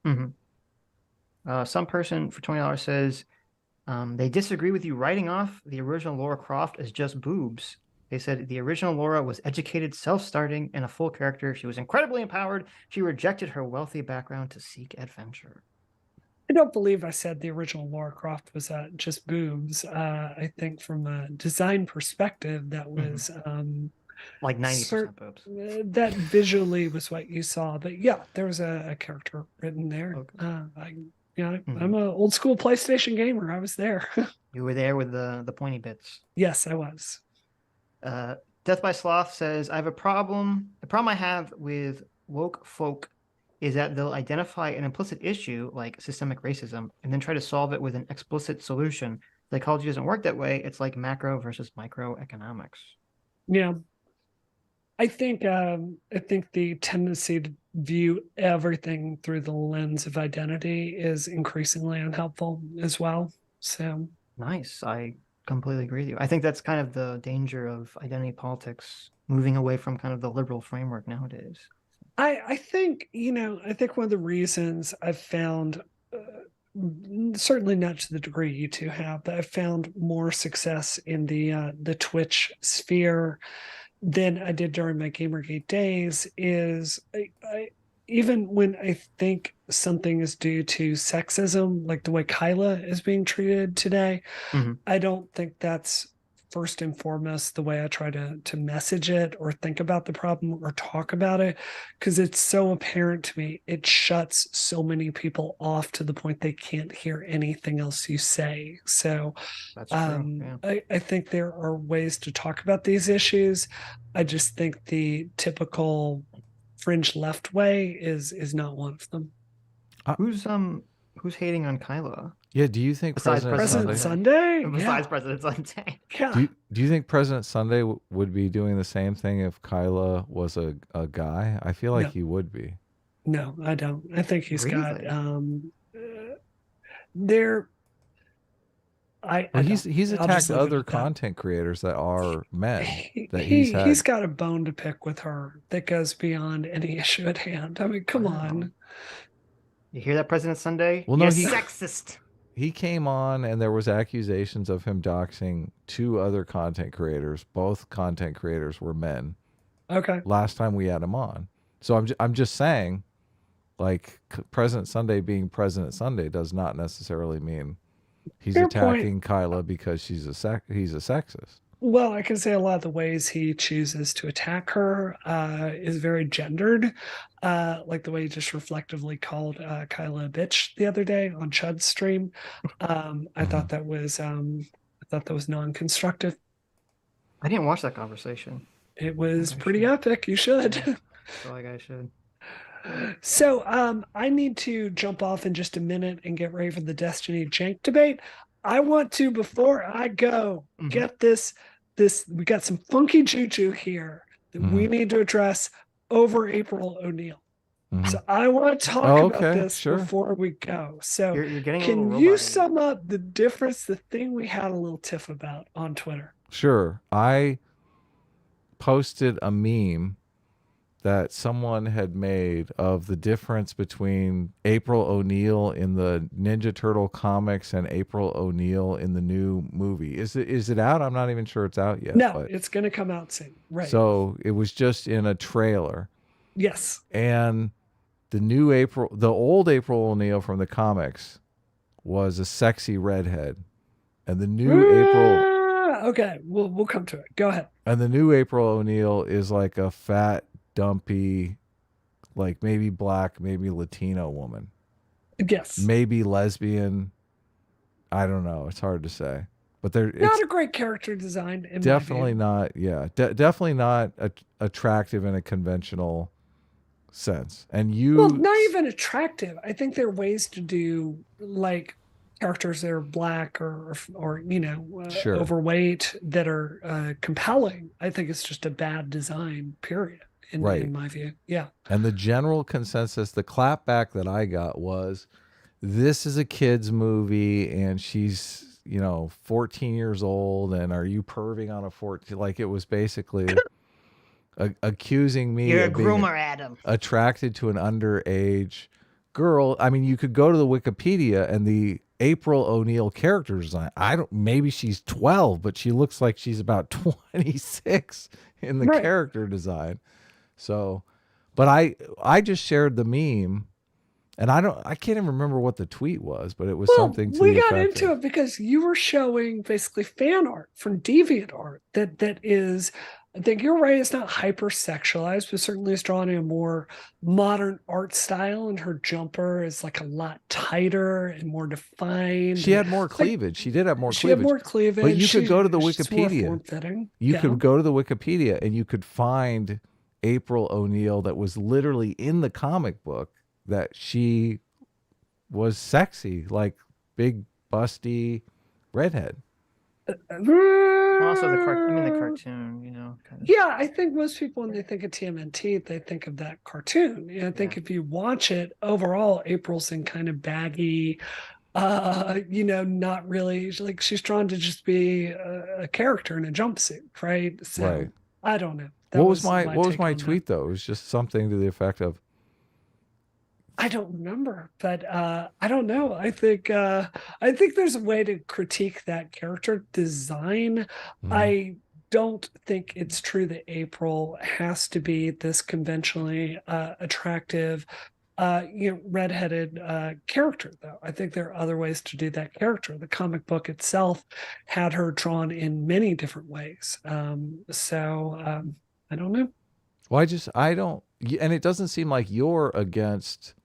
Mm-hmm. Some person for $20 says, they disagree with you writing off the original Laura Croft as just boobs. They said the original Laura was educated, self-starting, and a full character. She was incredibly empowered. She rejected her wealthy background to seek adventure. I don't believe I said the original Laura Croft was just boobs. I think from a design perspective, that was like 90% boobs. That visually was what you saw. But yeah, there was a character written there. Okay. I'm an old school PlayStation gamer. I was there. You were there with the pointy bits. Yes, I was. Death by Sloth says, I have a problem. The problem I have with woke folk is that they'll identify an implicit issue like systemic racism and then try to solve it with an explicit solution. Psychology doesn't work that way. It's like macro versus micro economics. Yeah. I think the tendency to view everything through the lens of identity is increasingly unhelpful as well. So nice. I completely agree with you. I think that's kind of the danger of identity politics, moving away from kind of the liberal framework nowadays. I think one of the reasons I've found, certainly not to the degree you two have, but I've found more success in the Twitch sphere than I did during my Gamergate days is even when I think something is due to sexism, like the way Kyla is being treated today, I don't think that's first and foremost the way I try to message it or think about the problem or talk about it, because it's so apparent to me. It shuts so many people off to the point they can't hear anything else you say. So that's true. Yeah. I think there are ways to talk about these issues. I just think the typical fringe left way is not one of them. Who's hating on Kyla? Yeah, do you think President Sunday? Besides President Sunday. Yeah. Do you think President Sunday would be doing the same thing if Kyla was a guy? I feel like he would be. No, I don't. I think he's got he's attacked other content creators that are men. He's got a bone to pick with her that goes beyond any issue at hand. I mean, come on. You hear that, President Sunday? Well, no, he's sexist. He came on and there was accusations of him doxing 2 other content creators. Both content creators were men. Okay. Last time we had him on. So I'm just saying, like, President Sunday being President Sunday does not necessarily mean he's attacking Kyla because he's a sexist. Well, I can say a lot of the ways he chooses to attack her is very gendered, like the way he just reflectively called Kyla a bitch the other day on Chud's stream. I thought that was non-constructive. I didn't watch that conversation. It was pretty epic. You should. I feel like I should. So I need to jump off in just a minute and get ready for the Destiny Jank debate. I want to, before I go, get this. We got some funky juju here that we need to address over April O'Neil. So I want to talk about this sure. before we go. So You're getting a can little you robot-y. sum up the difference, the thing we had a little tiff about on Twitter? Sure. I posted a meme that someone had made of the difference between April O'Neil in the Ninja Turtle comics and April O'Neil in the new movie. Is it out? I'm not even sure it's out yet. No, but it's going to come out soon. Right. So it was just in a trailer. Yes. And the old April O'Neil from the comics was a sexy redhead. And the new April Okay, we'll come to it. Go ahead. And the new April O'Neil is like a fat, dumpy, like maybe black, maybe Latino woman. Yes. Maybe lesbian. I don't know. It's hard to say. But not a great character design. Definitely not. Yeah. Definitely not attractive in a conventional sense. And not even attractive. I think there are ways to do like characters that are black or sure. overweight that are compelling. I think it's just a bad design, period, in my view. Yeah. And the general consensus, the clapback that I got was, this is a kid's movie and she's, 14 years old, and are you perving on a 14? Like, it was basically accusing me You're of a being groomer, Adam. attracted to an underage girl. I mean, you could go to the Wikipedia and the April O'Neil character design. Maybe she's 12, but she looks like she's about 26 in the character design. So, but I just shared the meme, and I can't even remember what the tweet was, but it was something to we got into it because you were showing basically fan art from DeviantArt that is, I think you're right, it's not hypersexualized, but certainly it's drawn in a more modern art style, and her jumper is like a lot tighter and more defined. She had more cleavage. She did have more cleavage. She had more cleavage. But you could go to the Wikipedia. You could go to the Wikipedia and you could find April O'Neil that was literally in the comic book, that she was sexy, like big, busty redhead. Also, the cartoon, kind of. Yeah, I think most people, when they think of TMNT, they think of that cartoon. I think if you watch it, overall, April's in kind of baggy, not really, like, she's trying to just be a character in a jumpsuit, right? So I don't know. What was my tweet though? It was just something to the effect of, I don't remember, but I don't know. I think there's a way to critique that character design. I don't think it's true that April has to be this conventionally attractive, redheaded character, though. I think there are other ways to do that character. The comic book itself had her drawn in many different ways. So I don't know. Well, I don't, and it doesn't seem like you're against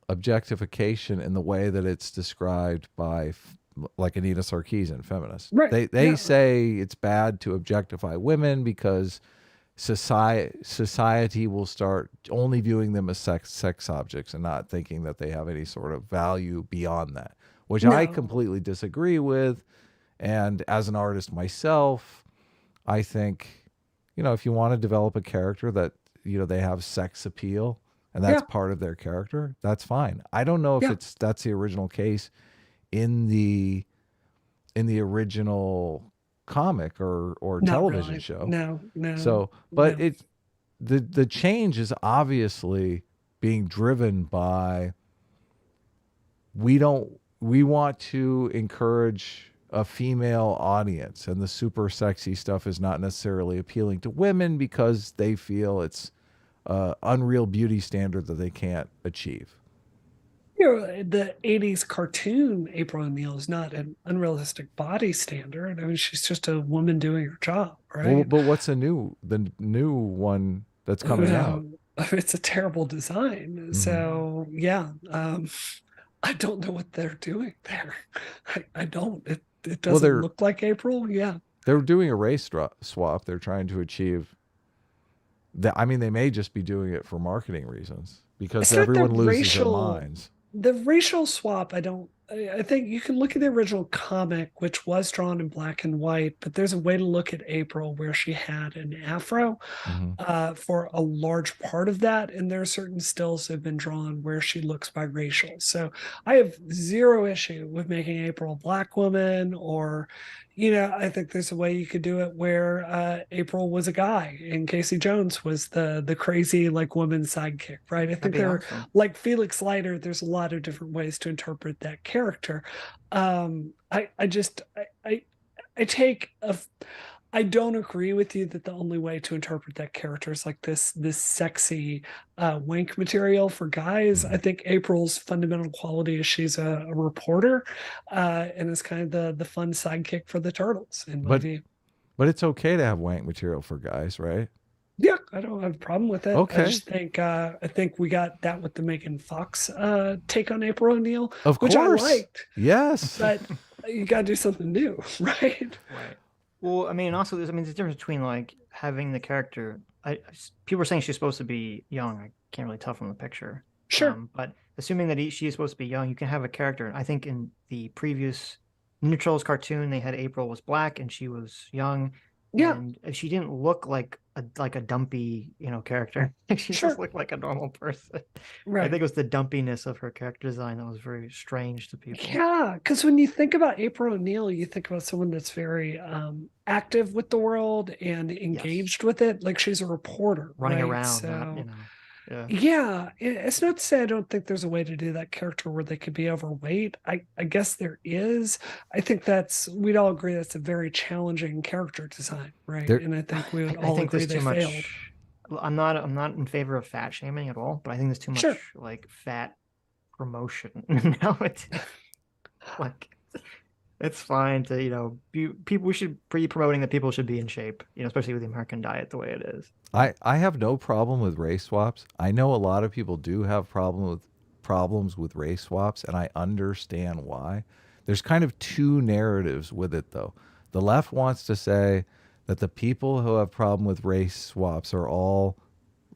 objectification in the way that it's described by like ANITA Sarkeesian, feminists. Right. They say it's bad to objectify women because society will start only viewing them as sex objects and not thinking that they have any sort of value beyond that, which I completely disagree with. And as an artist myself, I think, if you want to develop a character that, they have sex appeal, and that's part of their character, that's fine. I don't know if that's the original case in the original comic or television show. No. So, but the change is obviously being driven by, we want to encourage a female audience, and the super sexy stuff is not necessarily appealing to women because they feel it's unreal beauty standard that they can't achieve. The 80s cartoon April O'Neil is not an unrealistic body standard. I mean, she's just a woman doing her job, right? Well, but what's the new one that's coming out? It's a terrible design. So I don't know what they're doing there. I don't. It doesn't look like April. Yeah, they're doing a race swap. They're trying to achieve that. I mean, they may just be doing it for marketing reasons because everyone loses their minds. The racial swap, I don't I think you can look at the original comic, which was drawn in black and white, but there's a way to look at April where she had an afro Mm-hmm. for a large part of that. And there are certain stills that have been drawn where she looks biracial. So I have zero issue with making April a black woman, or, I think there's a way you could do it where April was a guy and Casey Jones was the crazy like woman sidekick, right? I think That'd be there, awesome. like Felix Leiter, there's a lot of different ways to interpret that character. I just I take a I don't agree with you that the only way to interpret that character is like this sexy wank material for guys. I think April's fundamental quality is she's a reporter, and is kind of the fun sidekick for the turtles in my But view. but it's okay to have wank material for guys, right? Yeah, I don't have a problem with it. I Okay. just think I think we got that with the Megan Fox take on April O'Neil, Of which I course. liked, Yes. but you got to do something new, right? Right. Well, I mean, also, there's a difference between like having the character. People are saying she's supposed to be young. I can't really tell from the picture. Sure. But assuming that she is supposed to be young, you can have a character. I think in the previous Ninja Turtles cartoon, they had April was black and she was young, Yeah. and she didn't look like a dumpy, character. She Sure. just looked like a normal person. I Right. think it was the dumpiness of her character design that was very strange to people. Yeah, because when you think about April O'Neil, you think about someone that's very active with the world and engaged with it. Like she's a reporter, Running right? around, So not, yeah. yeah, it's not to say I don't think there's a way to do that character where they could be overweight. I guess there is. I think we'd all agree that's a very challenging character design, right? There, And I think we would I all think agree there's they too failed. much. I'm not in favor of fat shaming at all, but I think there's too Sure. much like fat promotion now. It's like it's fine to people. We should be promoting that people should be in shape, especially with the American diet the way it is. I have no problem with race swaps. I know a lot of people do have problems with race swaps, and I understand why. There's kind of two narratives with it though. The left wants to say that the people who have problem with race swaps are all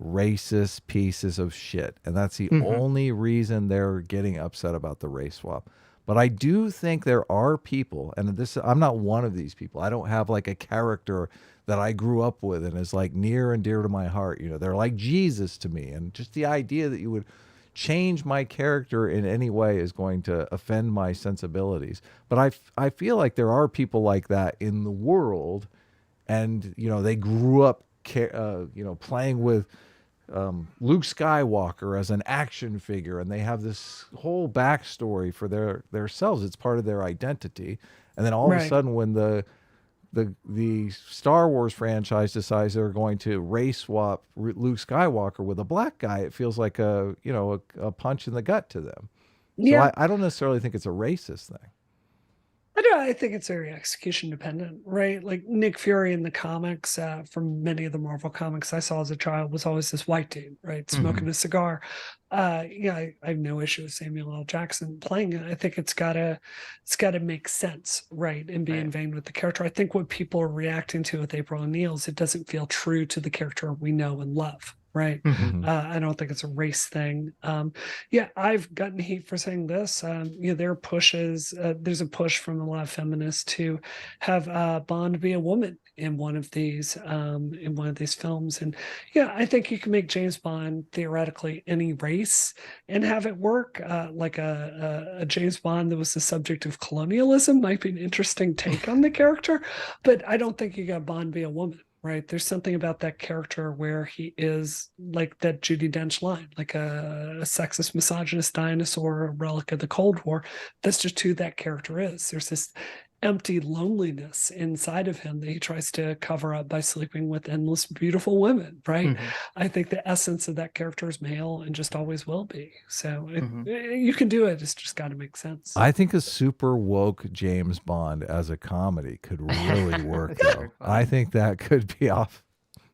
racist pieces of shit, and that's the only reason they're getting upset about the race swap. But I do think there are people, and I'm not one of these people. I don't have like a character that I grew up with and is like near and dear to my heart. They're like Jesus to me. And just the idea that you would change my character in any way is going to offend my sensibilities. But I feel like there are people like that in the world, and they grew up playing with Luke Skywalker as an action figure, and they have this whole backstory for their selves. It's part of their identity. And then all of a sudden, when the Star Wars franchise decides they're going to race swap Luke Skywalker with a black guy, it feels like a punch in the gut to them. Yeah. So I don't necessarily think it's a racist thing. I think it's very execution dependent, right? Like Nick Fury in the comics, from many of the Marvel comics I saw as a child, was always this white dude, right, smoking a cigar. I have no issue with Samuel L. Jackson playing it. I think it's gotta make sense, right, and be in vein with the character. I think what people are reacting to with April O'Neil is it doesn't feel true to the character we know and love. Right. I don't think it's a race thing. I've gotten heat for saying this. There are pushes. There's a push from a lot of feminists to have Bond be a woman in one of these films. And I think you can make James Bond theoretically any race and have it work. Like a James Bond that was the subject of colonialism might be an interesting take on the character, but I don't think you got Bond be a woman. Right. There's something about that character where he is like that Judi Dench line, like a sexist, misogynist dinosaur, a relic of the Cold War. That's just who that character is. There's this empty loneliness inside of him that he tries to cover up by sleeping with endless beautiful women. Right. I think the essence of that character is male and just always will be. So you can do it. It's just got to make sense. I think a super woke James Bond as a comedy could really work though. I think that could be off.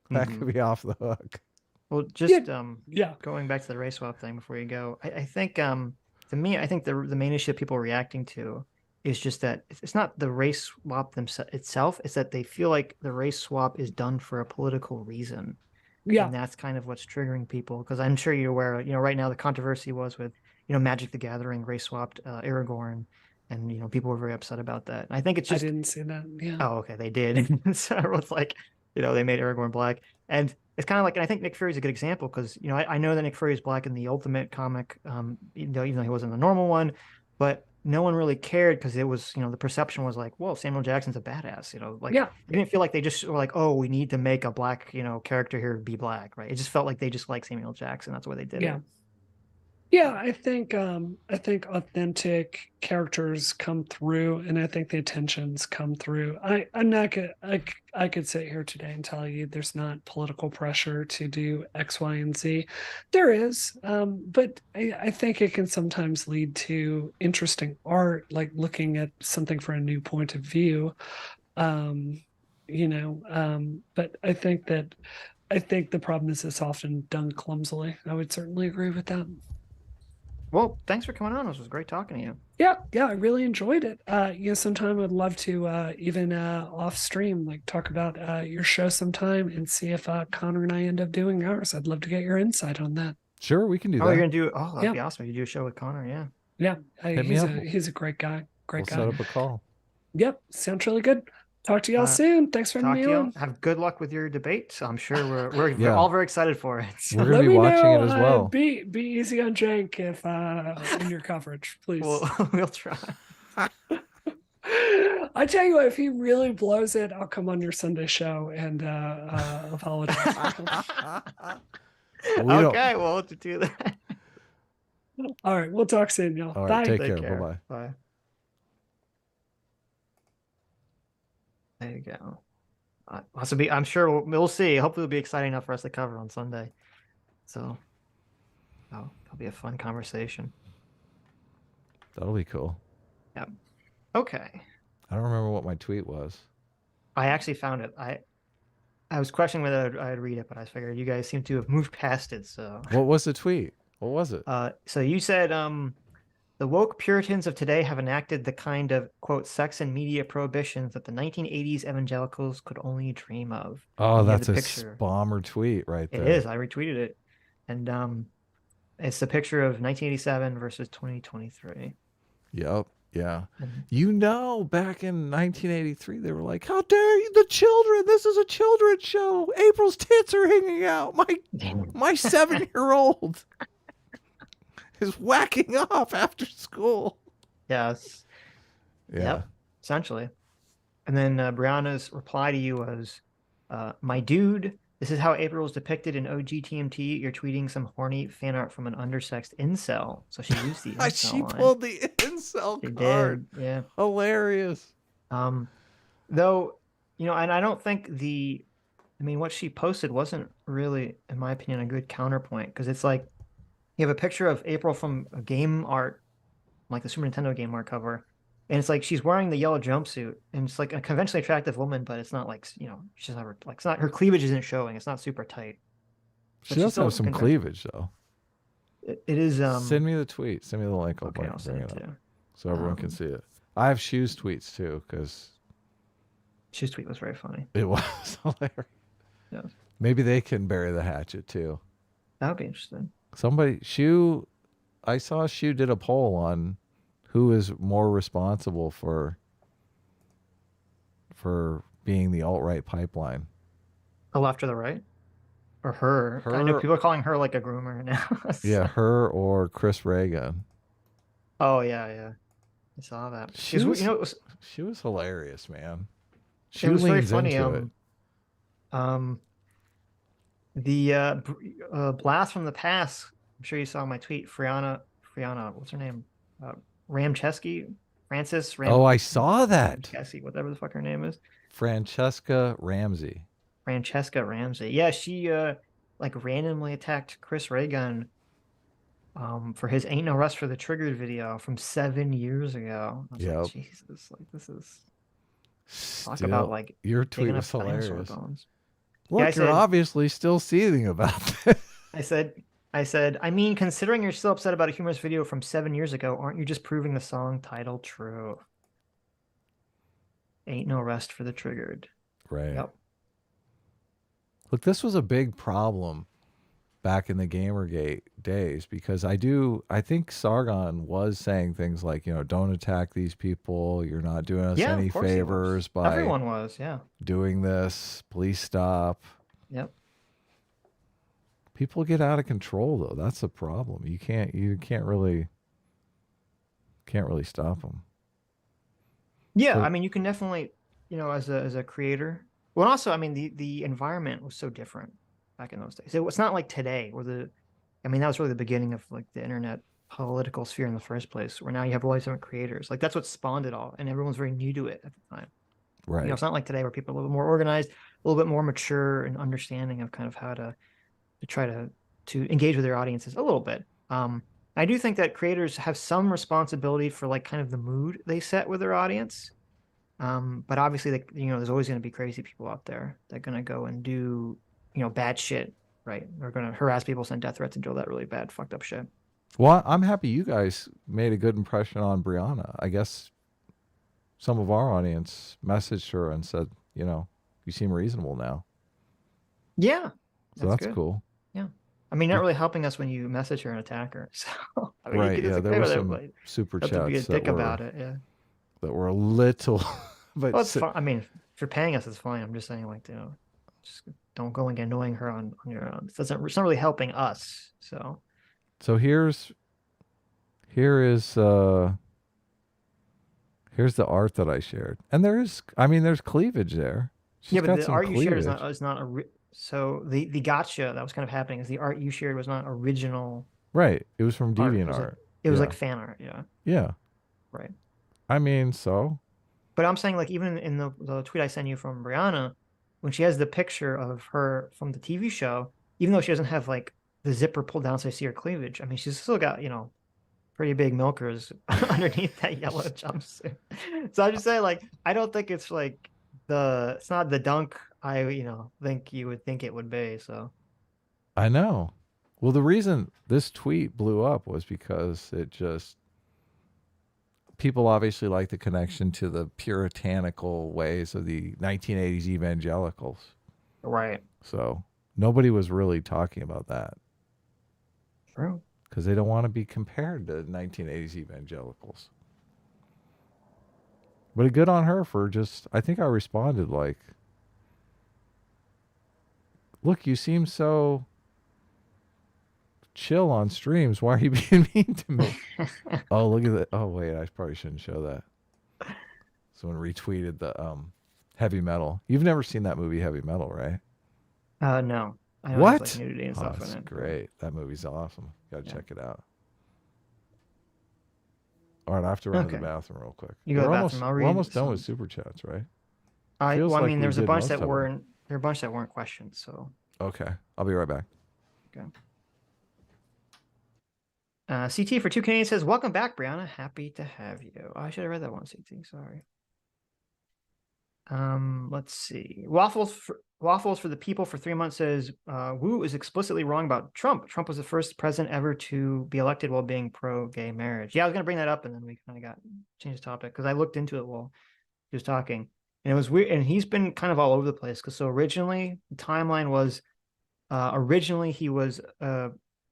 That could be off the hook. Well, just going back to the race swap thing before you go, I think to me, I think the main issue people are reacting to is just that it's not the race swap itself. It's that they feel like the race swap is done for a political reason. Yeah. And that's kind of what's triggering people. Because I'm sure you're aware, right now the controversy was with Magic the Gathering race swapped Aragorn, and people were very upset about that. And I think it's I just didn't see that. Yeah. oh, okay, they did. So everyone's like, they made Aragorn black. And it's kind of like, and I think Nick Fury's a good example because, I know that Nick Fury is black in the Ultimate comic, even though he wasn't the normal one, but no one really cared because it was, the perception was like, well, Samuel Jackson's a badass, like Yeah. they didn't feel like they just were like, oh, we need to make a black, character here be black, right? It just felt like they just like Samuel Jackson. That's why they did Yeah. it. Yeah, I think authentic characters come through, and I think the intentions come through. I'm not gonna I could sit here today and tell you there's not political pressure to do X, Y, and Z. There is, but I think it can sometimes lead to interesting art, like looking at something from a new point of view. But I think the problem is it's often done clumsily. I would certainly agree with that. Well, thanks for coming on. This was great talking to you. Yeah, I really enjoyed it. Sometime I'd love to even off stream, like talk about your show sometime and see if Connor and I end up doing ours. I'd love to get your insight on that. Sure, we can do Oh, that. you're gonna do? Oh, that'd be awesome. You do a show with Connor, yeah. Yeah, Hit me up. he's a great guy. Great guy. We'll set up a call. Yep, sounds really good. Talk to y'all soon. Thanks for having me on. Have good luck with your debate. I'm sure we're all very excited for it. So. We're gonna be watching it as well. Be easy on Jank if in your coverage, please. We'll try. I tell you what, if he really blows it, I'll come on your Sunday show and apologize. Okay, well, to do that. All right, we'll talk soon, y'all. All Bye. right, take care. Bye-bye. Bye. There you go. I'm sure we'll see. Hopefully, it'll be exciting enough for us to cover on Sunday. So, it'll be a fun conversation. That'll be cool. Yep. Okay. I don't remember what my tweet was. I actually found it. I was questioning whether I'd read it, but I figured you guys seem to have moved past it. So, what was the tweet? What was it? So you said, the woke Puritans of today have enacted the kind of, quote, sex and media prohibitions that the 1980s evangelicals could only dream of. Oh, that's a spammer tweet right there. It is. I retweeted it. And it's the picture of 1987 versus 2023. Yep. Yeah. Back in 1983, they were like, how dare you, the children? This is a children's show. April's tits are hanging out. My 7-year-old is whacking off after school. Yes. Yeah. Yep, essentially. And then Brianna's reply to you was, my dude, this is how April was depicted in OGTMT. You're tweeting some horny fan art from an undersexed incel. So she used the incel She pulled the incel card. Did. Yeah. Hilarious. Though, and I don't think what she posted wasn't really, in my opinion, a good counterpoint, because it's like, you have a picture of April from a game art, like the Super Nintendo game art cover, and it's like she's wearing the yellow jumpsuit, and it's like a conventionally attractive woman, but it's not like, she's not like, it's not, her cleavage isn't showing. It's not super tight. She does have some cleavage though. It is. Send me the tweet. Send me the link. I'll send it too, so everyone can see it. I have Shoes tweets too, because Shoes tweet was very funny. It was hilarious. Yeah. Maybe they can bury the hatchet too. That would be interesting. I saw Shoe did a poll on who is more responsible for being the alt-right pipeline. The left or the right? Or her? I know people are calling her like a groomer now. So. Yeah, her or Chris Reagan. Oh, yeah. I saw that. She was hilarious, man. It was very funny. The blast from the past. I'm sure you saw my tweet. Brianna, what's her name? Ramcheski, Francis. I saw that. Ramcheski, whatever the fuck her name is. Francesca Ramsey. Yeah, she randomly attacked Chris Reagan for his "Ain't No Rest for the Triggered" video from 7 years ago. I was like, Jesus, this is talk about like your tweet was hilarious. Bones. Look, you're obviously still seething about this. I said, considering you're still upset about a humorous video from 7 years ago, aren't you just proving the song title true? Ain't no rest for the triggered. Right. Yep. Look, this was a big problem back in the Gamergate days, because I think Sargon was saying things like, don't attack these people. You're not doing us Yeah, of any course he was. favors by Everyone was, yeah. doing this. Please stop. Yep. People get out of control though. That's the problem. You can't really stop them. Yeah, So, I mean, you can definitely, as a creator. Well, also, I mean, the environment was so different back in those days. It's not like today, I mean, that was really the beginning of like the internet political sphere in the first place, where now you have all these different creators. Like that's what spawned it all, and everyone's very new to it at the time. right. It's not like today where people are a little bit more organized, a little bit more mature and understanding of kind of how to try to engage with their audiences a little bit. I do think that creators have some responsibility for like kind of the mood they set with their audience. But obviously, like, there's always going to be crazy people out there that are going to go and do, bad shit, right? They're going to harass people, send death threats, and do all that really bad, fucked up shit. Well, I'm happy you guys made a good impression on Brianna. I guess some of our audience messaged her and said, you seem reasonable now. Yeah, So that's good. Cool. Yeah. I mean, not really helping us when you message her and attack her. So, I mean, right. Yeah, there were some super chats to be a dick about it. Yeah. That were a little, but well, it's fine. I mean, if you're paying us, it's fine. I'm just saying, like, just don't go and get annoying her on your own. It's not really helping us. So here is here's the art that I shared, and there's cleavage there. She's but the art cleavage. You shared is not so the gotcha that was kind of happening is the art you shared was not original. Right. It was from DeviantArt. It was like fan art. Yeah. Yeah. Right. I mean, so. But I'm saying, like, even in the tweet I sent you from Brianna, when she has the picture of her from the TV show, even though she doesn't have like the zipper pulled down so I see her cleavage, I mean, she's still got, pretty big milkers underneath that yellow jumpsuit. So I'm just saying, like, I don't think it's like it's not the dunk I, think you would think it would be. So I know. Well, the reason this tweet blew up was because people obviously like the connection to the puritanical ways of the 1980s evangelicals. Right. So nobody was really talking about that. True. Because they don't want to be compared to 1980s evangelicals. But good on her for I think I responded like, look, you seem so chill on streams. Why are you being mean to me? Oh, look at that. Oh, wait, I probably shouldn't show that. Someone retweeted the Heavy Metal. You've never seen that movie Heavy Metal, right? No. I know what? Like nudity and stuff that's in it. Great. That movie's awesome. Gotta check it out. All right, I have to run to the bathroom real quick. You go to the bathroom. We're almost done with super chats, right? I mean, there's a bunch that weren't. There are a bunch that weren't questions. So. Okay, I'll be right back. Okay. CT for 2K says, "Welcome back, Brianna. Happy to have you." Oh, I should have read that one, CT. Sorry. Let's see. Waffles for the people for 3 months says, Wu is explicitly wrong about Trump. Trump was the first president ever to be elected while being pro-gay marriage. Yeah, I was gonna bring that up, and then we kind of changed the topic because I looked into it while he was talking, and it was weird. And he's been kind of all over the place because originally the timeline was, originally he was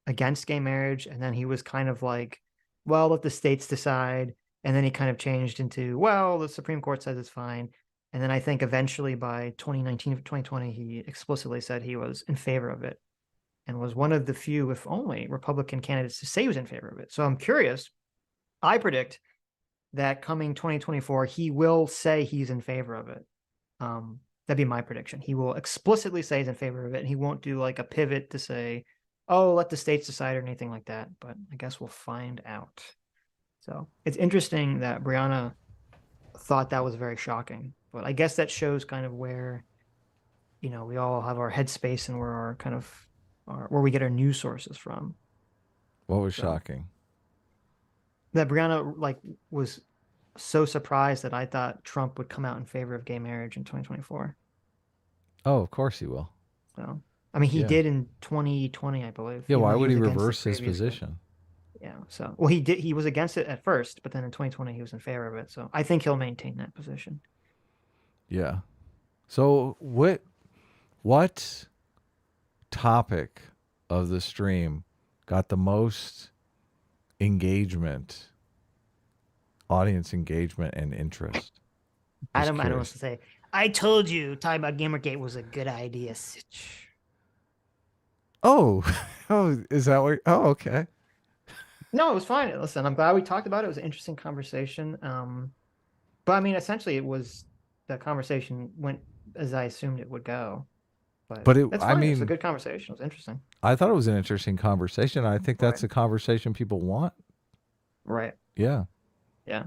against gay marriage, and then he was kind of like, well, let the states decide, and then he kind of changed into, well, the Supreme Court says it's fine. And then I think eventually by 2019, 2020, he explicitly said he was in favor of it and was one of the few, if only, Republican candidates to say he was in favor of it. So I'm curious. I predict that coming 2024, he will say he's in favor of it. That'd be my prediction. He will explicitly say he's in favor of it, and he won't do like a pivot to say, oh, let the states decide or anything like that. But I guess we'll find out. So it's interesting that Brianna thought that was very shocking. But I guess that shows kind of where, we all have our headspace and where our kind of where we get our news sources from. What was shocking? That Brianna was so surprised that I thought Trump would come out in favor of gay marriage in 2024. Oh, of course he will. So, I mean, he did in 2020, I believe. Yeah, why would he reverse his position? Yeah, so, well, he did. He was against it at first, but then in 2020, he was in favor of it. So I think he'll maintain that position. Yeah. So what topic of the stream got the most engagement, audience engagement, and interest? I Just don't know what curious. to say. I told you talking about Gamergate was a good idea, Sitch. Oh, oh, is that what? Oh, okay. No, it was fine. Listen, I'm glad we talked about it. It was an interesting conversation. But I mean, essentially, it was the conversation went as I assumed it would go. But But that's I fine. It was a mean, good conversation. It was interesting. I thought it was an interesting conversation. I think that's Right. the conversation people want. Right. Yeah. Yeah.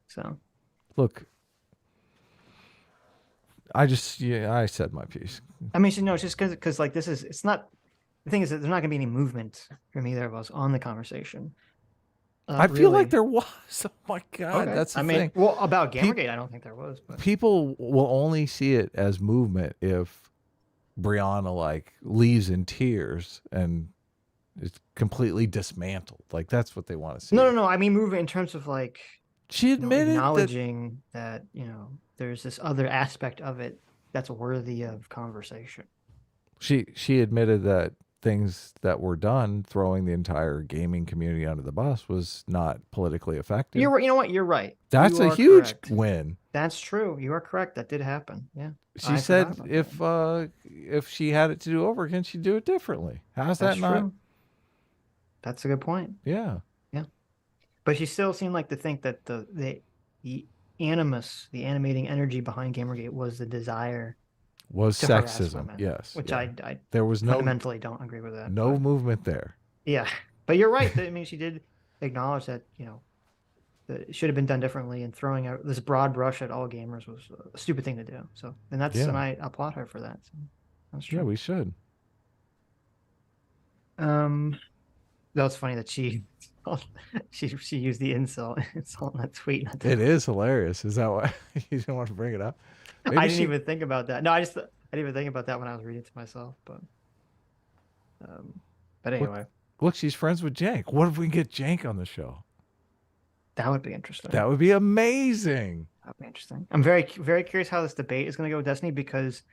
So Look, I said my piece. I mean, no, it's just because like this is it's not the thing is that there's not gonna be any movement from either of us on the conversation. I feel like Really. there was. Oh my God, Okay. that's the I mean, thing. well, about Pe- Gamergate, I don't think there was, but People will only see it as movement if Brianna like leaves in tears and is completely dismantled. Like that's what they want to no, see. no, no. I mean, movement in terms of like She admitted that acknowledging that there's this other aspect of it that's worthy of conversation. she admitted that things that were done, throwing the entire gaming community under the bus, was not politically effective. You know what? You're right. That's You a are huge correct. win. That's true. You are correct. That did happen. Yeah. She said if she had it to do over again, she'd do it differently. How's That's that not? true. That's a good point. Yeah. Yeah. But she still seemed like to think that the animus, the animating energy behind Gamergate was the desire Was to harass sexism. women. Yes. Which yeah. I There was fundamentally don't agree with that. no but, movement there. yeah. But you're right. I mean, she did acknowledge that, that it should have been done differently, and throwing out this broad brush at all gamers was a stupid thing to do. So, and I applaud her for that. So that's true. Yeah, we should. That was funny that she she used the insult in that tweet. It is hilarious. Is that why you didn't want to bring it up? Maybe I didn't even think about that. No, I didn't even think about that when I was reading to myself. But anyway, look, she's friends with Jank. What if we get Jank on the show? that would be interesting. That would be amazing. That would be interesting. I'm very, very curious how this debate is going to go with Destiny, because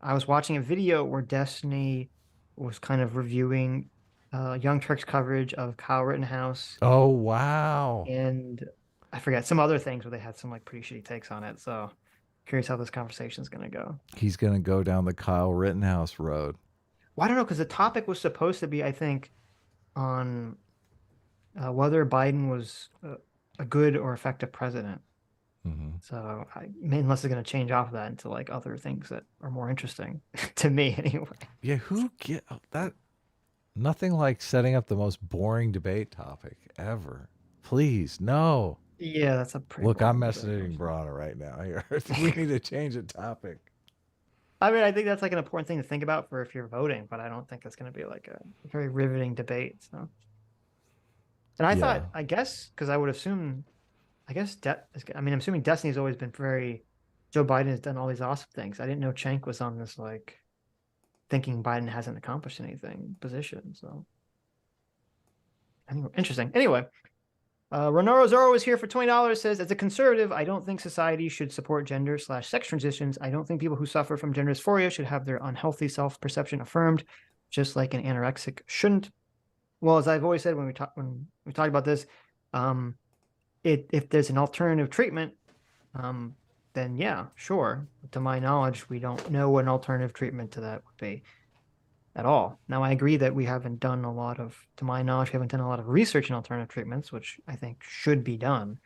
I was watching a video where Destiny was kind of reviewing Young Turk's coverage of Kyle Rittenhouse. Oh, wow. And I forget some other things where they had some like pretty shitty takes on it. So curious how this conversation is going to go. He's going to go down the Kyle Rittenhouse road. Well, I don't know, because the topic was supposed to be, I think, on whether Biden was a good or effective president. Mm-hmm. So unless they're going to change off of that into like other things that are more interesting to me anyway. Yeah, who get that? Nothing like setting up the most boring debate topic ever. Please, no. Yeah, that's a pretty. Look, I'm messaging Brianna right now here. We need to change the topic. I mean, I think that's like an important thing to think about for if you're voting, but I don't think it's going to be like a very riveting debate. So, and I thought, I guess, because I would assume, I'm assuming Destiny's always been Joe Biden has done all these awesome things. I didn't know Cenk was on this like thinking Biden hasn't accomplished anything position. So, anyway, interesting. Anyway, Renoro Zoro is here for $20. Says, as a conservative, I don't think society should support gender/sex transitions. I don't think people who suffer from gender dysphoria should have their unhealthy self-perception affirmed, just like an anorexic shouldn't. Well, as I've always said when we talk about this, if there's an alternative treatment, then yeah, sure. To my knowledge, we don't know what an alternative treatment to that would be at all. Now, I agree that we haven't done to my knowledge, we haven't done a lot of research in alternative treatments, which I think should be done.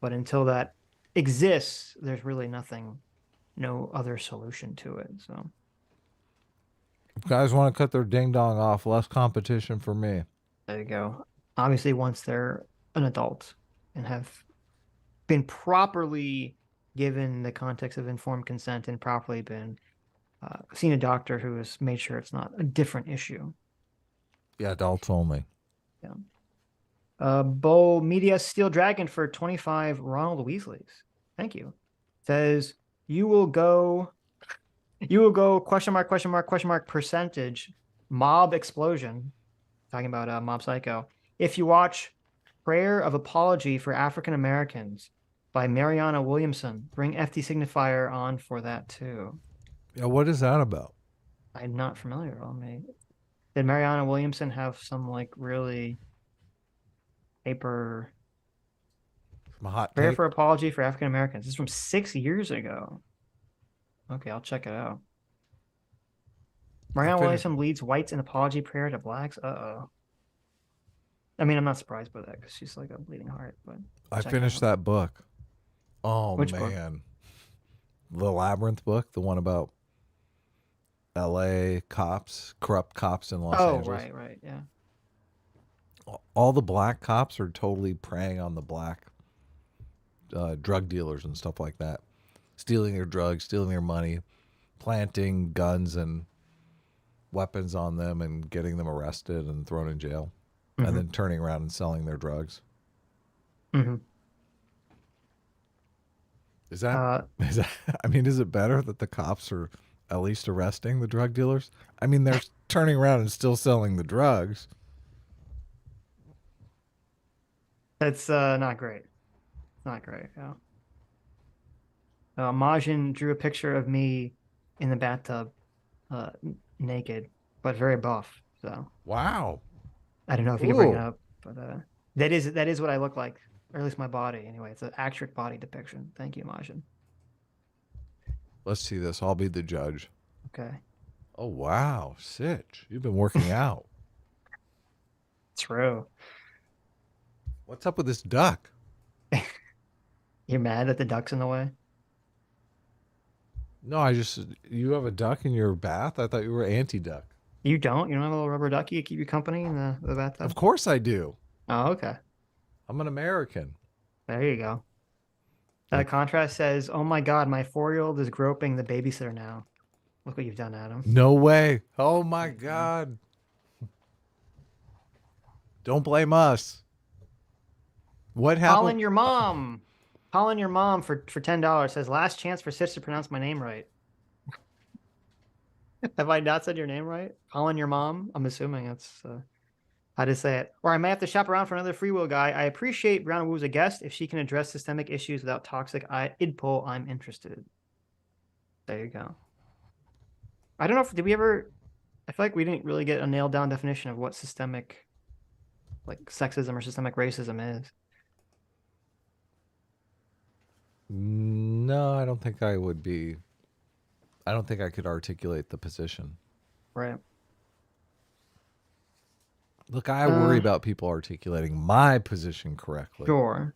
But until that exists, there's really no other solution to it. So, if guys want to cut their ding dong off, less competition for me. there you go. Obviously, once they're an adult and have been properly given the context of informed consent and properly been seen a doctor who has made sure it's not a different issue. Yeah, adults only. Yeah. Bo Media Steel Dragon for 25 Ronald Weasleys. Thank you. Says you will go question mark percentage mob explosion. Talking about Mob Psycho. If you watch Prayer of Apology for African Americans by Mariana Williamson, bring FD Signifier on for that too. Yeah, what is that about? I'm not familiar. Did Mariana Williamson have some like really paper Some hot prayer take. for apology for African Americans? This is from 6 years ago. Okay, I'll check it out. Mariana Williamson leads whites in apology prayer to blacks. Uh-oh. I mean, I'm not surprised by that because she's like a bleeding heart, but I finished that book. Oh, Which man. Book? The Labyrinth book, the one about LA cops, corrupt cops in Los Angeles. Oh, right, yeah. All the black cops are totally preying on the black drug dealers and stuff like that, stealing their drugs, stealing their money, planting guns and weapons on them and getting them arrested and thrown in jail, and then turning around and selling their drugs. Is that, I mean, is it better that the cops are at least arresting the drug dealers? I mean, they're turning around and still selling the drugs. That's not great. Not great, yeah. Majin drew a picture of me in the bathtub, naked, but very buff. So wow. I don't know if you can bring it up, but that is what I look like, or at least my body. Anyway, it's an accurate body depiction. Thank you, Majin. Let's see this. I'll be the judge. Okay. Oh wow, Sitch, you've been working out. True. What's up with this duck? You're mad that the duck's in the way? No, you have a duck in your bath? I thought you were anti-duck. You don't? You don't have a little rubber ducky to keep you company in the bathtub? Of course I do. Oh, okay. I'm an American. There you go. Contrast says, oh my God, my 4-year-old is groping the babysitter now. Look what you've done, Adam. No way. Oh my God. Don't blame us. What happened? Calling your mom. Calling your mom for $10 says, last chance for Sitch to pronounce my name right. Have I not said your name right? Calling your mom? I'm assuming that's how to say it. Or I might have to shop around for another free will guy. I appreciate Brianna Wu as a guest. If she can address systemic issues without toxic idpol, I'm interested. There you go. I don't know if, did we ever, I feel like we didn't really get a nailed down definition of what systemic, like sexism or systemic racism is. No, I don't think I would be. I don't think I could articulate the position. Right. Look, I worry about people articulating my position correctly. Sure.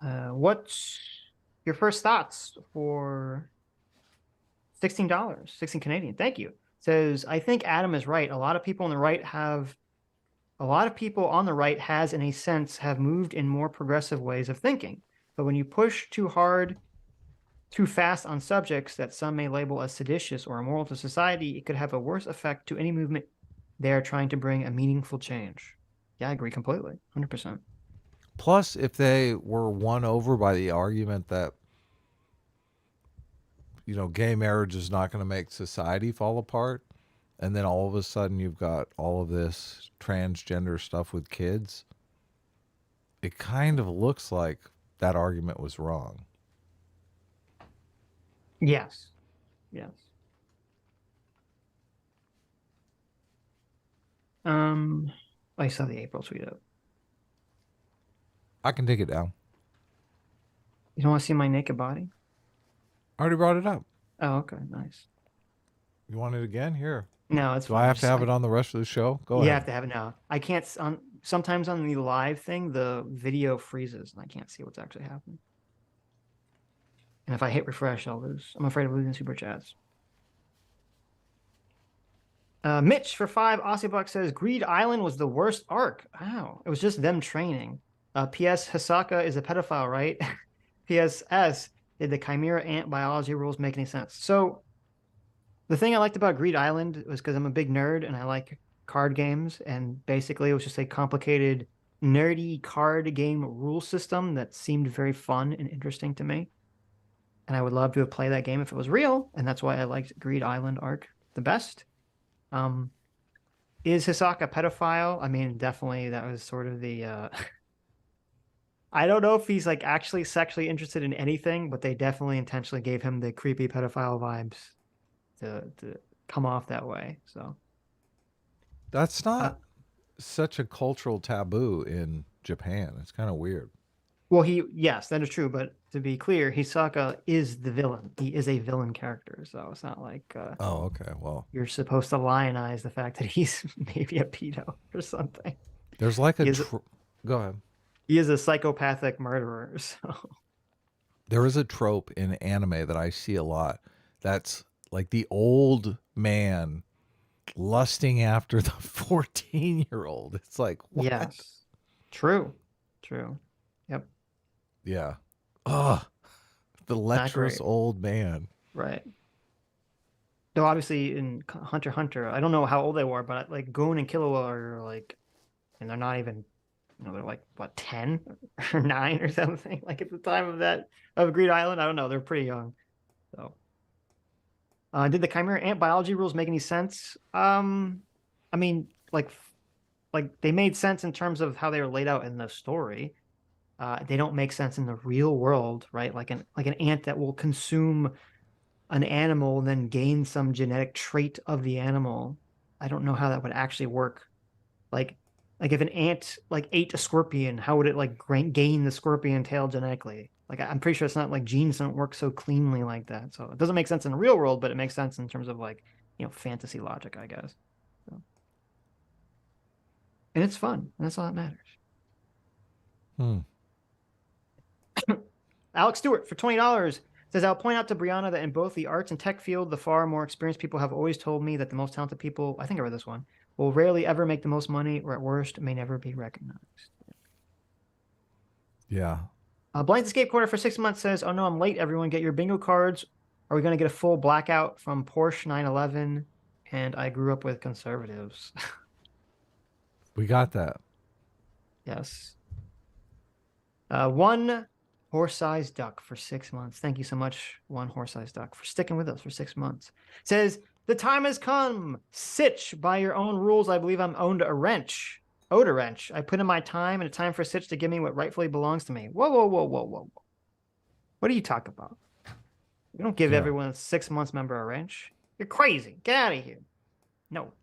What's your first thoughts for $16, 16 Canadian? Thank you. Says, I think Adam is right. A lot of people on the right has, in a sense, have moved in more progressive ways of thinking. But when you push too hard, too fast on subjects that some may label as seditious or immoral to society, it could have a worse effect to any movement they are trying to bring a meaningful change. Yeah, I agree completely. 100%. Plus, if they were won over by the argument that, gay marriage is not going to make society fall apart, and then all of a sudden you've got all of this transgender stuff with kids, it kind of looks like that argument was wrong. Yes. I saw the April tweet up. I can take it down. You don't want to see my naked body? I already brought it up. Oh, okay, nice. You want it again? Here. No, it's Do fine. I have to have it on the rest of the show? Go ahead. You have to have it now. I can't. Sometimes on the live thing, the video freezes and I can't see what's actually happening. And if I hit refresh, I'll lose. I'm afraid of losing super chats. Mitch for 5 Aussie bucks says Greed Island was the worst arc. Wow, it was just them training. P.S. Hisaka is a pedophile, right? P.S.S. Did the Chimera ant biology rules make any sense? So the thing I liked about Greed Island was because I'm a big nerd and I like card games, and basically it was just a complicated, nerdy card game rule system that seemed very fun and interesting to me. And I would love to have played that game if it was real, and that's why I liked Greed Island arc the best. Is Hisaka a pedophile? I mean, definitely that was sort of the I don't know if he's like actually sexually interested in anything, but they definitely intentionally gave him the creepy pedophile vibes come off that way. So That's not such a cultural taboo in Japan. It's kind of weird. well, yes, that is true. But to be clear, Hisaka is the villain. He is a villain character. So it's not like Oh, okay. Well, you're supposed to lionize the fact that he's maybe a pedo or something. there's like He a is, go ahead. he is a psychopathic murderer. So There is a trope in anime that I see a lot. That's like the old man lusting after the 14-year-old. It's like, what? yes, true. Yep. Yeah. Ugh. The lecherous great. old man. Right. Though obviously in Hunter x Hunter, I don't know how old they were, but like Gon and Killua are like, and they're not even, they're like what 10 or 9 or something. Like at the time of Greed Island, I don't know, they're pretty young. So, did the Chimera ant biology rules make any sense? I mean, like they made sense in terms of how they were laid out in the story. They don't make sense in the real world, right? Like an ant that will consume an animal and then gain some genetic trait of the animal. I don't know how that would actually work. Like if an ant like ate a scorpion, how would it like gain the scorpion tail genetically? Like I'm pretty sure it's not like genes don't work so cleanly like that. So it doesn't make sense in the real world, but it makes sense in terms of like, fantasy logic, I guess. So. And it's fun. And that's all that matters. Alex Stewart for $20 says, I'll point out to Brianna that in both the arts and tech field, the far more experienced people have always told me that the most talented people, I think I read this one, will rarely ever make the most money, or at worst, may never be recognized. Yeah. Blank Escape Quarter for 6 months says, oh no, I'm late, everyone. Get your bingo cards. Are we going to get a full blackout from Porsche 911? And I grew up with conservatives. We got that. Yes. One horse-sized duck for 6 months. Thank you so much, one horse-sized duck, for sticking with us for 6 months. Says, the time has come. Sitch, by your own rules, I believe I'm owed a wrench. I put in my time, and it's time for Sitch to give me what rightfully belongs to me. Whoa. What are you talking about? You don't give everyone a 6 months member a wrench. You're crazy. Get out of here. No.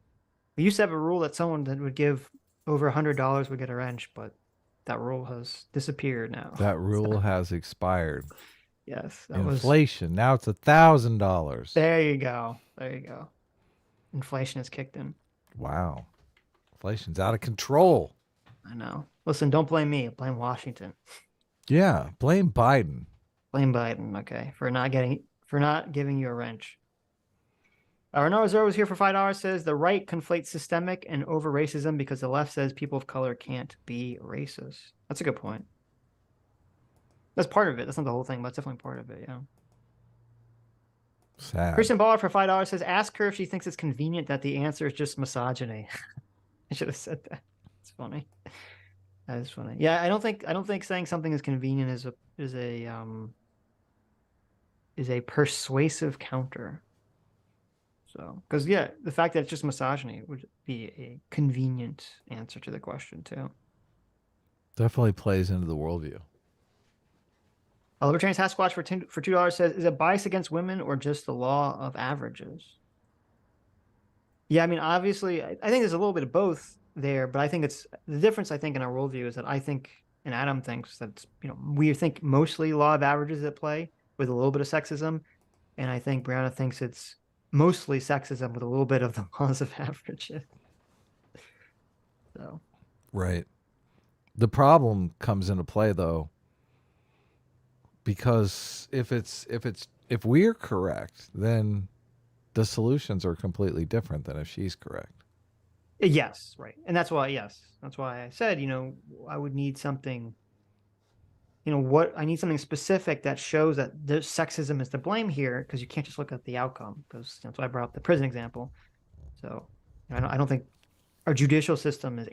We used to have a rule that someone that would give over $100 would get a wrench, but that rule has disappeared now. That rule has expired. Yes. Inflation. Now it's $1,000. There you go. Inflation has kicked in. Wow. Inflation's out of control. I know. Listen, don't blame me. Blame Washington. Yeah. Blame Biden. Blame Biden, okay, for not giving you a wrench. Renaro Zero is here for $5, says the right conflates systemic and over racism because the left says people of color can't be racist. That's a good point. That's part of it. That's not the whole thing, but it's definitely part of it, yeah. Sad. Christian Baller for $5 says, ask her if she thinks it's convenient that the answer is just misogyny. I should have said that. It's funny. That is funny. Yeah, I don't think saying something is convenient is a persuasive counter. So, because the fact that it's just misogyny would be a convenient answer to the question too. Definitely plays into the worldview. Libertarian Sasquatch for $2 says, is it bias against women or just the law of averages? Yeah, I mean, obviously, I think there's a little bit of both there, but I think it's the difference. I think in our worldview is that I think, and Adam thinks that we think mostly law of averages at play with a little bit of sexism, and I think Brianna thinks it's mostly sexism with a little bit of the laws of averages. So, right. The problem comes into play though, because if we're correct, then the solutions are completely different than if she's correct. Yes, right. And that's why I said, I would need something, I need something specific that shows that the sexism is to blame here, because you can't just look at the outcome, because that's why I brought up the prison example. So I don't think our judicial system is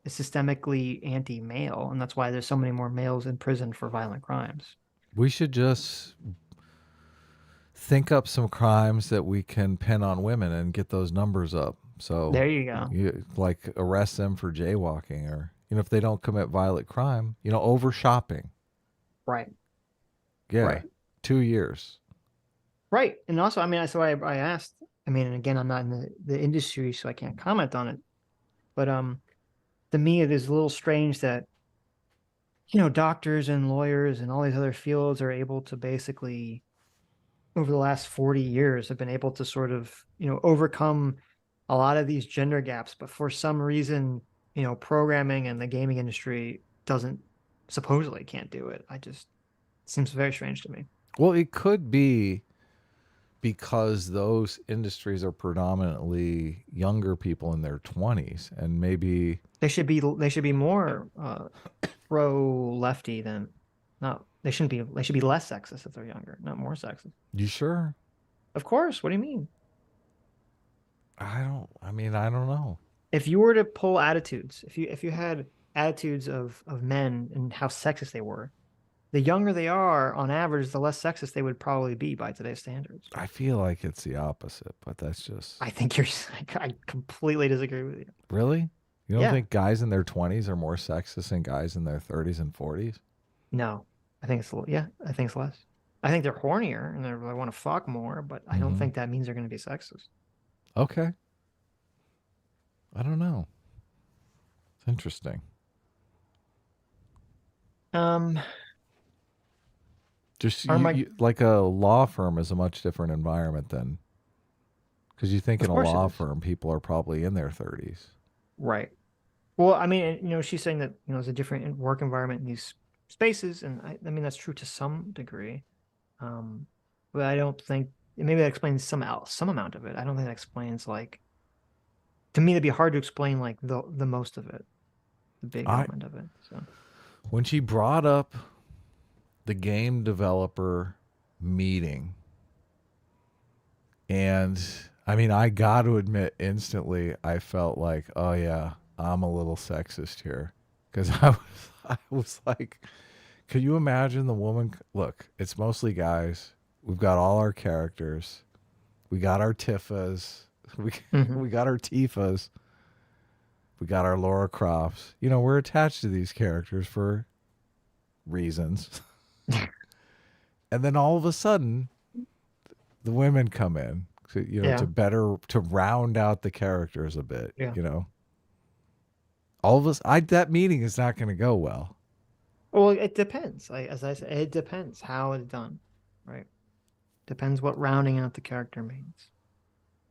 systemically anti-male, and that's why there's so many more males in prison for violent crimes. We should just think up some crimes that we can pin on women and get those numbers up. So there you go. You like arrest them for jaywalking, or if they don't commit violent crime, over shopping. Right. Yeah. Right. 2 years. Right. And also, I mean, so I asked I mean, and again, I'm not in the industry, so I can't comment on it. But to me, it is a little strange that, doctors and lawyers and all these other fields are able to basically, over the last 40 years, have been able to sort of, overcome a lot of these gender gaps. But for some reason, programming and the gaming industry doesn't supposedly can't do it. It seems very strange to me. Well, it could be because those industries are predominantly younger people in their 20s, and maybe They should be more pro lefty than not. They should be less sexist if they're younger, not more sexist. you sure? Of course. What do you mean? I mean, I don't know. If you were to pull attitudes, if you had attitudes of men and how sexist they were, the younger they are on average, the less sexist they would probably be by today's standards. I feel like it's the opposite, but that's just I think I completely disagree with you. really. You don't Yeah. think guys in their 20s are more sexist than guys in their 30s and 40s? No, I think I think it's less. I think they're hornier and they want to fuck more, but I don't think that means they're going to be sexist. Okay. I don't know. It's interesting. Just like a law firm is a much different environment than, because you think in a law firm people are probably in their 30s. Right. Well, I mean, she's saying that, it's a different work environment in these spaces, and I mean that's true to some degree. But I don't think maybe that explains some amount of it. I don't think that explains, like, to me it'd be hard to explain like the most of it, the big element of it. So when she brought up the game developer meeting, and I mean, I got to admit instantly I felt like, oh yeah, I'm a little sexist here, because I was like, could you imagine the woman? Look, it's mostly guys. We've got all our characters. We got our Tiffas. We got our Tifas. We got our Laura Crofts. We're attached to these characters for reasons. And then all of a sudden, the women come in, to round out the characters a bit. All of us, that meeting is not going to go well. Well, it depends. As I said, it depends how it's done, right? Depends what rounding out the character means.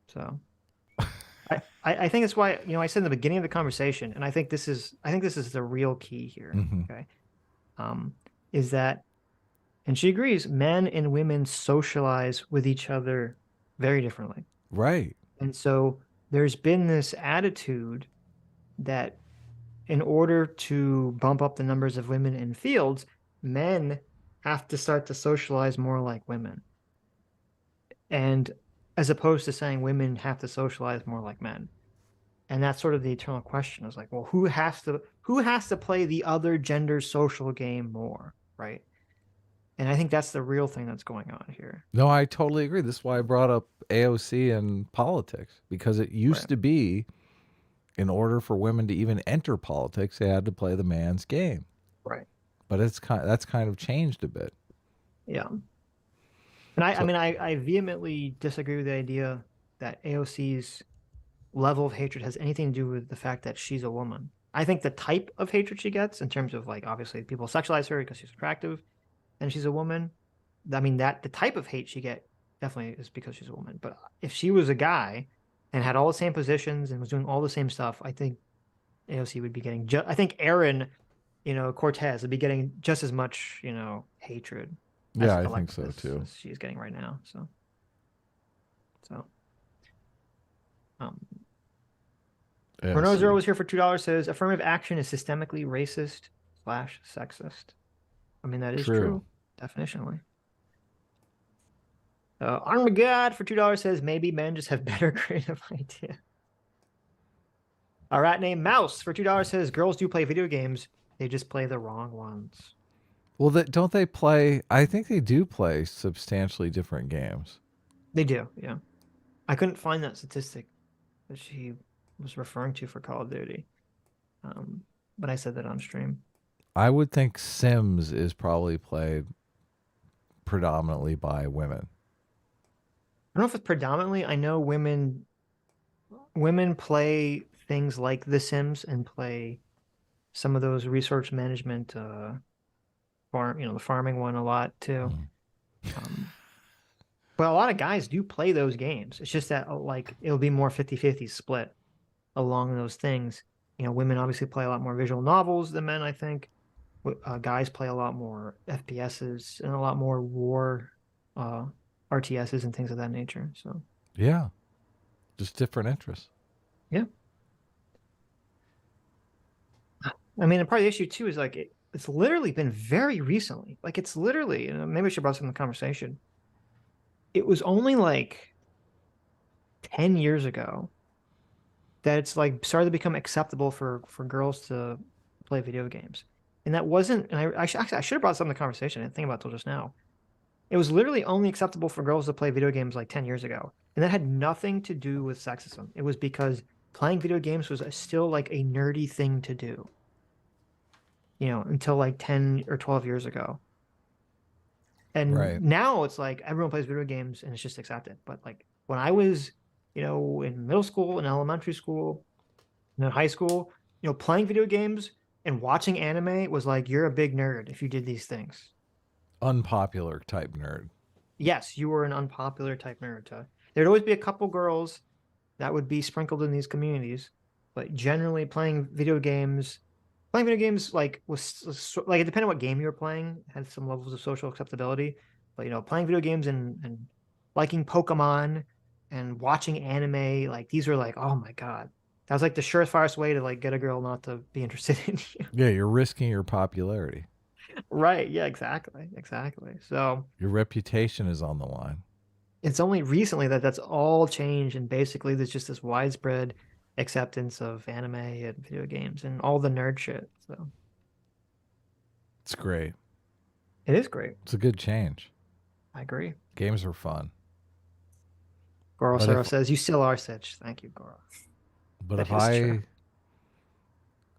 So, I think that's why I said in the beginning of the conversation, and I think this is the real key here. Okay, is that, and she agrees, men and women socialize with each other very differently, right? And so there's been this attitude that, in order to bump up the numbers of women in fields, men have to start to socialize more like women. And as opposed to saying women have to socialize more like men. And that's sort of the eternal question, is like, well, who has to play the other gender's social game more, right? And I think that's the real thing that's going on here. No, I totally agree. This is why I brought up AOC and politics, because it used to be, in order for women to even enter politics, they had to play the man's game. Right. But that's kind of changed a bit. Yeah. And I vehemently disagree with the idea that AOC's level of hatred has anything to do with the fact that she's a woman. I think the type of hatred she gets, in terms of, like, obviously people sexualize her because she's attractive and she's a woman. I mean, that the type of hate she get definitely is because she's a woman. But if she was a guy and had all the same positions and was doing all the same stuff, I think AOC would be getting, I think Aaron, Cortez would be getting just as much, hatred. Yeah, I think so too. As she's getting right now. So. Renault Zero was here for $2. Says affirmative action is systemically racist / sexist. I mean, that is true, definitionally. Armagod for $2 says maybe men just have better creative ideas. A rat named Mouse for $2 says girls do play video games, they just play the wrong ones. Well, don't they play? I think they do play substantially different games. They do, yeah. I couldn't find that statistic that she was referring to for Call of Duty, but I said that on stream. I would think Sims is probably played predominantly by women. don't know if it's predominantly. I know women play things like The Sims and play some of those resource management the farming one a lot too. Mm. Um, but a lot of guys do play those games. It's just that like it'll be more 50-50 split along those things. Women obviously play a lot more visual novels than men, I think. Guys play a lot more FPSs and a lot more war uh, RTSs and things of that nature. So Yeah, just different interests. yeah, I mean, and part of the issue too is like it's literally been very recently. Like it's literally, maybe I should brought this in the conversation. It was only like 10 years ago that it's like started to become acceptable for girls to play video games. And that wasn't, and I should have brought some in the conversation. I didn't think about it till just now. It was literally only acceptable for girls to play video games like 10 years ago. And that had nothing to do with sexism. It was because playing video games was still like a nerdy thing to do, until like 10 or 12 years ago. And Right. now it's like everyone plays video games and it's just accepted. But like when I was, in middle school and elementary school and in high school, playing video games and watching anime was like you're a big nerd if you did these things. Unpopular type nerd. Yes, you were an unpopular type nerd. There'd always be a couple girls that would be sprinkled in these communities, but generally playing video games like was like it depended on what game you were playing, had some levels of social acceptability. But playing video games and liking Pokemon and watching anime, like these were like, oh my God. That was like the surefirest way to like get a girl not to be interested in you. Yeah, you're risking your popularity. Right. Yeah, exactly. Exactly. So Your reputation is on the line. it's only recently that that's all changed, and basically there's just this widespread acceptance of anime and video games and all the nerd shit. So It's great. it is great. It's a good change. I agree. Games are fun. Goro But Soro if says, "You still are Sitch." Thank you, Goro. but That if is true.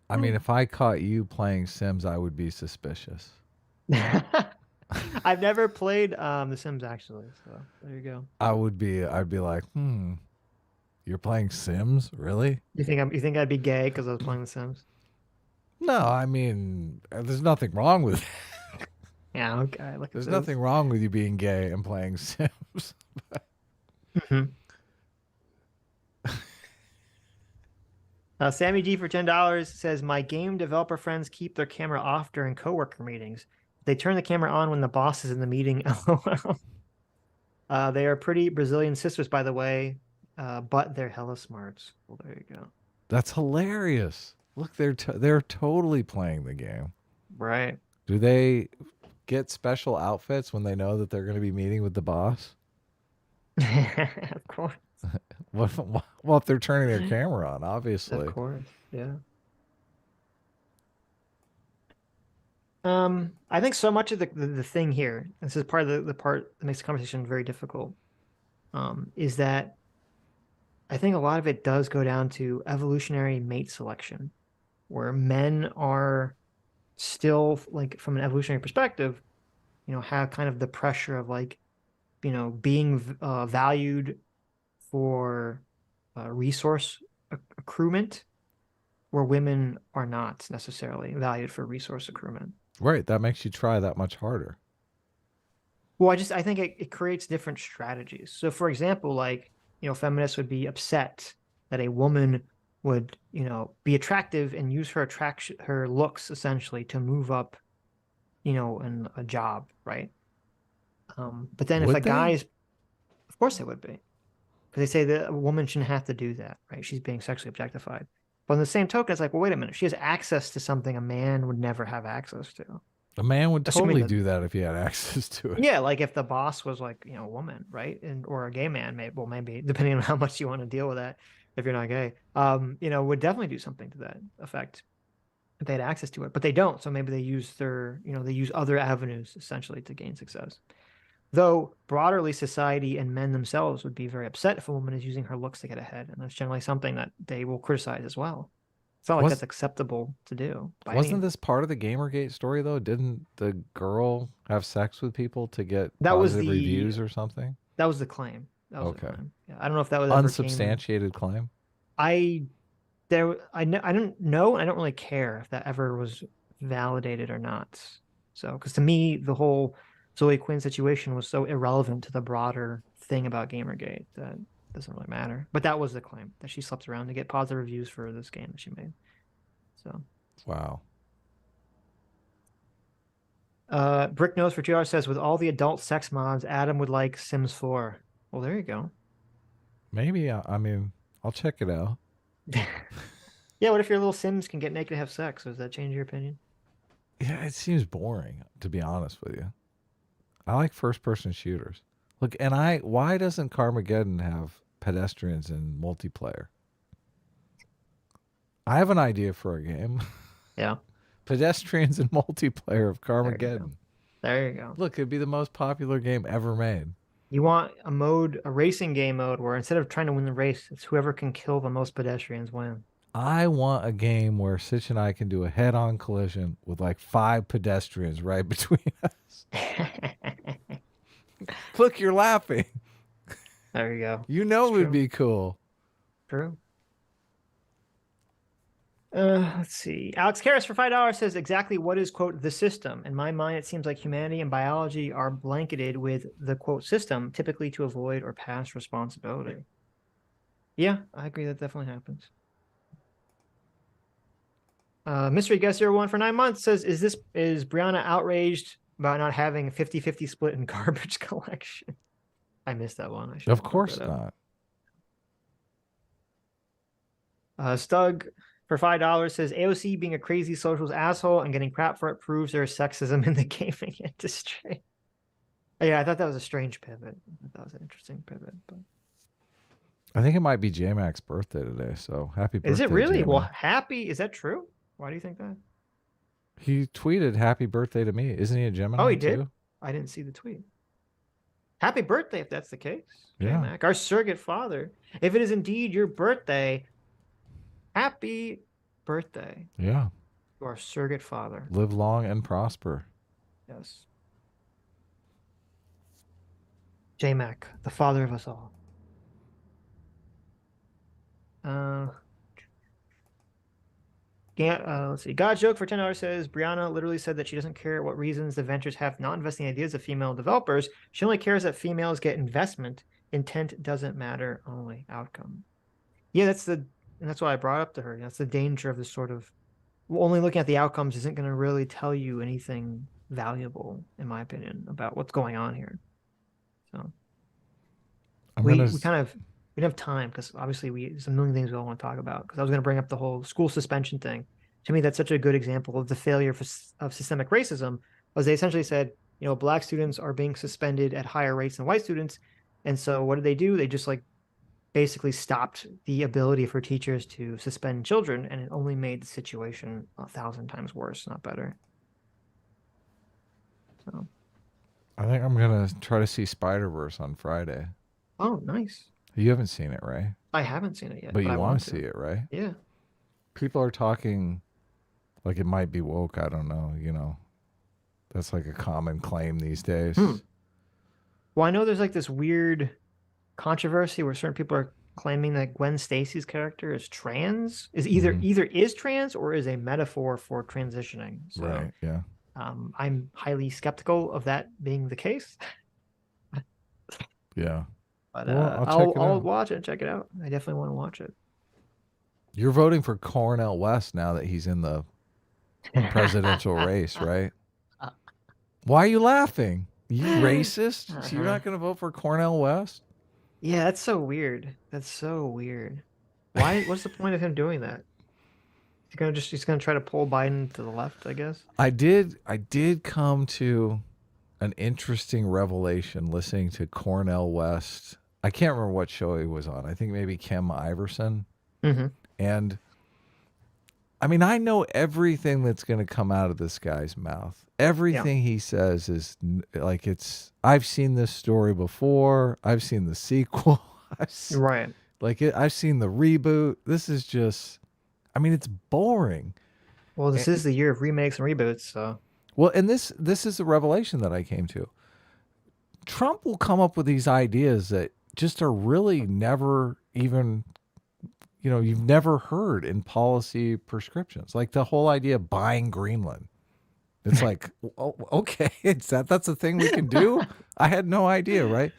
I mean if I caught you playing Sims, I would be suspicious. I've never played The Sims actually, so there you go. I'd be like, you're playing Sims? Really? You think I'd be gay because I was playing The Sims? No, I mean, there's nothing wrong with Yeah, okay. Look at there's this. nothing wrong with you being gay and playing Sims. Mhm. Sammy G for $10 says, "My game developer friends keep their camera off during coworker meetings. They turn the camera on when the boss is in the meeting." LOL. They are pretty Brazilian sisters, by the way, but they're hella smarts. Well, there you go. That's hilarious. Look, they're totally playing the game. Right. Do they get special outfits when they know that they're going to be meeting with the boss? Of course. Well, if they're turning their camera on, obviously. Of course. Yeah. I think so much of the thing here, this is part of the part that makes the conversation very difficult, is that I think a lot of it does go down to evolutionary mate selection, where men are still like from an evolutionary perspective, have kind of the pressure of like, being valued for resource accruement, where women are not necessarily valued for resource accruement. Right, that makes you try that much harder. Well, I think it creates different strategies. So, for example, like, feminists would be upset that a woman would, be attractive and use her looks essentially to move up, in a job, right? But then if Would a they? guy's, of course they would be, because they say that a woman shouldn't have to do that, right? She's being sexually objectified. But on the same token, it's like, well, wait a minute. She has access to something a man would never have access to. A man would Assuming totally that, do that if he had access to it. yeah, like if the boss was like, a woman, right? Or a gay man, maybe depending on how much you want to deal with that, if you're not gay, would definitely do something to that effect if they had access to it. But they don't. So maybe they use they use other avenues essentially to gain success. Though broaderly, society and men themselves would be very upset if a woman is using her looks to get ahead, and that's generally something that they will criticize as well. It's not like that's acceptable to do. Wasn't this part of the Gamergate story though? Didn't the girl have sex with people to get that was positive the reviews or something? that was the claim. That was Okay. a claim. Yeah, I don't know if that was ever Unsubstantiated claim. I don't know, and I don't really care if that ever was validated or not. So, because to me, the whole Zoe Quinn situation was so irrelevant to the broader thing about Gamergate that it doesn't really matter. But that was the claim, that she slept around to get positive reviews for this game that she made. So, Wow. Brick Nose for 2 hours says, with all the adult sex mods, Adam would like Sims 4. Well, there you go. Maybe. I mean, I'll check it out. Yeah, what if your little Sims can get naked and have sex? Does that change your opinion? Yeah, it seems boring, to be honest with you. I like first-person shooters. Look, and why doesn't Carmageddon have pedestrians in multiplayer? I have an idea for a game. Yeah. Pedestrians in multiplayer of Carmageddon. There you go. Look, it'd be the most popular game ever made. You want a racing game mode where instead of trying to win the race, it's whoever can kill the most pedestrians win. I want a game where Sitch and I can do a head-on collision with like 5 pedestrians right between us. Look, you're laughing. There you go. You know it would be cool. True. Let's see. Alex Karras for $5 says, exactly what is, quote, the system? In my mind, it seems like humanity and biology are blanketed with the, quote, system, typically to avoid or pass responsibility. Yeah, I agree. That definitely happens. Mystery Guest 01 for 9 months says, is Brianna outraged about not having a 50-50 split in garbage collection? I missed that one. Of course not. Stug for $5 says, AOC being a crazy socialist asshole and getting crap for it proves there's sexism in the gaming industry. Yeah, I thought that was a strange pivot. I thought that was an interesting pivot. But I think it might be J-Mac's birthday today, so happy birthday. is it really? J-Mac. Well, happy. Is that true? Why do you think that? He tweeted happy birthday to me. Isn't he a Gemini? Oh, he did? Too? I didn't see the tweet. Happy birthday, if that's the case. Yeah. J-Mac, our surrogate father. If it is indeed your birthday, happy birthday. Yeah. To our surrogate father. Live long and prosper. Yes. J-Mac, the father of us all. Let's see. God Joke for $10 says, Brianna literally said that she doesn't care what reasons the ventures have not investing in ideas of female developers. She only cares that females get investment. Intent doesn't matter, only outcome. Yeah, that's why I brought up to her. That's the danger of this sort of only looking at the outcomes isn't going to really tell you anything valuable, in my opinion, about what's going on here. So we don't have time because obviously there's a million things we all want to talk about. Because I was going to bring up the whole school suspension thing. To me, that's such a good example of the failure of systemic racism. Was they essentially said, black students are being suspended at higher rates than white students, and so what did they do? They just basically stopped the ability for teachers to suspend children, and it only made the situation 1,000 times worse, not better. So, I think I'm gonna try to see Spider-Verse on Friday. Oh, nice. You haven't seen it, right? I haven't seen it yet, but you I want to see it, right? Yeah. People are talking like it might be woke. I don't know. That's like a common claim these days. Well, I know there's this weird controversy where certain people are claiming that Gwen Stacy's character is trans, is either is trans or is a metaphor for transitioning. So, right. Yeah. I'm highly skeptical of that being the case. Yeah. But I'll watch it and check it out. I definitely want to watch it. You're voting for Cornel West now that he's in the presidential race, right? Why are you laughing? You racist? So you're not going to vote for Cornel West? Yeah, that's so weird. That's so weird. Why? What's the point of him doing that? He's gonna try to pull Biden to the left, I guess. I did come to an interesting revelation listening to Cornel West. I can't remember what show he was on. I think maybe Kim Iverson. And I mean, I know everything that's going to come out of this guy's mouth. Everything he says is like I've seen this story before. I've seen the sequel. Right. I've seen the reboot. This is just, I mean, it's boring. Well, this is the year of remakes and reboots, so. Well, and this is the revelation that I came to. Trump will come up with these ideas that just are really never even, you've never heard in policy prescriptions. Like the whole idea of buying Greenland. It's like, oh, okay, that's a thing we can do? I had no idea, right?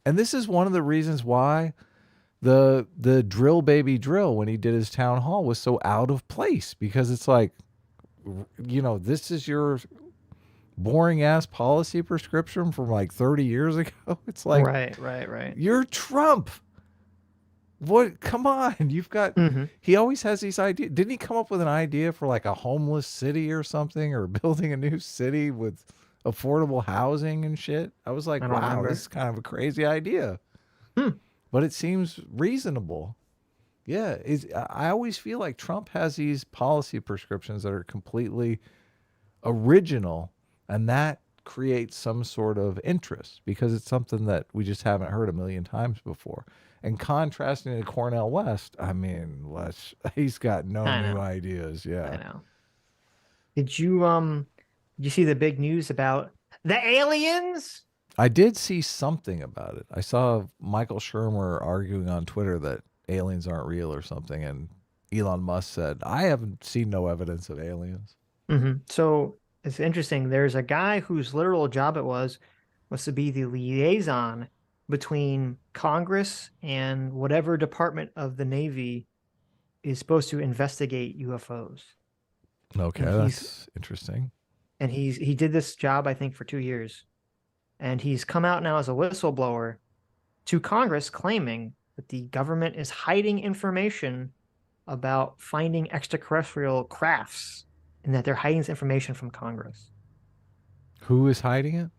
And this is one of the reasons why the drill baby drill, when he did his town hall, was so out of place, because it's like, this is your boring ass policy prescription from like 30 years ago. It's like, right. you're Trump. What? Come on. You've got, he always has these ideas. Didn't he come up with an idea for like a homeless city or something, or building a new city with affordable housing and shit? I was like, I don't wow, remember. this is kind of a crazy idea. But it seems reasonable. Yeah. I always feel like Trump has these policy prescriptions that are completely original, and that creates some sort of interest because it's something that we just haven't heard a million times before. And contrasting to Cornel West, I mean, he's got no new ideas. Yeah. I know. Did you see the big news about the aliens? I did see something about it. I saw Michael Shermer arguing on Twitter that aliens aren't real or something, and Elon Musk said, I haven't seen no evidence of aliens. So it's interesting. There's a guy whose literal job it was to be the liaison between Congress and whatever department of the Navy is supposed to investigate UFOs. Okay, that's interesting. And he did this job, I think, for 2 years. And he's come out now as a whistleblower to Congress claiming that the government is hiding information about finding extraterrestrial crafts, and that they're hiding this information from Congress. Who is hiding it?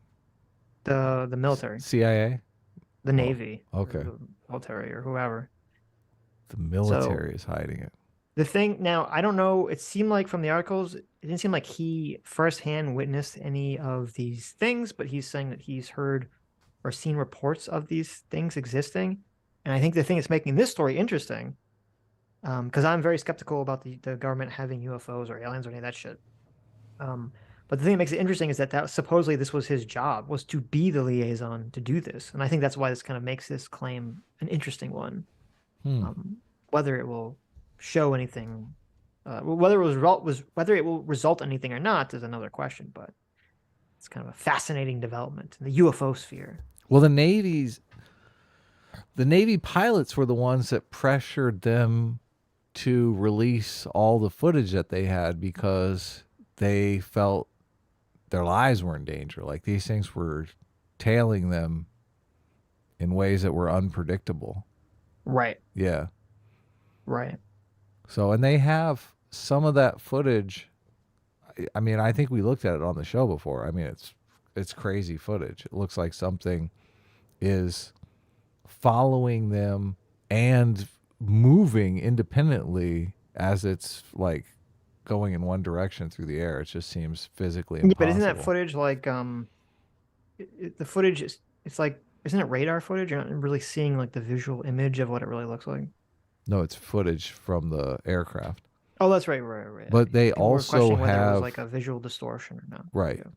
The military. CIA? The Navy. Okay. The military or whoever. The military is hiding it. The thing now, I don't know. It seemed like from the articles, it didn't seem like he firsthand witnessed any of these things, but he's saying that he's heard or seen reports of these things existing. And I think the thing that's making this story interesting, because I'm very skeptical about the government having UFOs or aliens or any of that shit. But the thing that makes it interesting is that supposedly this was his job, was to be the liaison to do this. And I think that's why this kind of makes this claim an interesting one. Whether it will show anything, whether it will result in anything or not is another question, but it's kind of a fascinating development in the UFO sphere. Well, the Navy pilots were the ones that pressured them to release all the footage that they had because they felt their lives were in danger. Like these things were tailing them in ways that were unpredictable. Right. Yeah. Right. So, and they have some of that footage. I mean, I think we looked at it on the show before. I mean, it's crazy footage. It looks like something is following them and moving independently as it's like going in one direction through the air. It just seems physically impossible. But isn't that footage like the footage is, it's like, isn't it radar footage? You're not really seeing like the visual image of what it really looks like. No, it's footage from the aircraft. Oh, that's right. But they also have it was like a visual distortion or not. Right. Yeah.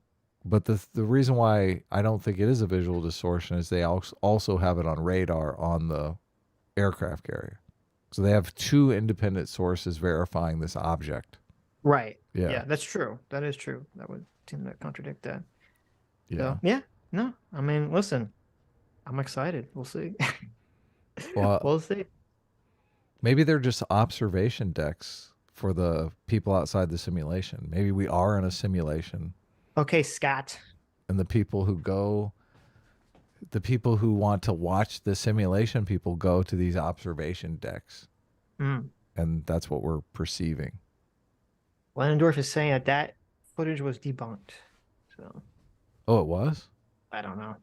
But the reason why I don't think it is a visual distortion is they also have it on radar on the aircraft carrier. So they have two independent sources verifying this object. Right. Yeah. Yeah, that's true. That is true. That would seem to contradict that. Yeah. So, yeah. No, I mean, listen, I'm excited. We'll see. Well, we'll see. Maybe they're just observation decks for the people outside the simulation. Maybe we are in a simulation. Okay, Scott. And the people who want to watch the simulation people go to these observation decks. And that's what we're perceiving. Lennendorf is saying that footage was debunked. So. Oh, it was? I don't know.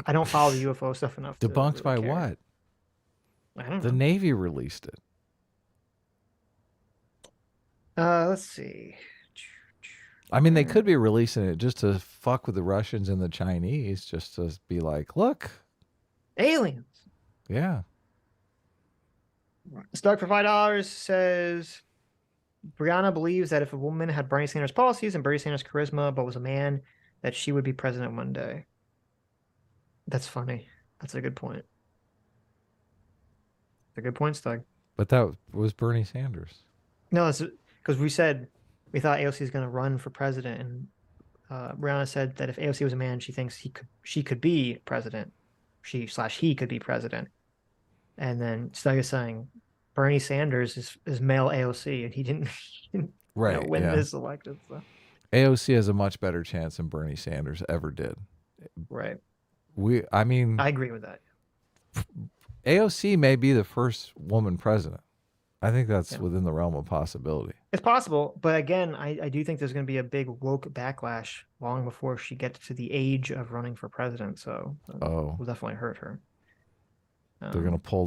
I don't follow the UFO stuff enough. Debunked by care. What? I don't know. The Navy released it. Let's see. I mean, they could be releasing it just to fuck with the Russians and the Chinese, just to be like, look. Aliens. Yeah. Stark for $5 says, Brianna believes that if a woman had Bernie Sanders' policies and Bernie Sanders' charisma, but was a man, that she would be president one day. That's funny. That's a good point. That's a good point, Stug. But that was Bernie Sanders. No, it's because we said we thought AOC is going to run for president, and Brianna said that if AOC was a man, she thinks she could be president. He could be president. And then Stug is saying Bernie Sanders is male AOC, and he didn't, Right, win yeah. this election. So. AOC has a much better chance than Bernie Sanders ever did. Right. I mean, I agree with that. AOC may be the first woman president. I think that's within the realm of possibility. It's possible, but again, I do think there's going to be a big woke backlash long before she gets to the age of running for president. So will definitely hurt her. They're going to pull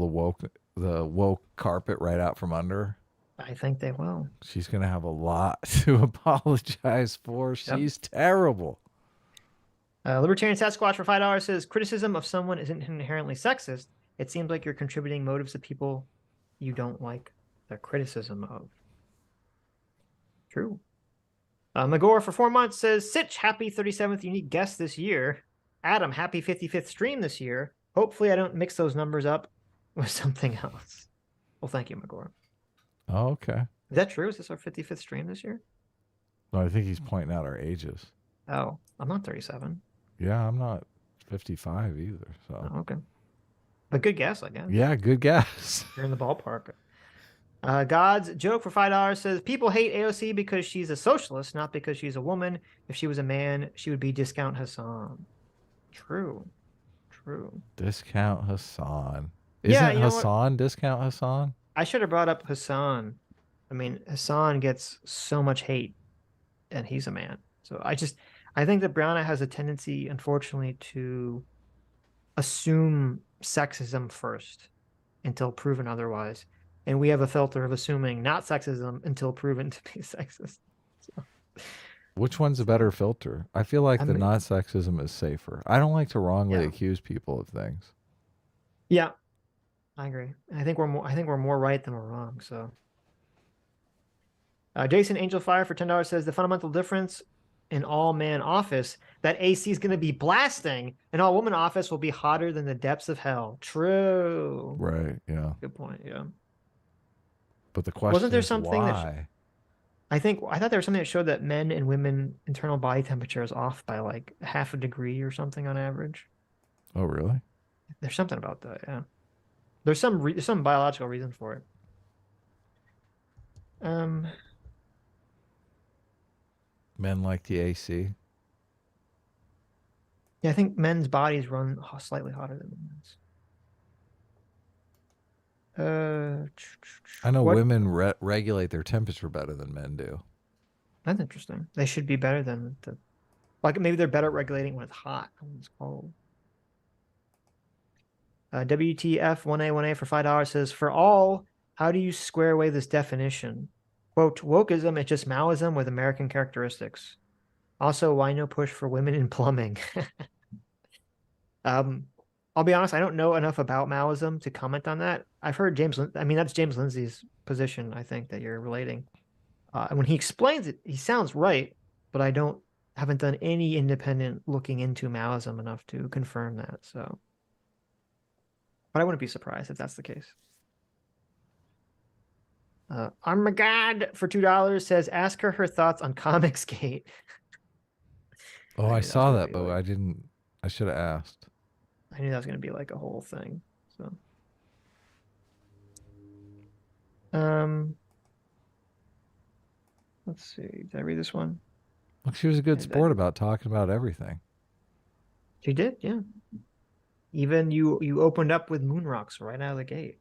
the woke carpet right out from under her. I think they will. She's going to have a lot to apologize for. She's terrible. Libertarian Sasquatch for $5 says, criticism of someone isn't inherently sexist. It seems like you're contributing motives to people you don't like the criticism of. True. Magor for 4 months says, Sitch, happy 37th unique guest this year. Adam, happy 55th stream this year. Hopefully I don't mix those numbers up with something else. Well, thank you, Magor. Oh, okay. Is that true? Is this our 55th stream this year? No, I think he's pointing out our ages. Oh, I'm not 37. Yeah, I'm not 55 either. So okay. But good guess, I guess. Yeah, good guess. You're in the ballpark. God's joke for $5 says, people hate AOC because she's a socialist, not because she's a woman. If she was a man, she would be Discount Hassan. True. Discount Hassan. Isn't Hassan Discount Hassan? I should have brought up Hassan. I mean, Hassan gets so much hate, and he's a man. So I think that Brianna has a tendency, unfortunately, to assume sexism first until proven otherwise. And we have a filter of assuming not sexism until proven to be sexist. So. Which one's a better filter? I feel like the not sexism is safer. I don't like to wrongly accuse people of things. Yeah, I agree. I think we're more right than we're wrong. So, Jason Angel Fire for $10 says the fundamental difference in all man office that AC is going to be blasting, and all woman office will be hotter than the depths of hell. True. Right. Yeah. Good point. Yeah. But the question wasn't there is something why? I thought there was something that showed that men and women internal body temperature is off by like half a degree or something on average. Oh, really? There's something about that. Yeah. There's some biological reason for it. Men like the AC. Yeah, I think men's bodies run slightly hotter than women's. I know women regulate their temperature better than men do. That's interesting. They should be better than like maybe they're better at regulating when it's hot and when it's cold. WTF 1A for $5 says, for all, how do you square away this definition? Quote, wokeism is just Maoism with American characteristics. Also, why no push for women in plumbing? I'll be honest, I don't know enough about Maoism to comment on that. I've heard that's James Lindsay's position, I think, that you're relating. And when he explains it, he sounds right, but I haven't done any independent looking into Maoism enough to confirm that. So, but I wouldn't be surprised if that's the case. Armagad for $2 says, ask her thoughts on Comicsgate. Oh, I saw that, but I should have asked. I knew that was going to be like a whole thing. So, let's see. Did I read this one? Look, she was a good sport about talking about everything. She did, yeah. Even you opened up with moon rocks right out of the gate.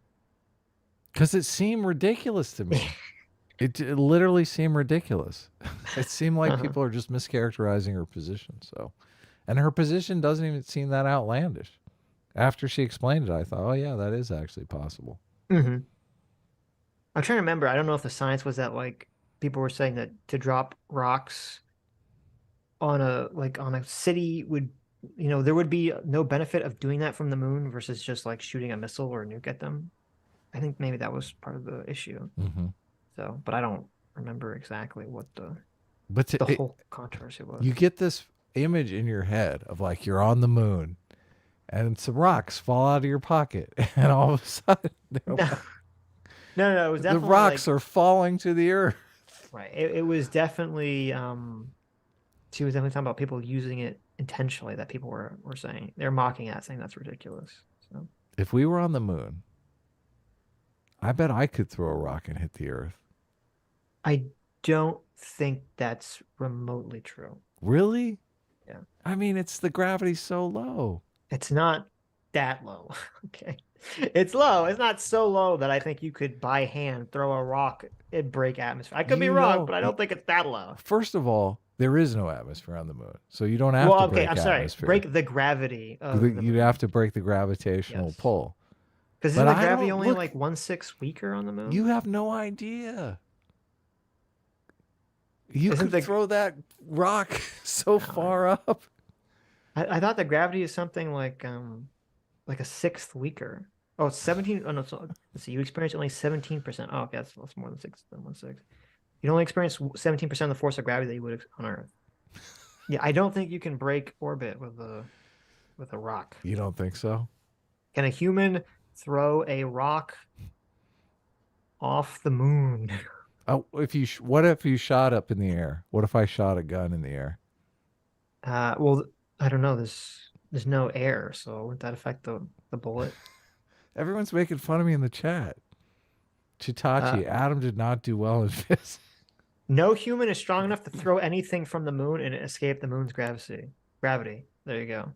Because it seemed ridiculous to me. It literally seemed ridiculous. It seemed like people are just mischaracterizing her position. So, and her position doesn't even seem that outlandish. After she explained it, I thought, oh yeah, that is actually possible. Mm-hmm. I'm trying to remember. I don't know if the science was that like people were saying that to drop rocks on a city would, there would be no benefit of doing that from the moon versus just like shooting a missile or a nuke at them. I think maybe that was part of the issue. Mm-hmm. So, but I don't remember exactly what the whole controversy was. You get this image in your head of like you're on the moon and some rocks fall out of your pocket, and all of a sudden, No, it was the definitely rocks like are falling to the earth. right. It was definitely she was definitely talking about people using it intentionally that people were saying they're mocking at saying that's ridiculous. So If we were on the moon, I bet I could throw a rock and hit the earth. I don't think that's remotely true. Really? Yeah. I mean, it's the gravity's so low. It's not that low. Okay. It's low. It's not so low that I think you could by hand throw a rock and break atmosphere. I could be You wrong, know, but I don't think it's that low. first of all, there is no atmosphere on the moon, so you don't have Well, to okay, break I'm sorry. atmosphere. Break the gravity of the You'd moon. have to break the gravitational Yes. pull. Because But isn't the I gravity don't only look. like 1/6 weaker on the moon? You have no idea. You Isn't could the throw that rock so No, far up. I thought the gravity is something like a sixth weaker. Oh, it's 17. Oh no, so, let's see. You experience only 17%. Oh, okay, that's more than 1/6. You only experience 17% of the force of gravity that you would on Earth. Yeah, I don't think you can break orbit with a rock. You don't think so? Can a human throw a rock off the moon? Oh, what if you shot up in the air? What if I shot a gun in the air? Well, I don't know. There's no air, so would that affect the bullet? Everyone's making fun of me in the chat. Chitachi, Adam did not do well in physics. No human is strong enough to throw anything from the moon and escape the moon's gravity. There you go.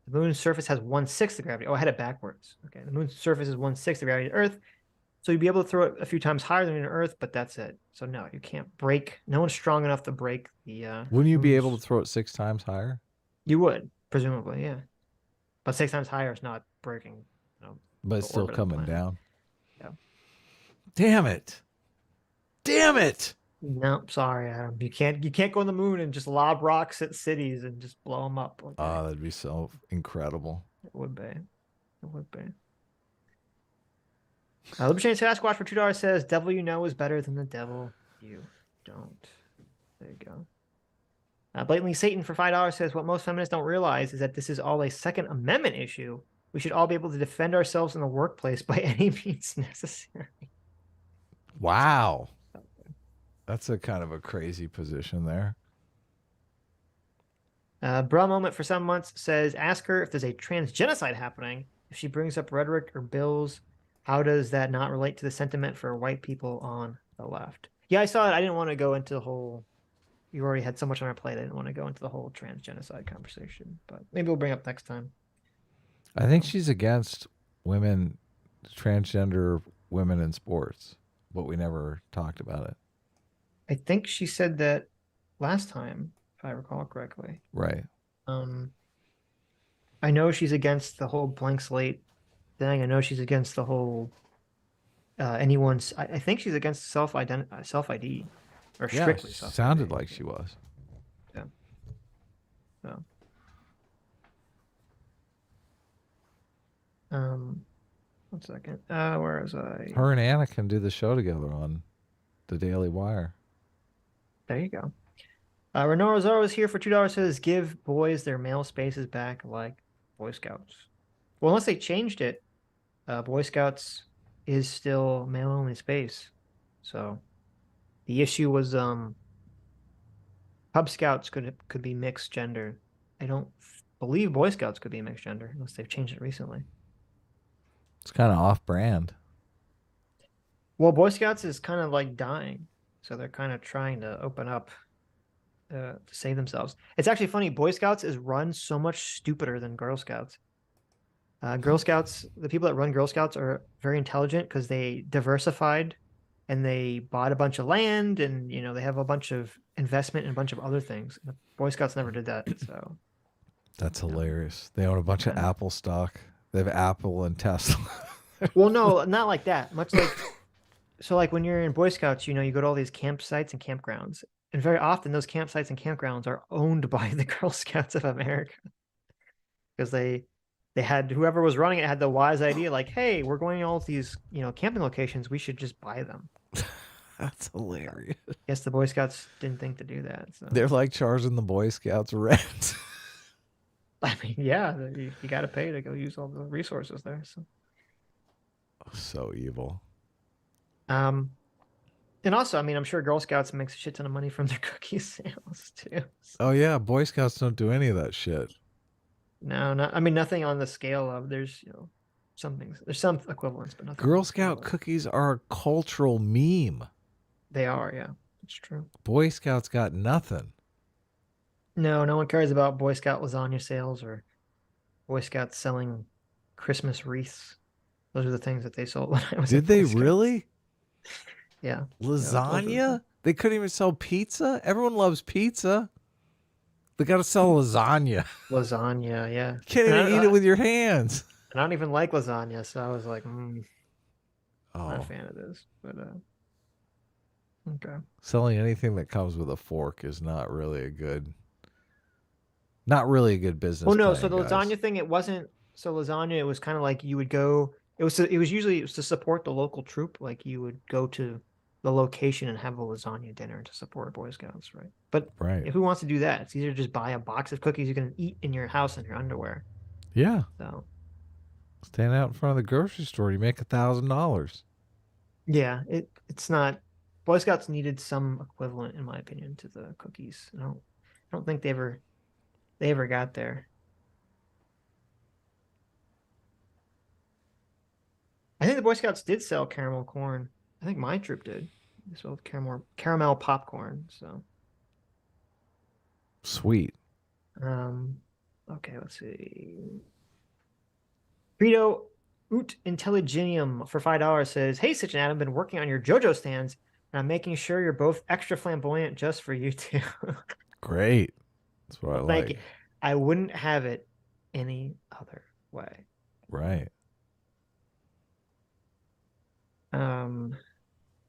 The moon's surface has 1/6 the gravity. Oh, I had it backwards. Okay, the moon's surface is 1/6 the gravity of the Earth. So you'd be able to throw it a few times higher than the Earth, but that's it. So no, you can't break. No one's strong enough to break the. Wouldn't you be able to moon's- throw it 6 times higher? You would presumably, yeah. But 6 times higher is not breaking. But it's the still orbit of the coming planet. down. Yeah. Damn it. Damn it. No, sorry, Adam. You can't go on the moon and just lob rocks at cities and just blow them up. Okay? Oh, that'd be so incredible. It would be. It would be. Libertarian Sasquatch for $2 says, "Devil you know is better than the devil you don't." There you go. Blatantly Satan for $5 says, "What most feminists don't realize is that this is all a Second Amendment issue. We should all be able to defend ourselves in the workplace by any means necessary." Wow. That's a kind of a crazy position there. Bra Moment for 7 months says, "Ask her if there's a trans genocide happening. If she brings up rhetoric or bills, how does that not relate to the sentiment for white people on the left?" Yeah, I saw it. I didn't want to go into the whole. You already had so much on our plate. I didn't want to go into the whole trans genocide conversation, but maybe we'll bring it up next time. I think she's against women, transgender women in sports, but we never talked about it. I think she said that last time, if I recall correctly. Right. I know she's against the whole blank slate thing. I know she's against the whole anyone's. I think she's against self ID or Yeah, strictly she self. sounded like she was. Yeah. So. One second. Where was I? Her and Anna can do the show together on the Daily Wire. There you go. Renault Rosaro is here for $2. Says, "Give boys their male spaces back like Boy Scouts." Well, unless they changed it, Boy Scouts is still male only space. So the issue was Cub Scouts could be mixed gender. I don't believe Boy Scouts could be mixed gender unless they've changed it recently. It's kind of off brand. Well, Boy Scouts is kind of like dying, so they're kind of trying to open up to save themselves. It's actually funny. Boy Scouts is run so much stupider than Girl Scouts. Girl Scouts, the people that run Girl Scouts are very intelligent because they diversified and they bought a bunch of land and they have a bunch of investment in a bunch of other things. The Boy Scouts never did that. So That's hilarious. They own a bunch of Apple stock. They have Apple and Tesla. Well, no, not like that. Much like so like when you're in Boy Scouts, you go to all these campsites and campgrounds. And very often those campsites and campgrounds are owned by the Girl Scouts of America. Because they had whoever was running it had the wise idea, like, hey, we're going to all these, camping locations. We should just buy them. That's hilarious. Guess the Boy Scouts didn't think to do that. So. They're like charging the Boy Scouts rent. I mean, yeah, you got to pay to go use all the resources there. So evil. Um, and also, I mean, I'm sure Girl Scouts makes a shit ton of money from their cookie sales too. Oh yeah, Boy Scouts don't do any of that shit. No, not. I mean, nothing on the scale of. There's some things. There's some equivalents, but nothing. Girl Scout cookies are a cultural meme. They are, yeah, it's true. Boy Scouts got nothing. No, no one cares about Boy Scout lasagna sales or Boy Scouts selling Christmas wreaths. Those are the things that they sold when I was. Did they really? Yeah. Lasagna? They couldn't even sell pizza? Everyone loves pizza. They got to sell lasagna. Lasagna, yeah. You can't even eat it with your hands. And I don't even like lasagna, so I was like, not a Oh, fan of this. But okay. selling anything that comes with a fork is not really a good business. Well, no. plan, So the guys. lasagna thing, it wasn't. So lasagna, it was kind of like you would go. It was usually to support the local troop. Like you would go to the location and have a lasagna dinner to support Boy Scouts, right? But Right. who wants to do that? It's easier to just buy a box of cookies you can eat in your house in your underwear. Yeah. So Stand out in front of the grocery store, you make $1,000. yeah, it's not. Boy Scouts needed some equivalent, in my opinion, to the cookies. I don't think they ever got there. I think the Boy Scouts did sell caramel corn. I think my troop did. They sold caramel popcorn. So Sweet. okay, let's see. Frito Ut Intelligenium for $5 says, "Hey, Sitch and Adam, been working on your JoJo stands, and I'm making sure you're both extra flamboyant just for you two." Great. That's what I like. Thank you. I wouldn't have it any other way. Right.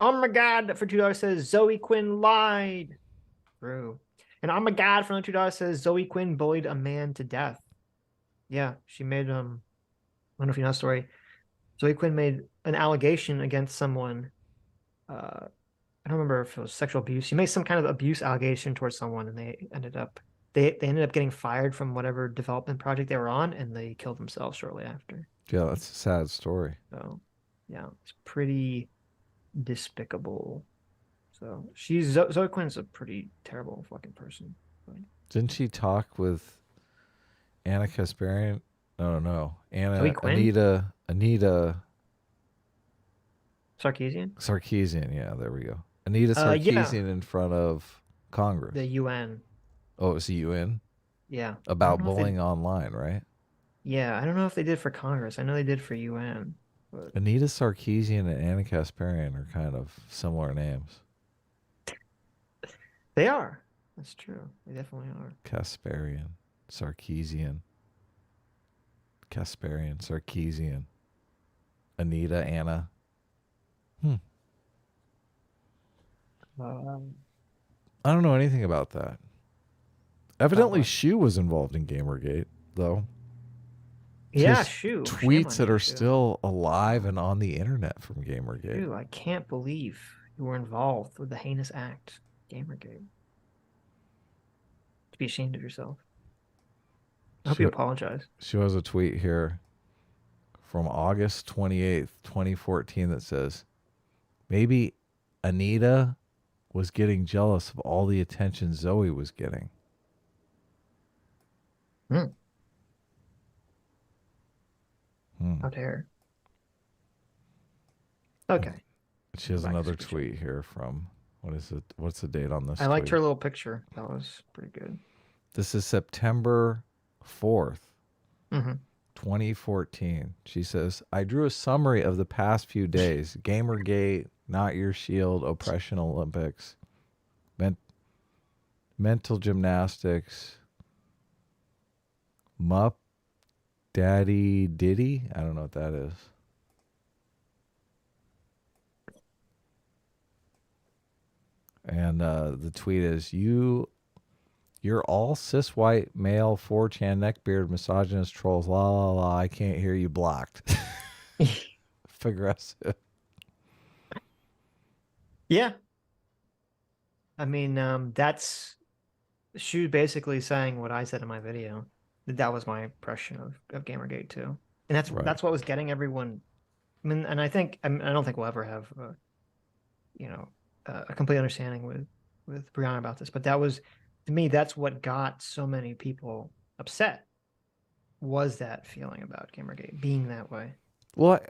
Oh my God for $2 says Zoe Quinn lied. True. And oh my God for $2 says Zoe Quinn bullied a man to death. Yeah, she made I don't know if you know the story. Zoe Quinn made an allegation against someone. I don't remember if it was sexual abuse. She made some kind of abuse allegation towards someone, and they ended up getting fired from whatever development project they were on, and they killed themselves shortly after. Yeah, that's a sad story. So, yeah, it's pretty despicable. So Zoe Quinn's a pretty terrible fucking person. Didn't she talk with Anna Kasparian? No. Zoe Quinn? Anita Sarkeesian? Yeah, there we go. Anita Sarkeesian in front of Congress. The UN. Oh, it was the UN? Yeah. About bullying online, right? Yeah, I don't know if they did for Congress. I know they did for UN. But... Anita Sarkeesian and Anna Kasparian are kind of similar names. They are. That's true. They definitely are. Kasparian, Sarkeesian. Anita, Anna. I don't know anything about that. Evidently, Shu was involved in Gamergate, though. Yeah, Shu. Tweets that are still alive and on the internet from Gamergate. Shu, I can't believe you were involved with the heinous act, Gamergate. To be ashamed of yourself. I hope you apologize. She has a tweet here from August 28th, 2014 that says, maybe Anita was getting jealous of all the attention Zoe was getting. How dare. Okay. She has another tweet here from, what is it? What's the date on this? I liked her little picture. That was pretty good. This is September 4th, 2014. She says, I drew a summary of the past few days. Gamergate, Not Your Shield, Oppression Olympics, mental gymnastics, Mup Daddy Diddy. I don't know what that is. And the tweet is, you're all cis white male 4chan neckbeard misogynist trolls. La la la. I can't hear you. Blocked. Aggressive. Yeah. I mean, that's Shu basically saying what I said in my video. That was my impression of Gamergate too, and Right. that's what was getting everyone. I mean, and I don't think we'll ever have a complete understanding with Brianna about this, but that was, to me, that's what got so many people upset, was that feeling about Gamergate being that way. Well,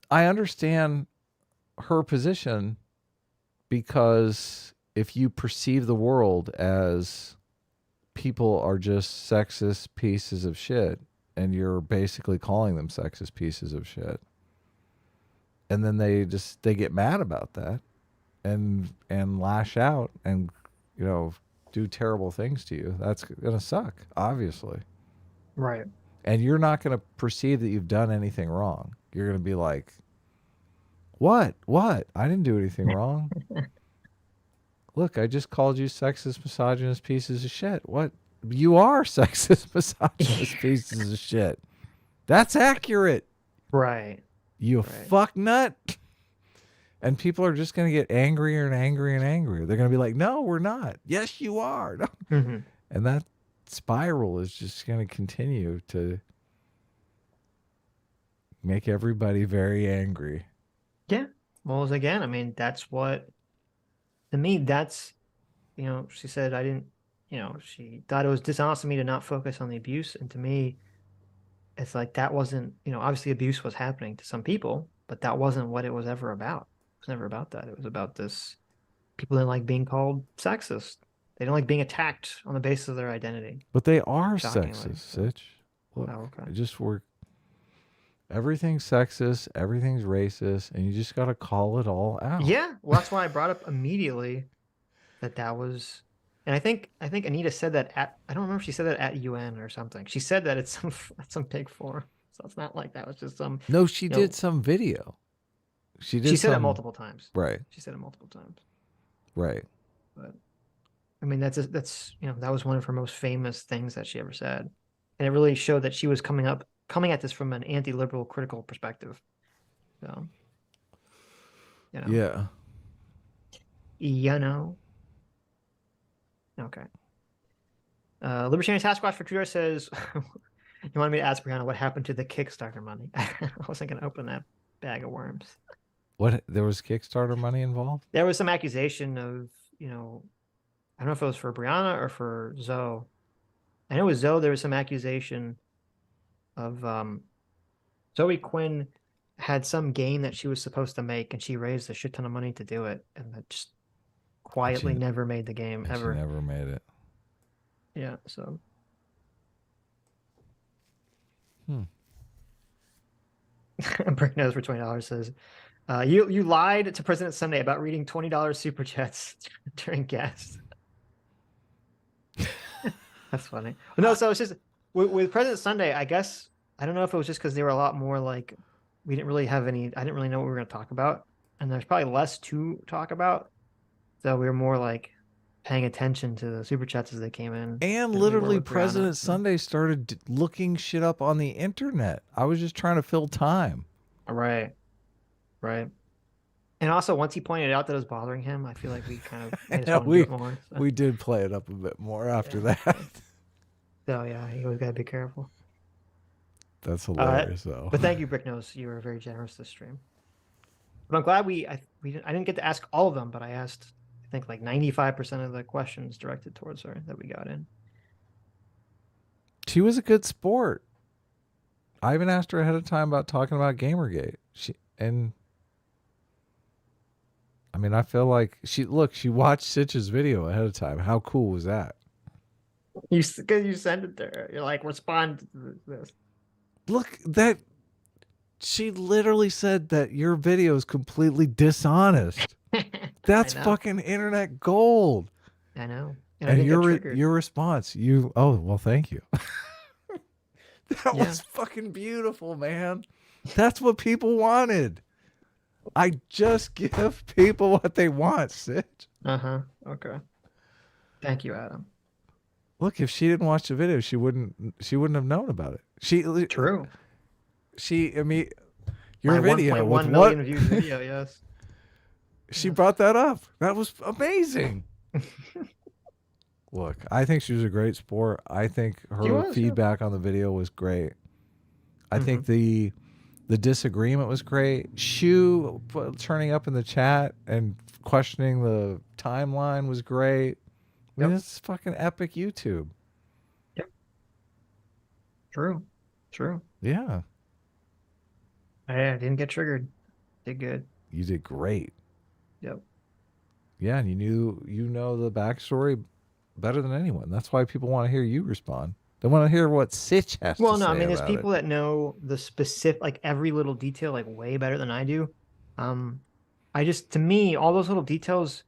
I understand her position, because if you perceive the world as people are just sexist pieces of shit, and you're basically calling them sexist pieces of shit, and then they get mad about that and lash out and do terrible things to you, that's gonna suck, obviously. Right. And you're not gonna perceive that you've done anything wrong. You're gonna be like, what I didn't do anything wrong. Look, I just called you sexist, misogynist pieces of shit. What? You are sexist, misogynist pieces of shit. That's accurate. Right. You Right. fuck nut. And people are just going to get angrier and angrier and angrier. They're going to be like, no, we're not. Yes, you are. No. Mm-hmm. And that spiral is just going to continue to make everybody very angry. Yeah. Well, again, I mean, that's what, to me, that's, she said, I didn't, she thought it was dishonest of me to not focus on the abuse. And to me, it's like, that wasn't, obviously abuse was happening to some people, but that wasn't what it was ever about. It was never about that. It was about this, people didn't like being called sexist. They didn't like being attacked on the basis of their identity. But they are Shockingly, sexist, so. Sitch. Look, Oh, okay. everything's sexist, everything's racist, and you just got to call it all out. Yeah, well, that's why I brought up immediately that was, and I think ANITA said that at, I don't remember if she said that at UN or something. She said that it's some big forum, so it's not like that was just some. No, she did some video. She said it multiple times. Right. She said it multiple times. Right. But I mean, that's that was one of her most famous things that she ever said, and it really showed that she was coming at this from an anti-liberal, critical perspective. So, Yeah. Okay. Libertarian Task Force for Trudeau says, you wanted me to ask Brianna what happened to the Kickstarter money. I wasn't going to open that bag of worms. What? There was Kickstarter money involved? There was some accusation of, I don't know if it was for Brianna or for Zoe. I know it was Zoe. There was some accusation of Zoe Quinn had some game that she was supposed to make, and she raised a shit ton of money to do it, and that just quietly never made the game ever. She never made it. Yeah, so. Brick Nose for $20 says, you lied to President Sunday about reading $20 super chats during guests. That's funny. No, so it's just with President Sunday, I guess, I don't know if it was just because they were a lot more like, we didn't really have any, I didn't really know what we were going to talk about, and there's probably less to talk about, so we were more like paying attention to the super chats as they came in. And literally President Sunday started looking shit up on the internet. I was just trying to fill time. Right. And also, once he pointed out that it was bothering him, I feel like we kind of made us want to do it more. So. We did play it up a bit more after that. So yeah, you always gotta be careful. That's hilarious, though. But thank you, Bricknose. You were very generous this stream. But I'm glad I didn't get to ask all of them, but I asked, I think, like 95% of the questions directed towards her that we got in. She was a good sport. I even asked her ahead of time about talking about Gamergate. I feel like she watched Sitch's video ahead of time. How cool was that? Because you sent it to her. You're like, respond to this. Look, that she literally said that your video is completely dishonest. That's fucking internet gold. I know. And your response, thank you. That was fucking beautiful, man. That's what people wanted. I just give people what they want, Sitch. Okay. Thank you, Adam. Look, if she didn't watch the video, she wouldn't have known about it. True. Your video, 1.1 million views video, yes. She brought that up. That was amazing. Look, I think she was a great sport. I think She her was, yeah. feedback on the video was great. I think Mm-hmm. the disagreement was great. Shu turning up in the chat and questioning the timeline was great. I mean, Yep. it's fucking epic YouTube. Yep. True. True. Yeah, I didn't get triggered. Did good. you did great. Yep. Yeah, and you know the backstory better than anyone. That's why people want to hear you respond. They want to hear what Sitch has to Well, no, I say mean, there's about it. people that know the specific, like every little detail, like way better than I do. Um, to me, all those little details,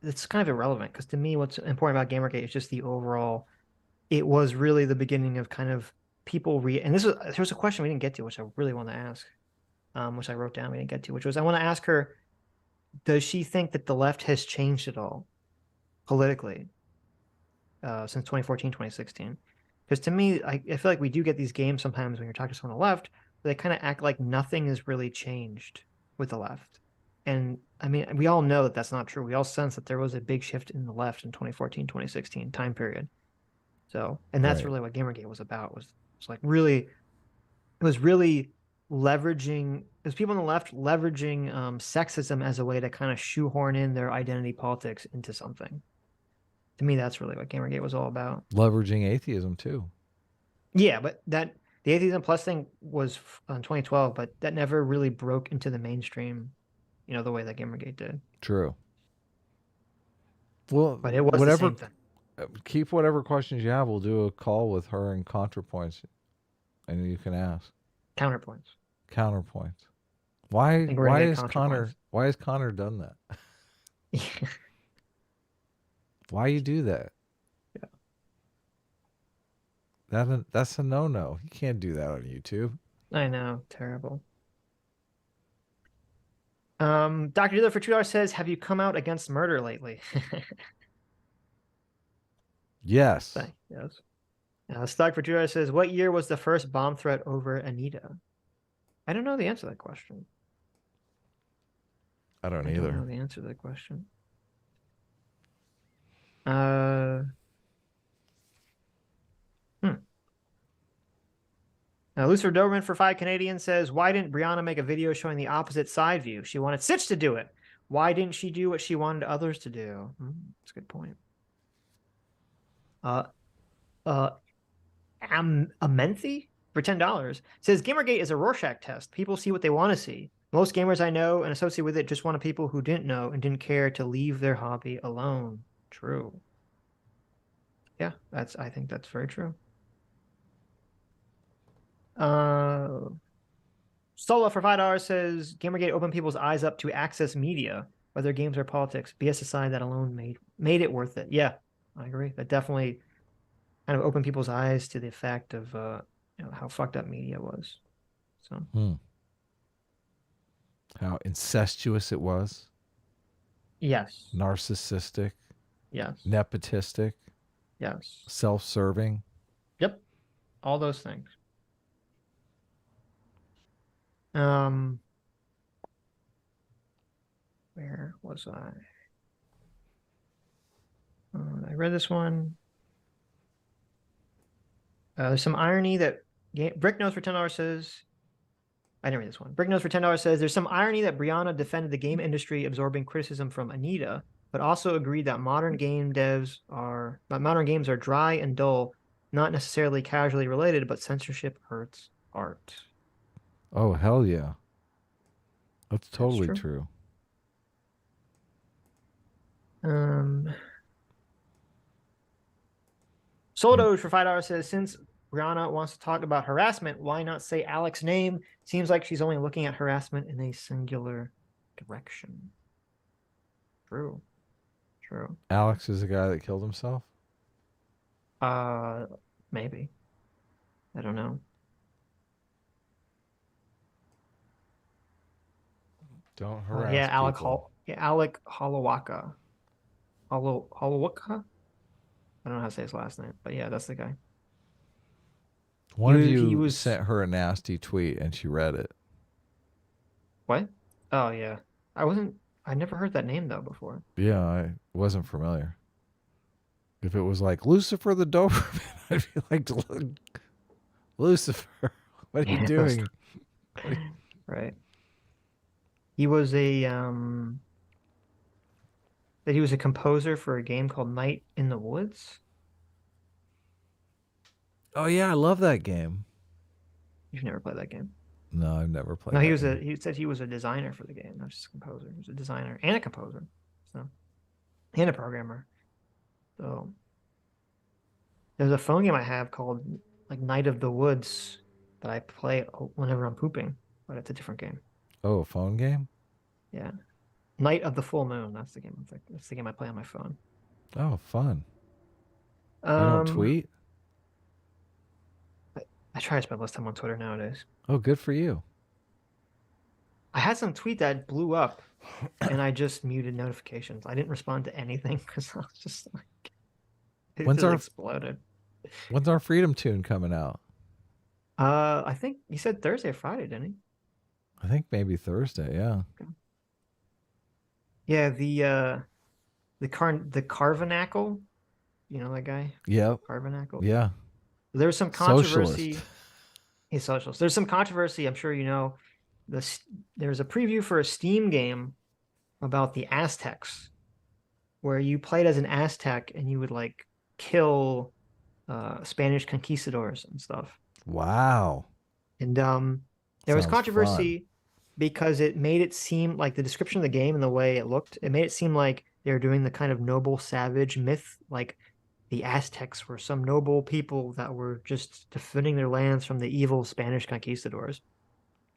it's kind of irrelevant because to me, what's important about Gamergate is just the overall. It was really the beginning of kind of people and there's a question we didn't get to, which I really want to ask, which I wrote down we didn't get to, which was I want to ask her, does she think that the left has changed at all politically since 2014, 2016? Because to me, I feel like we do get these games sometimes when you're talking to someone on the left, where they kind of act like nothing has really changed with the left. And I mean, we all know that that's not true. We all sense that there was a big shift in the left in 2014, 2016 time period. So, and that's Right. really what Gamergate was about, was like really, it was really leveraging, it was people on the left leveraging sexism as a way to kind of shoehorn in their identity politics into something. To me, that's really what Gamergate was all about. Leveraging atheism too. Yeah, but the Atheism Plus thing was in 2012, but that never really broke into the mainstream, the way that Gamergate did. True. Well, But it was the whatever. same thing. Keep whatever questions you have. We'll do a call with her and ContraPoints, and you can ask Counterpoints. counterpoints. I Why? think we're Why gonna get is Connor? counterpoints. Why has Connor done that? Why you do that? Yeah. That's a no. You can't do that on YouTube. I know, terrible. Dr. Dealer for $2 says, "Have you come out against murder lately?" Yes. Yes. Stock for $2 says, "What year was the first bomb threat over ANITA?" I don't know the answer to that question. I don't I either. don't know the answer to that question. Hmm. Lucifer Doberman for 5 Canadian says, "Why didn't Brianna make a video showing the opposite side view? She wanted Sitch to do it. Why didn't she do what she wanted others to do?" That's a good point. Uh, uh, Amenthi for $10 says, "Gamergate is a Rorschach test. People see what they want to see. Most gamers I know and associate with it just wanted people who didn't know and didn't care to leave their hobby alone." True. Yeah, I think that's very true. Solo for $5 says, "Gamergate opened people's eyes up to access media, whether games or politics. BS aside, that alone made it worth it." Yeah, I agree. That definitely kind of opened people's eyes to the fact of how fucked up media was. So How incestuous it was. yes, Narcissistic. yes, Nepotistic. yes, Self-serving. yep, all those things. Where was I? I read this one. There's some irony that Brick Knows for $10 says, I didn't read this one. Brick Knows for $10 says, "There's some irony that Brianna defended the game industry absorbing criticism from ANITA, but also agreed that modern games are dry and dull, not necessarily casually related, but censorship hurts art." Oh, hell yeah. That's That's totally true. true. Soldoge for $5 says, "Since Brianna wants to talk about harassment, why not say Alex's name? Seems like she's only looking at harassment in a singular direction." True. True. Alex is the guy that killed himself? Maybe. I don't know. Don't harass Yeah, people. Alec Holowaka. Holowaka? I don't know how to say his last name, but yeah, that's the guy. One of He you was sent her a nasty tweet and she read it. what? Oh yeah. I never heard that name though before. Yeah, I wasn't familiar. If it was like Lucifer the Doberman, I'd be like, Lucifer, what are you doing? Right. He was that he was a composer for a game called Night in the Woods. Oh yeah, I love that game. You've never played that game. No, I've never No, played that game. he said he was a designer for the game, not just a composer. He was a designer and a composer. So, and a programmer. So there's a phone game I have called like Night of the Woods that I play whenever I'm pooping, but it's a different game. Oh, a phone game? Yeah. Night of the Full Moon. That's the game. That's the game I play on my phone. Oh, fun. You don't Um, tweet? I try to spend less time on Twitter nowadays. Oh, good for you. I had some tweet that blew up, and I just muted notifications. I didn't respond to anything because I was just like, it When's just our exploded. When's our Freedom Tune coming out? I think he said Thursday or Friday, didn't he? I think maybe Thursday. Yeah. Yeah, the Carvanacle, you know that guy? Yep. Carvanacle. Yeah. There was some controversy. Socialist. He's socialist. There's some controversy. I'm sure you know. There's a preview for a Steam game about the Aztecs, where you played as an Aztec and you would like kill Spanish conquistadors and stuff. Wow. And there was Sounds controversy fun. because it made it seem like the description of the game and the way it looked, it made it seem like they were doing the kind of noble savage myth, like the Aztecs were some noble people that were just defending their lands from the evil Spanish conquistadors.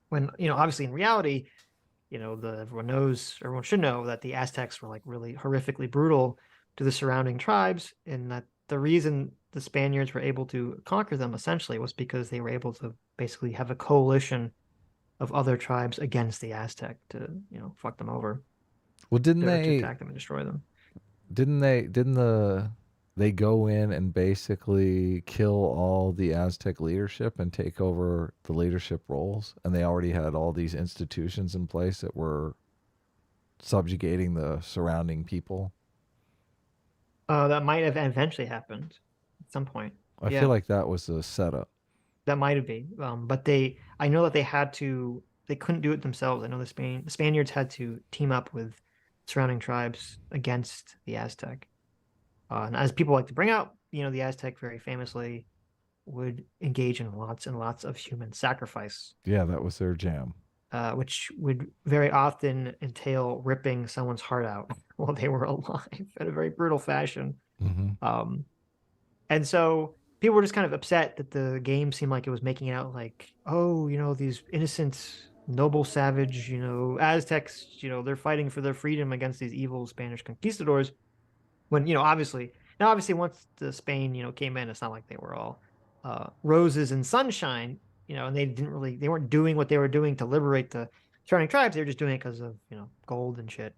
When, obviously in reality, everyone should know that the Aztecs were like really horrifically brutal to the surrounding tribes, and that the reason the Spaniards were able to conquer them essentially was because they were able to basically have a coalition of other tribes against the Aztec to, fuck them over, Well, to attack them and destroy them. Didn't they go in and basically kill all the Aztec leadership and take over the leadership roles? And they already had all these institutions in place that were subjugating the surrounding people. That might have eventually happened at some point. I feel like that was a setup. That might have been, but I know that they couldn't do it themselves. I know the Spaniards had to team up with surrounding tribes against the Aztec. And as people like to bring out, the Aztec very famously would engage in lots and lots of human sacrifice. Yeah, that was their jam. Which would very often entail ripping someone's heart out while they were alive in a very brutal fashion. Mm-hmm. And so people were just kind of upset that the game seemed like it was making it out like, oh, these innocent, noble, savage, Aztecs, they're fighting for their freedom against these evil Spanish conquistadors. When, obviously once the Spain, came in, it's not like they were all roses and sunshine, and they weren't doing what they were doing to liberate the surrounding tribes. They were just doing it because of, gold and shit.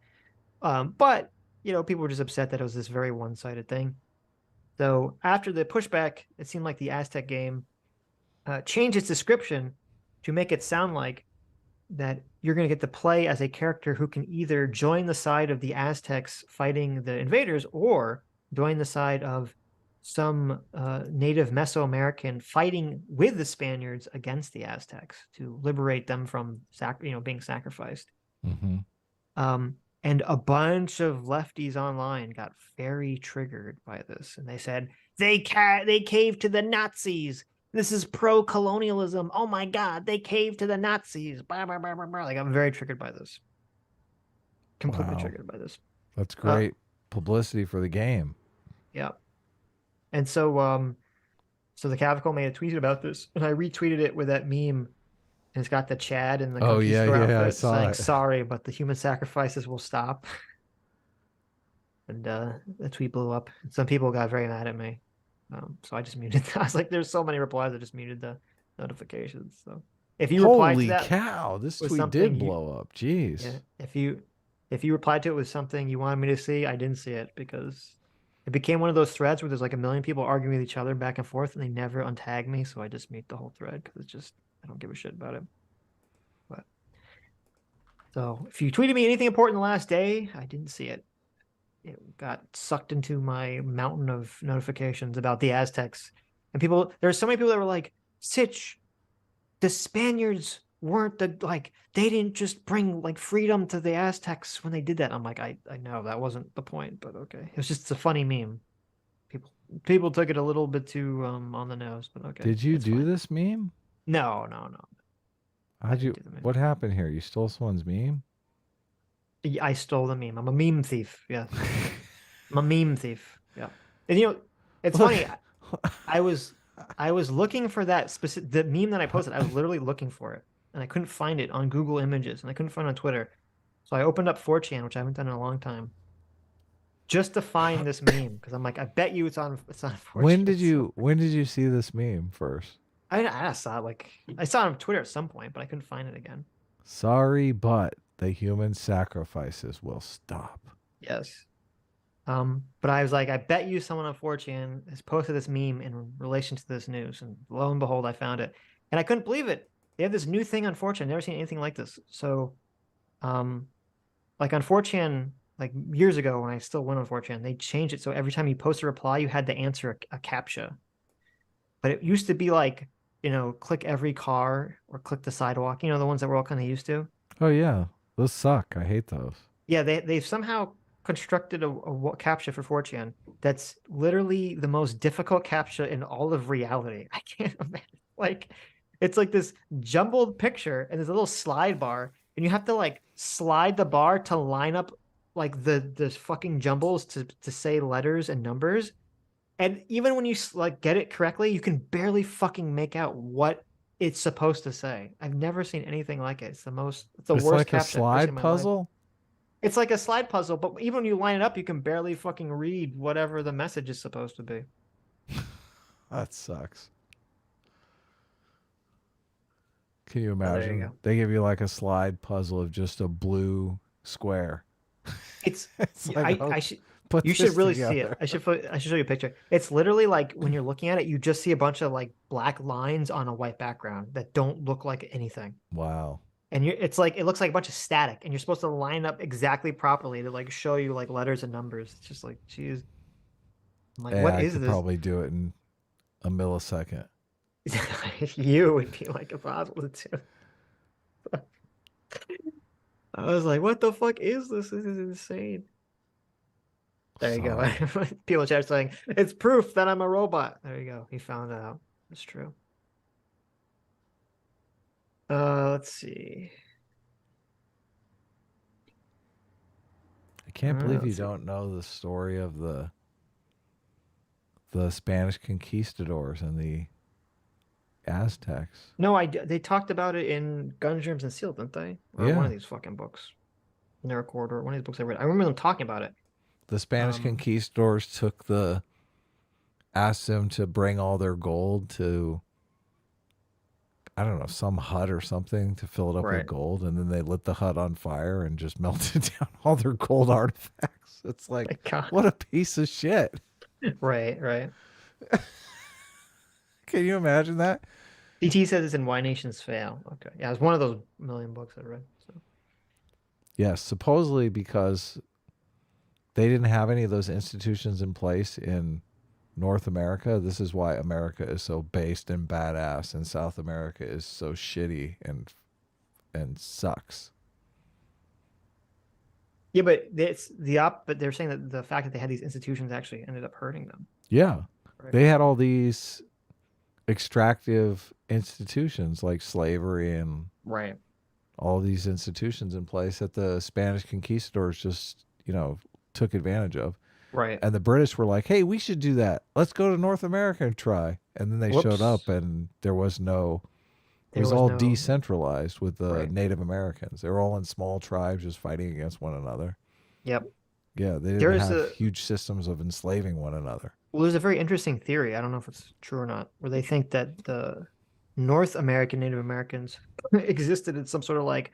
But, people were just upset that it was this very one-sided thing. So after the pushback, it seemed like the Aztec game changed its description to make it sound like that you're going to get to play as a character who can either join the side of the Aztecs fighting the invaders or join the side of some native Mesoamerican fighting with the Spaniards against the Aztecs to liberate them from being sacrificed. Mm-hmm. And a bunch of lefties online got very triggered by this, and they said they caved to the Nazis. This is pro-colonialism. Oh my God, they caved to the Nazis. Blah, blah, blah, blah, blah. Like, I'm very triggered by this. Completely triggered by this. That's great publicity for the game. Yeah. And so the Cavical made a tweet about this, and I retweeted it with that meme. And it's got the Chad and the I saw saying, it. sorry, but the human sacrifices will stop. And the tweet blew up. Some people got very mad at me. So I just muted that. I was like, there's so many replies, I just muted the notifications. So if you replied to that, holy cow, this tweet did blow up. Jeez. Yeah, if you replied to it with something you wanted me to see, I didn't see it because it became one of those threads where there's like a million people arguing with each other back and forth, and they never untag me. So I just mute the whole thread because it's just, I don't give a shit about it. So if you tweeted me anything important the last day, I didn't see it. it got sucked into my mountain of notifications about the Aztecs. And there's so many people that were like, Sitch, the Spaniards weren't they didn't just bring like freedom to the Aztecs when they did that. I'm like, I know that wasn't the point, but okay. It was just a funny meme. People took it a little bit too on the nose, but okay. Did you do this meme? No. What happened here? You stole someone's meme? I stole the meme. I'm a meme thief. Yeah. I'm a meme thief. Yeah. And it's funny. I was looking for the meme that I posted. I was literally looking for it, and I couldn't find it on Google Images, and I couldn't find it on Twitter. So I opened up 4chan, which I haven't done in a long time, just to find this meme, because I'm like, I bet you it's on 4chan. When did you see this meme first? I saw it I saw it on Twitter at some point, but I couldn't find it again. Sorry, but the human sacrifices will stop. Yes. But I was like, I bet you someone on 4chan has posted this meme in relation to this news, and lo and behold, I found it, and I couldn't believe it. They have this new thing on 4chan. I've never seen anything like this. So, like on 4chan, like years ago when I still went on 4chan, they changed it so every time you post a reply, you had to answer a CAPTCHA. But it used to be like, click every car or click the sidewalk. The ones that we're all kind of used to. Oh yeah, those suck. I hate those. Yeah, they've somehow constructed a CAPTCHA for 4chan that's literally the most difficult CAPTCHA in all of reality. I can't imagine. It's like this jumbled picture, and there's a little slide bar, and you have to slide the bar to line up the fucking jumbles to say letters and numbers. And even when you get it correctly, you can barely fucking make out what it's supposed to say. I've never seen anything like it. It's the worst like CAPTCHA a slide puzzle. It's like a slide puzzle, but even when you line it up, you can barely fucking read whatever the message is supposed to be. That sucks. Can you imagine? You they give you like a slide puzzle of just a blue square. It's like, you should really see it. I should show you a picture. It's literally like when you're looking at it, you just see a bunch of black lines on a white background that don't look like anything. Wow. And it looks like a bunch of static, and you're supposed to line up exactly properly to show you letters and numbers. It's just geez. I'm like, what is this? I could probably do it in a millisecond. You would be impossible to do. I was like, what the fuck is this? This is insane. There you go. People chat saying, it's proof that I'm a robot. There you go. He found out. It's true. Let's see. I can't believe you don't know the story of the Spanish conquistadors and the Aztecs. No, they talked about it in Guns, Germs, and Steel, didn't they? Or one of these fucking books. Narrow Corridor, one of these books I read. I remember them talking about it. The Spanish conquistadors asked them to bring all their gold to, I don't know, some hut or something to fill it up with gold, and then they lit the hut on fire and just melted down all their gold artifacts. It's like, what a piece of shit. Right. Can you imagine that? CT says it's in Why Nations Fail. Okay. Yeah, it's one of those million books I read. So. Yes, supposedly because they didn't have any of those institutions in place in North America. This is why America is so based and badass, and South America is so shitty and sucks. Yeah, but it's but they're saying that the fact that they had these institutions actually ended up hurting them. Yeah. Right. They had all these extractive institutions like slavery and all these institutions in place that the Spanish conquistadors just, took advantage of. Right. And the British were like, hey, we should do that. Let's go to North America and try. And then they showed up, and it was all decentralized with the Native Americans. They were all in small tribes just fighting against one another. Yep. Yeah, they didn't have huge systems of enslaving one another. Well, there's a very interesting theory. I don't know if it's true or not, where they think that the North American Native Americans existed in some sort of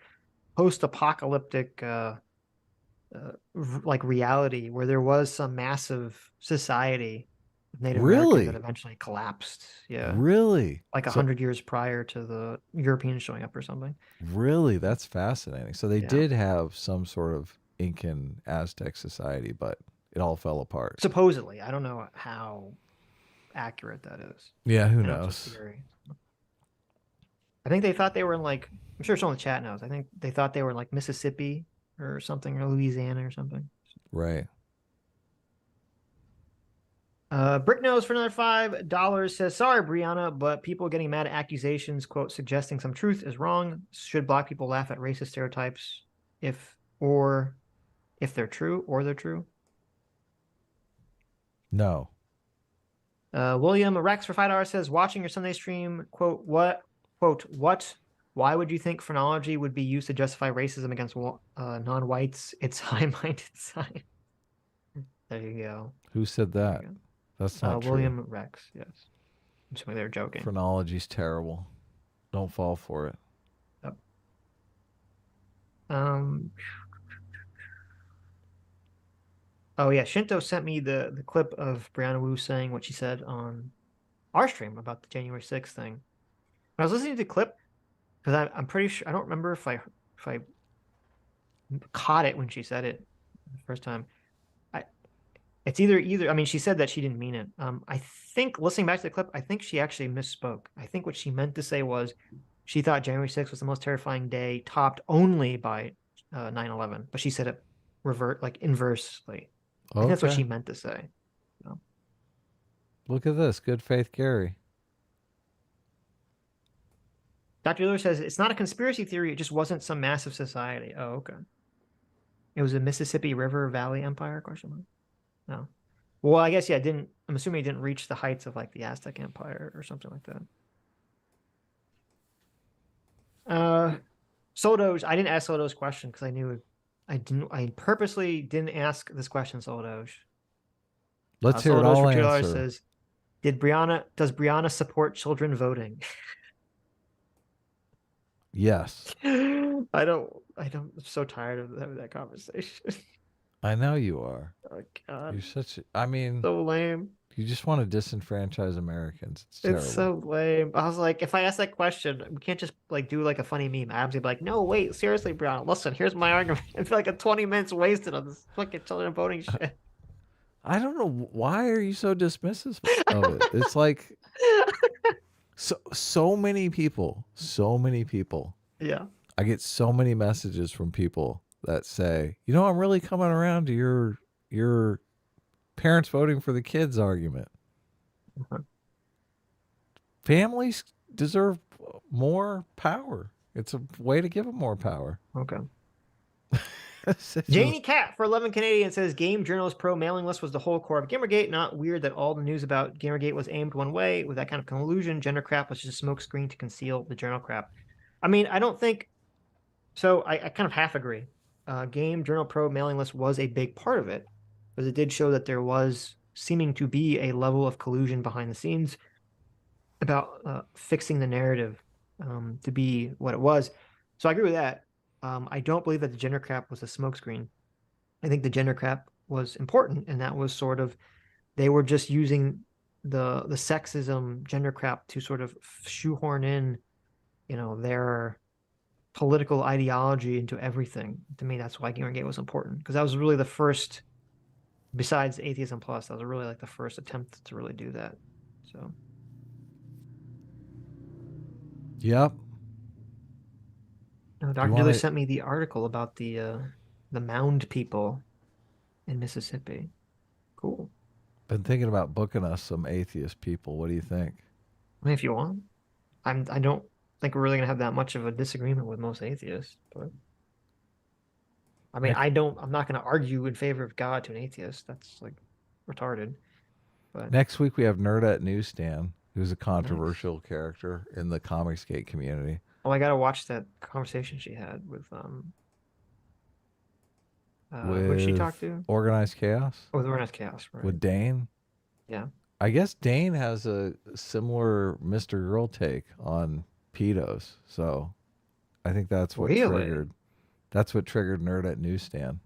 post-apocalyptic reality where there was some massive society of Native Americans that eventually collapsed. Yeah. Really? 100 years prior to the Europeans showing up or something. Really? That's fascinating. So they did have some sort of Incan Aztec society, but it all fell apart. Supposedly, I don't know how accurate that is. Yeah, who I know it's a knows? theory. I think they thought they were in like, I'm sure someone in the chat knows. I think they thought they were in like Mississippi or something, or Louisiana or something. Right. Brick Nose for another $5 says, sorry, Brianna, but people getting mad at accusations, quote, suggesting some truth is wrong. Should black people laugh at racist stereotypes if they're true or they're true? No. William Rex for $5 says, watching your Sunday stream, quote, what, why would you think phrenology would be used to justify racism against non-whites? It's high-minded science. There you go. Who said that? That's not true. William Rex, yes. I'm assuming they were joking. Phrenology's terrible. Don't fall for it. Yep. Oh yeah, Shinto sent me the clip of Brianna Wu saying what she said on our stream about the January 6th thing. When I was listening to the clip, because I'm pretty sure, I don't remember if I caught it when she said it the first time. It's either. I mean, she said that she didn't mean it. I think listening back to the clip, I think she actually misspoke. I think what she meant to say was she thought January 6th was the most terrifying day, topped only by 9/11. But she said it inversely. I think that's what she meant to say. So. Look at this. Good faith Gary. Dr. Lewis says it's not a conspiracy theory. It just wasn't some massive society. Oh, okay. It was a Mississippi River Valley Empire? Question mark. No. Well, I guess, yeah, I'm assuming it didn't reach the heights of like the Aztec Empire or something like that. Sodoge, I didn't ask Sodoge's question because I purposely didn't ask this question, Sodoge. Let's hear it all answer. Says, does Brianna support children voting? Yes. I'm so tired of that conversation. I know you are. Oh God. You're so lame. You just want to disenfranchise Americans. It's terrible. It's so lame. I was like, if I ask that question, we can't just like do like a funny meme. Adam's gonna be like, no, wait, seriously, Brianna, listen, here's my argument. I feel like 20 minutes wasted on this fucking children voting shit. I don't know, why are you so dismissive of it? It's like so many people. Yeah. I get so many messages from people that say, I'm really coming around to your parents voting for the kids argument. Families deserve more power. It's a way to give them more power. Okay. Janie Cat for 11 Canadian says Game Journalist Pro mailing list was the whole core of Gamergate. Not weird that all the news about Gamergate was aimed one way. With that kind of collusion, gender crap was just a smokescreen to conceal the journal crap. I mean, I don't think so. I kind of half agree. Game Journal Pro mailing list was a big part of it, because it did show that there was seeming to be a level of collusion behind the scenes about fixing the narrative to be what it was. So I agree with that. I don't believe that the gender crap was a smokescreen. I think the gender crap was important, and that was sort of, they were just using the sexism gender crap to sort of shoehorn in, their political ideology into everything. To me, that's why Gamergate was important, because that was really the first, besides Atheism Plus, that was really like the first attempt to really do that. So. Yep. No, Dr. Diller sent me the article about the mound people in Mississippi. Cool. Been thinking about booking us some atheist people. What do you think? I mean, if you want. I don't think we're really gonna have that much of a disagreement with most atheists, but I mean, I'm not gonna argue in favor of God to an atheist. That's like retarded. But next week we have Nerdette Newsstand, who's a controversial character in the Comicsgate community. Oh, I gotta watch that conversation she had with who did she talk to? Organized Chaos. Oh, with Organized Chaos, right? With Dane. Yeah. I guess Dane has a similar Mr. Girl take on pedos, so I think that's what triggered. That's what triggered Nerdette Newsstand.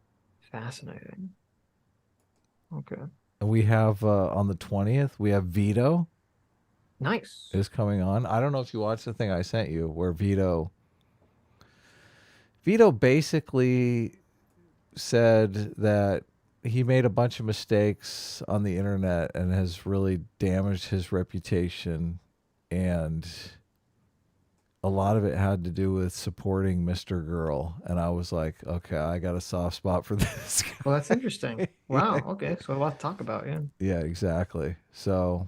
Fascinating. Okay. And we have on the 20th, we have Vito. Nice. Is coming on. I don't know if you watched the thing I sent you where Vito basically said that he made a bunch of mistakes on the internet and has really damaged his reputation, and a lot of it had to do with supporting Mr. Girl, and I was like, okay, I got a soft spot for this guy. Well, that's interesting. Wow. Okay, so a lot to talk about. Yeah. Yeah, exactly. So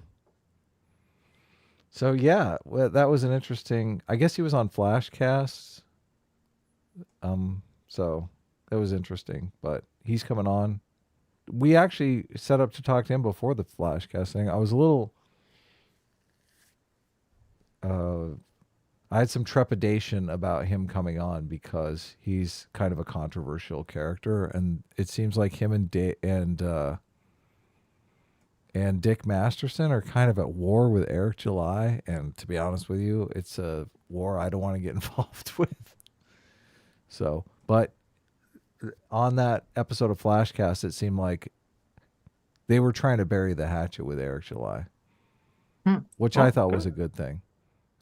yeah, well, that was an interesting. I guess he was on Flashcasts. So that was interesting, but he's coming on. We actually set up to talk to him before the Flashcast thing. I was a little. I had some trepidation about him coming on because he's kind of a controversial character, and it seems like him and Dick Masterson are kind of at war with Eric July. And to be honest with you, it's a war I don't want to get involved with. So, but on that episode of Flashcast, it seemed like they were trying to bury the hatchet with Eric July, which I thought was a good thing.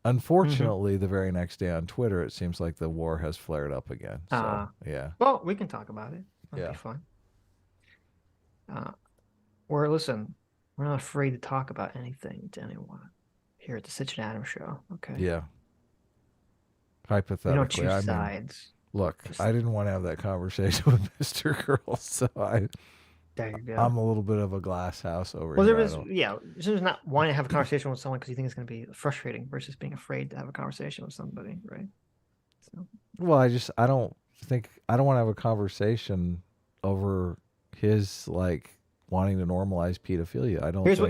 Unfortunately, the very next day on Twitter, it seems like the war has flared up again. So, yeah. Well, we can talk about it. That'll be fun. Listen, we're not afraid to talk about anything to anyone here at the Sitch and Adam Show. Okay. Yeah. Hypothetically, we don't choose sides. Look, I didn't want to have that conversation with Mr. Girl, so there you go. I'm a little bit of a glass house over here. Well, there's not wanting to have a conversation with someone because you think it's going to be frustrating versus being afraid to have a conversation with somebody, right? So. Well, I don't want to have a conversation over his wanting to normalize pedophilia. I don't. Here's what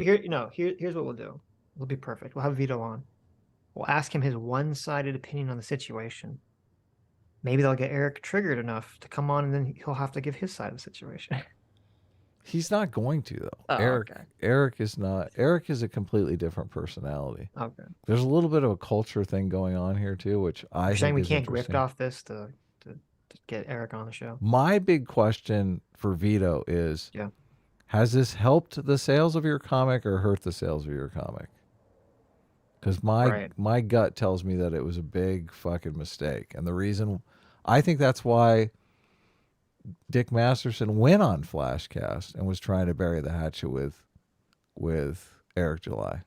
we'll do. It'll be perfect. We'll have Vito on. We'll ask him his one-sided opinion on the situation. Maybe they'll get Eric triggered enough to come on, and then he'll have to give his side of the situation. He's not going to, though. Oh, Eric is not. Eric is a completely different personality. Okay. There's a little bit of a culture thing going on here too, which You're saying we can't grift off this to get Eric on the show. My big question for Vito is, has this helped the sales of your comic or hurt the sales of your comic? Because my gut tells me that it was a big fucking mistake, and the reason I think that's why Dick Masterson went on Flashcast and was trying to bury the hatchet with Eric July.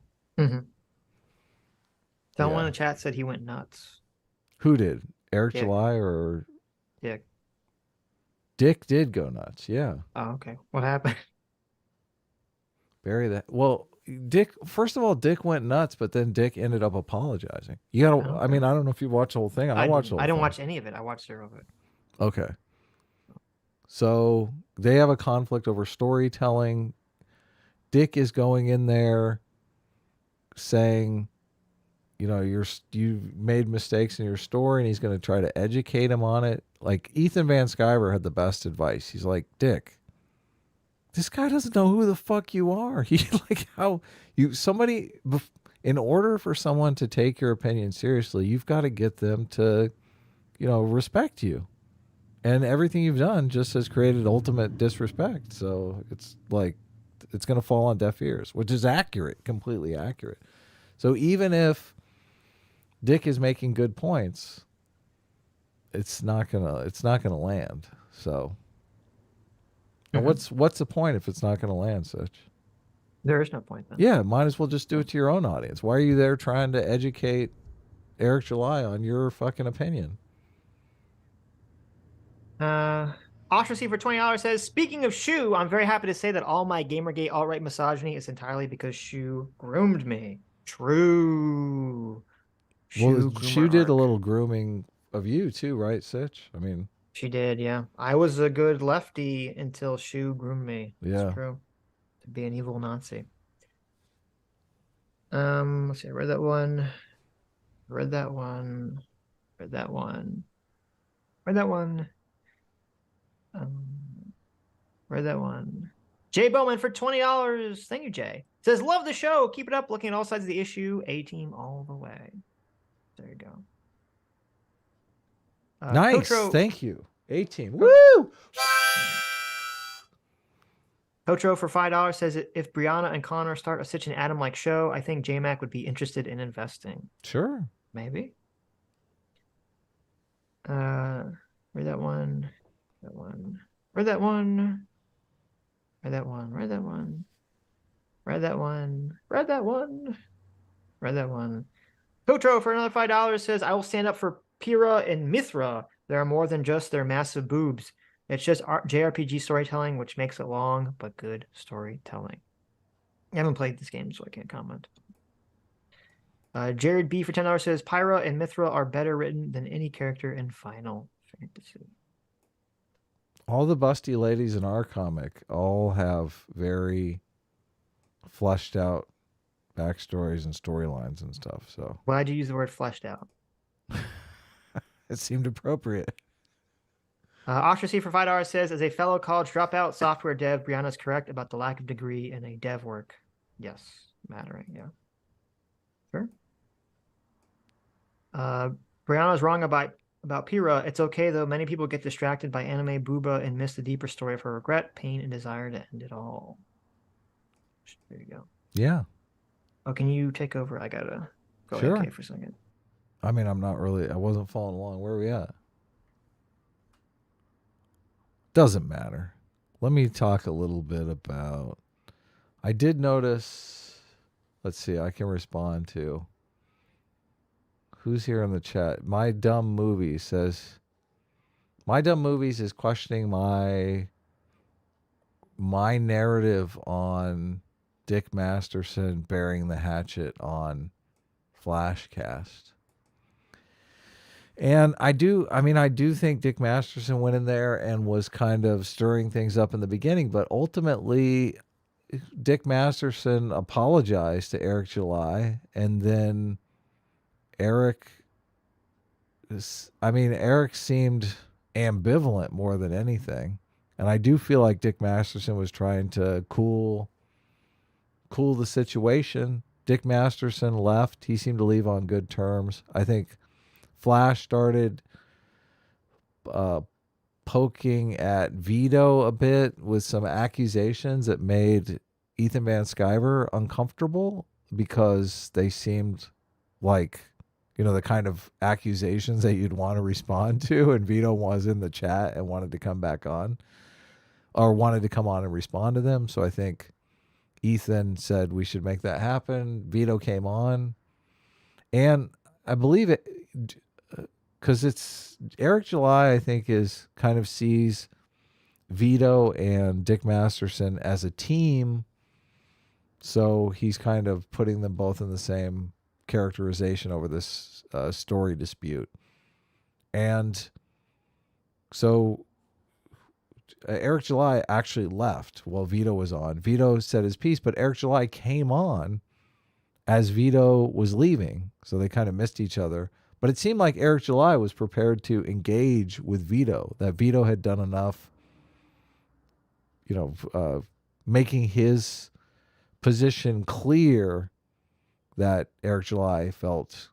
Someone in the chat said he went nuts. Who did? Eric July or Dick? Dick did go nuts. Yeah. Oh, okay. What happened? Bury that. Well, Dick. First of all, Dick went nuts, but then Dick ended up apologizing. You gotta. I mean, I don't know if you watched the whole thing. I watched the whole I didn't thing. watch any of it. I watched zero of it. Okay. So they have a conflict over storytelling. Dick is going in there saying, you made mistakes in your story, and he's going to try to educate him on it. Like Ethan Van Sciver had the best advice. He's like, Dick, this guy doesn't know who the fuck you are. In order for someone to take your opinion seriously, you've got to get them to, respect you. And everything you've done just has created ultimate disrespect. So it's like, it's going to fall on deaf ears, which is accurate, completely accurate. So even if Dick is making good points, it's not gonna land. So and what's the point if it's not gonna land, Sitch? There is no point then. Yeah, might as well just do it to your own audience. Why are you there trying to educate Eric July on your fucking opinion? Ostracy for $20 says, speaking of Shu, I'm very happy to say that all my Gamergate alt-right misogyny is entirely because Shu groomed me. True. Shu did a little grooming of you too, right, Sitch? I mean, she did, yeah. I was a good lefty until Shu groomed me. Yeah. It's true. To be an evil Nazi. Let's see, I read that one. Read that one. Jay Bowman for $20. Thank you, Jay. Says, love the show. Keep it up. Looking at all sides of the issue. A-team all the way. There you go. Nice. Thank you. A-team. Woo! Potro for $5 says, if Brianna and Connor start a Sitch and Adam-like show, I think J-Mac would be interested in investing. Sure. Maybe. Read that one. Read that one. Read that one. Read that one. Read that one. Read that one. Read that one. Potro for another $5 says, I will stand up for Pyrrha and Mithra. There are more than just their massive boobs. It's just JRPG storytelling, which makes it long, but good storytelling. I haven't played this game, so I can't comment. Jared B for $10 says, Pyrrha and Mithra are better written than any character in Final Fantasy. All the busty ladies in our comic all have very fleshed out backstories and storylines and stuff. So why'd you use the word fleshed out? It seemed appropriate. Ostracy for $5 says, as a fellow college dropout software dev, Brianna's correct about the lack of degree in a dev work. Yes, mattering, yeah. Sure. Brianna's wrong about Pyrrha. It's okay, though. Many people get distracted by anime booba and miss the deeper story of her regret, pain, and desire to end it all. There you go. Yeah. Oh, can you take over? I gotta go sure. okay for a second. I mean, I wasn't following along. Where are we at? Doesn't matter. Let me talk a little bit about, I did notice, let's see, I can respond to, who's here in the chat? My Dumb Movie says, My Dumb Movies is questioning my narrative on Dick Masterson bearing the hatchet on Flashcast. And I do think Dick Masterson went in there and was kind of stirring things up in the beginning, but ultimately Dick Masterson apologized to Eric July, and then Eric seemed ambivalent more than anything. And I do feel like Dick Masterson was trying to cool the situation. Dick Masterson left. He seemed to leave on good terms. I think Flash started poking at Vito a bit with some accusations that made Ethan Van Sciver uncomfortable, because they seemed like, the kind of accusations that you'd want to respond to, and Vito was in the chat and wanted to come back on, or wanted to come on and respond to them. So I think Ethan said we should make that happen. Vito came on, and I believe it, because it's Eric July, I think, is kind of sees Vito and Dick Masterson as a team. So he's kind of putting them both in the same characterization over this story dispute. And so Eric July actually left while Vito was on. Vito said his piece, but Eric July came on as Vito was leaving. So they kind of missed each other. But it seemed like Eric July was prepared to engage with Vito, that Vito had done enough, making his position clear, that Eric July felt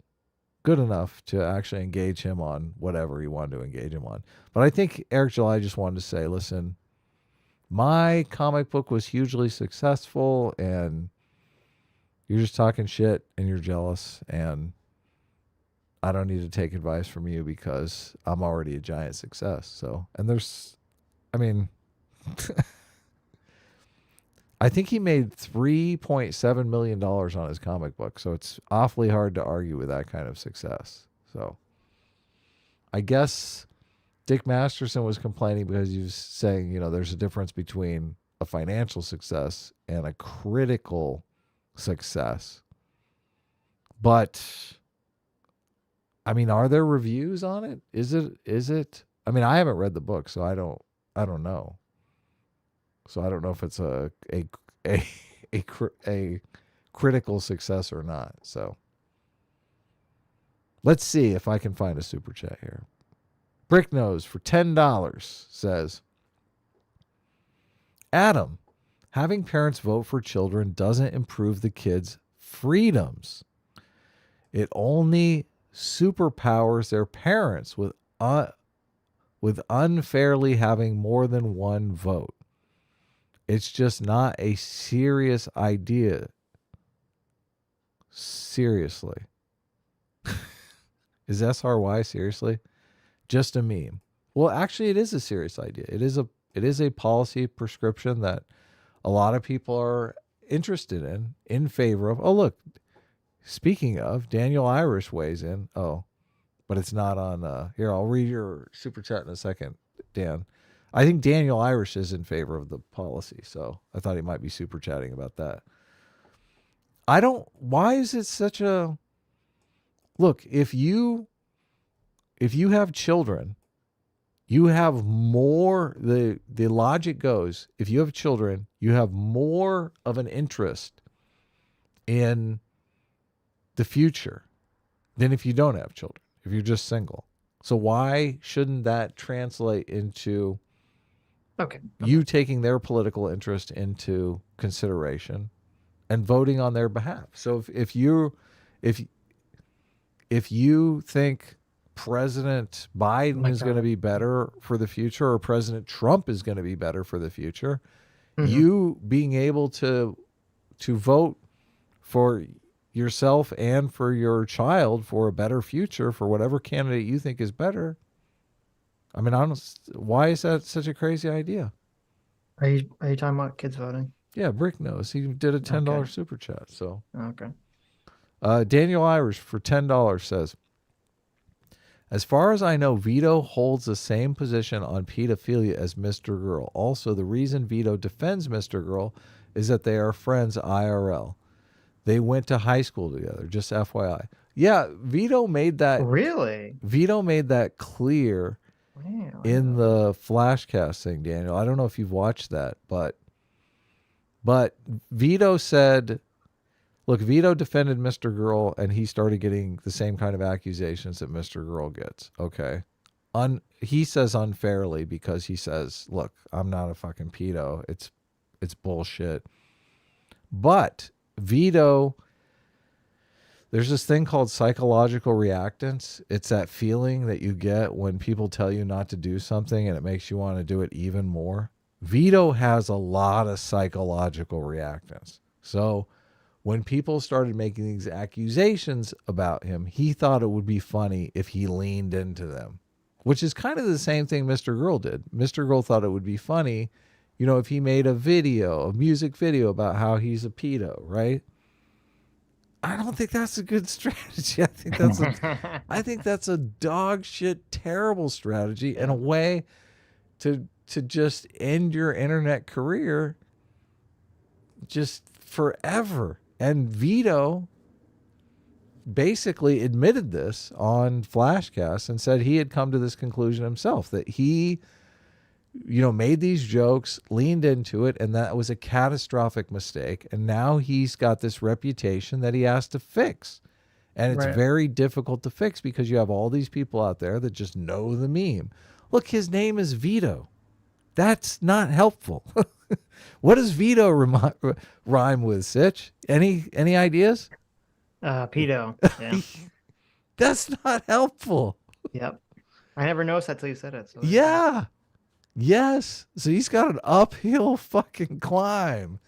good enough to actually engage him on whatever he wanted to engage him on. But I think Eric July just wanted to say, listen, my comic book was hugely successful, and you're just talking shit and you're jealous, and I don't need to take advice from you because I'm already a giant success. So, and I think he made $3.7 million on his comic book. So it's awfully hard to argue with that kind of success. So I guess Dick Masterson was complaining because he was saying, there's a difference between a financial success and a critical success. But are there reviews on it? Is it? I haven't read the book, so I don't know. So I don't know if it's a critical success or not. So let's see if I can find a super chat here. Bricknose for $10 says, Adam, having parents vote for children doesn't improve the kids' freedoms. It only superpowers their parents with unfairly having more than one vote. It's just not a serious idea. Seriously. Is SRY seriously? Just a meme. Well, actually, it is a serious idea. It is a policy prescription that a lot of people are interested in favor of. Oh, look, speaking of, Daniel Irish weighs in. Oh, but it's not on. Here, I'll read your super chat in a second, Dan. I think Daniel Irish is in favor of the policy, so I thought he might be super chatting about that. I don't. Why is it such a look? If you have children, you have more. The logic goes: if you have children, you have more of an interest in the future than if you don't have children. If you're just single, so why shouldn't that translate into you taking their political interest into consideration and voting on their behalf? So if you think President Biden is going to be better for the future, or President Trump is going to be better for the future, you being able to vote for yourself and for your child for a better future for whatever candidate you think is better. I mean, why is that such a crazy idea? Are you talking about kids voting? Yeah, Brick knows. He did a $10 super chat. So Daniel Irish for $10 says, as far as I know, Vito holds the same position on pedophilia as Mr. Girl. Also, the reason Vito defends Mr. Girl is that they are friends IRL. They went to high school together, just FYI. Yeah, Vito made that. Really? Vito made that clear in the Flashcast thing, Daniel. I don't know if you've watched that, but Vito said, look, Vito defended Mr. Girl, and he started getting the same kind of accusations that Mr. Girl gets. Okay. He says unfairly because he says, look, I'm not a fucking pedo. It's bullshit. But Vito, there's this thing called psychological reactance. It's that feeling that you get when people tell you not to do something and it makes you want to do it even more. Vito has a lot of psychological reactance. So when people started making these accusations about him, he thought it would be funny if he leaned into them, which is kind of the same thing Mr. Girl did. Mr. Girl thought it would be funny, if he made a music video about how he's a pedo, right? I don't think that's a good strategy. I think that's a dog shit terrible strategy and a way to just end your internet career just forever. And Vito basically admitted this on Flashcast and said he had come to this conclusion himself, that he made these jokes, leaned into it, and that was a catastrophic mistake. And now he's got this reputation that he has to fix. And it's very difficult to fix because you have all these people out there that just know the meme. Look, his name is Vito. That's not helpful. What does Vito rhyme with, Sitch? Any ideas? Pedo. Yeah. That's not helpful. Yep. I never noticed that till you said it. So yeah. Yes. So he's got an uphill fucking climb.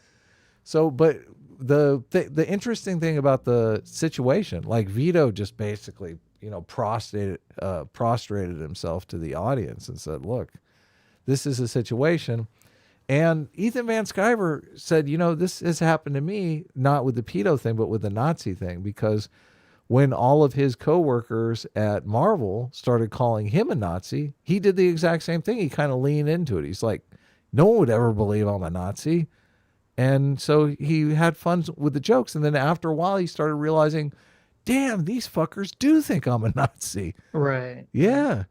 So, but the interesting thing about the situation, like Vito just basically, prostrated himself to the audience and said, look, this is a situation. And Ethan Van Sciver said, this has happened to me, not with the pedo thing, but with the Nazi thing, because when all of his coworkers at Marvel started calling him a Nazi, he did the exact same thing. He kind of leaned into it. He's like, no one would ever believe I'm a Nazi. And so he had fun with the jokes. And then after a while, he started realizing, damn, these fuckers do think I'm a Nazi. Right. Yeah.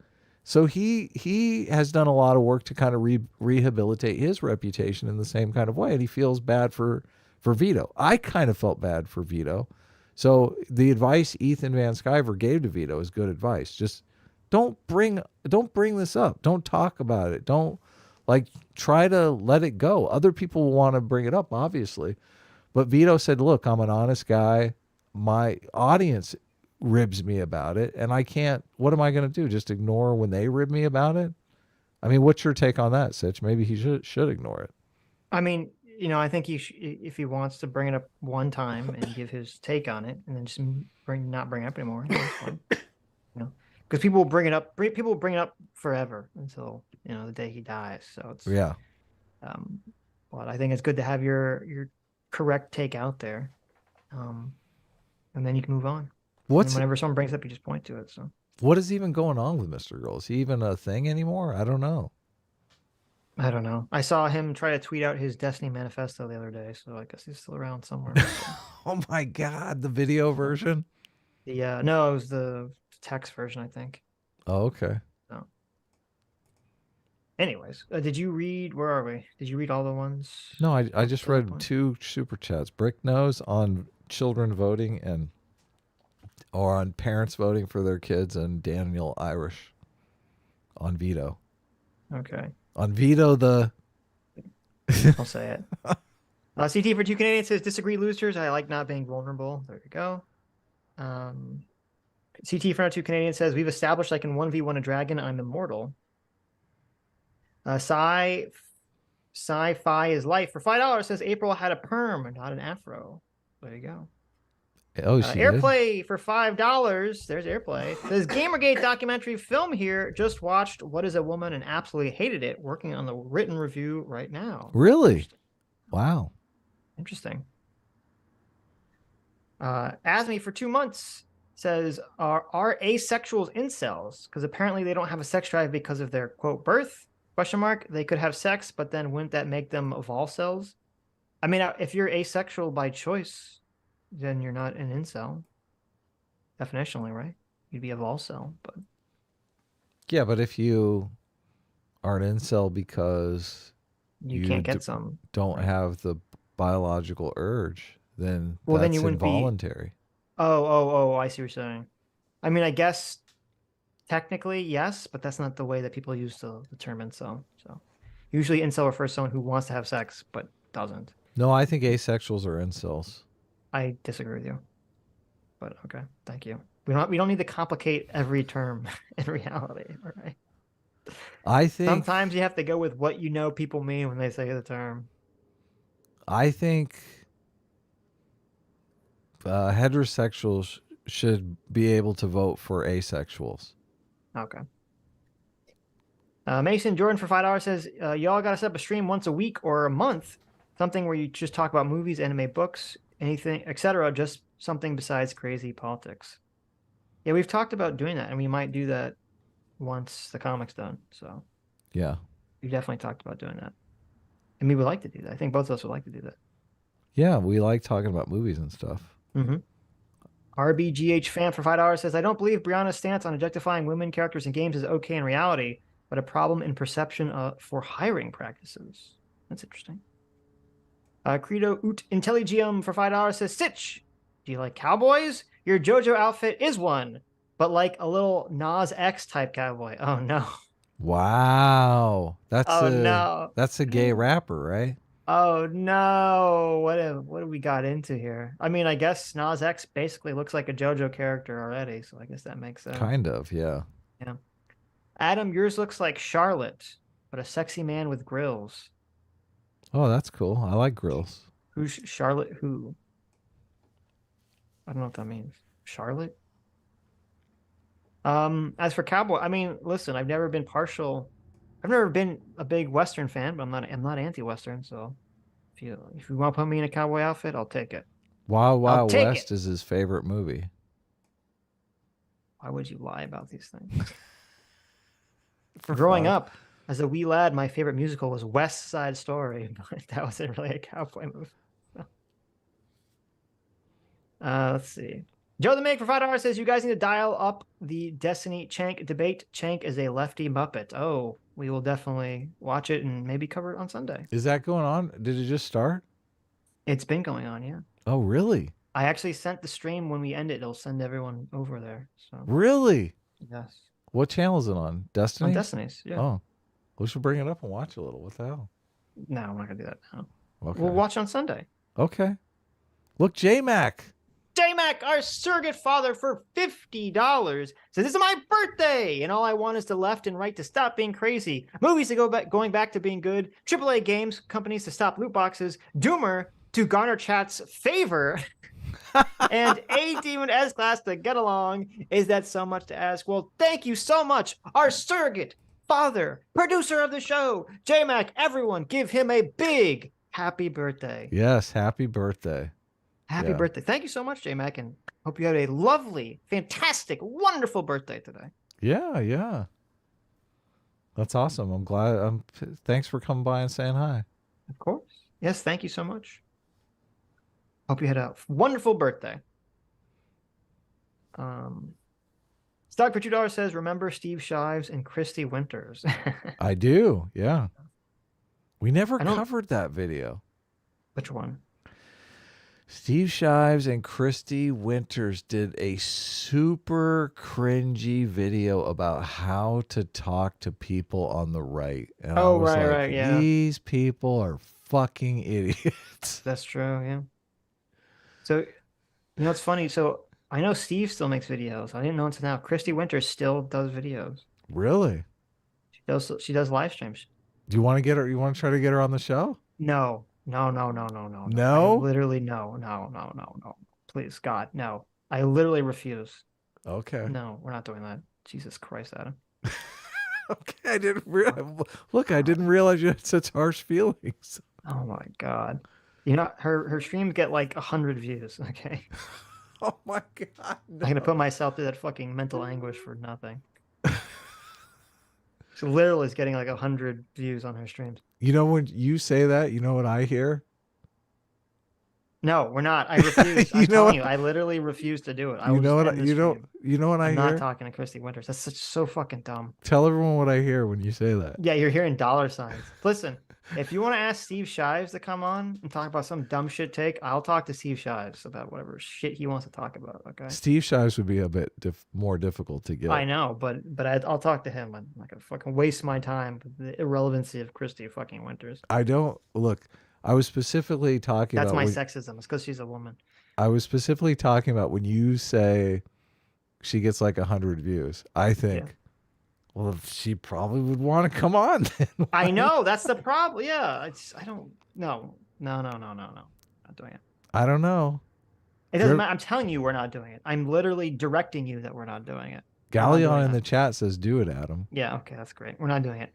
So he has done a lot of work to kind of rehabilitate his reputation in the same kind of way. And he feels bad for Vito. I kind of felt bad for Vito. So the advice Ethan Van Sciver gave to Vito is good advice. Just don't bring this up. Don't talk about it. Don't try to let it go. Other people will want to bring it up, obviously. But Vito said, look, I'm an honest guy. My audience ribs me about it, and I can't, what am I going to do? Just ignore when they rib me about it? I mean, what's your take on that, Sitch? Maybe he should ignore it. I mean, I think if he wants to bring it up one time and give his take on it, and then just not bring it up anymore, that's fine. Because people will bring it up. People will bring it up forever until the day he dies. So it's But I think it's good to have your correct take out there. And then you can move on. And whenever someone brings up, you just point to it. So what is even going on with Mr. Girl? Is he even a thing anymore? I don't know. I don't know. I saw him try to tweet out his Destiny manifesto the other day, so I guess he's still around somewhere. Oh my God, the video version? No, it was the text version, I think. Oh, okay. So, anyways, did you read? Where are we? Did you read all the ones? No, I just read 2 super chats. Brick Nose on children voting or on parents voting for their kids, and Daniel Irish on veto. Okay. On veto I'll say it. CT for 2 Canadians says, disagree losers. I like not being vulnerable. There you go. CT for 2 Canadians says, we've established I can 1v1 a dragon. I'm immortal. Sci-fi is life for $5 says April had a perm, not an afro. There you go. Oh, she Airplay did? for $5. There's Airplay. Says Gamergate documentary film here. Just watched What is a Woman and absolutely hated it. Working on the written review right now. Really? Wow. Interesting. Asmi for 2 months says, are asexuals incels? Because apparently they don't have a sex drive because of their quote birth ? They could have sex, but then wouldn't that make them vol cells? I mean, if you're asexual by choice, then you're not an incel. Definitionally, right? You'd be a vol cell, but yeah, but if you are an incel because you can't get some, don't have the biological urge, then then you wouldn't involuntary. Oh, I see what you're saying. I mean, I guess technically yes, but that's not the way that people use the term incel. So usually incel refers to someone who wants to have sex but doesn't. No, I think asexuals are incels. I disagree with you, but okay, thank you. We don't need to complicate every term in reality, all right? I think sometimes you have to go with what you know people mean when they say the term. I think heterosexuals should be able to vote for asexuals. Okay. Mason Jordan for $5 says, y'all got to set up a stream once a week or a month, something where you just talk about movies, anime, books, anything, etc. Just something besides crazy politics. Yeah, we've talked about doing that, and we might do that once the comic's done. So yeah, we definitely talked about doing that, and we would like to do that. I think both of us would like to do that. Yeah, we like talking about movies and stuff. Mm-hmm. RBGH fan for $5 says, I don't believe Brianna's stance on objectifying women characters in games is okay in reality, but a problem in perception for hiring practices. That's interesting. Credo Ut Intelligium for $5 says, Sitch, do you like cowboys? Your JoJo outfit is one, but like a little Nas X type cowboy. Oh no. Wow. No. That's a gay rapper, right? Oh no. What have we got into here? I mean, I guess Nas X basically looks like a JoJo character already, so I guess that makes sense. Kind of, yeah. Yeah. Adam, yours looks like Charlotte, but a sexy man with grills. Oh, that's cool. I like grills. Who's Charlotte? Who? I don't know what that means. Charlotte? As for cowboy, I mean, listen, I've never been a big Western fan, but I'm not anti-Western, so if you want to put me in a cowboy outfit, I'll take it. Wild Wild West is his favorite movie. Why would you lie about these things? Growing up as a wee lad, my favorite musical was West Side Story, but that wasn't really a cowboy movie. So. Let's see. Joe the Meg for $5 says, you guys need to dial up the Destiny Chank debate. Chank is a lefty Muppet. Oh, we will definitely watch it and maybe cover it on Sunday. Is that going on? Did it just start? It's been going on, yeah. Oh, really? I actually sent the stream when we end it. It'll send everyone over there. So really? Yes. What channel is it on? Destiny? On Destiny's, yeah. Oh, we should bring it up and watch a little. What the hell? No, I'm not going to do that now. Okay. We'll watch on Sunday. Okay. Look, J-Mac. J-Mac, our surrogate father for $50 says, this is my birthday, and all I want is the left and right to stop being crazy. Movies to going back to being good. AAA games companies to stop loot boxes. Doomer to garner chat's favor. And A Demon S-Class to get along. Is that so much to ask? Well, thank you so much, our surrogate father, producer of the show, J-Mac. Everyone give him a big, Happy birthday. Yes, happy birthday. Happy birthday. Thank you so much, J-Mac, and hope you have a lovely, fantastic, wonderful birthday today. Yeah, yeah. That's awesome. I'm glad. Thanks for coming by and saying hi. Of course. Yes, thank you so much. Hope you had a wonderful birthday. Stock for $2 says, remember Steve Shives and Christy Winters. I do. Yeah. We never covered that video. Which one? Steve Shives and Christy Winters did a super cringy video about how to talk to people on the right. And I was right, yeah. These people are fucking idiots. That's true, yeah. So, you know, it's funny. So I know Steve still makes videos. I didn't know until now. Christy Winters still does videos. Really? She does live streams. Do you want to get her? You want to try to get her on the show? No. No? Literally, no. Please, God, no. I literally refuse. Okay. No, we're not doing that. Jesus Christ, Adam. Okay, I didn't realize you had such harsh feelings. Oh my God. You know, her streams get like 100 views, okay? Oh my God. No. I'm gonna put myself through that fucking mental anguish for nothing. She literally is getting like 100 views on her streams. You know, when you say that, you know what I hear? No, we're not. I refuse. I'm telling you, I literally refuse to do it. You know what I hear? I'm not talking to Christy Winters. That's so fucking dumb. Tell everyone what I hear when you say that. Yeah, you're hearing dollar signs. Listen, if you want to ask Steve Shives to come on and talk about some dumb shit take, I'll talk to Steve Shives about whatever shit he wants to talk about. Okay. Steve Shives would be a bit more difficult to get. I know, but I'll talk to him. I'm not gonna fucking waste my time with the irrelevancy of Christy fucking Winters. I don't look. I was specifically talking about... That's my sexism. It's because she's a woman. I was specifically talking about when you say she gets like 100 views. I think, well, she probably would want to come on. I know. That's the problem. Yeah. I don't... No. Not doing it. I don't know. It doesn't matter. I'm telling you we're not doing it. I'm literally directing you that we're not doing it. Galleon in the chat says, do it, Adam. Yeah, okay. That's great. We're not doing it.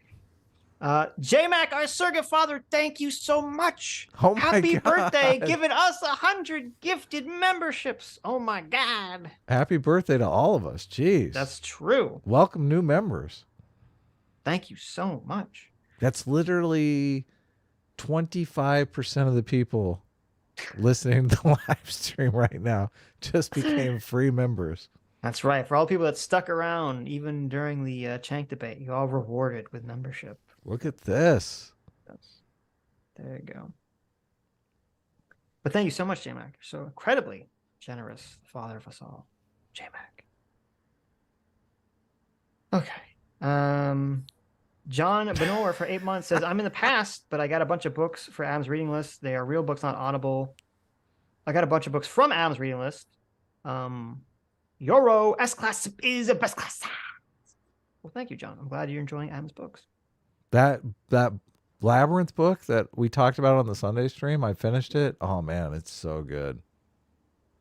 J-Mac, our surrogate father, thank you so much. Oh my Happy God. birthday, giving us 100 gifted memberships. Oh my God. Happy birthday to all of us. Jeez. That's true. Welcome new members. Thank you so much. That's literally 25% of the people listening to the live stream right now just became free members. That's right. For all the people that stuck around, even during the Chank debate, you all rewarded with membership. Look at this. There you go. But thank you so much, J-Mac. You're so incredibly generous, the father of us all. J-Mac. Okay. John Benor for 8 months says, I'm in the past, but I got a bunch of books for Adam's reading list. They are real books, not Audible. I got a bunch of books from Adam's reading list. Yoro S-Class is the best class. Well, thank you, John. I'm glad you're enjoying Adam's books. That Labyrinth book that we talked about on the Sunday stream, I finished it. Oh, man, it's so good.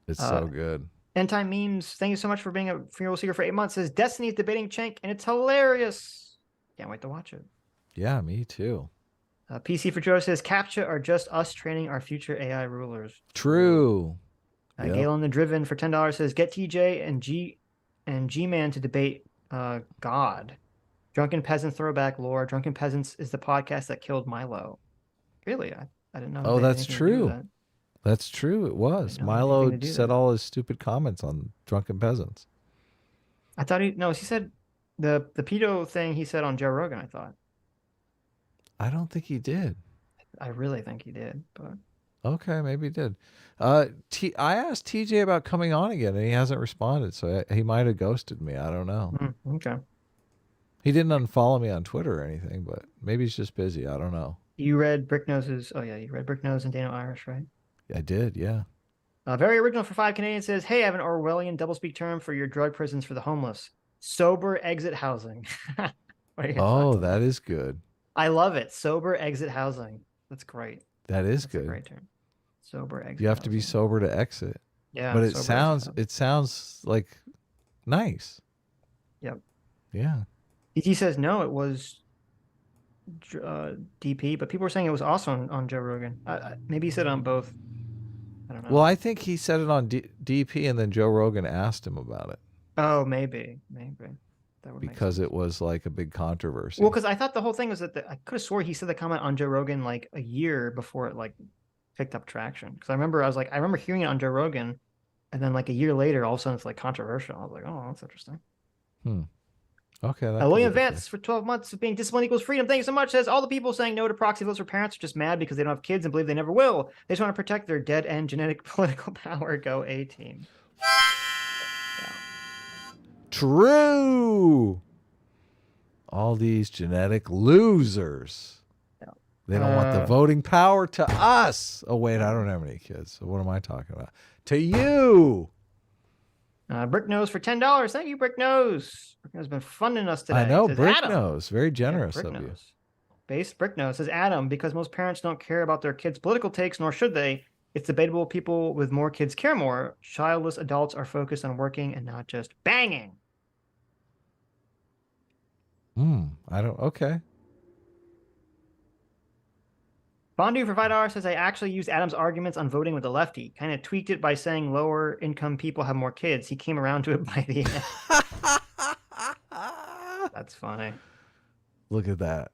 It's so good. End Time Memes, thank you so much for being a Funeral Seeker for 8 months. Says Destiny's debating Chank, and it's hilarious. Can't wait to watch it. Yeah, me too. PC for Joe says CAPTCHA are just us training our future AI rulers. True. Yep. Galen the Driven for $10 says get TJ and G-Man to debate God. Drunken Peasant throwback lore. Drunken Peasants is the podcast that killed Milo. Really? I didn't know. Oh, that's true. That's true. It was. Milo said all his stupid comments on Drunken Peasants. I thought he said the pedo thing he said on Joe Rogan, I thought. I don't think he did. I really think he did, but okay, maybe he did. I asked TJ about coming on again, and he hasn't responded, so he might have ghosted me. I don't know. Okay. He didn't unfollow me on Twitter or anything, but maybe he's just busy. I don't know. You read Bricknose's... Oh, yeah, you read Bricknose and Dano Irish, right? I did, yeah. Very Original for 5 Canadian says, hey, I have an Orwellian doublespeak term for your drug prisons for the homeless. Sober exit housing. Oh, that is good. I love it. Sober exit housing. That's great. That is That's good. A great term. Sober exit. You have to be sober to exit. Yeah. But it sounds like nice. Yep. Yeah. DT says no, it was DP, but people were saying it was also on Joe Rogan. Maybe he said it on both. I don't know. Well, I think he said it on DP, and then Joe Rogan asked him about it. Oh, maybe. That would make sense. Because it was like a big controversy. Well, because I thought the whole thing was that I could have swore he said the comment on Joe Rogan like a year before it like picked up traction. Because I remember hearing it on Joe Rogan, and then like a year later, all of a sudden it's like controversial. I was like, oh, that's interesting. Okay. William Vance for 12 months of being discipline equals freedom. Thank you so much. Says all the people saying no to proxy votes for parents are just mad because they don't have kids and believe they never will. They just want to protect their dead end genetic political power. Go A team. Yeah. True. All these genetic losers. Yeah. They don't want the voting power to us. Oh, wait, I don't have any kids. So what am I talking about? To you. Brick Nose for $10. Thank you, Brick Nose. Brick Nose has been funding us today. I know, Says, Brick Adam. Nose. Very generous Brick of you. Nose. Base Brick Nose says, Adam, because most parents don't care about their kids' political takes, nor should they. It's debatable people with more kids care more. Childless adults are focused on working and not just banging. Okay. Bondu for $5 says, I actually used Adam's arguments on voting with the lefty. Kind of tweaked it by saying lower income people have more kids. He came around to it by the end. That's funny. Look at that.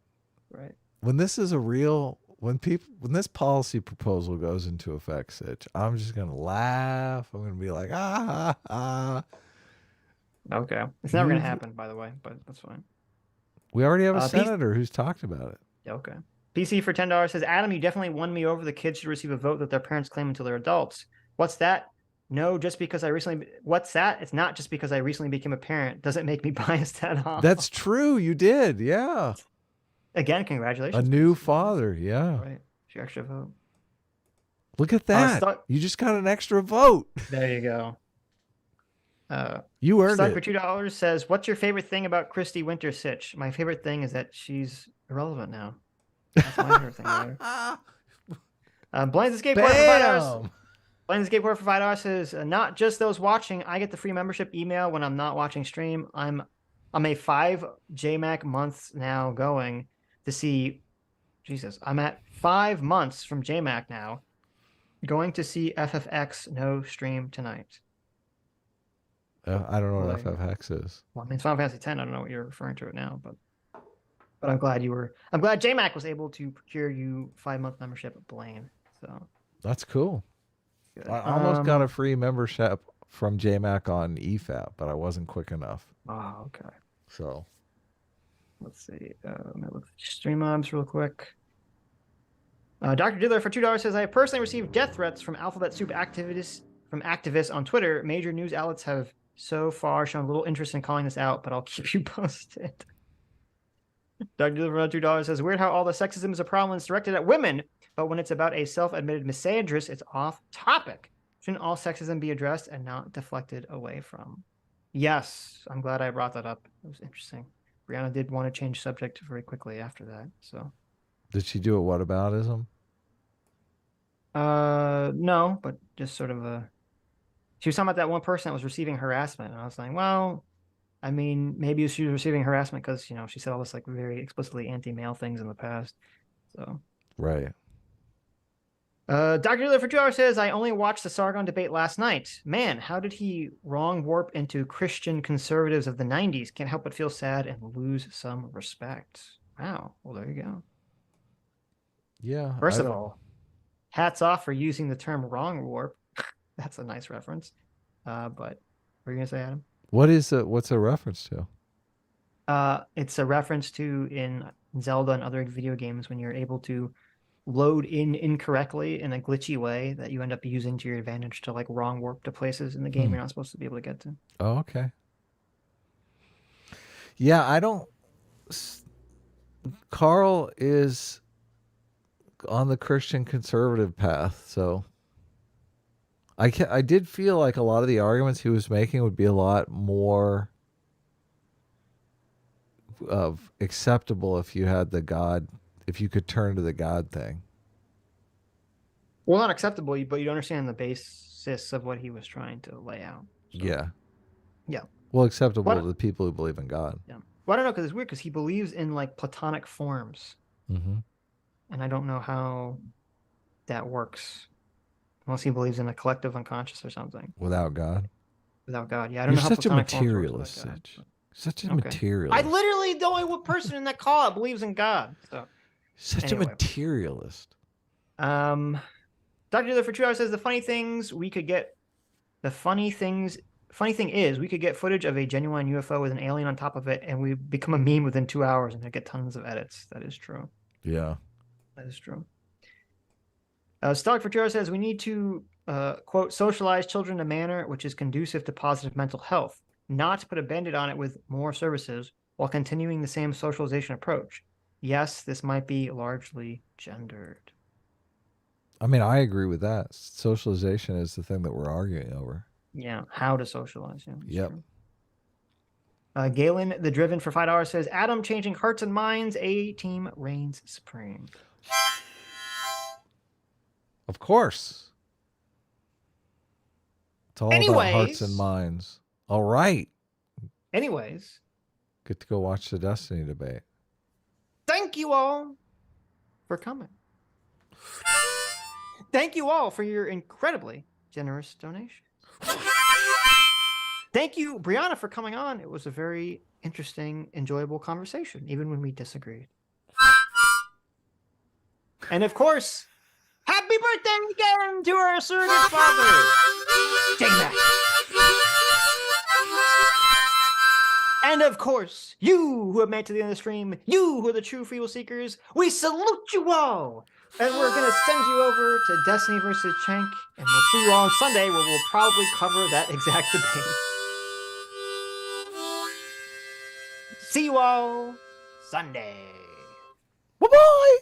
Right. When this is when this policy proposal goes into effect, Sitch, I'm just going to laugh. I'm going to be like, Okay. It's never going to happen, by the way, but that's fine. We already have a senator who's talked about it. Okay. PC for $10 says, Adam, you definitely won me over. The kids should receive a vote that their parents claim until they're adults. What's that? No, just because I recently... What's that? It's not just because I recently became a parent. Doesn't make me biased at all. That's true. You did. Yeah. Again, congratulations. A new father. Yeah. Right. It's your extra vote. Look at that. You just got an extra vote. There you go. You earned Stuck it. for $2 says, what's your favorite thing about Christy Winter Sitch? My favorite thing is that she's irrelevant now. That's my favorite thing about her. Blaine's the Skateboarder for $5. Blaine's the Skateboarder for $5 says, not just those watching. I get the free membership email when I'm not watching stream. I'm a 5 JMac months now going to see... Jesus, I'm at 5 months from JMac now going to see FFX no stream tonight. I don't know what FFX is. Well, I mean, it's Final Fantasy X. I don't know what you're referring to it now, but I'm glad JMac was able to procure you 5-month membership at Blaine. So that's cool. Good. I almost got a free membership from JMac on EFAP, but I wasn't quick enough. Oh, okay. So let's see. Let me look at stream mobs real quick. Dr. Diddler for $2 says, I personally received death threats from Alphabet Soup activists on Twitter. Major news outlets have so far shown little interest in calling this out, but I'll keep you posted. Dr. Diddler for $2 says, weird how all the sexism is a problem when it's directed at women, but when it's about a self-admitted misandrist, it's off topic. Shouldn't all sexism be addressed and not deflected away from? Yes, I'm glad I brought that up. It was interesting. Brianna did want to change subject very quickly after that. So, did she do a whataboutism? No, but just sort of she was talking about that one person that was receiving harassment, and I was like, well, I mean, maybe she was receiving harassment because, you know, she said all this like very explicitly anti-male things in the past. So right. Dr. Dealer for $2 says, I only watched the Sargon debate last night. Man, how did he wrong warp into Christian conservatives of the 90s? Can't help but feel sad and lose some respect. Wow. Well, there you go. Yeah. First of all, hats off for using the term wrong warp. That's a nice reference. But what are you going to say, Adam? What's a reference to? It's a reference to in Zelda and other video games when you're able to load in incorrectly in a glitchy way that you end up using to your advantage to like wrong warp to places in the game you're not supposed to be able to get to. Oh, okay. Yeah, Carl is on the Christian conservative path, so I did feel like a lot of the arguments he was making would be a lot more acceptable if you had if you could turn to the God thing. Well, not acceptable, but you understand the basis of what he was trying to lay out. So. Yeah. Yeah. Well, acceptable to the people who believe in God. Yeah. Well, I don't know, because it's weird, because he believes in like Platonic forms. And I don't know how that works. Unless he believes in a collective unconscious or something. Without God? Without God. Yeah, I don't You're know how such a Platonic forms works materialist, without God, Sitch. but- Such a Okay. materialist. I literally the only one person in that call out believes in God. So Such a anyway. materialist. Dr. Dealer for 2 hours says the funny thing is we could get footage of a genuine UFO with an alien on top of it, and we become a meme within 2 hours and get tons of edits. That is true. Yeah. That is true. Stock for 2 hours says we need to quote socialize children in a manner which is conducive to positive mental health, not put a band-aid on it with more services while continuing the same socialization approach. Yes, this might be largely gendered. I mean, I agree with that. Socialization is the thing that we're arguing over. Yeah, how to socialize. Yeah, yep. True. Galen, the Driven for $5 says, Adam changing hearts and minds. A-Team reigns supreme. Of course. It's all about hearts and minds. All right. Anyways. Get to go watch the Destiny debate. Thank you all for coming. Thank you all for your incredibly generous donation. Thank you, Brianna, for coming on. It was a very interesting, enjoyable conversation, even when we disagreed. And of course, happy birthday again to our surrogate father, J-Mac. And of course, you who have made it to the end of the stream, you who are the true freedom seekers, we salute you all. And we're going to send you over to Destiny versus Chank, and we'll see you all on Sunday, where we'll probably cover that exact debate. See you all Sunday. Bye-bye.